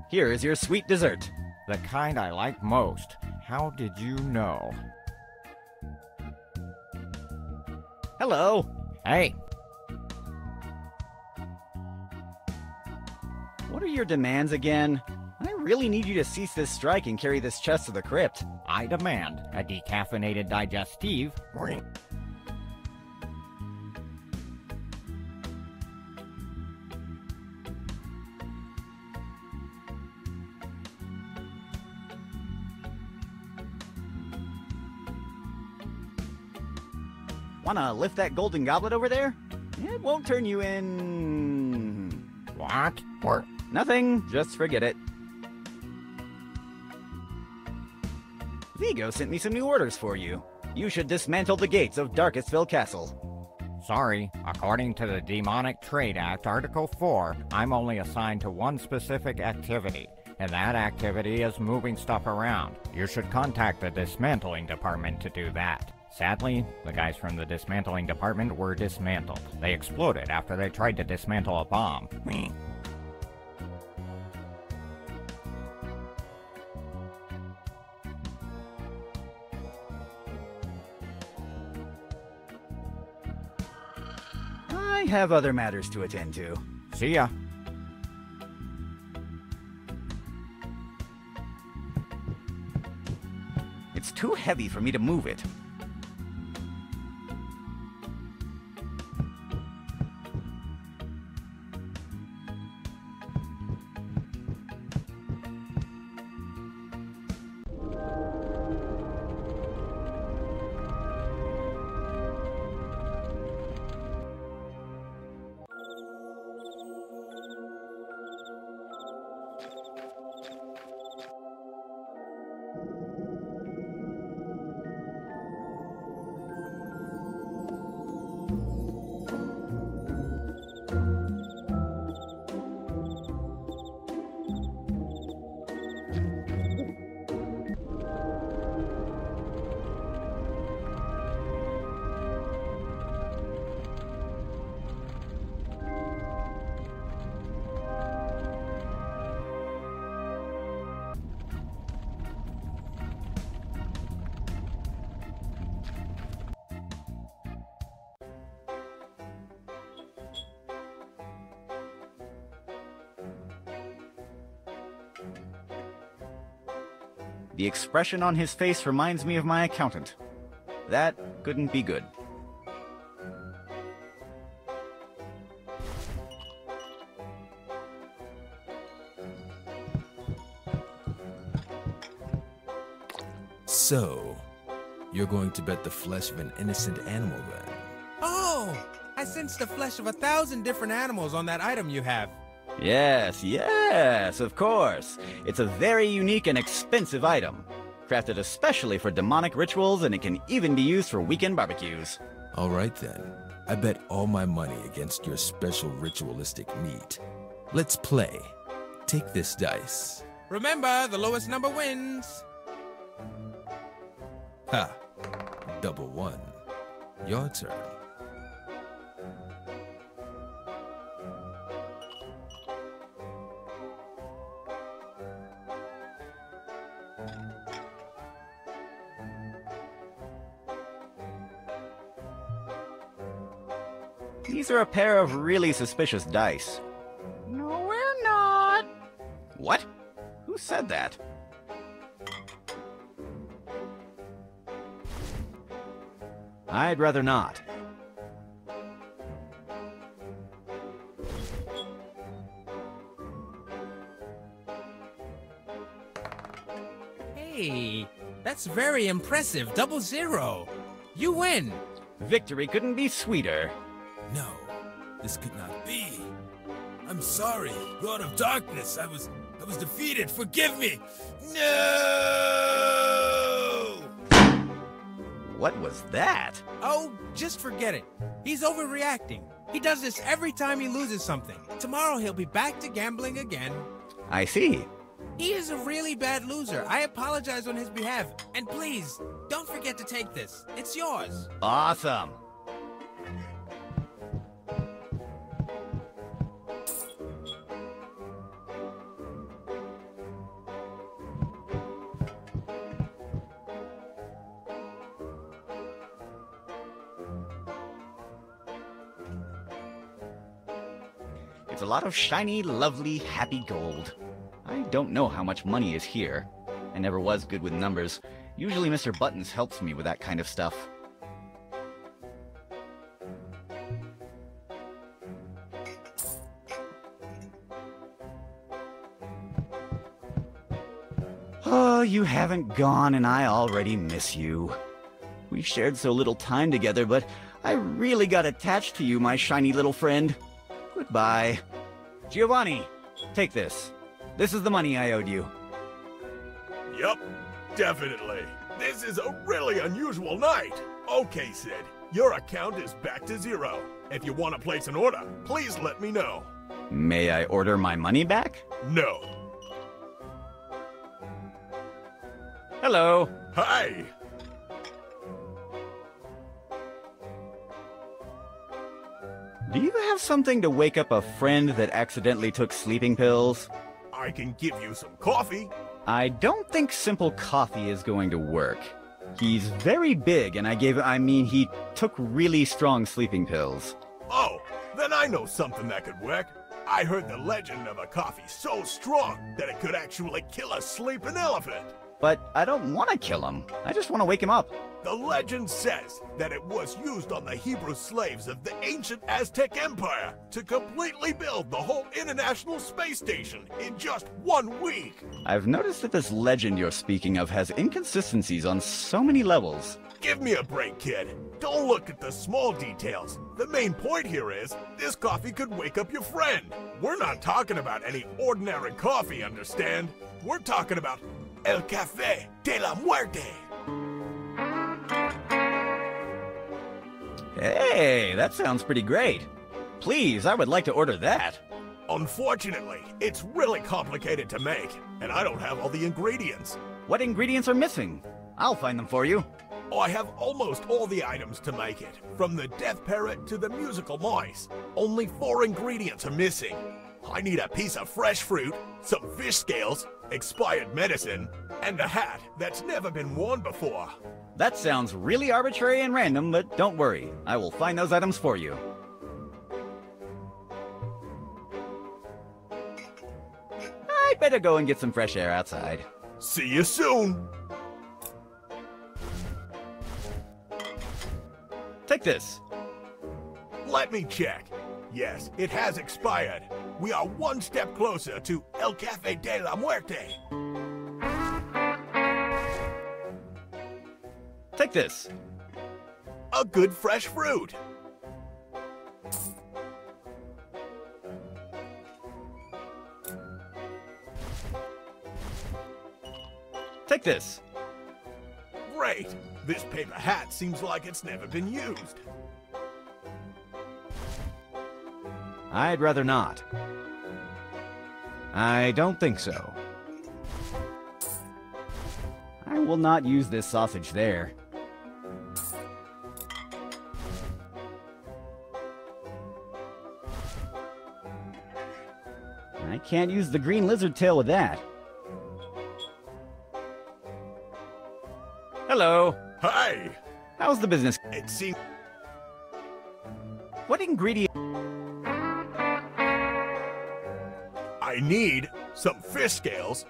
Here is your sweet dessert. The kind I like most. How did you know? Hello. Hey. What are your demands again? I really need you to cease this strike and carry this chest to the crypt. I demand a decaffeinated digestive. Wanna lift that golden goblet over there? It won't turn you in... What? Nothing, just forget it. Vigo sent me some new orders for you. You should dismantle the gates of Darkestville Castle. Sorry, according to the Demonic Trade Act, Article 4, I'm only assigned to one specific activity, and that activity is moving stuff around. You should contact the dismantling department to do that. Sadly, the guys from the dismantling department were dismantled. They exploded after they tried to dismantle a bomb. I have other matters to attend to. See ya. It's too heavy for me to move it. The expression on his face reminds me of my accountant. That couldn't be good. So, you're going to bet the flesh of an innocent animal then? Oh! I sensed the flesh of 1,000 different animals on that item you have. Yes, of course. It's a very unique and expensive item. Crafted especially for demonic rituals, and it can even be used for weekend barbecues. All right then. I bet all my money against your special ritualistic meat. Let's play. Take this dice. Remember, the lowest number wins. Ha! Double one. Your turn. These are a pair of really suspicious dice. No, we're not. What? Who said that? I'd rather not. Hey, that's very impressive. 0-0. You win. Victory couldn't be sweeter. No, this could not be. I'm sorry, Lord of Darkness. I was defeated. Forgive me. No! What was that? Oh, just forget it. He's overreacting. He does this every time he loses something. Tomorrow he'll be back to gambling again. I see. He is a really bad loser. I apologize on his behalf. And please, don't forget to take this. It's yours. Awesome. It's a lot of shiny, lovely, happy gold. I don't know how much money is here. I never was good with numbers. Usually Mr. Buttons helps me with that kind of stuff. Oh, you haven't gone and I already miss you. We shared so little time together, but I really got attached to you, my shiny little friend. Goodbye. Giovanni, take this. This is the money I owed you. Yup, definitely. This is a really unusual night. Okay, Sid, your account is back to 0. If you want to place an order, please let me know. May I order my money back? No. Hello. Hi. Do you have something to wake up a friend that accidentally took sleeping pills? I can give you some coffee. I don't think simple coffee is going to work. He's very big, and he took really strong sleeping pills. Oh, then I know something that could work. I heard the legend of a coffee so strong that it could actually kill a sleeping elephant. But I don't want to kill him. I just want to wake him up. The legend says that it was used on the Hebrew slaves of the ancient Aztec Empire to completely build the whole International Space Station in just 1 week. I've noticed that this legend you're speaking of has inconsistencies on so many levels. Give me a break, kid. Don't look at the small details. The main point here is, this coffee could wake up your friend. We're not talking about any ordinary coffee, understand? We're talking about El Café de la Muerte. Hey, that sounds pretty great. Please, I would like to order that. Unfortunately, it's really complicated to make, and I don't have all the ingredients. What ingredients are missing? I'll find them for you. Oh, I have almost all the items to make it, from the death parrot to the musical mice. Only 4 ingredients are missing. I need a piece of fresh fruit, some fish scales, expired medicine, and a hat that's never been worn before. That sounds really arbitrary and random, but don't worry. I will find those items for you. I better go and get some fresh air outside. See you soon! Take this. Let me check. Yes, it has expired. We are 1 step closer to El Café de la Muerte. Take this. A good fresh fruit. Take this. Great! This paper hat seems like it's never been used. I'd rather not. I don't think so. I will not use this sausage there. I can't use the green lizard tail with that. Hello. Hi. How's the business? It seems... What ingredient? I need some fish scales.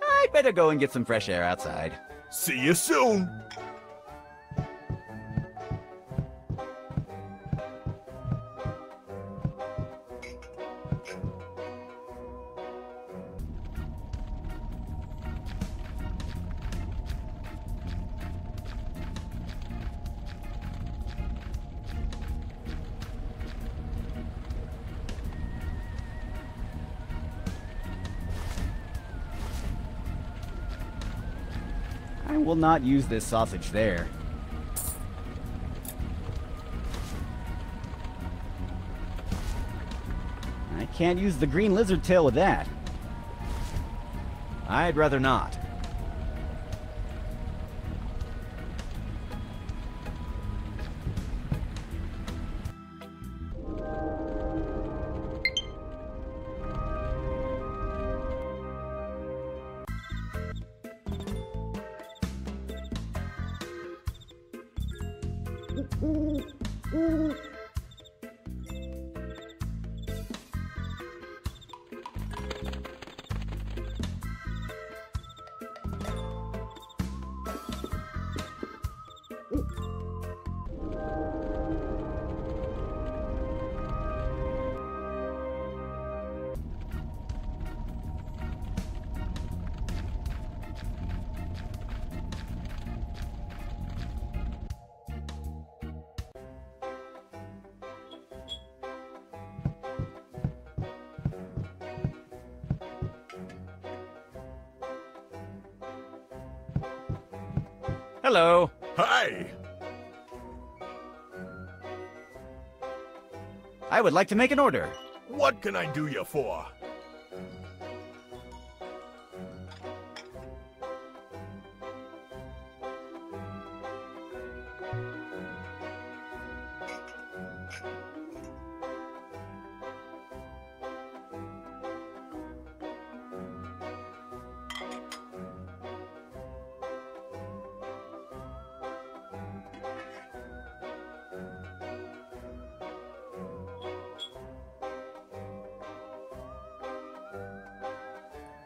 I better go and get some fresh air outside. See you soon. I will not use this sausage there. I can't use the green lizard tail with that. I'd rather not. Hello. Hi. I would like to make an order. What can I do you for?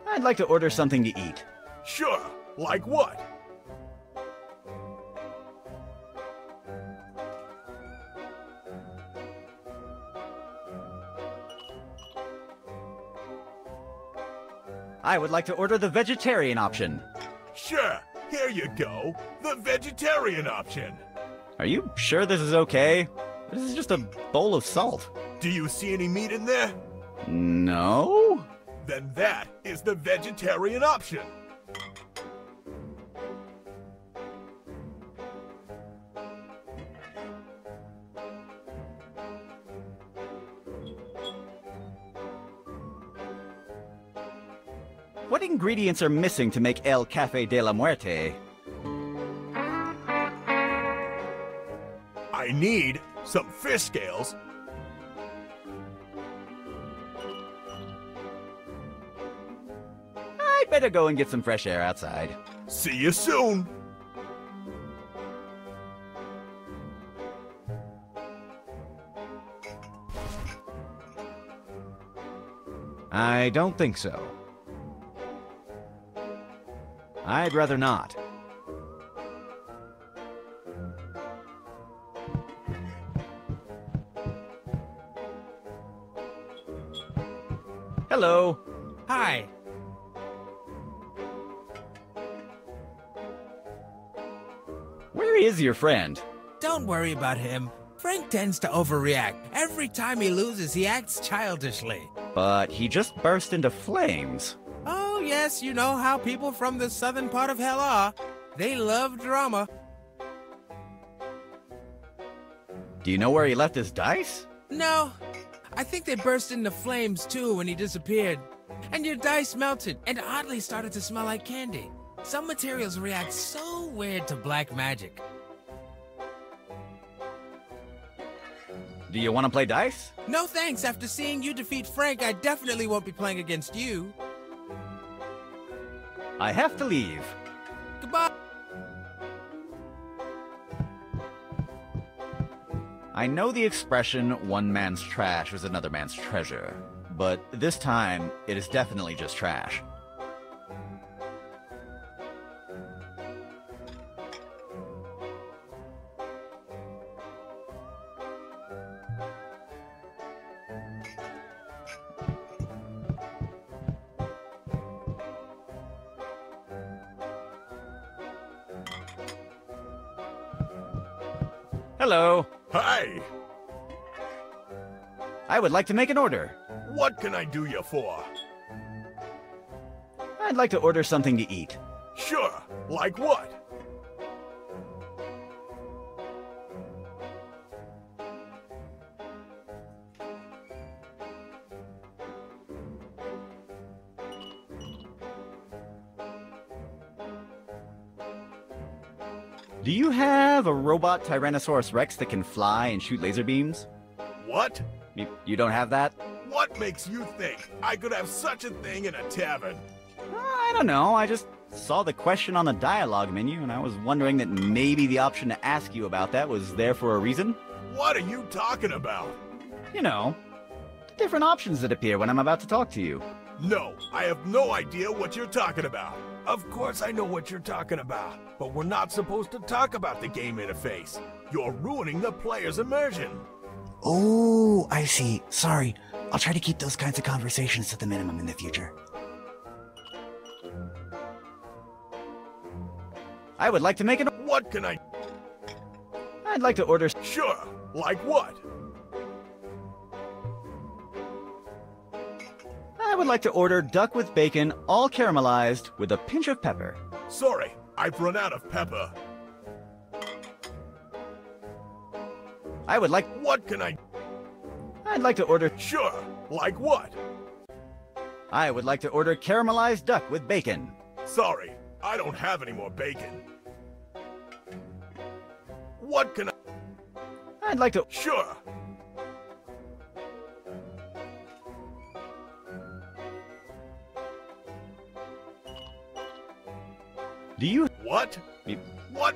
I'd like to order something to eat. Sure. Like what? I would like to order the vegetarian option. Sure. Here you go. The vegetarian option. Are you sure this is okay? This is just a bowl of salt. Do you see any meat in there? No? Then that is the vegetarian option. What ingredients are missing to make El Café de la Muerte? I need some fish scales. I better go and get some fresh air outside. See you soon. I don't think so. I'd rather not. Hello. Hi. Where is your friend? Don't worry about him. Frank tends to overreact. Every time he loses, he acts childishly. But he just burst into flames. Oh, yes, you know how people from the southern part of hell are. They love drama. Do you know where he left his dice? No, I think they burst into flames too when he disappeared. And your dice melted and oddly started to smell like candy. Some materials react so weird to black magic. Do you want to play dice? No thanks, after seeing you defeat Frank, I definitely won't be playing against you. I have to leave. Goodbye. I know the expression, one man's trash is another man's treasure, but this time, it is definitely just trash. Hello. Hi. I would like to make an order. What can I do you for? I'd like to order something to eat. Sure. Like what? Do you have a robot Tyrannosaurus Rex that can fly and shoot laser beams? What? You don't have that? What makes you think I could have such a thing in a tavern? I don't know. I just saw the question on the dialogue menu, and I was wondering that maybe the option to ask you about that was there for a reason. What are you talking about? You know, the different options that appear when I'm about to talk to you. No, I have no idea what you're talking about. Of course I know what you're talking about, but we're not supposed to talk about the game interface. You're ruining the player's immersion. Oh, I see. Sorry. I'll try to keep those kinds of conversations to the minimum in the future. I would like to make an... What can I... I'd like to order... Sure. Like what? I would like to order duck with bacon, all caramelized, with a pinch of pepper. Sorry, I've run out of pepper. I would like... What can I... I'd like to order... Sure. Like what? I would like to order caramelized duck with bacon. Sorry, I don't have any more bacon. What can I... I'd like to... Sure. Do you... What? What?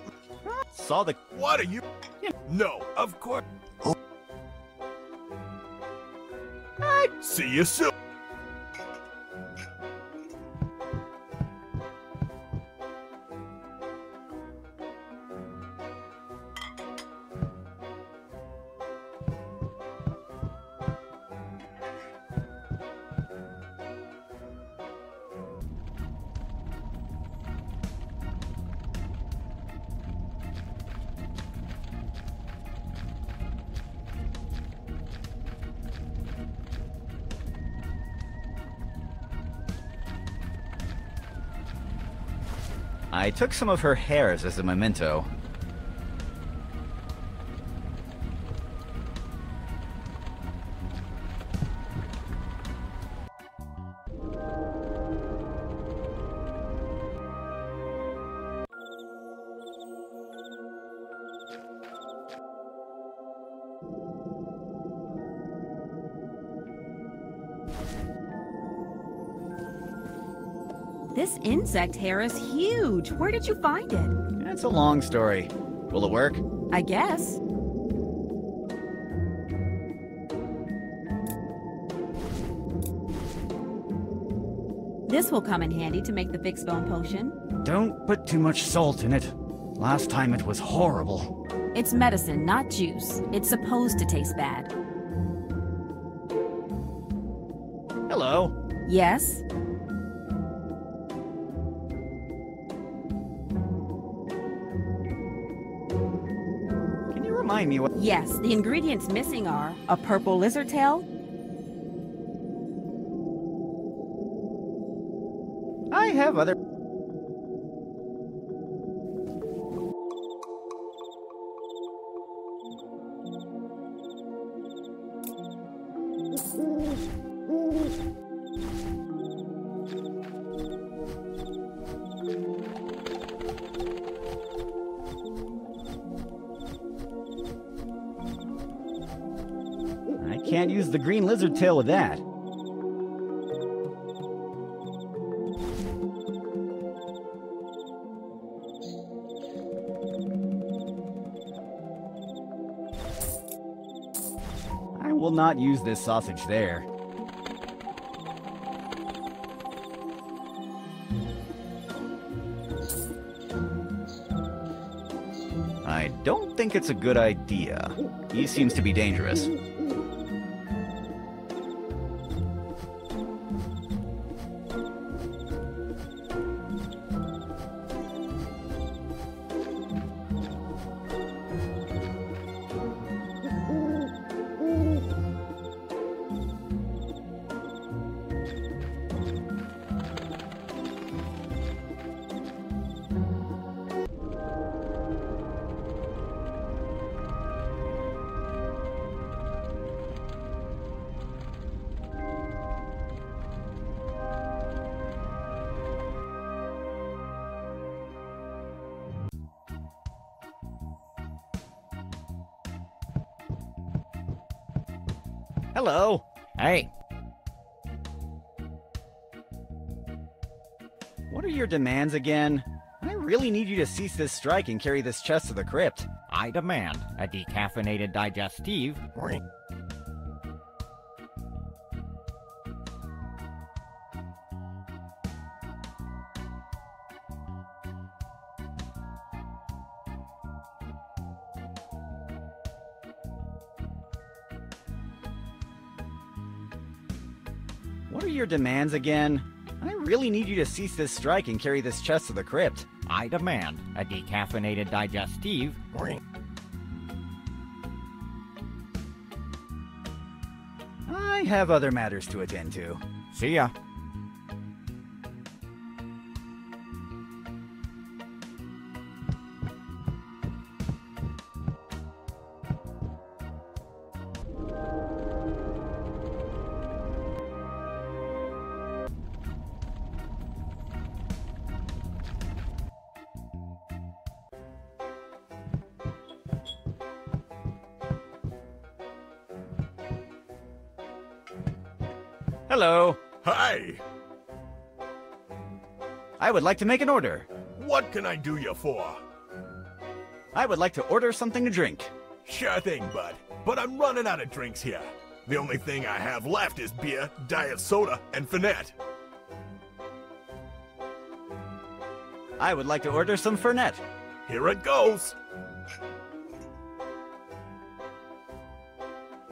Saw the... What are you... No, of course... Oh. See you soon. I took some of her hairs as a memento. This insect hair is huge. Where did you find it? It's a long story. Will it work? I guess. This will come in handy to make the fixed bone potion. Don't put too much salt in it. Last time it was horrible. It's medicine, not juice. It's supposed to taste bad. Hello. Yes? Remind me what... Yes, the ingredients missing are a purple lizard tail. have other... I can't use the green lizard tail with that. I will not use this sausage there. I don't think it's a good idea. He seems to be dangerous. Hello. Hey. What are your demands again? I really need you to cease this strike and carry this chest to the crypt. I demand a decaffeinated digestive. What are your demands again? I really need you to cease this strike and carry this chest to the crypt. I demand a decaffeinated digestive. I have other matters to attend to. See ya. Hello. Hi. I would like to make an order. What can I do you for? I would like to order something to drink. Sure thing, bud. But I'm running out of drinks here. The only thing I have left is beer, diet soda, and Fernet. I would like to order some Fernet. Here it goes.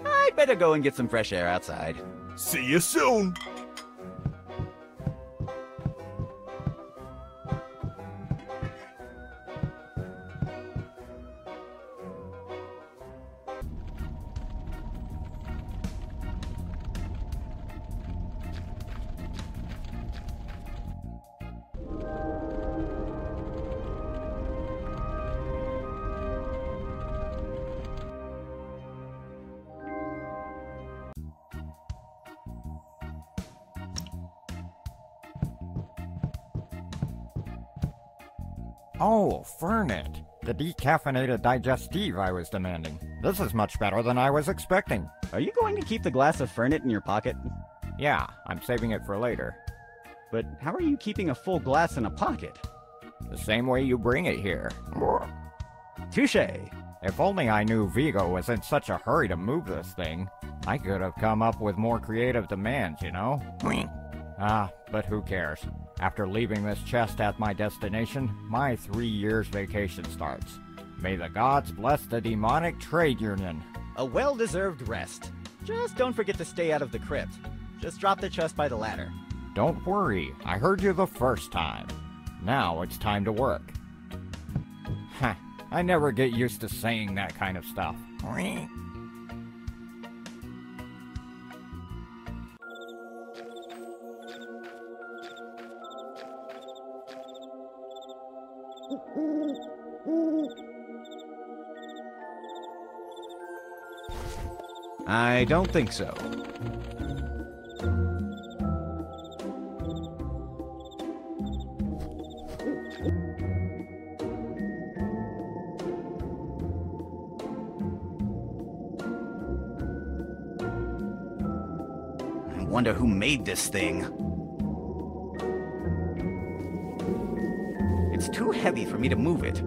I'd better go and get some fresh air outside. See you soon. Oh, Fernet. The decaffeinated digestive I was demanding. This is much better than I was expecting. Are you going to keep the glass of Fernet in your pocket? Yeah, I'm saving it for later. But how are you keeping a full glass in a pocket? The same way you bring it here. Touché. If only I knew Vigo was in such a hurry to move this thing, I could have come up with more creative demands, you know? But who cares? After leaving this chest at my destination, my 3 years vacation starts. May the gods bless the demonic trade union. A well-deserved rest. Just don't forget to stay out of the crypt. Just drop the chest by the ladder. Don't worry, I heard you the first time. Now it's time to work. I never get used to saying that kind of stuff. I don't think so. I wonder who made this thing. It's too heavy for me to move it.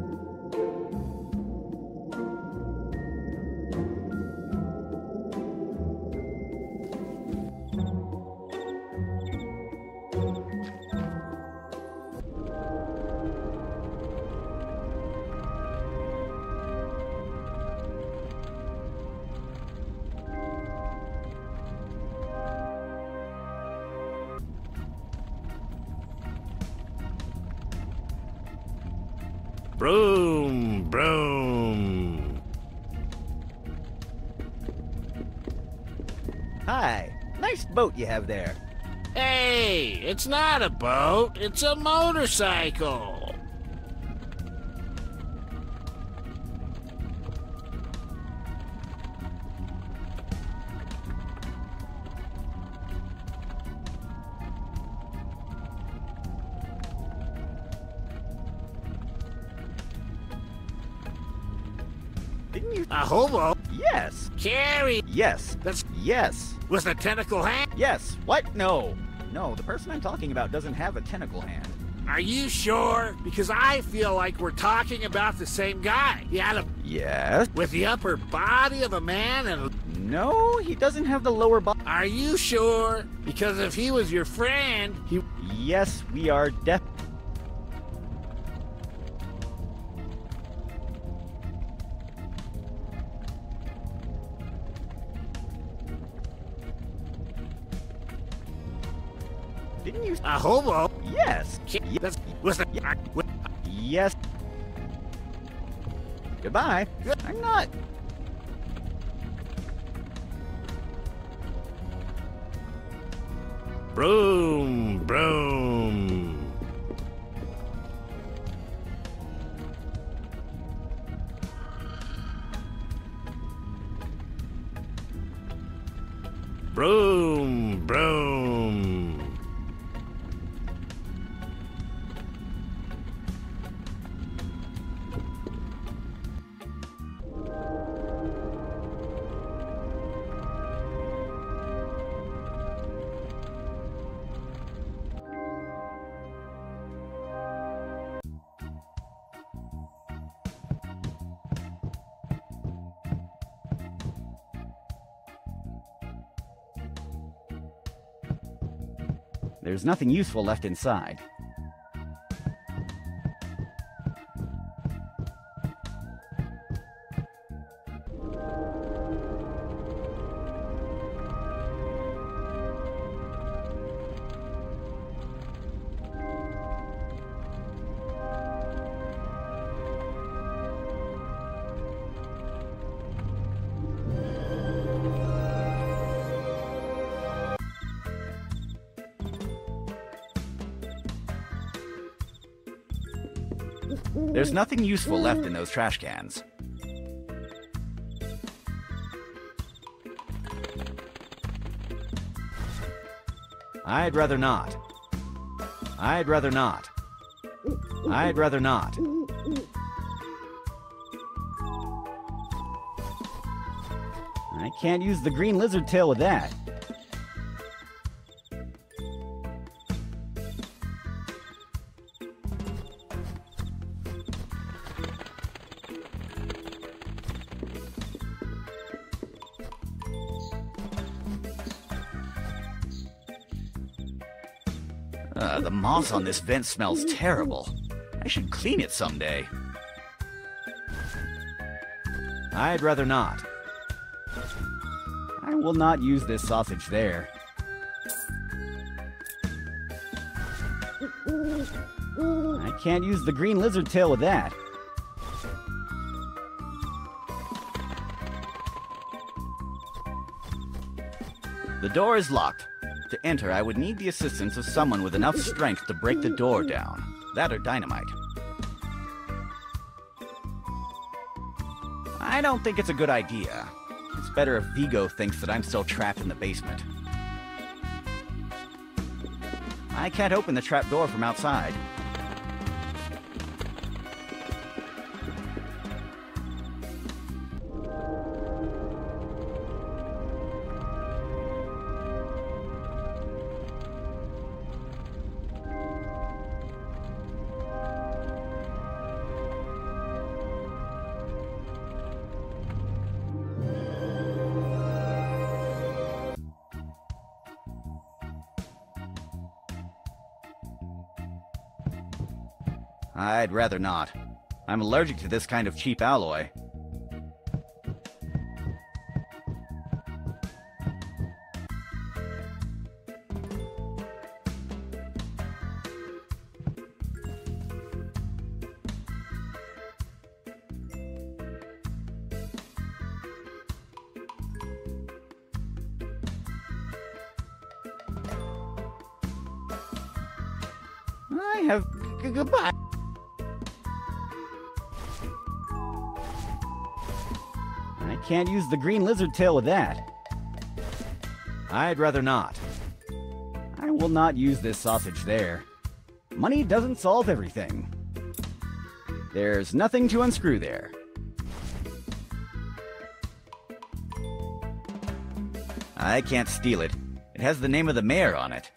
Broom, broom. Hi, nice boat you have there. Hey, it's not a boat, it's a motorcycle. Didn't you? A hobo? Yes. Carry. Yes. That's yes. With a tentacle hand? Yes. What? No. No, the person I'm talking about doesn't have a tentacle hand. Are you sure? Because I feel like we're talking about the same guy. He had a... Yes. With the upper body of a man and... No, he doesn't have the lower body. Are you sure? Because if he was your friend, he... Yes, we are Didn't you? A hobo? Yes. That's... Listen. Yes. Goodbye. I'm not. Broom, broom. Broom, broom. There's nothing useful left inside. There's nothing useful left in those trash cans. I'd rather not. I'd rather not. I'd rather not. I can't use the green lizard tail with that. The moss on this vent smells terrible. I should clean it someday. I'd rather not. I will not use this sausage there. I can't use the green lizard tail with that. The door is locked. To enter, I would need the assistance of someone with enough strength to break the door down. That or dynamite. I don't think it's a good idea. It's better if Vigo thinks that I'm still trapped in the basement. I can't open the trap door from outside. I'd rather not. I'm allergic to this kind of cheap alloy. I have... goodbye. I can't use the green lizard tail with that. I'd rather not. I will not use this sausage there. Money doesn't solve everything. There's nothing to unscrew there. I can't steal it. It has the name of the mayor on it.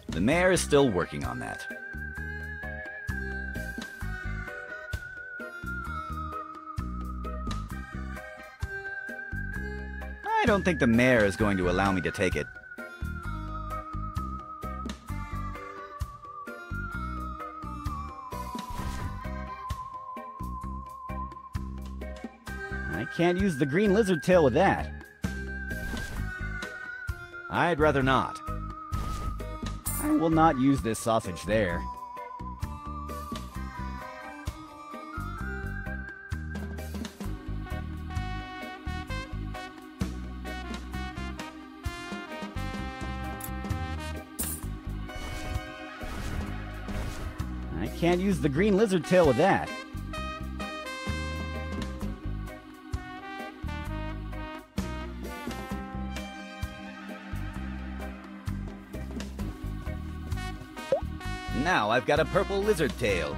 The mayor is still working on that. I don't think the mayor is going to allow me to take it. I can't use the green lizard tail with that. I'd rather not. I will not use this sausage there. I can't use the green lizard tail with that. Now I've got a purple lizard tail.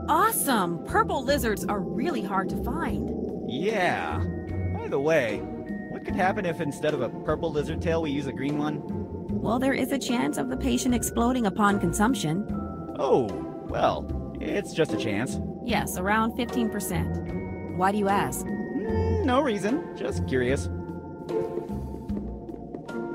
Awesome! Purple lizards are really hard to find. Yeah. By the way, what could happen if instead of a purple lizard tail we use a green one? Well, there is a chance of the patient exploding upon consumption. Oh, well, it's just a chance. Yes, around 15%. Why do you ask? No reason, just curious.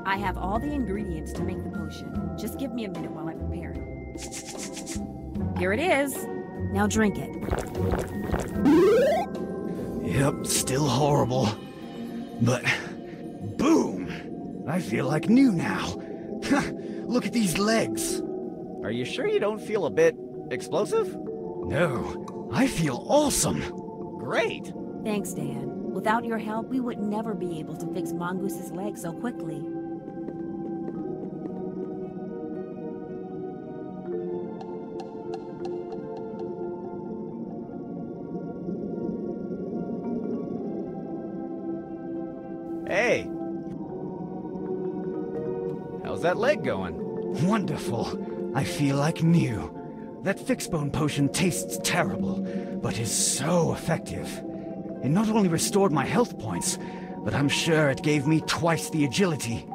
I have all the ingredients to make the potion. Just give me a minute while I prepare it. Here it is. Now drink it. Yep, still horrible. But, boom! I feel like new now. Look at these legs. Are you sure you don't feel a bit explosive? No, I feel awesome. Great. Thanks, Dan. Without your help, we would never be able to fix Mongoose's leg so quickly. Hey! How's that leg going? Wonderful. I feel like new. That fix-bone potion tastes terrible, but is so effective. It not only restored my health points, but I'm sure it gave me twice the agility.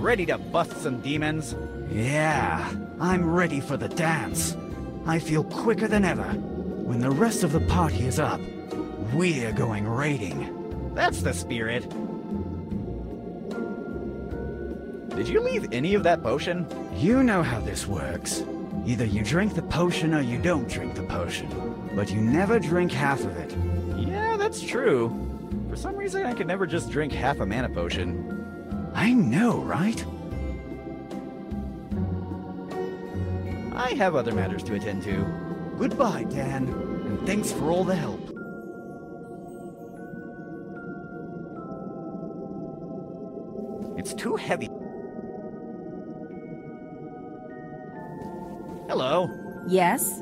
Ready to bust some demons? Yeah, I'm ready for the dance. I feel quicker than ever. When the rest of the party is up, we're going raiding. That's the spirit. Did you leave any of that potion? You know how this works. Either you drink the potion or you don't drink the potion. But you never drink half of it. Yeah, that's true. For some reason, I could never just drink half a mana potion. I know, right? I have other matters to attend to. Goodbye, Dan, and thanks for all the help. It's too heavy. Hello. Yes?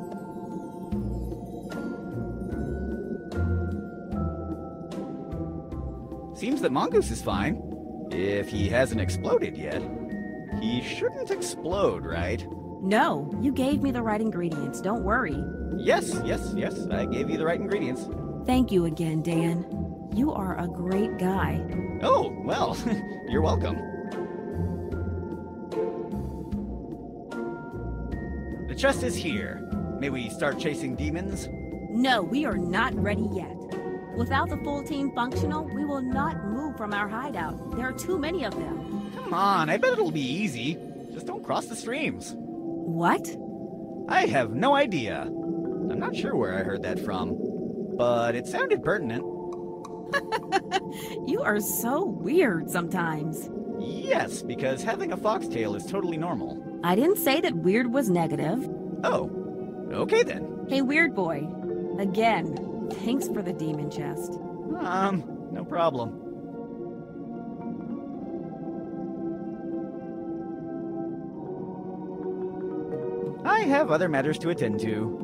Seems that Mongoose is fine. If he hasn't exploded yet. He shouldn't explode, right? No, you gave me the right ingredients, don't worry. Yes, I gave you the right ingredients. Thank you again, Dan. You are a great guy. Oh, well, you're welcome. The chest is here. May we start chasing demons? No, we are not ready yet. Without the full team functional, we will not move from our hideout. There are too many of them. Come on, I bet it'll be easy. Just don't cross the streams. What? I have no idea. I'm not sure where I heard that from, but it sounded pertinent. You are so weird sometimes. Yes, because having a foxtail is totally normal. I didn't say that weird was negative. Oh, okay then. Hey, weird boy. Again, thanks for the demon chest. No problem. I have other matters to attend to.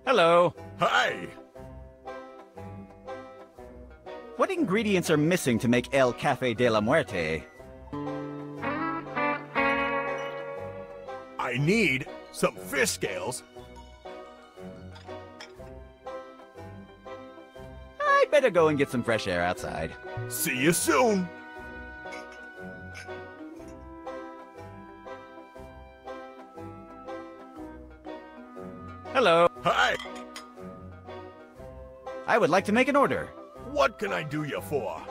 Hello. Hi. What ingredients are missing to make El Café de la Muerte? I need some fish scales. I better go and get some fresh air outside. See you soon. Hello. Hi. I would like to make an order. What can I do you for?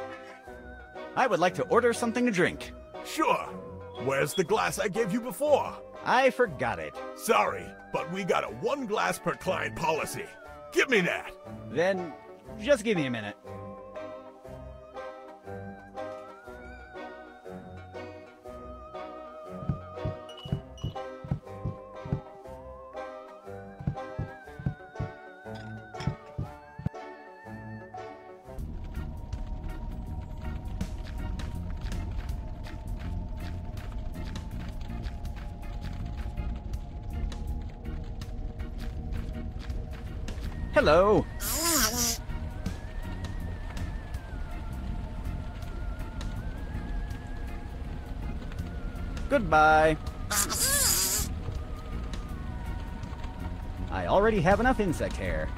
I would like to order something to drink. Sure. Where's the glass I gave you before? I forgot it. Sorry, but we got a 1 glass per client policy. Give me that. Then, just give me a minute. Hello. Goodbye. I already have enough insect hair.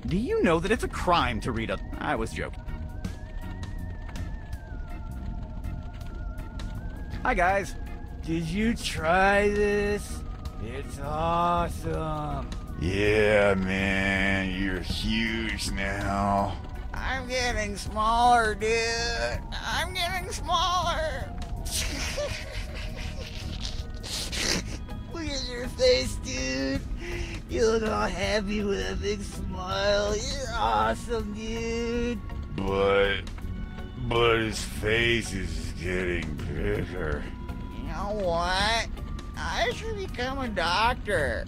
Do you know that it's a crime to read a... I was joking. Hi, guys. Did you try this? It's awesome. Yeah, man, you're huge now. I'm getting smaller, dude. I'm getting smaller. Look at your face, dude. You look all happy with a big smile. You're awesome, dude. But his face is getting bigger. You know what? I should become a doctor.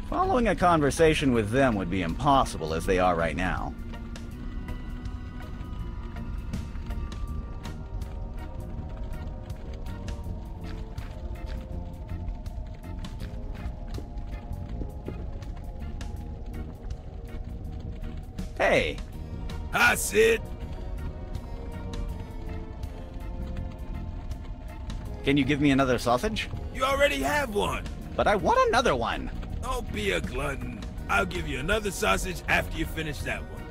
Following a conversation with them would be impossible as they are right now. Hey. Hi, Sid. Can you give me another sausage? You already have one. But I want another one. Don't be a glutton. I'll give you another sausage after you finish that one.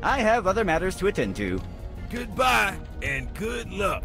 I have other matters to attend to. Goodbye, and good luck.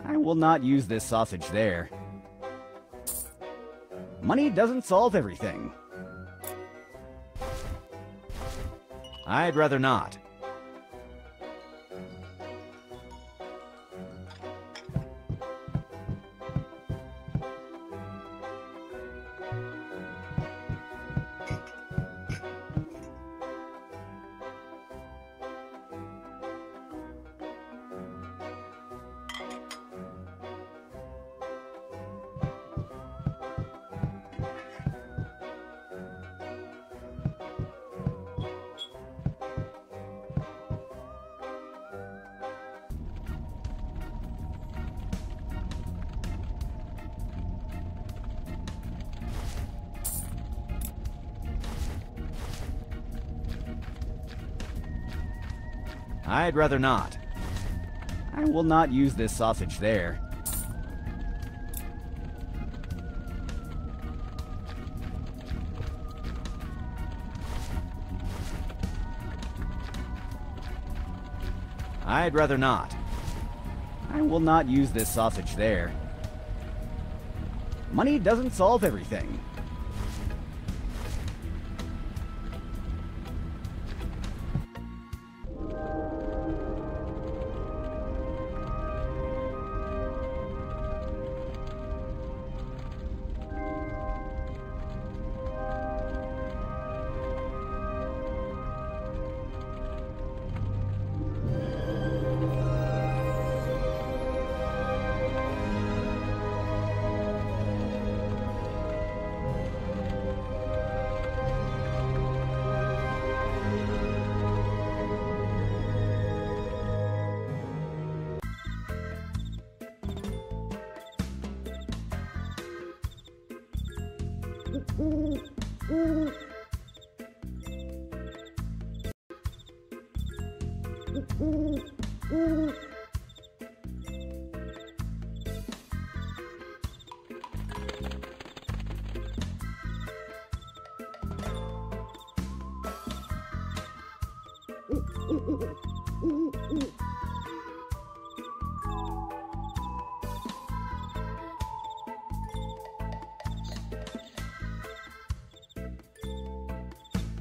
I will not use this sausage there. Money doesn't solve everything. I'd rather not. I'd rather not. I will not use this sausage there. I'd rather not. I will not use this sausage there. Money doesn't solve everything.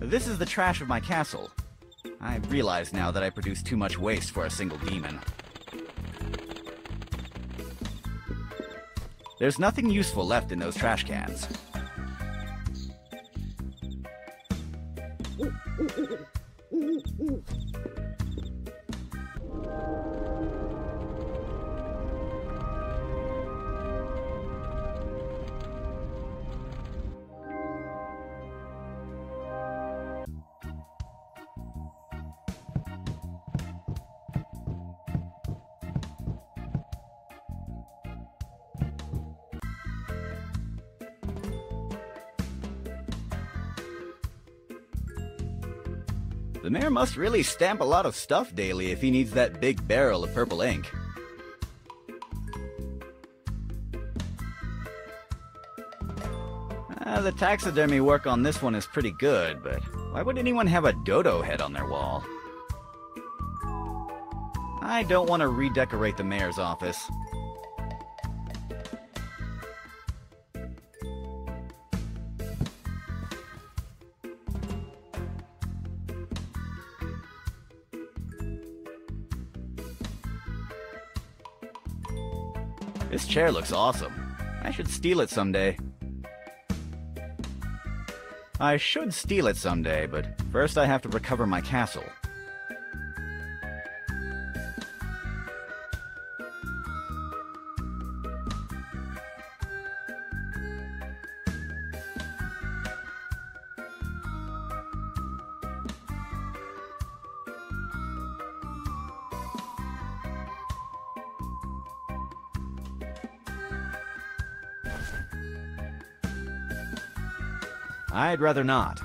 This is the trash of my castle. I realize now that I produce too much waste for a single demon. There's nothing useful left in those trash cans. The mayor must really stamp a lot of stuff daily if he needs that big barrel of purple ink. The taxidermy work on this one is pretty good, but why would anyone have a dodo head on their wall? I don't want to redecorate the mayor's office. This chair looks awesome. I should steal it someday. But first I have to recover my castle. I'd rather not.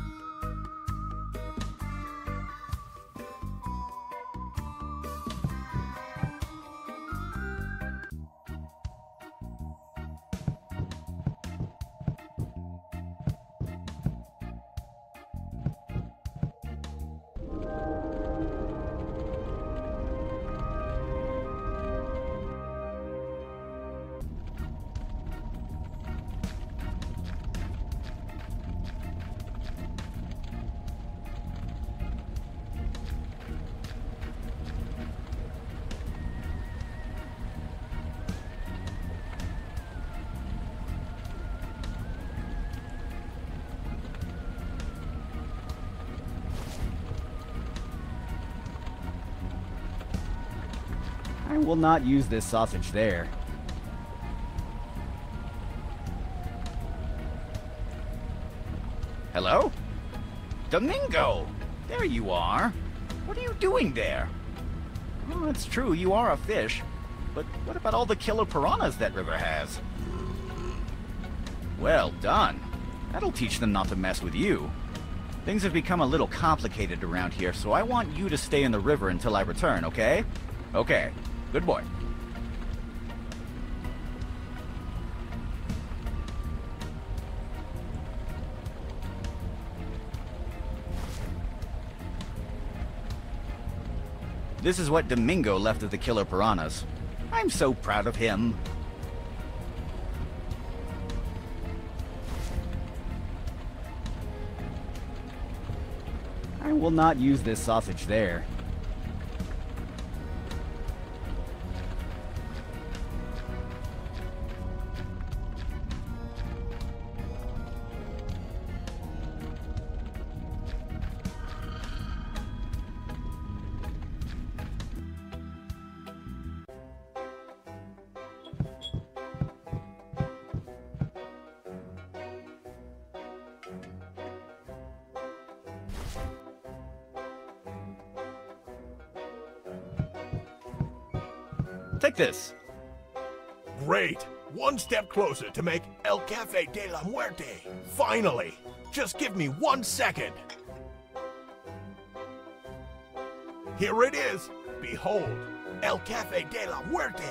I will not use this sausage there. Hello? Domingo! There you are. What are you doing there? Well, it's true, you are a fish. But what about all the killer piranhas that river has? Well done. That'll teach them not to mess with you. Things have become a little complicated around here, so I want you to stay in the river until I return, okay? Okay. Good boy. This is what Domingo left of the killer piranhas. I'm so proud of him. I will not use this sausage there. Take this. Great! One step closer to make El Café de la Muerte. Finally! Just give me 1 second. Here it is. Behold, El Café de la Muerte.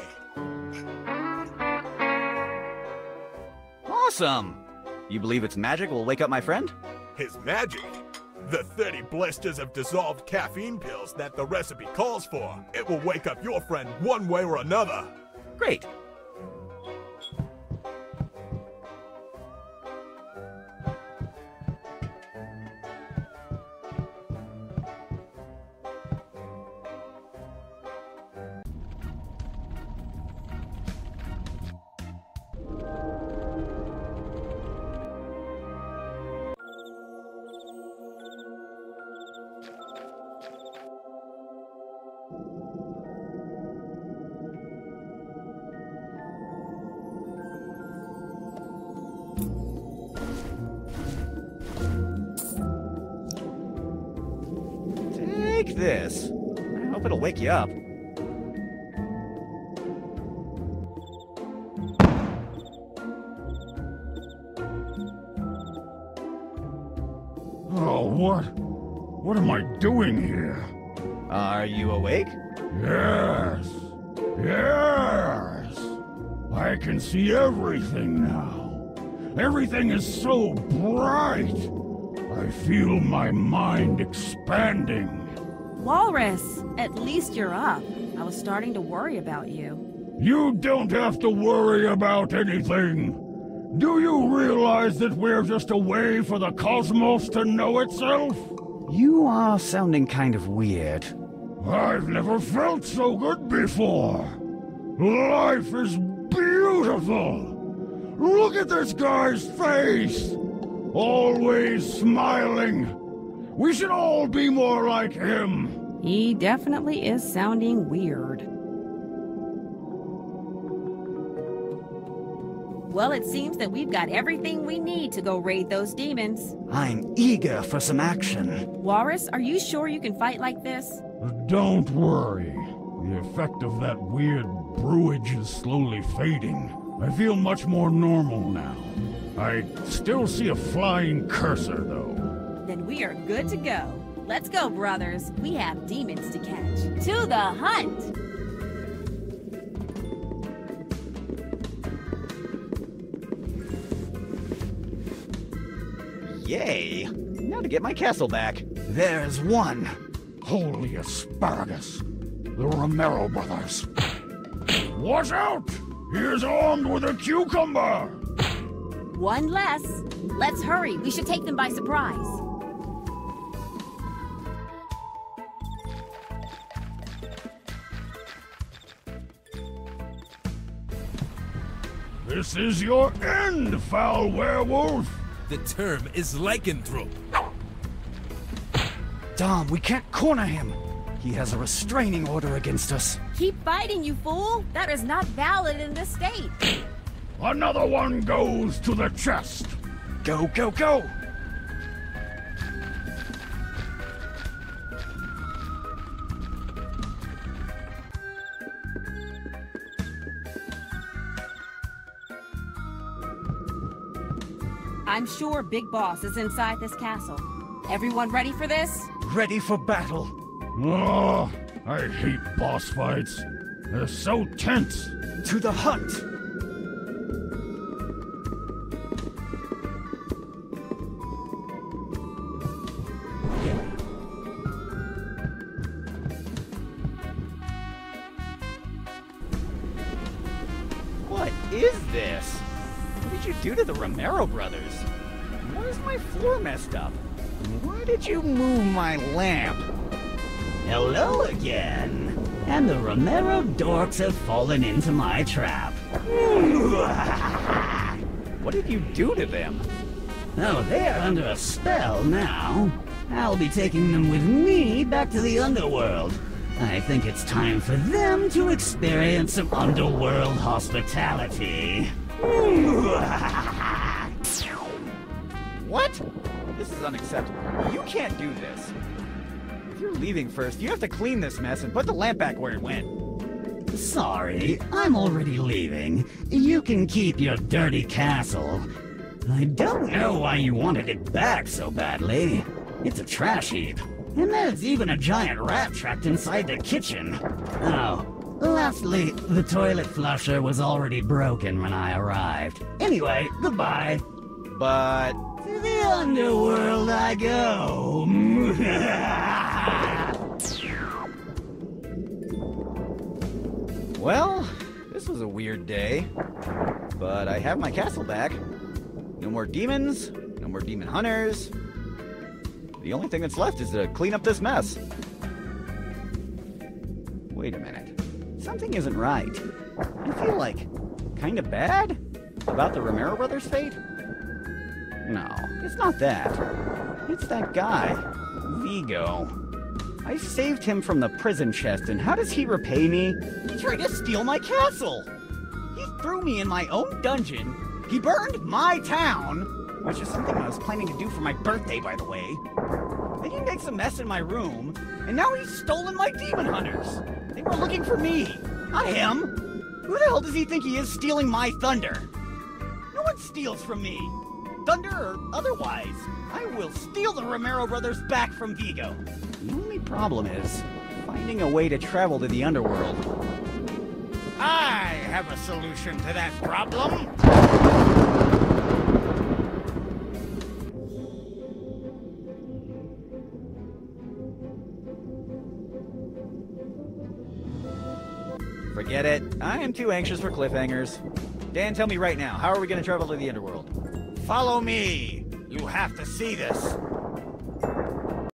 Awesome! You believe its magic will wake up my friend? His magic? The 30 blisters of dissolved caffeine pills that the recipe calls for. It will wake up your friend one way or another. Great. Take this. I hope it'll wake you up. Oh, what? What am I doing here? Are you awake? Yes. Yes. I can see everything now. Everything is so bright. I feel my mind expanding. Walrus, at least you're up. I was starting to worry about you. You don't have to worry about anything. Do you realize that we're just a way for the cosmos to know itself? You are sounding kind of weird. I've never felt so good before. Life is beautiful. Look at this guy's face. Always smiling. We should all be more like him. He definitely is sounding weird. Well, it seems that we've got everything we need to go raid those demons. I'm eager for some action. Walrus, are you sure you can fight like this? Don't worry. The effect of that weird brewage is slowly fading. I feel much more normal now. I still see a flying cursor, though. Then we are good to go. Let's go, brothers. We have demons to catch. To the hunt! Yay! Now to get my castle back. There's one. Holy asparagus. The Romero brothers. Watch out! He is armed with a cucumber! One less. Let's hurry. We should take them by surprise. This is your end, foul werewolf! The term is lycanthrope. Dom, we can't corner him. He has a restraining order against us. Keep fighting, you fool! That is not valid in this state. Another one goes to the chest. Go, go, go! I'm sure Big Boss is inside this castle. Everyone ready for this? Ready for battle. Oh, I hate boss fights. They're so tense. To the hunt! What is this? What did you do to the Romero brothers? Why is my floor messed up? Why did you move my lamp? Hello again. And the Romero dorks have fallen into my trap. What did you do to them? Oh, they are under a spell now. I'll be taking them with me back to the underworld. I think it's time for them to experience some underworld hospitality. What? This is unacceptable. You can't do this. If you're leaving first, you have to clean this mess and put the lamp back where it went. Sorry, I'm already leaving. You can keep your dirty castle. I don't know why you wanted it back so badly. It's a trash heap. And there's even a giant rat trapped inside the kitchen. Oh, lastly, the toilet flusher was already broken when I arrived. Anyway, goodbye. But... to the underworld I go. Well, this was a weird day. But I have my castle back. No more demons, no more demon hunters. The only thing that's left is to clean up this mess. Wait a minute. Something isn't right. I feel like kind of bad about the Romero brothers' fate. No, it's not that. It's that guy, Vigo. I saved him from the prison chest, and how does he repay me? He tried to steal my castle! He threw me in my own dungeon, he burned my town, which is something I was planning to do for my birthday, by the way. Then he makes a mess in my room, and now he's stolen my demon hunters! They were looking for me, not him! Who the hell does he think he is stealing my thunder? No one steals from me! thunder or otherwise. I will steal the Romero brothers back from Vigo. The only problem is finding a way to travel to the underworld. I have a solution to that problem. Forget it. I am too anxious for cliffhangers. Dan, tell me right now, how are we going to travel to the underworld? Follow me. You have to see this.